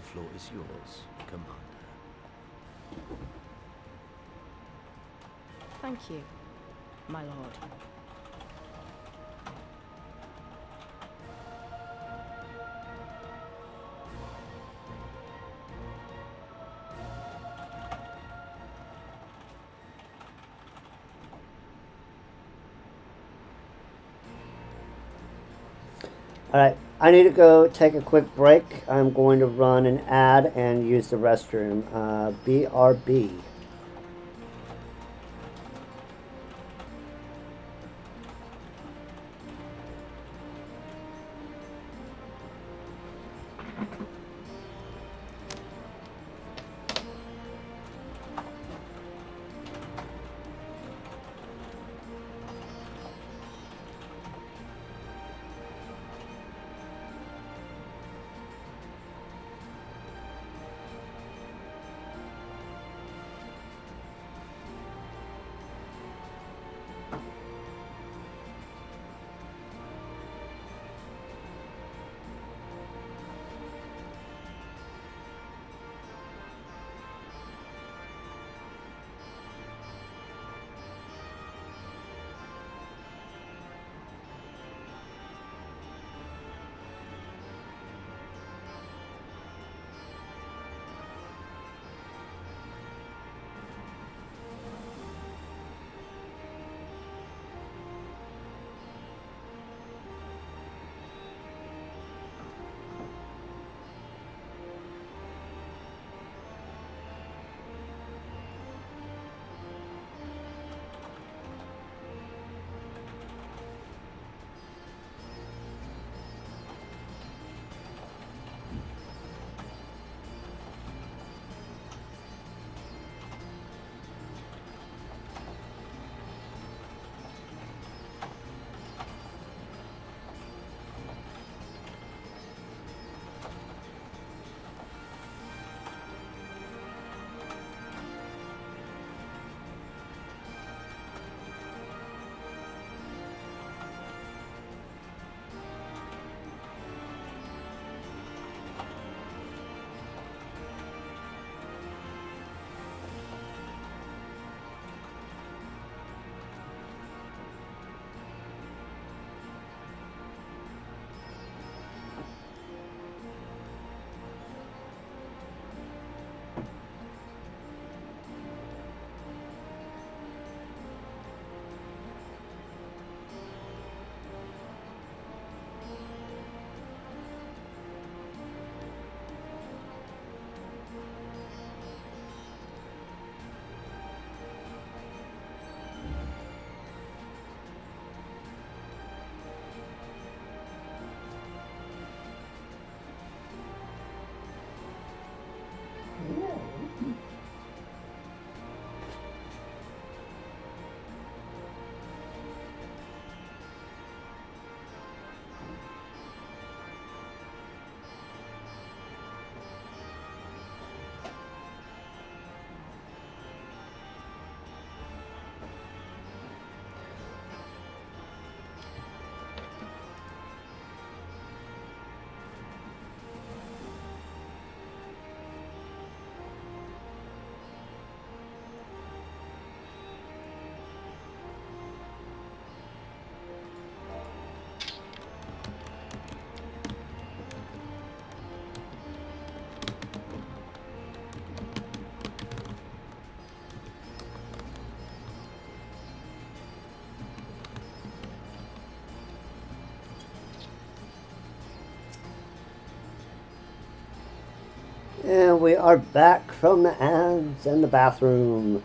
The floor is yours, Commander. Thank you, my lord. Alright, I need to go take a quick break. I'm going to run an ad and use the restroom. BRB. And we are back from the ads and the bathroom.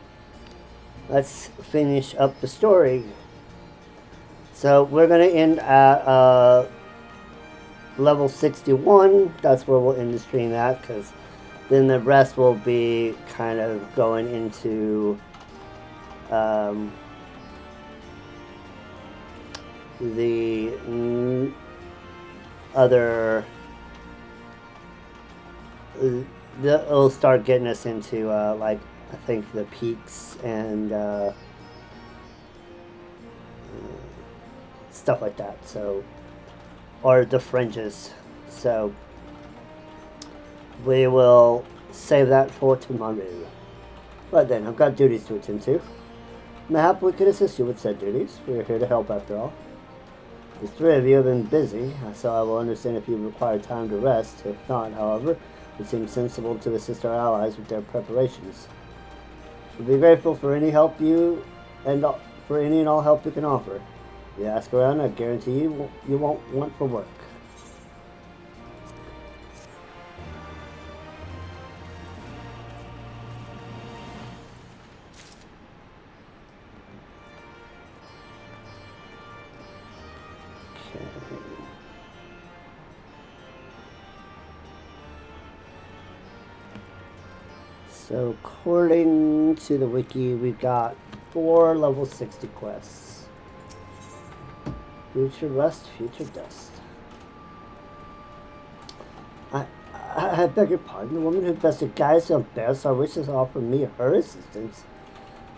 Let's finish up the story. So we're going to end at level 61. That's where we'll end the stream at, because then the rest will be kind of going into the other... it'll start getting us into like I think the peaks and stuff like that, so, or the fringes. So we will save that for tomorrow. But then I've got duties to attend to. Mayhap we could assist you with said duties. We are here to help after all. The three of you have been busy, so I will understand if you require time to rest. If not, however, it seems sensible to assist our allies with their preparations. We'll be grateful for any help you and for any and all help you can offer. If you ask around, I guarantee you won't want for work. So according to the wiki, we've got 4 level 60 quests. Future Rust, Future Dust. I beg your pardon, the woman who bested Gaius on Bearsar wishes to offer me her assistance.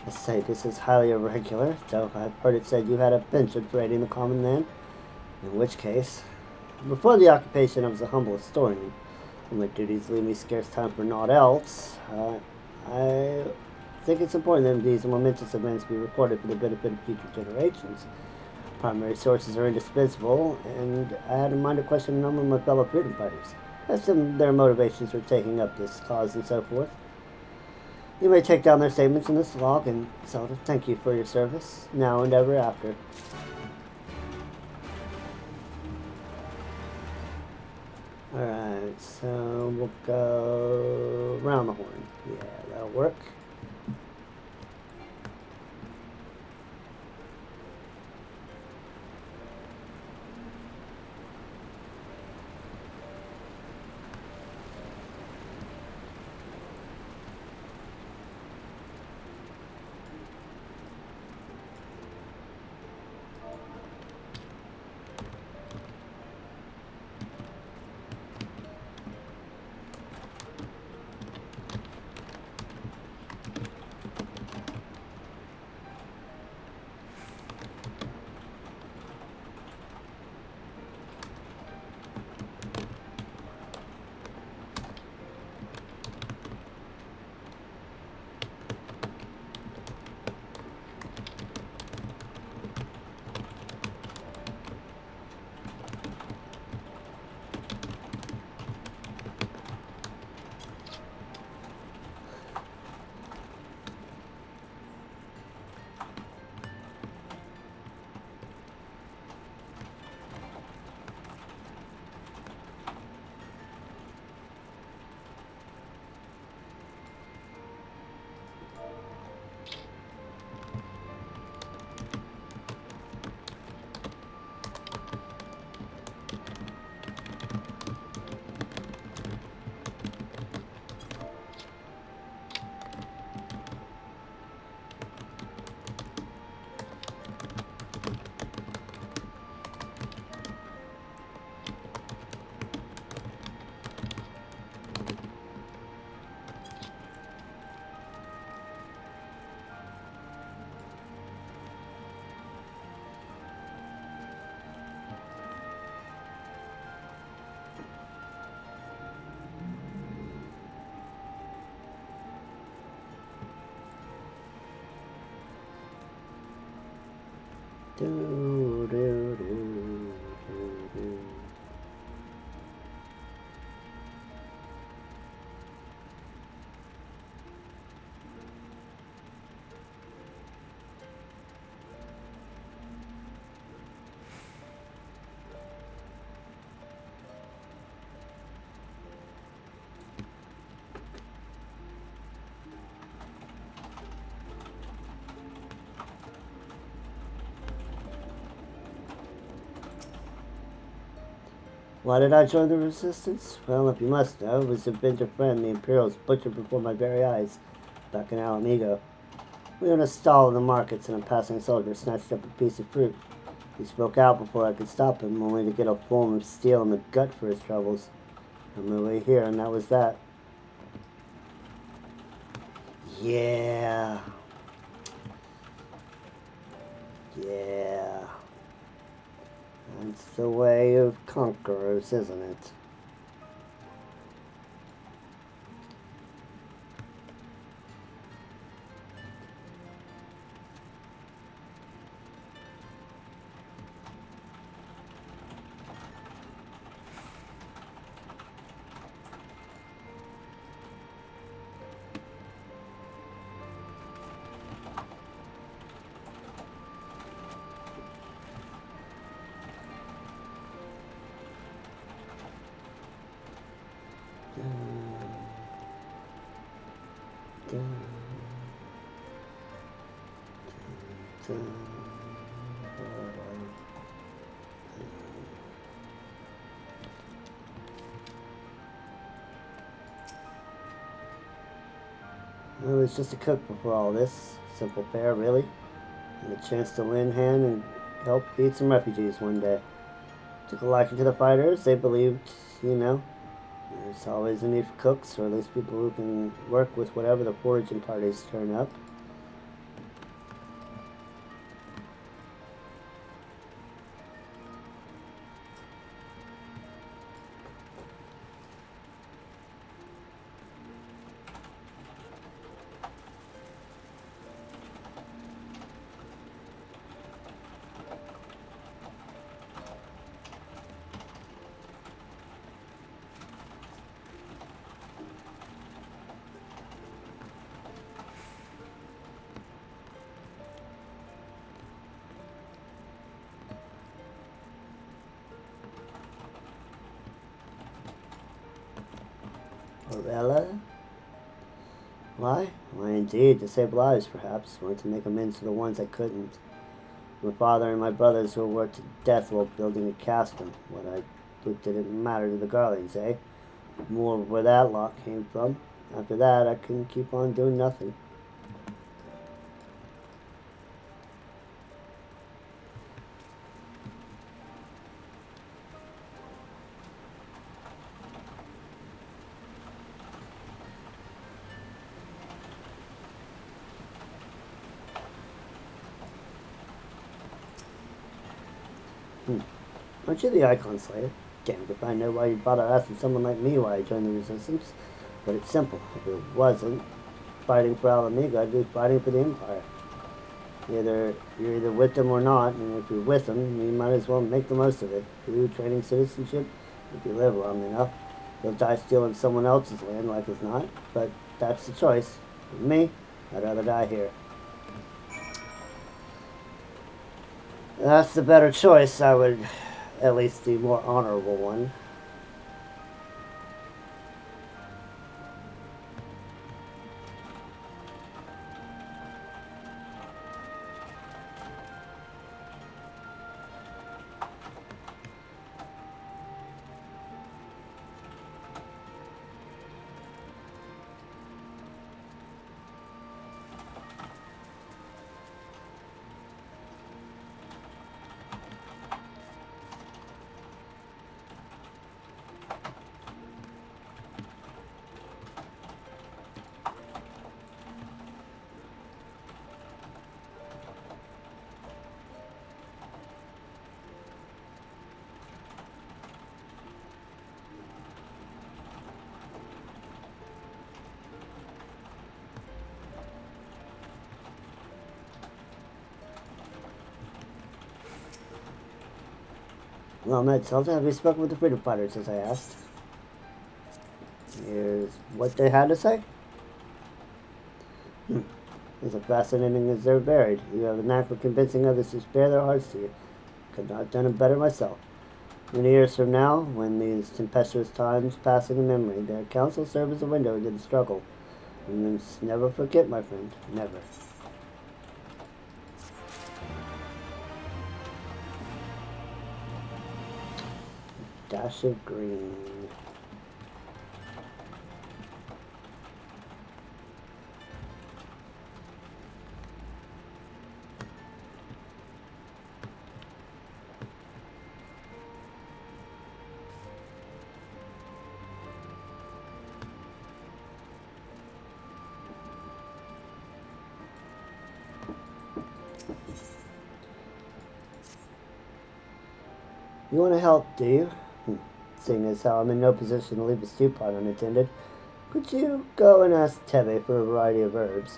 I say this is highly irregular, though I've heard it said you had a penchant for raiding the common man. In which case, before the occupation I was a humble historian, and my duties leave me scarce time for naught else. I think it's important that these momentous events be recorded for the benefit of future generations. Primary sources are indispensable, and I had in mind to question a number of my fellow freedom fighters as to their motivations for taking up this cause and so forth. You may take down their statements in this log, and Zelda, thank you for your service, now and ever after. Alright, so we'll go around the horn. Yeah, that'll work. Do, do, do, do, do. Why did I join the Resistance? Well, if you must know, it was to avenge a friend the Imperials butchered before my very eyes back in Alamigo. We were in a stall in the markets and a passing soldier snatched up a piece of fruit. He spoke out before I could stop him, only to get a form of steel in the gut for his troubles. On my way here, and that was that. Yeah. Yeah. That's the way of conquerors, isn't it? I was just a cook before all this. Simple fare, really. And a chance to lend hand and help feed some refugees one day. Took a liking to the fighters. They believed, you know, there's always a need for cooks, or at least people who can work with whatever the foraging parties turn up. Orella? Why? Why indeed, to save lives perhaps, or to make amends to the ones I couldn't. My father and my brothers were worked to death while building a castle. What I did didn't matter to the Garleys, eh? More where that lot came from. After that, I couldn't keep on doing nothing. Aren't you the Icon Slayer? Damned if I know why you'd bother asking someone like me why I joined the Resistance. But it's simple. If it wasn't fighting for Alamiga, I'd be fighting for the Empire. You're either with them or not, and if you're with them, you might as well make the most of it. Through training citizenship, if you live long enough, you'll die stealing someone else's land like as not. But that's the choice. For me, I'd rather die here. That's the better choice. I would at least the more honorable one. Well met, Zelda. Have you spoken with the freedom fighters, as I asked? Here's what they had to say. As fascinating as they're buried. You have a knack for convincing others to spare their hearts to you. Could not have done it better myself. Many years from now, when these tempestuous times passing in memory, their counsel serve as a window into the struggle. And must never forget, my friend. Never. Dash of green. You want to help, do you? Seeing as how I'm in no position to leave a stew pot unattended, could you go and ask Tebe for a variety of herbs?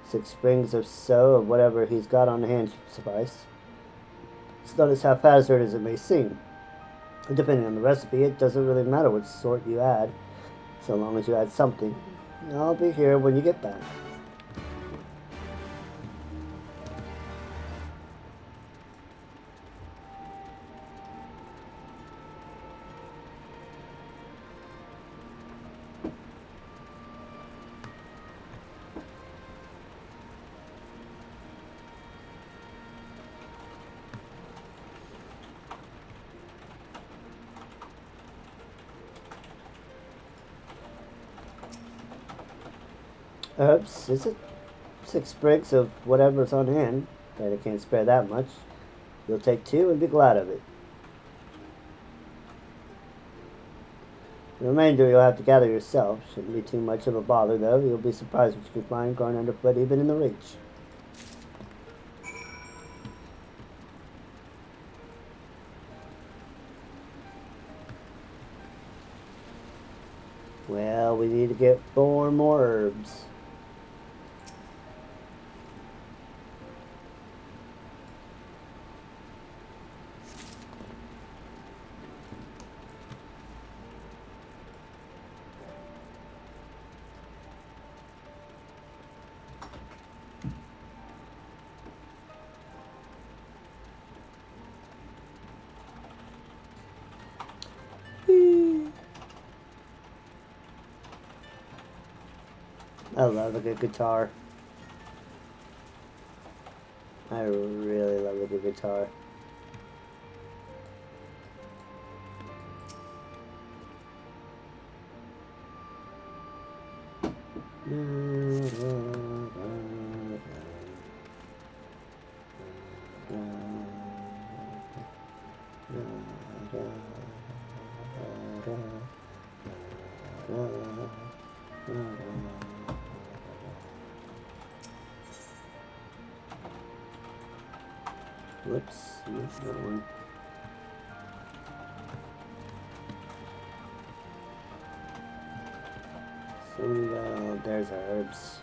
6 sprigs or so of whatever he's got on hand should suffice. It's not as haphazard as it may seem. Depending on the recipe, it doesn't really matter what sort you add, so long as you add something. I'll be here when you get back. herbs. Is it 6 sprigs of whatever's on hand? But I can't spare that much. You'll take 2 and be glad of it. The remainder you'll have to gather yourself. Shouldn't be too much of a bother, though. You'll be surprised what you can find growing underfoot, even in the reach. Well, we need to get 4 more herbs. I love a good guitar. I really love a good guitar. Whoops, missed that one. So, there's herbs.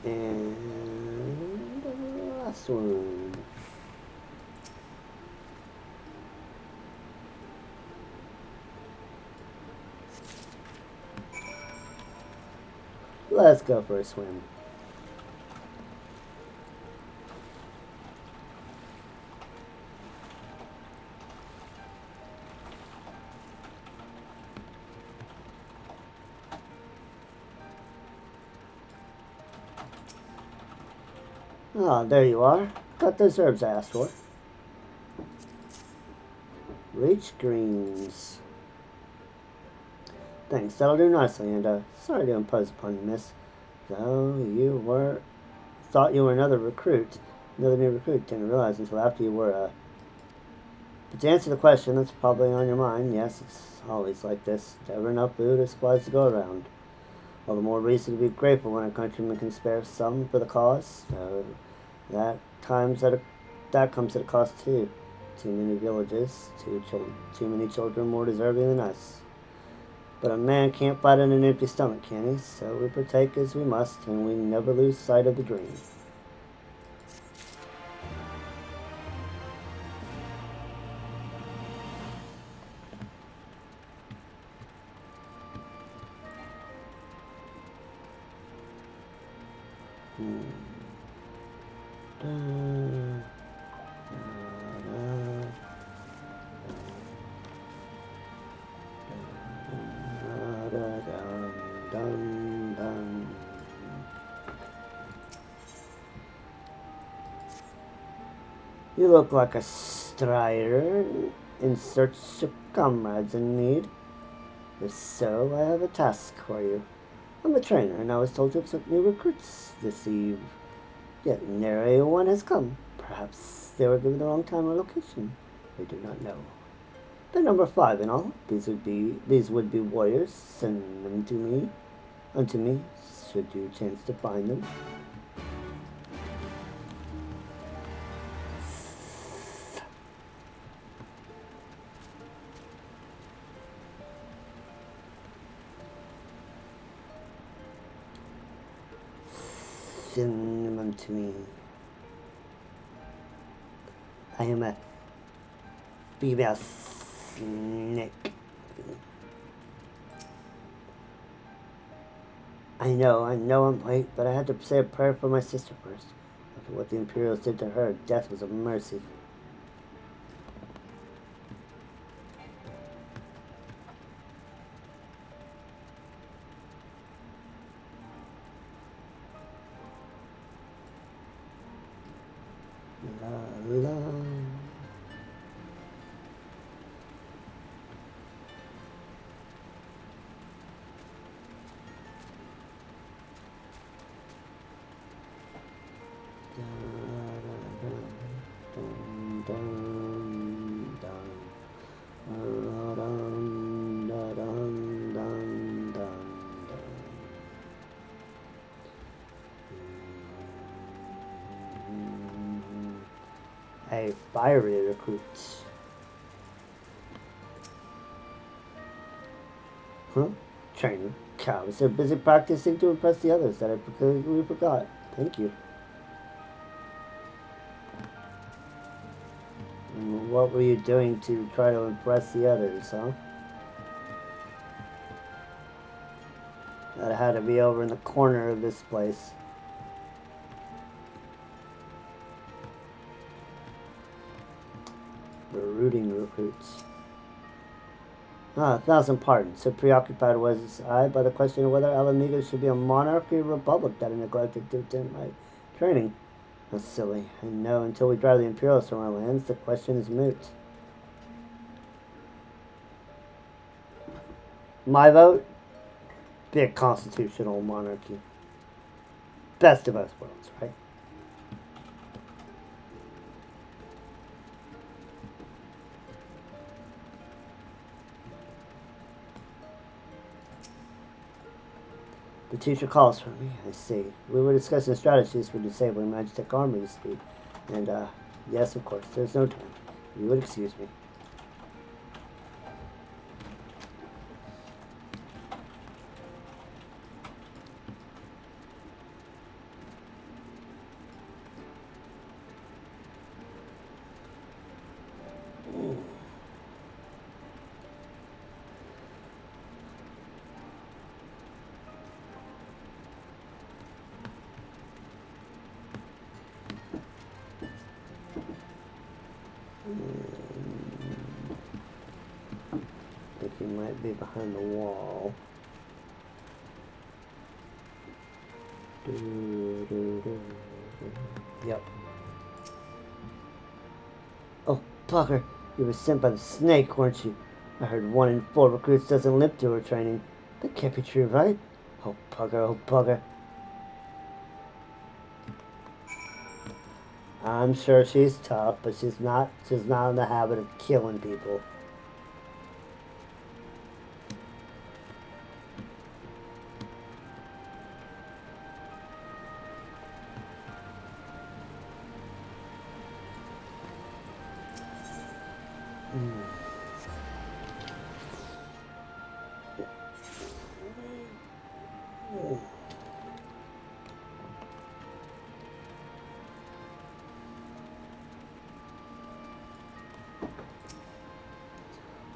And the last one. Let's go for a swim. Ah, there you are. Got those herbs I asked for. Reach greens. Thanks, that'll do nicely, and sorry to impose upon you, miss. Though you thought you were another new recruit, didn't realize until after you were, But to answer the question that's probably on your mind, yes, it's always like this. Never enough food or supplies to go around. All the more reason to be grateful when a countryman can spare some for the cause. That comes at a cost too. Too many villages, too many children more deserving than us. But a man can't fight on an empty stomach, can he? So we partake as we must, and we never lose sight of the dream. You look like a strider in search of comrades in need. If so, I have a task for you. I'm a trainer, and I was told to accept new recruits this eve. Yet nary one has come. Perhaps they were given the wrong time or location. I do not know. They're number 5 in all. These would be warriors. Send them unto me, should you chance to find them. Send them unto me. I am a female snake. I know I'm late, but I had to say a prayer for my sister first. After what the Imperials did to her, death was a mercy. La la. Hey, fiery recruits. Huh? Training. Cows. They're busy practicing to impress the others that I completely forgot. Thank you. What were you doing to try to impress the others, huh? That had to be over in the corner of this place. Recruiting recruits. Ah, 1,000 pardons. So preoccupied was I by the question of whether Alameda should be a monarchy or republic that I neglected to attend my training. That's silly. I know until we drive the Imperials from our lands, the question is moot. My vote? Be a constitutional monarchy. Best of both worlds, right? The teacher calls for me, I see. We were discussing strategies for disabling Magitek armies, and, yes, of course, there's no time. You would excuse me. I think he might be behind the wall. Yep. Oh, bugger. You were sent by the snake, weren't you? I heard 1 in 4 recruits doesn't live to her training. That can't be true, right? Oh, bugger, oh, bugger. I'm sure she's tough, but she's not in the habit of killing people.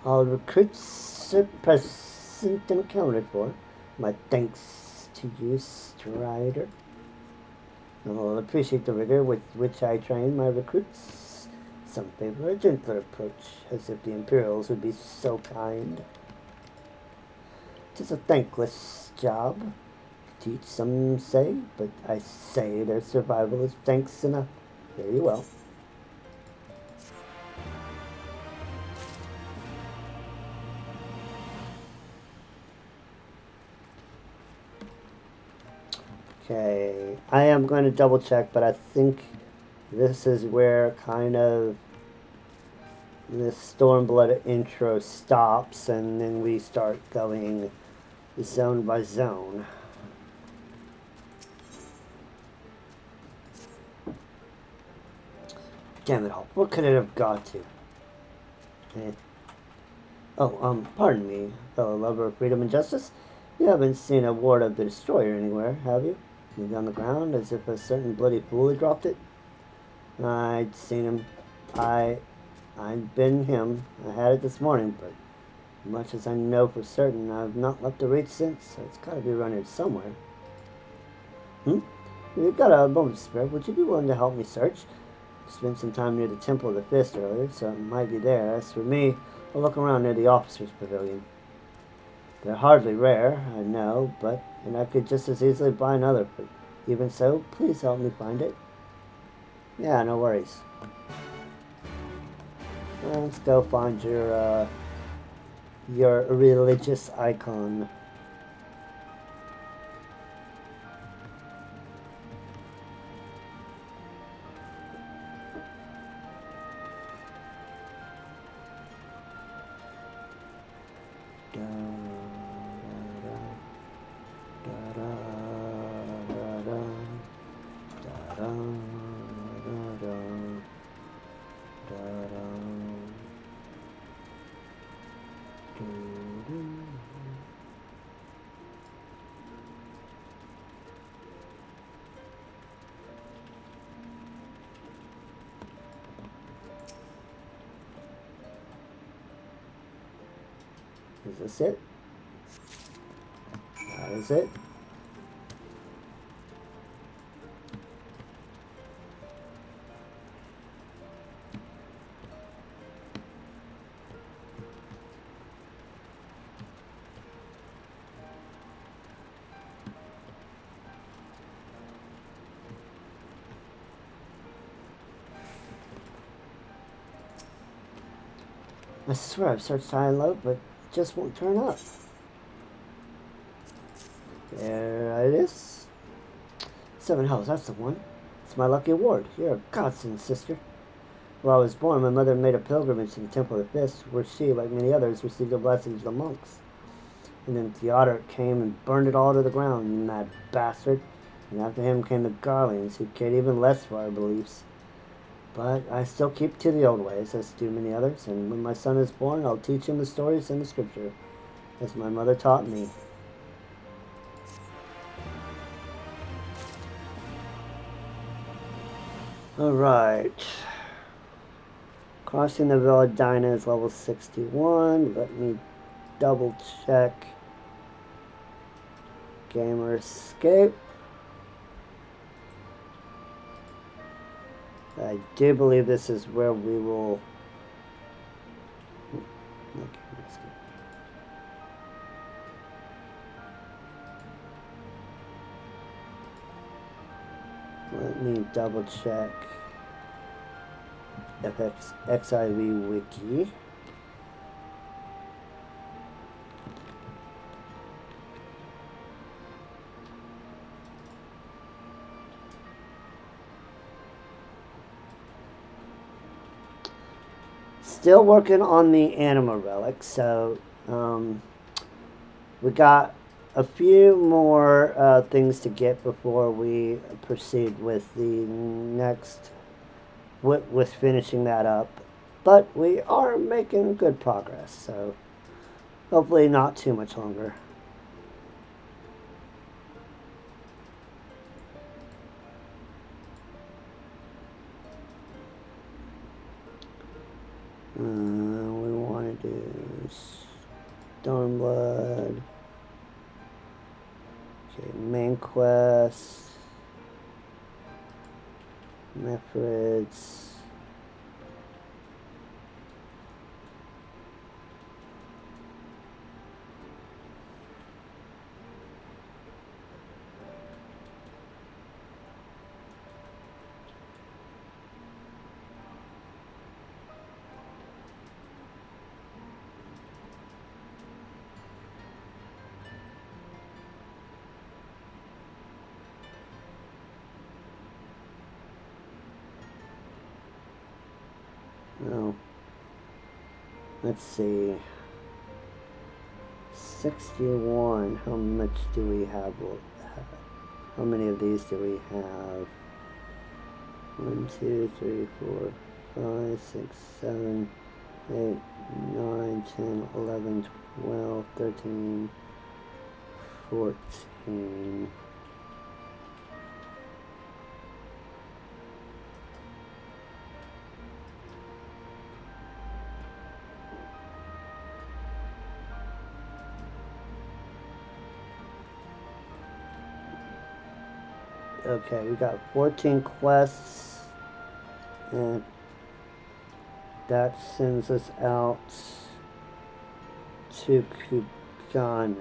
All recruits are present and accounted for. My thanks to you, Strider. I'll appreciate the rigor with which I train my recruits. Some favor a gentler approach, as if the Imperials would be so kind. 'Tis a thankless job to teach, some say, but I say their survival is thanks enough. Very well. Okay, I am going to double check, but I think this is where kind of this Stormblood intro stops, and then we start going zone by zone. Damn it all, what could it have got to? Eh. Oh, pardon me, fellow lover of freedom and justice. You haven't seen a ward of the Destroyer anywhere, have you? Maybe on the ground, as if a certain bloody fool had dropped it? I'd seen him. I'd been him. I had it this morning, but much as I know for certain, I've not left the reach since, so it's gotta be around here somewhere. You've got a moment to spare. Would you be willing to help me search? I spent some time near the Temple of the Fist earlier, so it might be there. As for me, I'll look around near the officers' pavilion. They're hardly rare, I know, and I could just as easily buy another. But even so, please help me find it. Yeah, no worries. Let's go find your religious icon. Is this it? That is it. I swear I've searched high and low, but it just won't turn up. There it is. 7 hells, that's the one. It's my lucky award. You're a godsend, sister. While I was born, my mother made a pilgrimage to the Temple of the Fist, where she, like many others, received the blessings of the monks. And then Theodoric came and burned it all to the ground, you mad bastard. And after him came the Garleans, who cared even less for our beliefs. But I still keep to the old ways, as do many others, and when my son is born, I'll teach him the stories and the scripture, as my mother taught me. Alright. Crossing the Villadina is level 61. Let me double check. Gamer escape. I do believe this is where we will... Let me double check FFXIV wiki. Still working on the anima relic, so we got a few more things to get before we proceed with the next, with finishing that up. But we are making good progress, so hopefully not too much longer. We want to do Stormblood. Okay, main quest. Mithrids. No. Let's see. 61. How much do we have? How many of these do we have? 1, 2, 3, 4, 5, 6, 7, 8, 9, 10, 11, 12, 13, 14. Okay, we got 14 quests, and that sends us out to Kugane.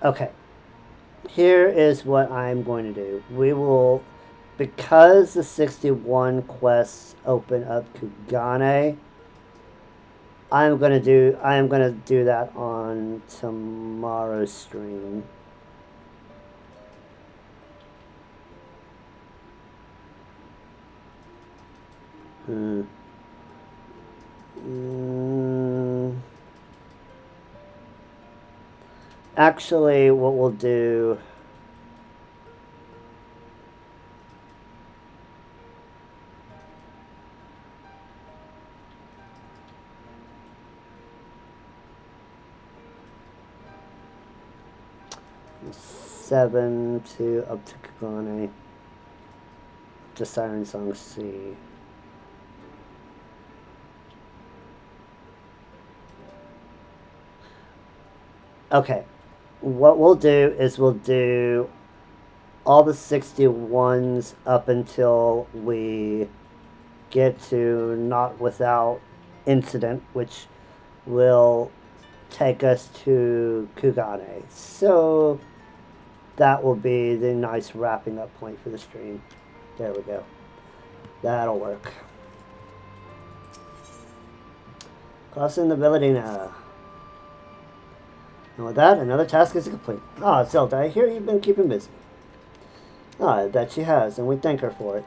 Okay, here is what I'm going to do. We will, because the 61 quests open up Kugane, I am gonna do that on tomorrow's stream. Actually, what we'll do. Seven to up to Kugane, to Siren Song C. Okay, what we'll do is we'll do all the 61s up until we get to Not Without Incident, which will take us to Kugane. So that will be the nice wrapping up point for the stream. There we go. That'll work. Crossing the Belladina. And with that, another task is complete. Ah, Zelda, I hear you've been keeping busy. Ah, that she has, and we thank her for it.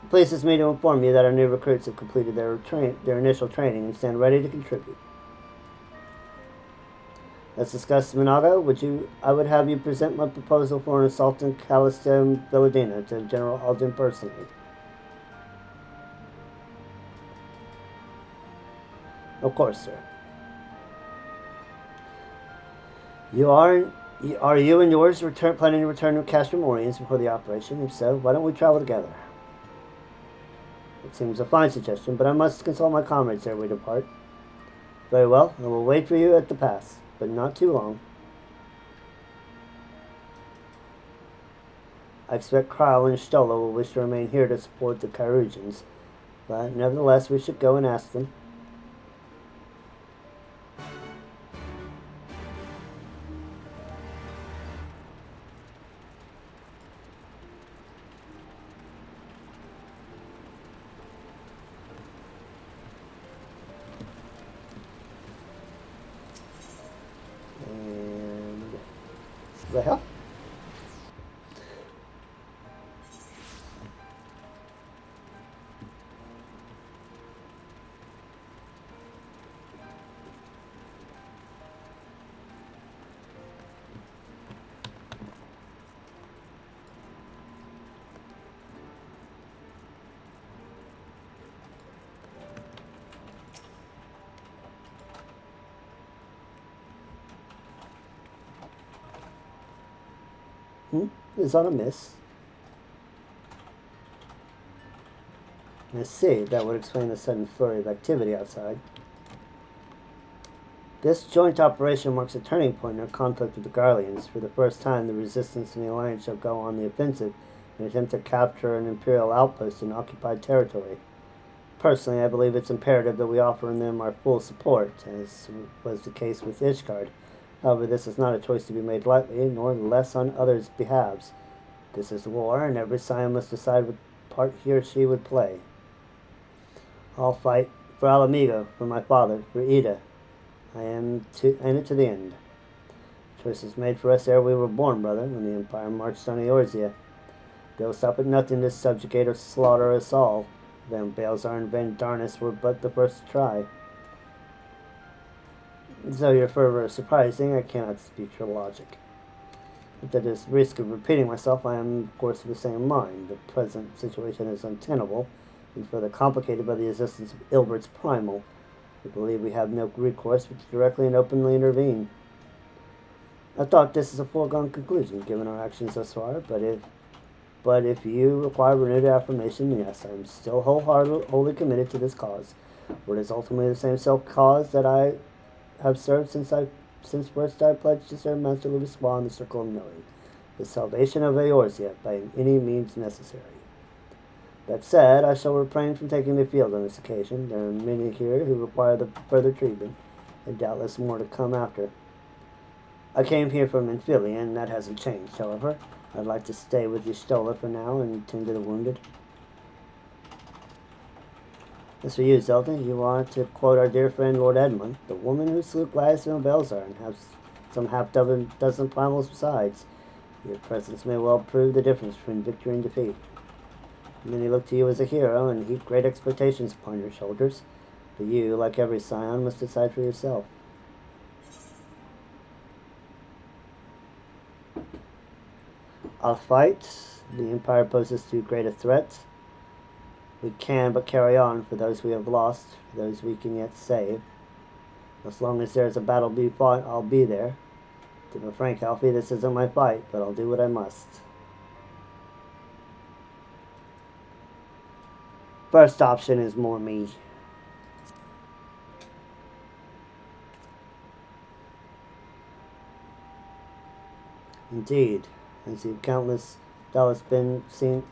It pleases me to inform you that our new recruits have completed their initial training and stand ready to contribute. Let's discuss Minaga. I would have you present my proposal for an assault on Callisto Belladina to General Alden personally. Of course, sir. Are you and yours planning to return to Castrum Oriens before the operation? If so, why don't we travel together? It seems a fine suggestion, but I must consult my comrades ere we depart. Very well, I will wait for you at the pass, but not too long. I expect Kyle and Stola will wish to remain here to support the Kyrugians, but nevertheless we should go and ask them. The hell? Is that a miss? I see, that would explain the sudden flurry of activity outside. This joint operation marks a turning point in our conflict with the Garleans. For the first time, the Resistance and the Alliance shall go on the offensive and attempt to capture an Imperial outpost in occupied territory. Personally, I believe it's imperative that we offer them our full support, as was the case with Ishgard. However, this is not a choice to be made lightly, nor less on others' behalves. This is war, and every scion must decide what part he or she would play. I'll fight for Alamigo, for my father, for Ida. I am in it to the end. Choices made for us ere we were born, brother, when the Empire marched on Eorzea. They'll stop at nothing to subjugate or slaughter us all. Van Balzar and Van Darnus were but the first to try. Though your fervor is surprising, I cannot dispute your logic. At the risk of repeating myself, I am, of course, of the same mind. The present situation is untenable, and further complicated by the existence of Ilbert's Primal. I believe we have no recourse but to directly and openly intervene. I thought this is a foregone conclusion, given our actions thus far, but if you require renewed affirmation, yes, I am still wholly committed to this cause, for it is ultimately the same self-cause that I have served since I since first I pledged to serve Master Louis in the Circle of Knowing, the salvation of Eorzea by any means necessary. That said, I shall refrain from taking the field on this occasion. There are many here who require the further treatment, and doubtless more to come after. I came here from Infilia, and that hasn't changed, however. I'd like to stay with Y'shtola for now and tend to the wounded. As for you, Zelda, you are, to quote our dear friend Lord Edmund, the woman who slew Gladys and Belzar, and has some half-dozen primals besides. Your presence may well prove the difference between victory and defeat. Many look to you as a hero and heap great expectations upon your shoulders, but you, like every scion, must decide for yourself. I'll fight. The Empire poses too great a threat. We can but carry on for those we have lost, for those we can yet save. As long as there is a battle to be fought, I'll be there. To be frank, Alfie, this isn't my fight, but I'll do what I must. First option is more me. Indeed, as you've doubtless been seen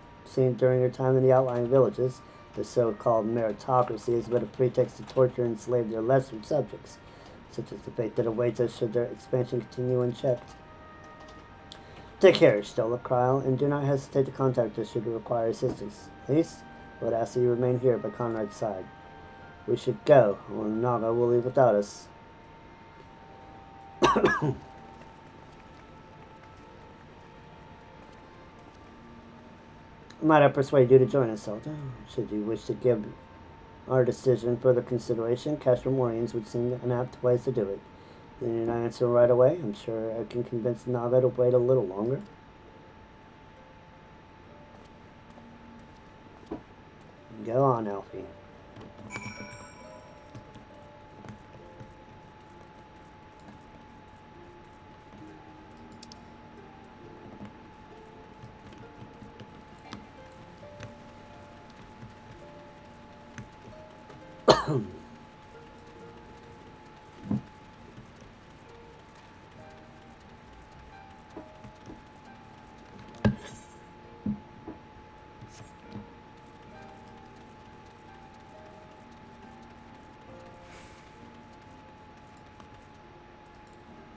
during your time in the outlying villages, the so-called meritocracy has been a pretext to torture and enslave their lesser subjects, such as the fate that awaits us should their expansion continue unchecked. Take care, Y'shtola, Kryle, and do not hesitate to contact us should you require assistance. At least, I would ask that you remain here by Conrad's side. We should go, or Naga will leave without us. Might I persuade you to join us, Zelda? Should you wish to give our decision further consideration, Castro Morians would seem an apt place to do it. You need not answer right away. I'm sure I can convince Naga to wait a little longer. Go on, Alfie.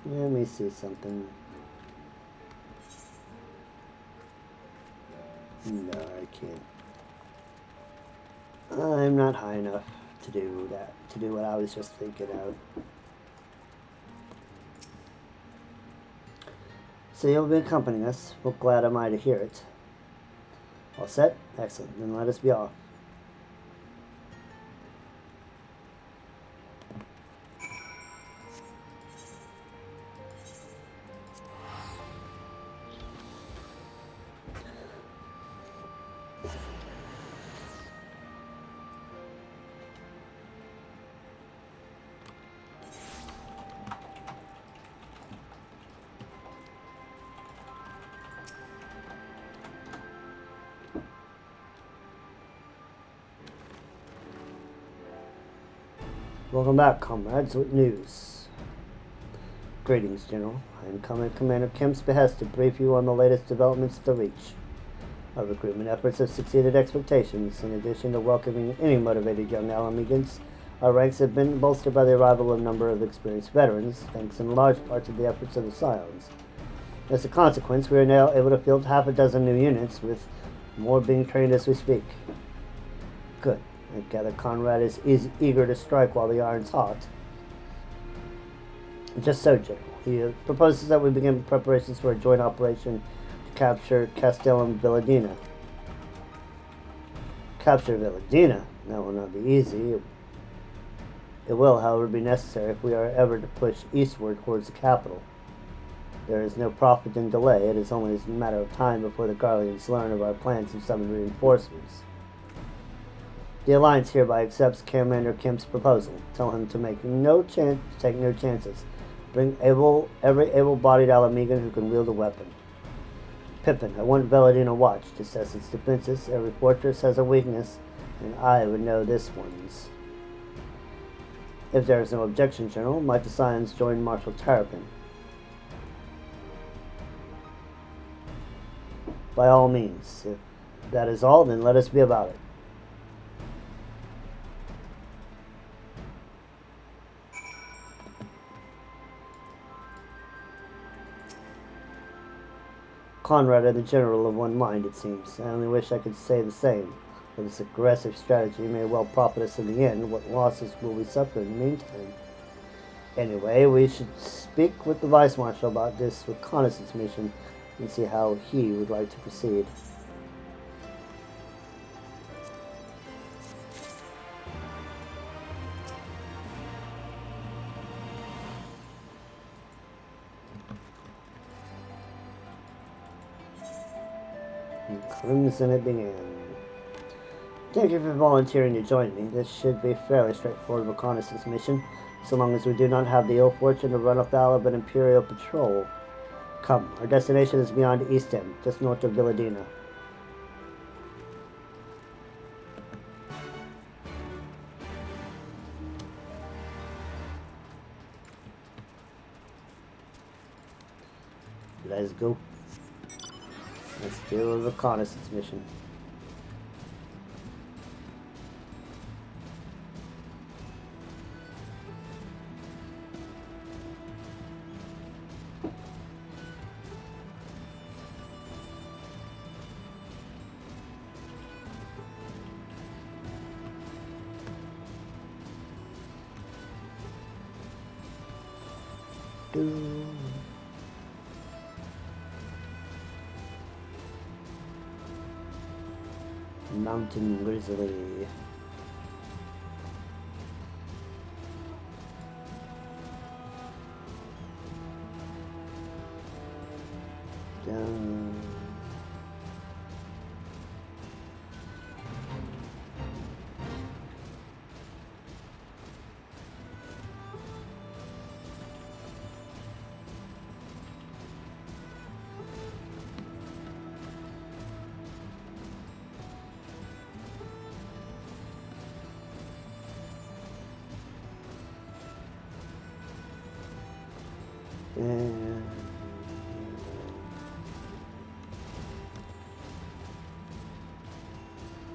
Let me see something. No, I can't. I'm not high enough to do that, to do what I was just thinking of. So you'll be accompanying us. Well, glad am I to hear it. All set? Excellent. Then let us be off. Welcome back, comrades, with news. Greetings, General. I am coming at Commander Kemp's behest to brief you on the latest developments at the Reach. Our recruitment efforts have succeeded expectations. In addition to welcoming any motivated young Alamegans, our ranks have been bolstered by the arrival of a number of experienced veterans, thanks in large part to the efforts of the Scions. As a consequence, we are now able to field half a dozen new units, with more being trained as we speak. Good. I gather Conrad is eager to strike while the iron's hot. Just so, General. He proposes that we begin preparations for a joint operation to capture Castellum Villadina. Capture Villadina? That will not be easy. It will, however, be necessary if we are ever to push eastward towards the capital. There is no profit in delay. It is only a matter of time before the Garleans learn of our plans and summon reinforcements. The Alliance hereby accepts Commander Kemp's proposal. Tell him to take no chances. Bring every able-bodied Alamegan who can wield a weapon. Pippin, I want Villadina watched. To assess its defenses. Every fortress has a weakness, and I would know this one's. If there is no objection, General, might the Scions join Marshal Terrapin? By all means. If that is all, then let us be about it. Conrad and the General of one mind, it seems. I only wish I could say the same. For this aggressive strategy may well profit us in the end. What losses will we suffer in the meantime? Anyway, we should speak with the Vice Marshal about this reconnaissance mission and see how he would like to proceed. Crimson it began. Thank you for volunteering to join me. This should be a fairly straightforward reconnaissance mission, so long as we do not have the ill fortune to run afoul of an Imperial patrol. Come, our destination is beyond East End, just north of Villadina. Let's go. Let's do a reconnaissance mission. Mountain Grizzly. Down.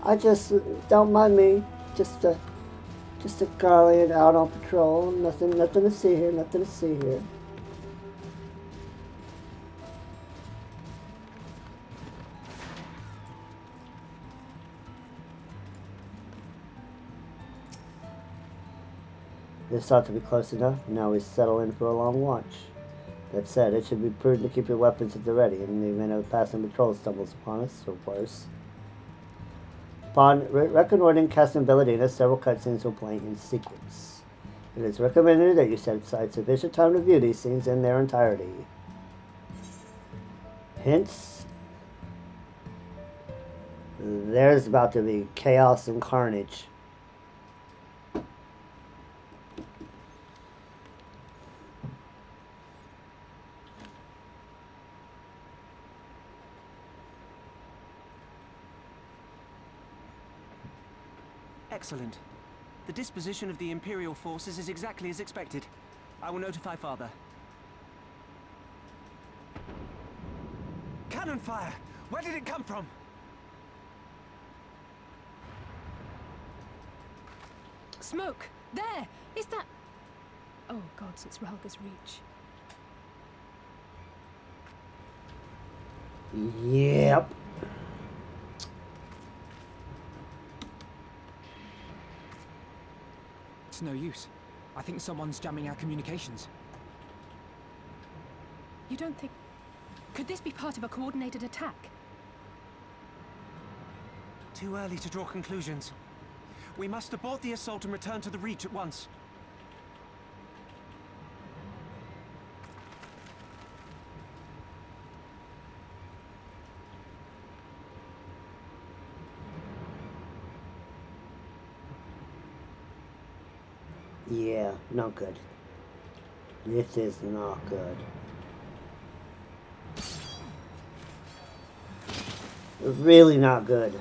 I just don't mind me. Just a Guardian out on patrol. Nothing to see here. Nothing to see here. This ought to be close enough. Now we settle in for a long watch. That said, it should be prudent to keep your weapons at the ready in the event of a passing patrol stumbles upon us, or worse. Upon reconnoitering Castle Villadina, several cutscenes will play in sequence. It is recommended that you set aside sufficient time to view these scenes in their entirety. Hence, there's about to be chaos and carnage. Excellent. The disposition of the Imperial forces is exactly as expected. I will notify Father. Cannon fire! Where did it come from? Smoke! There! Is that... Oh gods, it's Relga's Reach. Yep. It's no use. I think someone's jamming our communications. You don't think... Could this be part of a coordinated attack? Too early to draw conclusions. We must abort the assault and return to the Reach at once. Yeah, not good. This is not good. Really not good.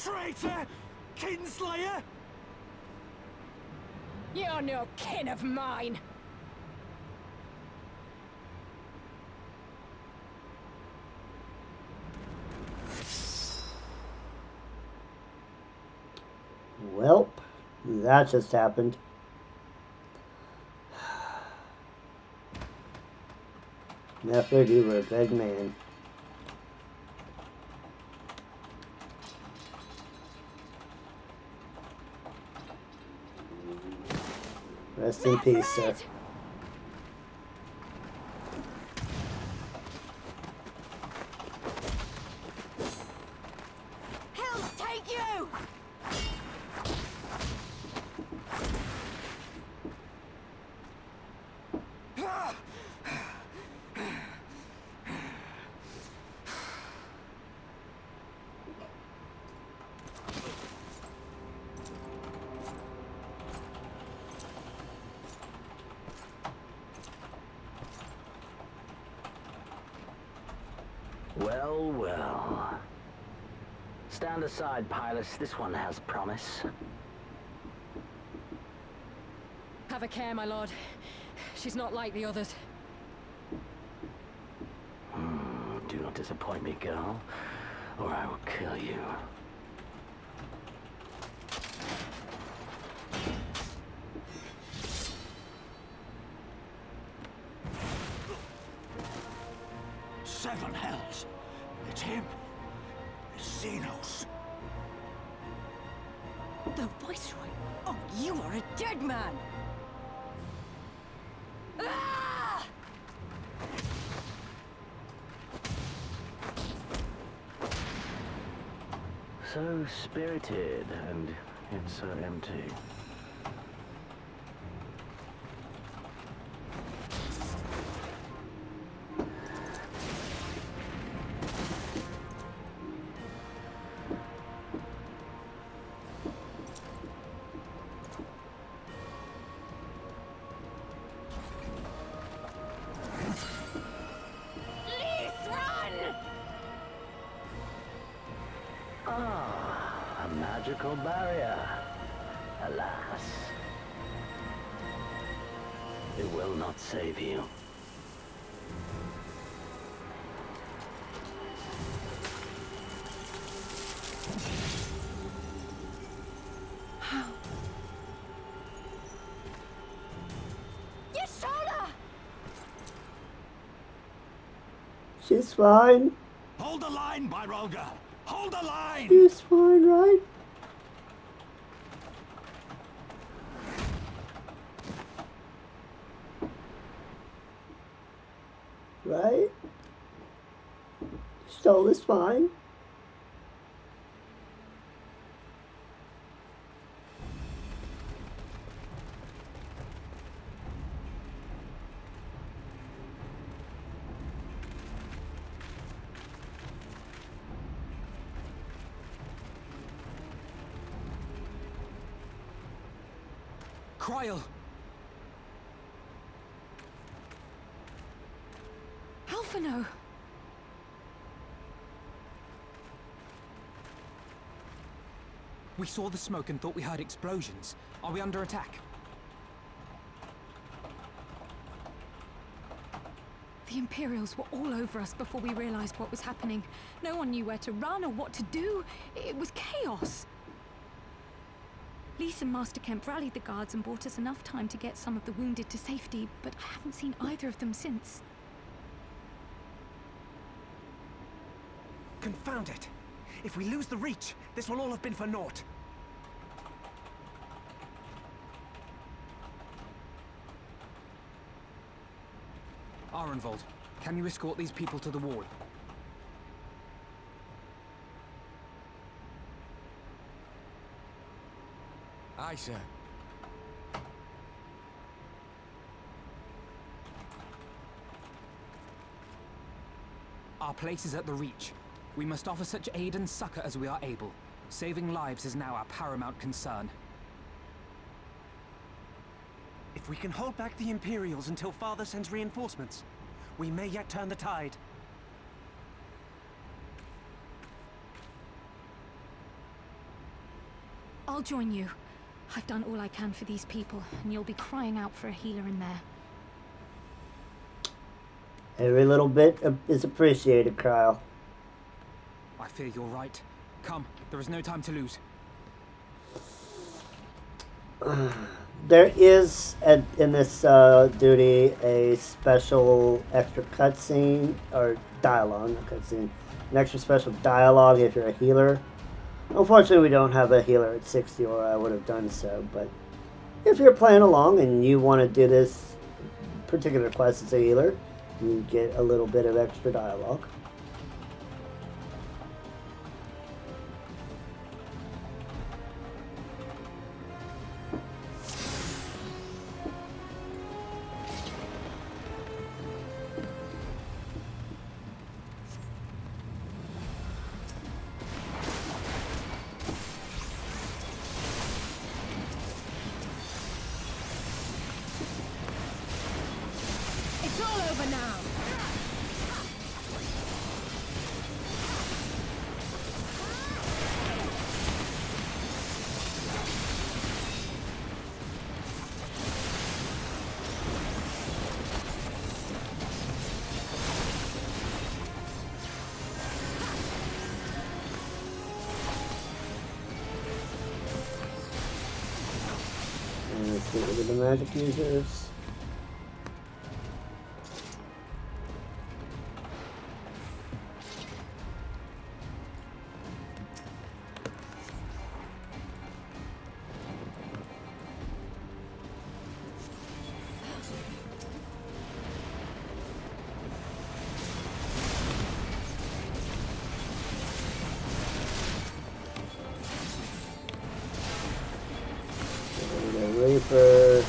Traitor! Kinslayer! You're no kin of mine! Welp, that just happened. Never you were a good man. Rest in peace, sir. Help take you! Well, well. Stand aside, Pilus. This one has promise. Have a care, my lord. She's not like the others. Do not disappoint me, girl, or I will kill you. Seven hells! It's him! It's Xenos! The Viceroy! Oh, you are a dead man! Ah! So spirited and yet so empty. Ah, a magical barrier. Alas. It will not save you. How? Yashoda! She's fine. Hold the line, Byrolga! Hold the line! She's fine, right? Right? Stole is fine. Kryl! Alphino! We saw the smoke and thought we heard explosions. Are we under attack? The Imperials were all over us before we realized what was happening. No one knew where to run or what to do. It was chaos. Lise and Master Kemp rallied the guards and bought us enough time to get some of the wounded to safety, but I haven't seen either of them since. Confound it! If we lose the Reach, this will all have been for naught. Arenvold, can you escort these people to the wall? Aye, sir. Our place is at the Reach. We must offer such aid and succor as we are able. Saving lives is now our paramount concern. If we can hold back the Imperials until Father sends reinforcements, we may yet turn the tide. I'll join you. I've done all I can for these people, and you'll be crying out for a healer in there. Every little bit is appreciated, Kyle. I fear you're right. Come, there is no time to lose. There is, in this duty, a special extra cutscene, or dialogue, not cutscene, an extra special dialogue if you're a healer. Unfortunately, we don't have a healer at 60, or I would have done so, but if you're playing along and you want to do this particular quest as a healer, you get a little bit of extra dialogue. It's all over now! And let's get rid of the magic users. Reaper.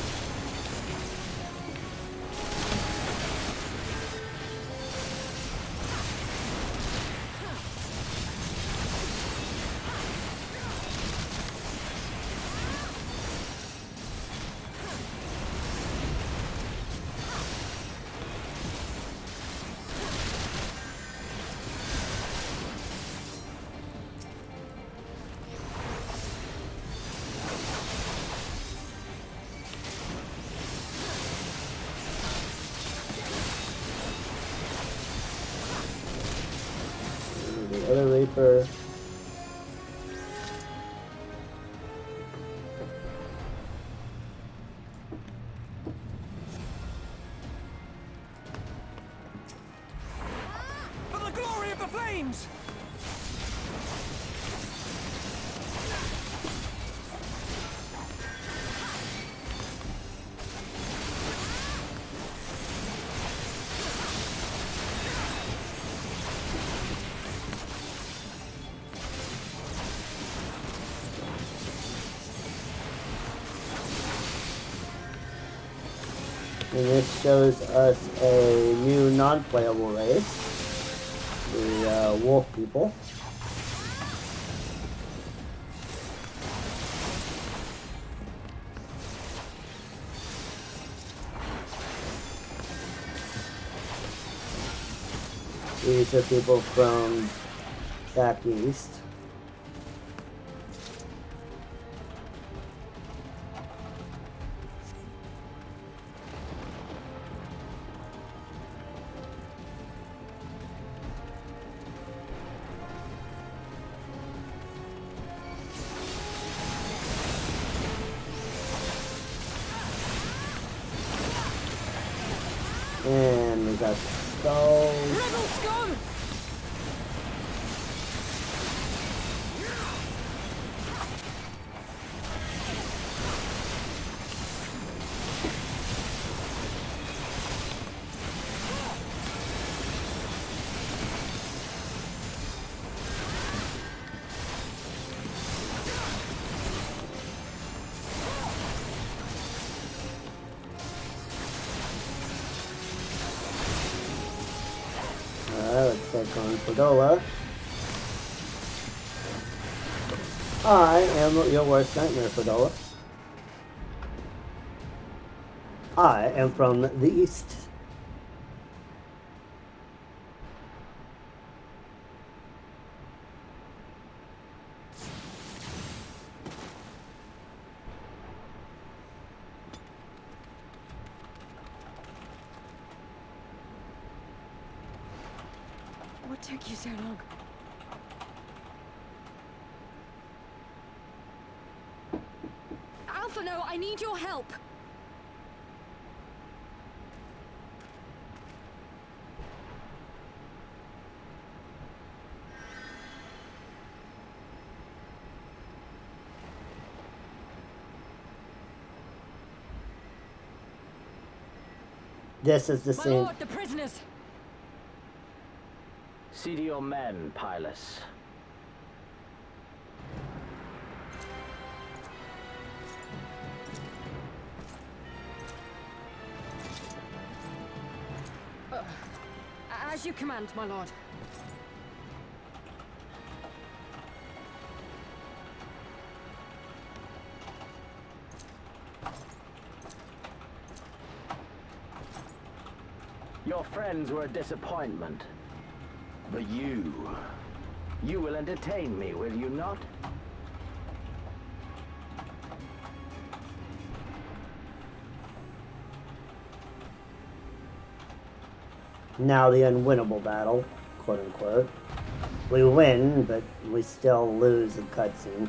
The other Reaper. For the glory of the flames! And this shows us a new non-playable race, the wolf people. These are people from back east. And we got skulls. Rebel scum! Let's take on Pagola. I am your worst nightmare, Pagola. I am from the east. took you so long? Alphino, I need your help! This is the My scene. lord, the prisoners! See to your men, Pylus. As you command, my lord. Your friends were a disappointment. But you will entertain me, will you not? Now the unwinnable battle, quote unquote. We win, but we still lose the cutscene.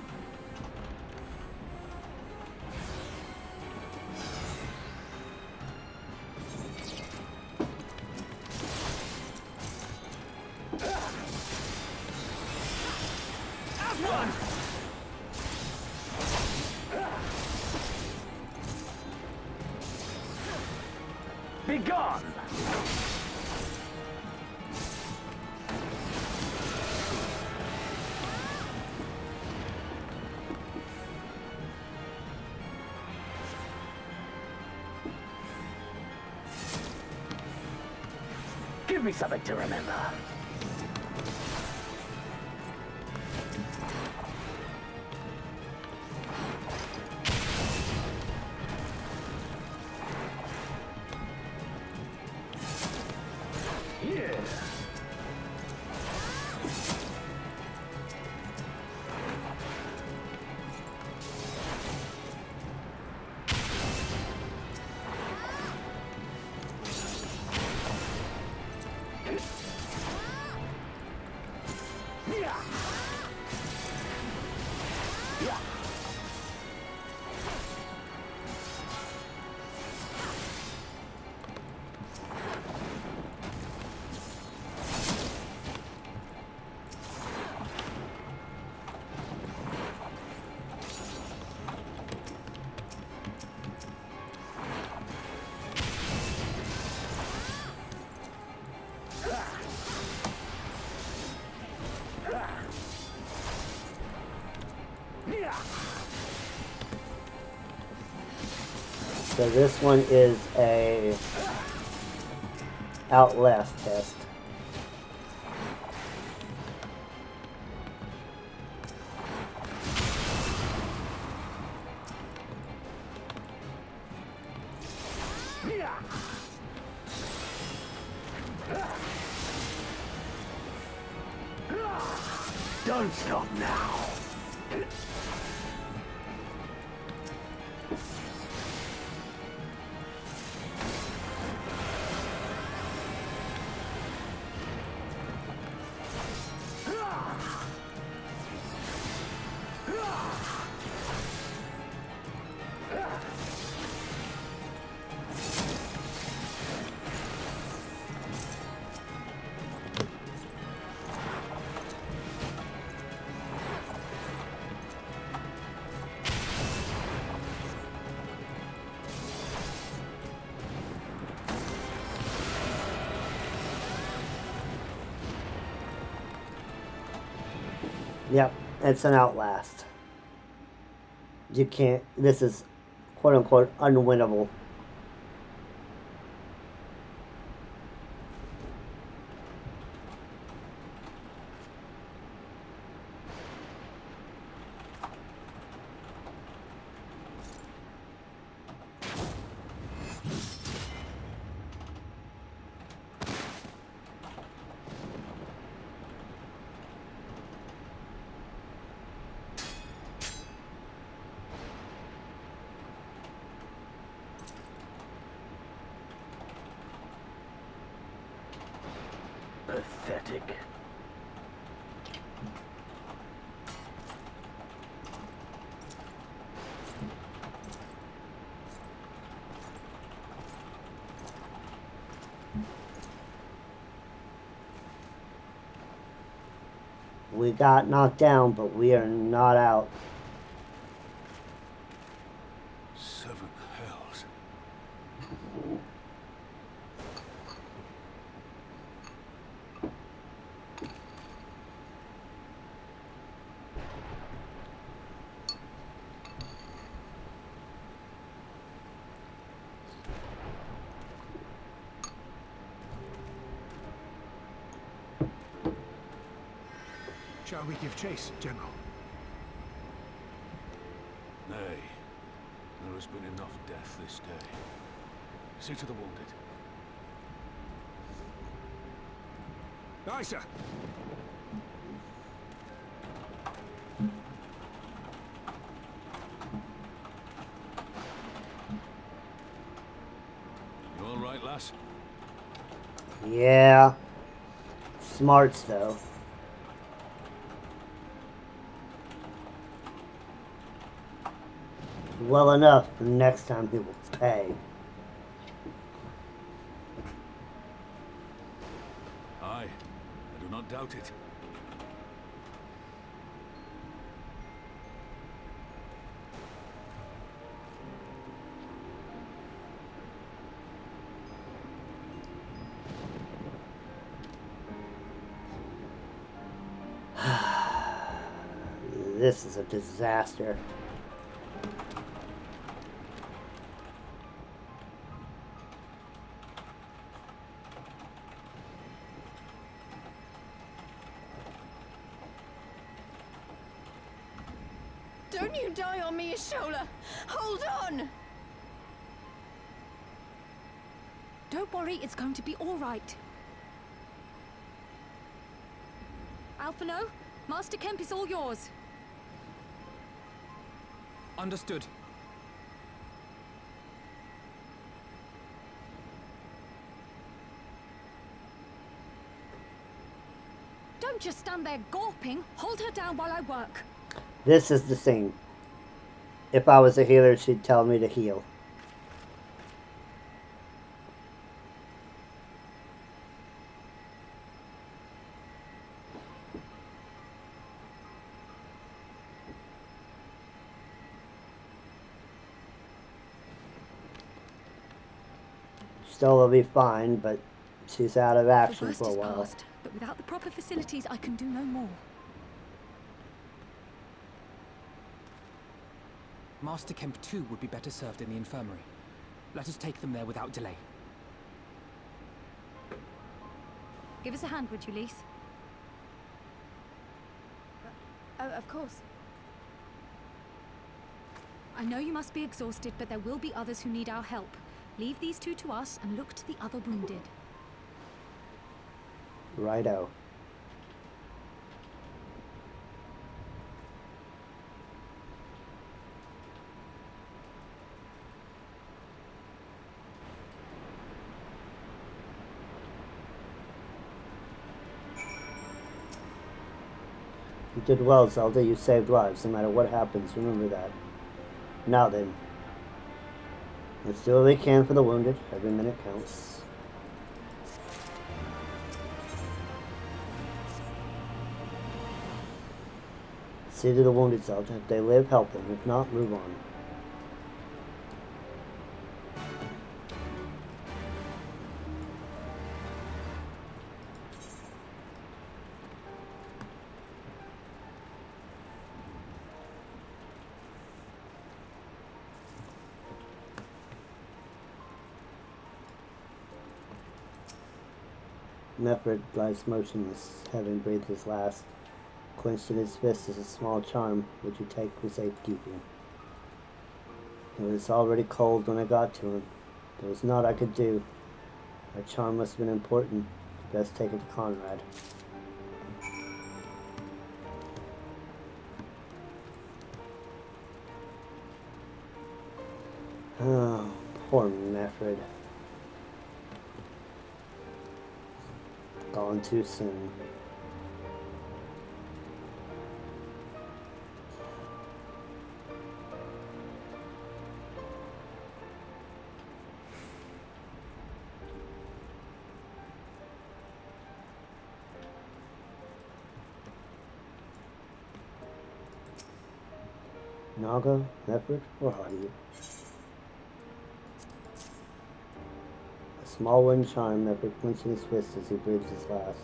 Be gone! Give me something to remember. So this one is a Outlast test. Don't stop now. Yep, it's an Outlast. You can't, this is quote unquote unwinnable. Pathetic. We got knocked down, but we are not out. Seven hells. Shall we give chase, General? Nay. There has been enough death this day. See to the wounded. Aye, sir. You all right, lass? Yeah. Smarts, though. Well enough for next time he will pay. Aye. I do not doubt it. This is a disaster. Don't you die on me, Ashola! Hold on! Don't worry, it's going to be all right. Alphino, Master Kemp is all yours. Understood. Don't just stand there gawping. Hold her down while I work. This is the thing. If I was a healer, she'd tell me to heal. Still will be fine, but she's out of action The worst for a is while. past, but without the proper facilities, I can do no more. Master Kemp too would be better served in the infirmary. Let us take them there without delay. Give us a hand, would you, Lise? Of course. I know you must be exhausted, but there will be others who need our help. Leave these two to us and look to the other wounded. Righto. You did well, Zelda. You saved lives, no matter what happens. Remember that. Now then. Let's do what we can for the wounded. Every minute counts. See to the wounded, Zelda. If they live, help them. If not, move on. Nephrid lies motionless, having breathed his last. Clenched in his fist is a small charm, which you take for safekeeping. It was already cold when I got to him. There was naught I could do. My charm must have been important. Best take it to Conrad. Oh, poor Nephrid. Gone too soon. Naga, Leopard, where are you? A small wooden charm, Leopard clenching his fist as he breathes his last.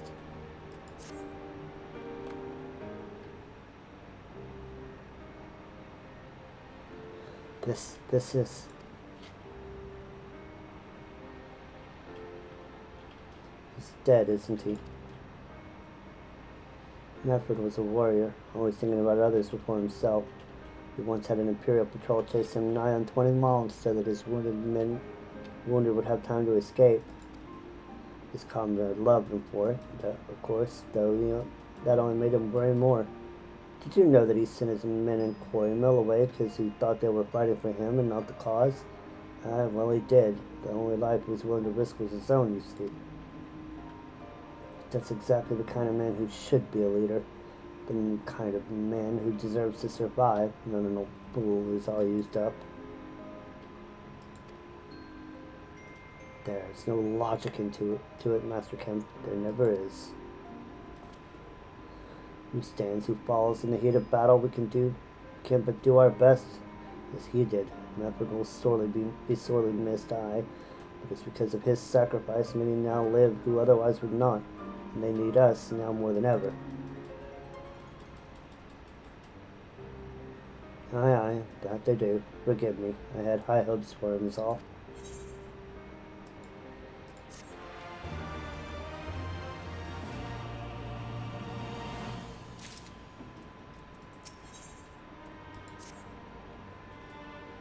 This is... He's dead, isn't he? Nefrid was a warrior, always thinking about others before himself. He once had an Imperial patrol chase him nigh on 20 miles so that his wounded would have time to escape. His comrade loved him for it, of course, though, that only made him worry more. Did you know that he sent his men in Quarry Mill away because he thought they were fighting for him and not the cause? Well, he did. The only life he was willing to risk was his own, you see. That's exactly the kind of man who should be a leader. The kind of man who deserves to survive. Not an old fool who's all used up. There's no logic to it, Master Kemp. There never is. Who stands, who falls in the heat of battle, we can but do our best, as he did. Mefford will be sorely missed, aye, but it's because of his sacrifice many now live who otherwise would not, and they need us now more than ever. Aye, that they do. Forgive me. I had high hopes for him is all.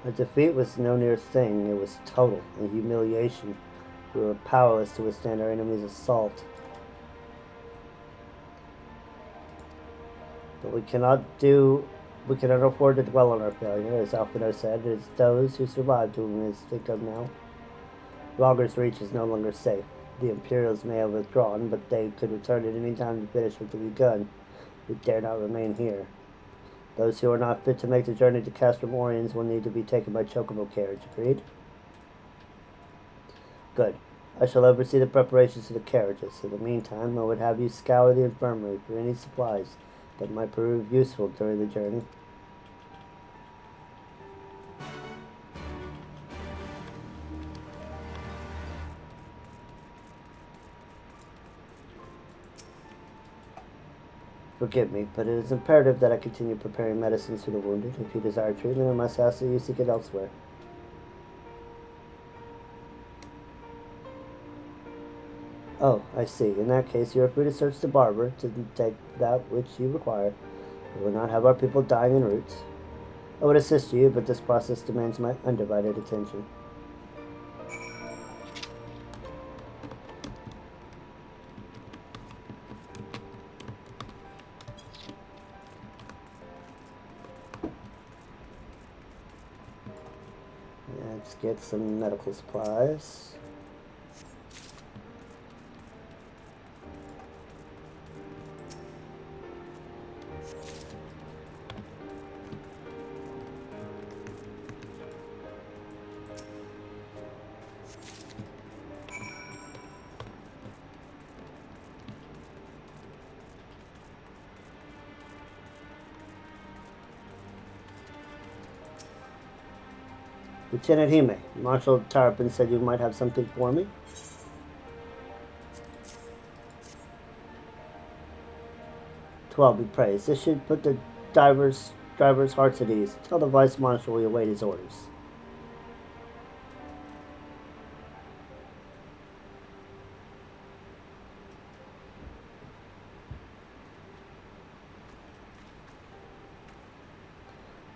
Our defeat was no mere thing, it was total, a humiliation. We were powerless to withstand our enemy's assault. But we cannot afford to dwell on our failure, as Alfredo said. It is those who survived whom we must think of now. Logger's Reach is no longer safe. The Imperials may have withdrawn, but they could return at any time to finish what they've begun. We dare not remain here. Those who are not fit to make the journey to Castrum Oriens will need to be taken by chocobo carriage. Agreed? Good. I shall oversee the preparations for the carriages. In the meantime, I would have you scour the infirmary for any supplies that might prove useful during the journey. Forgive me, but it is imperative that I continue preparing medicines for the wounded. If you desire treatment, I must ask that you seek it elsewhere. Oh, I see. In that case, you are free to search the barber to take that which you require. We will not have our people dying en route. I would assist you, but this process demands my undivided attention. Let's get some medical supplies. Lieutenant Hime, Marshal Tarpin said you might have something for me. Twelve be praised. This should put the driver's hearts at ease. Tell the Vice Marshal we await his orders.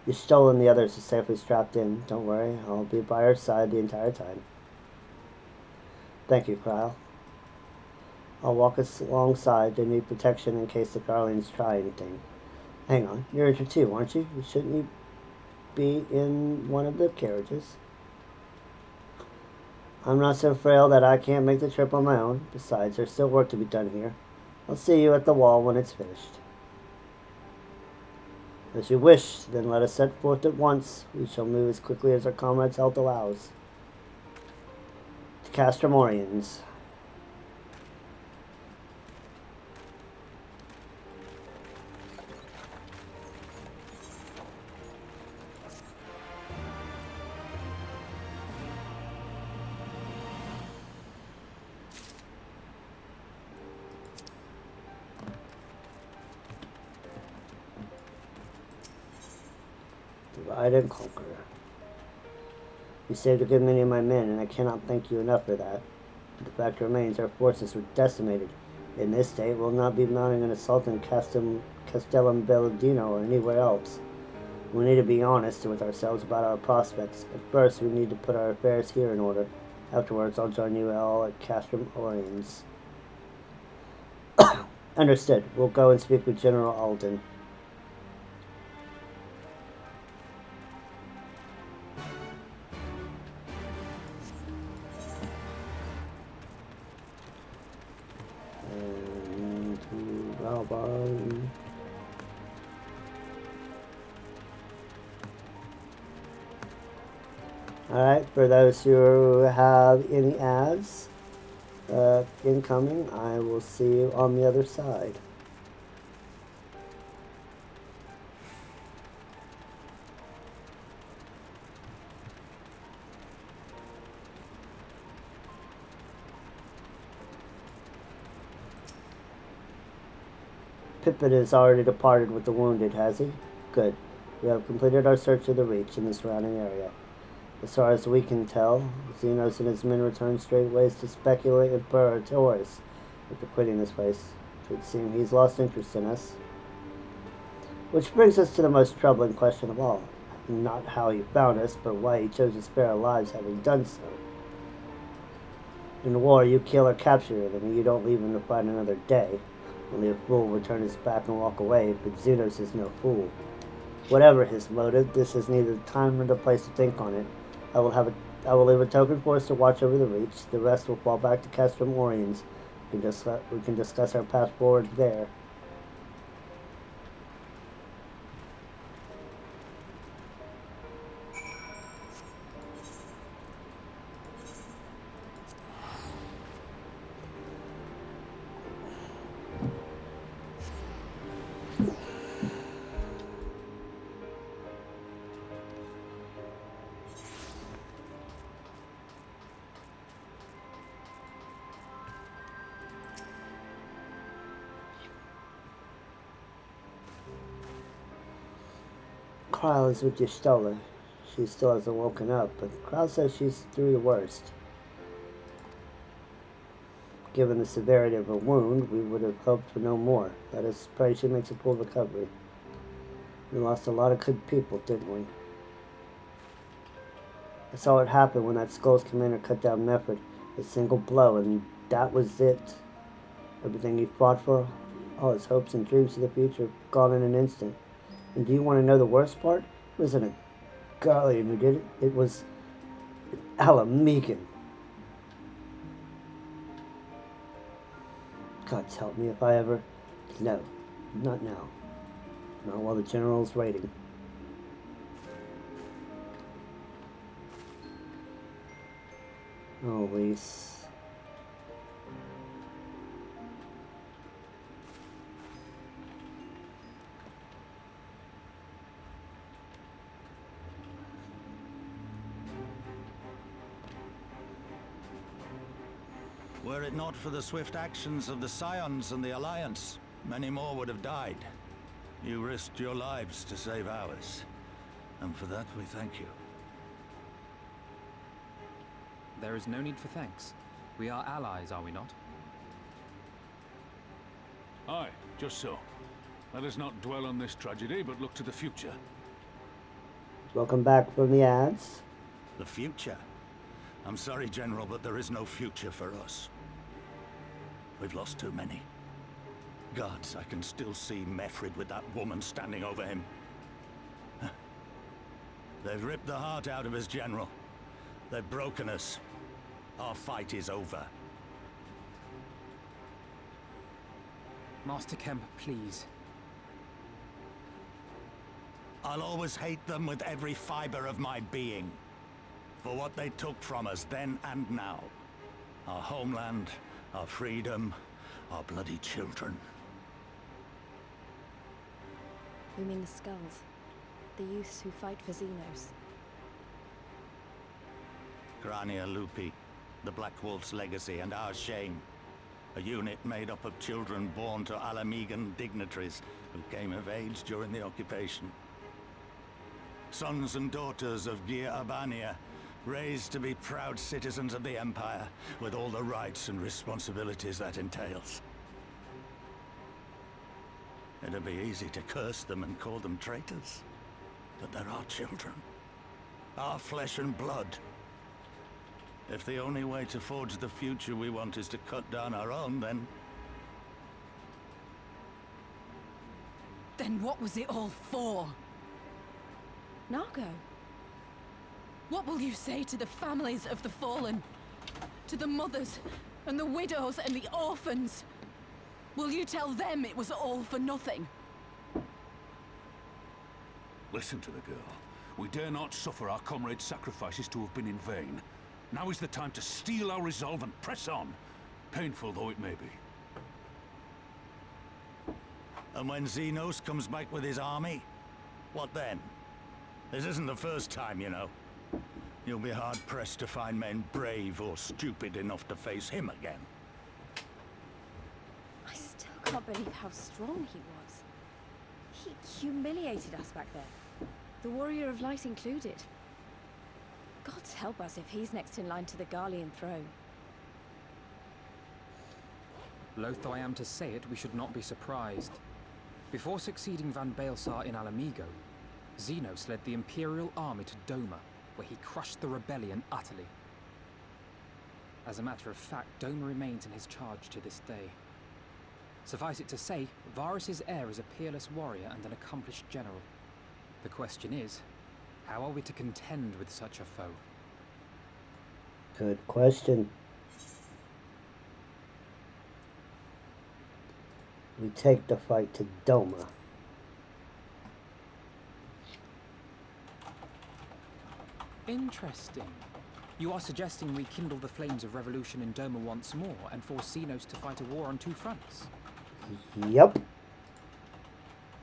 You stolen the others are safely strapped in. Don't worry, I'll be by our side the entire time. Thank you, Kyle. I'll walk us alongside. They need protection in case the Garleans try anything. Hang on, you're injured too, aren't you? Shouldn't you be in one of the carriages? I'm not so frail that I can't make the trip on my own. Besides, there's still work to be done here. I'll see you at the wall when it's finished. As you wish, then let us set forth at once. We shall move as quickly as our comrades' health allows. To Castrum Oriens. Divide and conquer. You saved a good many of my men, and I cannot thank you enough for that. But the fact remains, our forces were decimated. In this state, we'll not be mounting an assault in Castellum Belladino or anywhere else. We need to be honest with ourselves about our prospects. At first, we need to put our affairs here in order. Afterwards, I'll join you all at Castrum Oriens. Understood. We'll go and speak with General Alden. And to Valbon. Alright, for those who have any ads incoming, I will see you on the other side. Pippin has already departed with the wounded, has he? Good. We have completed our search of the Reach in the surrounding area. As far as we can tell, Xenos and his men returned straightways to speculate and burrow Taurus after quitting this place. It would seem he's lost interest in us. Which brings us to the most troubling question of all. Not how he found us, but why he chose to spare our lives having done so. In war, you kill or capture an enemy, you don't leave him to fight another day. Only a fool would turn his back and walk away, but Xenos is no fool. Whatever his motive, this is neither the time nor the place to think on it. I will leave a token force to watch over the Reach. The rest will fall back to Castrum Oriens. We can discuss our path forward there. Kyle is with Y'shtola. She still hasn't woken up, but Kyle says she's through the worst. Given the severity of her wound, we would have hoped for no more. Let us pray she makes a full recovery. We lost a lot of good people, didn't we? I saw what happened when that Skull's commander cut down Mefford. A single blow, and that was it. Everything he fought for, all his hopes and dreams of the future, gone in an instant. And do you want to know the worst part? It wasn't a Garlean who did it. It was an Alamegan. God's help me if I ever... No, not now. Not while the General's waiting. Oh, Reese. Were it not for the swift actions of the Scions and the Alliance, many more would have died. You risked your lives to save ours, and for that we thank you. There is no need for thanks. We are allies, are we not? Aye, just so. Let us not dwell on this tragedy, but look to the future. Welcome back from the ads. The future? I'm sorry, General, but there is no future for us. We've lost too many. Gods, I can still see Meffrid with that woman standing over him. They've ripped the heart out of his general. They've broken us. Our fight is over. Master Kemp, please. I'll always hate them with every fiber of my being. For what they took from us then and now. Our homeland, our freedom, our bloody children. You mean the Skulls? The youths who fight for Xenos? Grania Lupi, the Black Wolf's legacy and our shame. A unit made up of children born to Alamegan dignitaries who came of age during the occupation. Sons and daughters of Gir Abania, raised to be proud citizens of the Empire, with all the rights and responsibilities that entails. It'd be easy to curse them and call them traitors, but they're our children. Our flesh and blood. If the only way to forge the future we want is to cut down our own, then... Then what was it all for? Nargo. What will you say to the families of the fallen? To the mothers, and the widows, and the orphans? Will you tell them it was all for nothing? Listen to the girl. We dare not suffer our comrades' sacrifices to have been in vain. Now is the time to steel our resolve and press on, painful though it may be. And when Xenos comes back with his army, what then? This isn't the first time, you know. You'll be hard-pressed to find men brave or stupid enough to face him again. I still can't believe how strong he was. He humiliated us back there. The Warrior of Light included. Gods help us if he's next in line to the Garlean throne. Loath though I am to say it, we should not be surprised. Before succeeding Van Baelsar in Alamigo, Xenos led the Imperial army to Doma, where he crushed the rebellion utterly. As a matter of fact, Doma remains in his charge to this day. Suffice it to say, Varus's heir is a peerless warrior and an accomplished general. The question is, how are we to contend with such a foe? Good question. We take the fight to Doma. Interesting. You are suggesting we kindle the flames of revolution in Doma once more and force Xenos to fight a war on two fronts? Yep.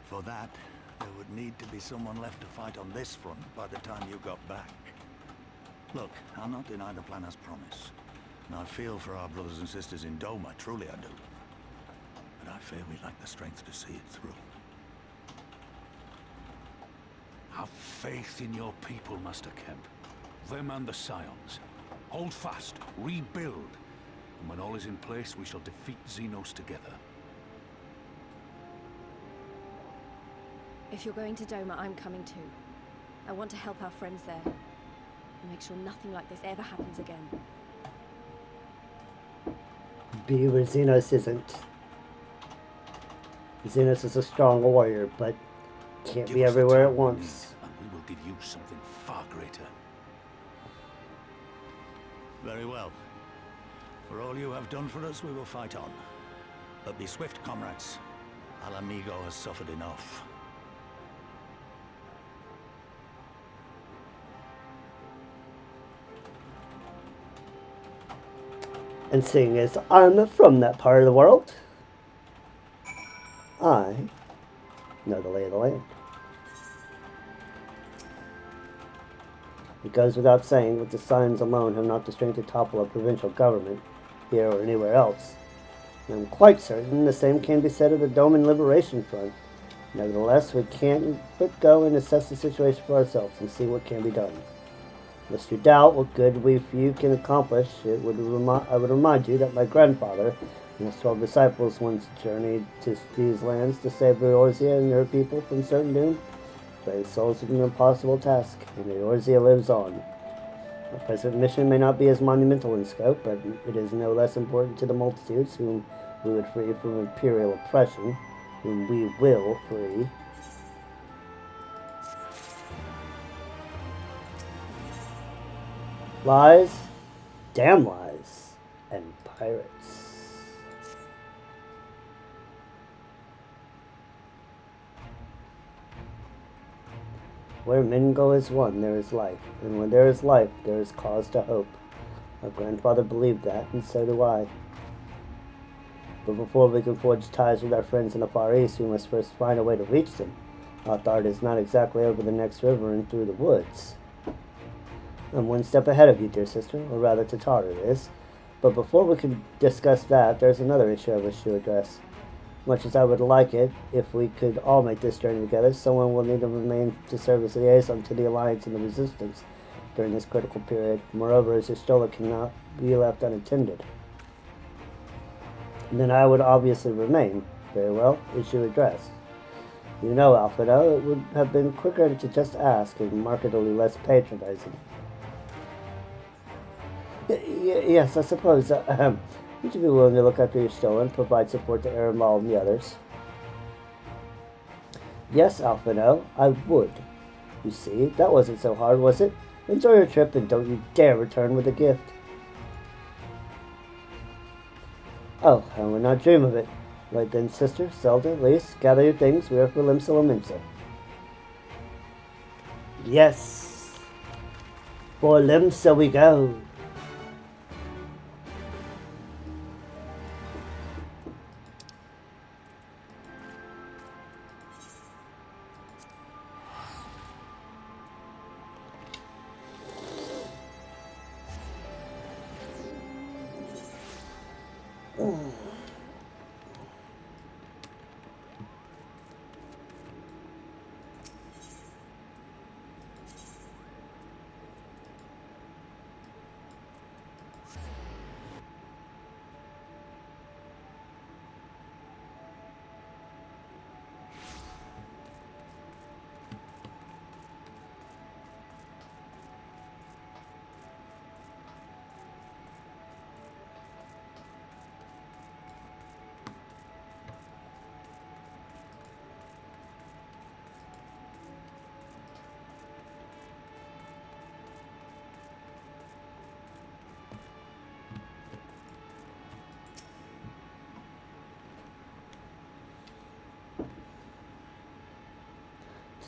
For that, there would need to be someone left to fight on this front by the time you got back. Look, I'll not deny the plan as promised. And I feel for our brothers and sisters in Doma, truly I do. But I fear we lack the strength to see it through. Have faith in your people, Master Kemp. Them and the Scions. Hold fast, rebuild. And when all is in place, we shall defeat Xenos together. If you're going to Doma, I'm coming too. I want to help our friends there. And make sure nothing like this ever happens again. Be where Xenos isn't. Xenos is a strong warrior, but can't be everywhere at once. And we will give you something far greater. Very well. For all you have done for us, we will fight on. But be swift, comrades. Alamigo has suffered enough. And seeing as I'm from that part of the world, I know the lay of the land. It goes without saying, but the Scions alone have not the strength to topple a provincial government, here or anywhere else. And I'm quite certain the same can be said of the Doman Liberation Front. Nevertheless, we can't but go and assess the situation for ourselves and see what can be done. Lest you doubt what good you can accomplish, I would remind you that my grandfather and his 12 disciples once journeyed to these lands to save Eorzea and their people from certain doom. Brave souls with an impossible task, and Eorzea lives on. Our present mission may not be as monumental in scope, but it is no less important to the multitudes whom we would free from imperial oppression, whom we will free. Lies, damn lies, and pirates. Where men go as one, there is life, and when there is life, there is cause to hope. My grandfather believed that, and so do I. But before we can forge ties with our friends in the Far East, we must first find a way to reach them. Our thought is not exactly over the next river and through the woods. I'm one step ahead of you, dear sister, or rather Tatara is. But before we can discuss that, there's another issue I wish to address. Much as I would like it, if we could all make this journey together, someone will need to remain to serve as liaison to the Alliance and the Resistance during this critical period. Moreover, as Istola cannot be left unattended. And then I would obviously remain. Very well, issue addressed. You know, Alfredo, it would have been quicker to just ask and markedly less patronizing. Yes, I suppose. Would you be willing to look after your stolen, provide support to Aramal and the others? Yes, Alfredo, I would. You see, that wasn't so hard, was it? Enjoy your trip and don't you dare return with a gift. Oh, I would not dream of it. Right then, sister, Zelda, Lise, gather your things. We are for Limsa Limsa. Yes! For Limsa we go!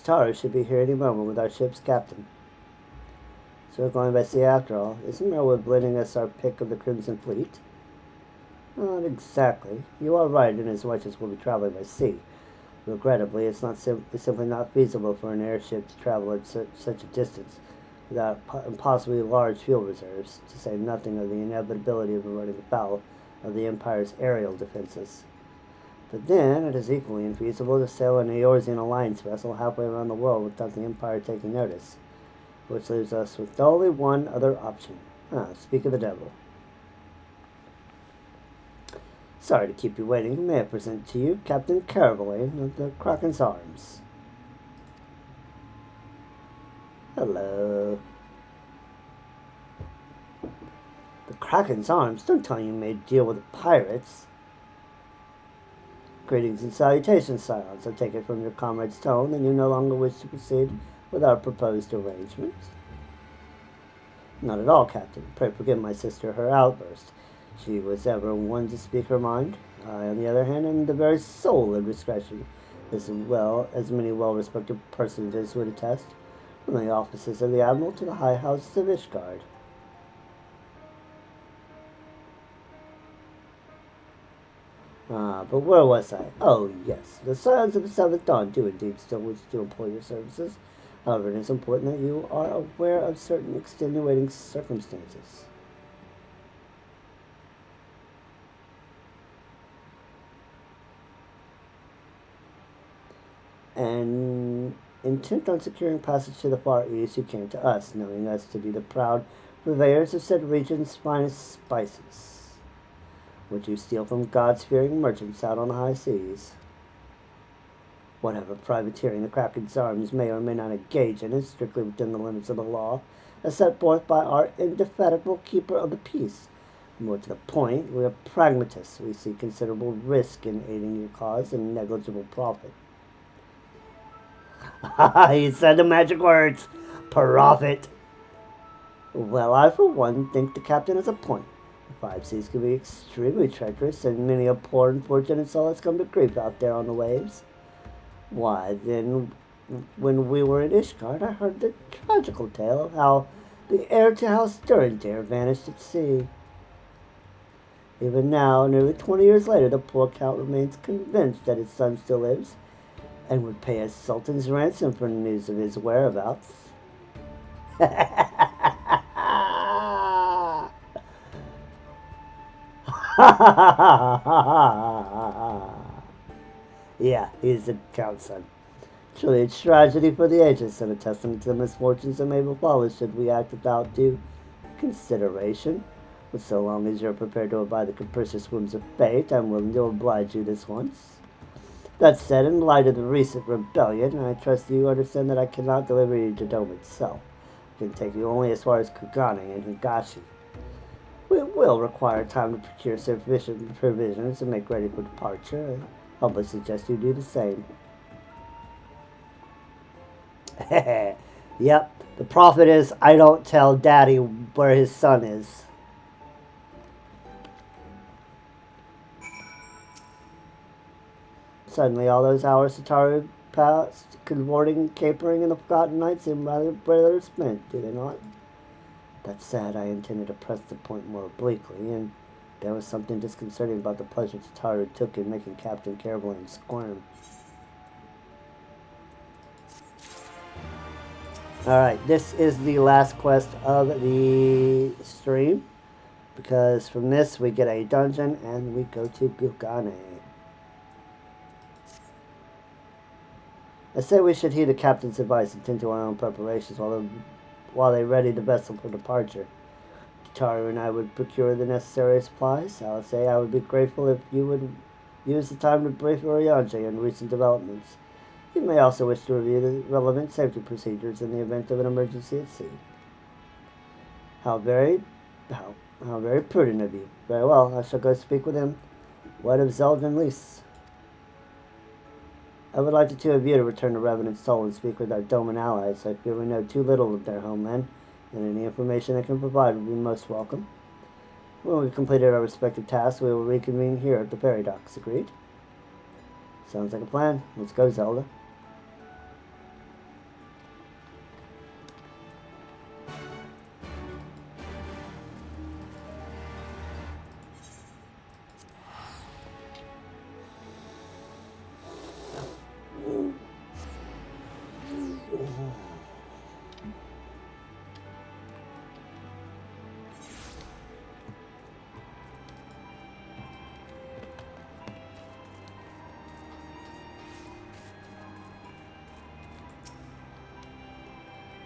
Taro should be here any moment with our ship's captain. So we're going by sea after all. Isn't Merwood lending us our pick of the Crimson Fleet? Not exactly. You are right in as much as we'll be traveling by sea. Regrettably, it's simply not feasible for an airship to travel at such a distance without impossibly large fuel reserves, to say nothing of the inevitability of running afoul of the Empire's aerial defenses. But then, it is equally infeasible to sail an Eorzean Alliance vessel halfway around the world without the Empire taking notice, which leaves us with only one other option. Speak of the devil. Sorry to keep you waiting. May I present to you Captain Caravelaine of the Kraken's Arms. Hello. The Kraken's Arms? Don't tell me you made a deal with the pirates. Greetings and salutations, Scions. I take it from your comrade's tone that you no longer wish to proceed with our proposed arrangements. Not at all, Captain. Pray forgive my sister her outburst. She was ever one to speak her mind. I, on the other hand, am the very soul of discretion, as well as many well-respected personages would attest, from the offices of the Admiral to the high houses of Ishgard. But where was I? Oh, yes. The Scions of the Seventh Dawn do indeed still wish to employ your services. However, it is important that you are aware of certain extenuating circumstances. And intent on securing passage to the Far East, you came to us, knowing us to be the proud purveyors of said region's finest spices, which you steal from God-fearing merchants out on the high seas. Whatever privateering the Kraken's Arms may or may not engage in is strictly within the limits of the law, as set forth by our indefatigable keeper of the peace. More to the point, we are pragmatists. We see considerable risk in aiding your cause and negligible profit. He said the magic words. Profit. Well, I for one think the captain has a point. The five seas can be extremely treacherous, and many a poor unfortunate soul has come to grief out there on the waves. Why, then, when we were in Ishgard, I heard the tragical tale of how the heir to House Durandare vanished at sea. Even now, nearly 20 years later, the poor count remains convinced that his son still lives, and would pay a sultan's ransom for news of his whereabouts. Yeah, he's the Count's son. Truly a tragedy for the ages and a testament to the misfortunes that may befall us should we act without due consideration. But so long as you're prepared to abide the capricious whims of fate, I'm willing to oblige you this once. That said, in light of the recent rebellion, I trust you understand that I cannot deliver you to Dome itself. I can take you only as far as Kugane and Higashi. We will require time to procure sufficient provisions and make ready for departure. I humbly suggest you do the same. Yep, the prophet is, I don't tell daddy where his son is. Suddenly all those hours Sataru passed cavorting, capering in the Forgotten Nights seem rather spent, do they not? That said, I intended to press the point more obliquely, and there was something disconcerting about the pleasure Sataru took in making Captain Carabelline squirm. Alright, this is the last quest of the stream, because from this we get a dungeon and we go to Kugane. I say we should heed the captain's advice and tend to our own preparations while they ready the vessel for departure. Taru and I would procure the necessary supplies. I'll say I would be grateful if you would use the time to brief Urianger on recent developments. You may also wish to review the relevant safety procedures in the event of an emergency at sea. How very prudent of you. Very well, I shall go speak with him. What of Zelda and Lys? I would like the two of you to return to Revenant Soul and speak with our Doman allies. I fear we know too little of their homeland, and any information they can provide would be most welcome. When we've completed our respective tasks, we will reconvene here at the ferry docks. Agreed? Sounds like a plan. Let's go, Zelda.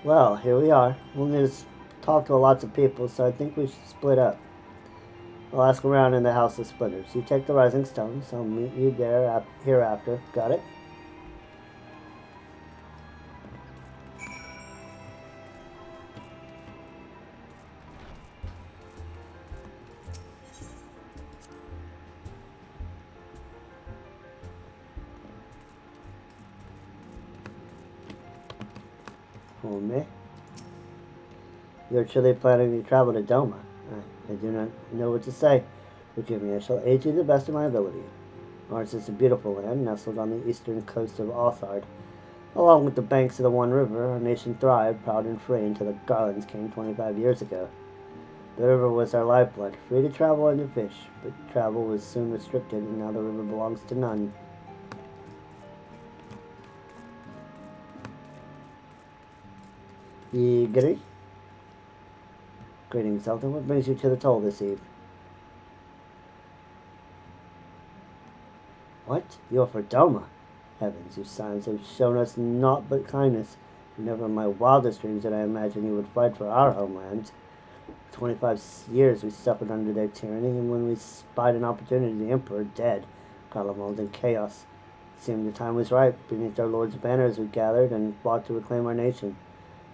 Well, here we are. We'll need to talk to lots of people, so I think we should split up. I'll ask around in the House of Splitters. You take the Rising Stones. I'll meet you there hereafter. Got it? Me. You're truly planning to travel to Doma. I do not know what to say. Forgive me, I shall aid you to the best of my ability. Ours is a beautiful land, nestled on the eastern coast of Althard. Along with the banks of the One River, our nation thrived, proud and free, until the Garlands came 25 years ago. The river was our lifeblood, free to travel and to fish, but travel was soon restricted, and now the river belongs to none. Greetings, Zelda. What brings you to the toll this eve? What? You're for Doma? Heavens, you signs have shown us naught but kindness. Never in my wildest dreams did I imagine you would fight for our homeland. For 25 years we suffered under their tyranny, and when we spied an opportunity, the Emperor dead, Garlemald in chaos. It seemed the time was ripe. Beneath our Lord's banners we gathered and fought to reclaim our nation.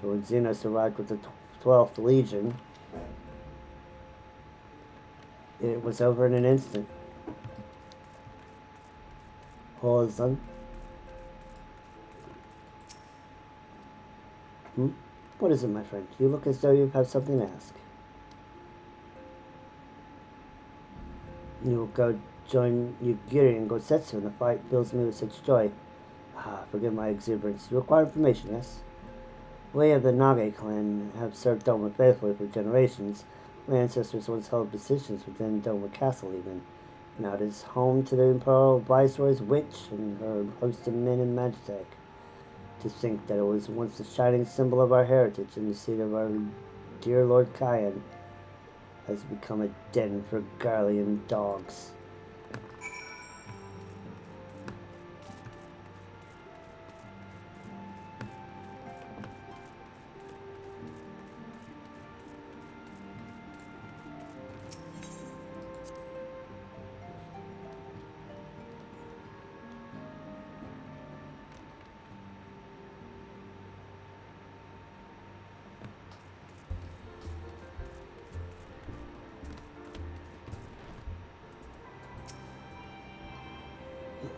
But when Xenos arrived with the 12th Legion, it was over in an instant. Horizon. What is it, my friend? You look as though you have something to ask. You will go join Yugiri and Gosetsu in the fight fills me with such joy. Forgive my exuberance. You require information, yes? We of the Nage clan have served Doma faithfully for generations. My ancestors once held positions within Doma Castle even. Now it is home to the Imperial Viceroy's witch and her host of men in Magitech. To think that it was once the shining symbol of our heritage and the seat of our dear Lord Kayan has become a den for Garlean dogs.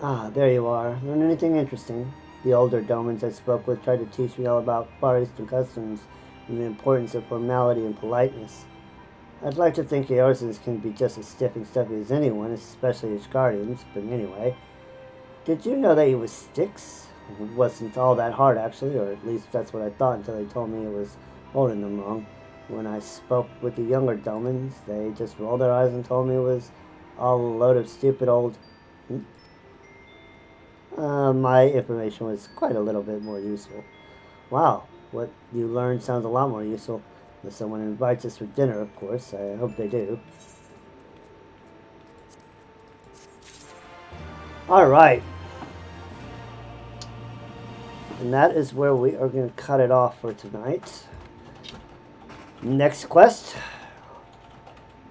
Ah, there you are. Learn anything interesting? The older domans I spoke with tried to teach me all about Far Eastern customs and the importance of formality and politeness. I'd like to think Eorsons can be just as stiff and stuffy as anyone, especially his guardians, but anyway. Did you know that he was Styx? It wasn't all that hard, actually, or at least that's what I thought until they told me it was holding them wrong. When I spoke with the younger domans, they just rolled their eyes and told me it was all a load of stupid old... my information was quite a little bit more useful. Wow, what you learned sounds a lot more useful. If someone invites us for dinner, of course. I hope they do. Alright. And that is where we are going to cut it off for tonight. Next quest.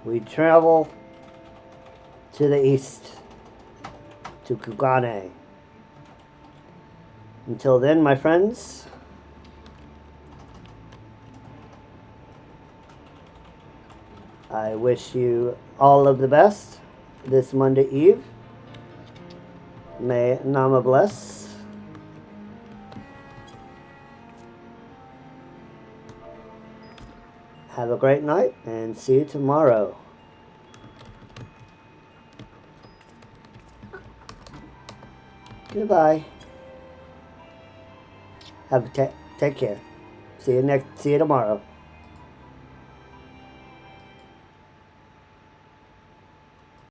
We travel to the east. To Kugane. Until then, my friends, I wish you all of the best this Monday Eve. May Nama bless. Have a great night and see you tomorrow. Goodbye. Take care. See you tomorrow.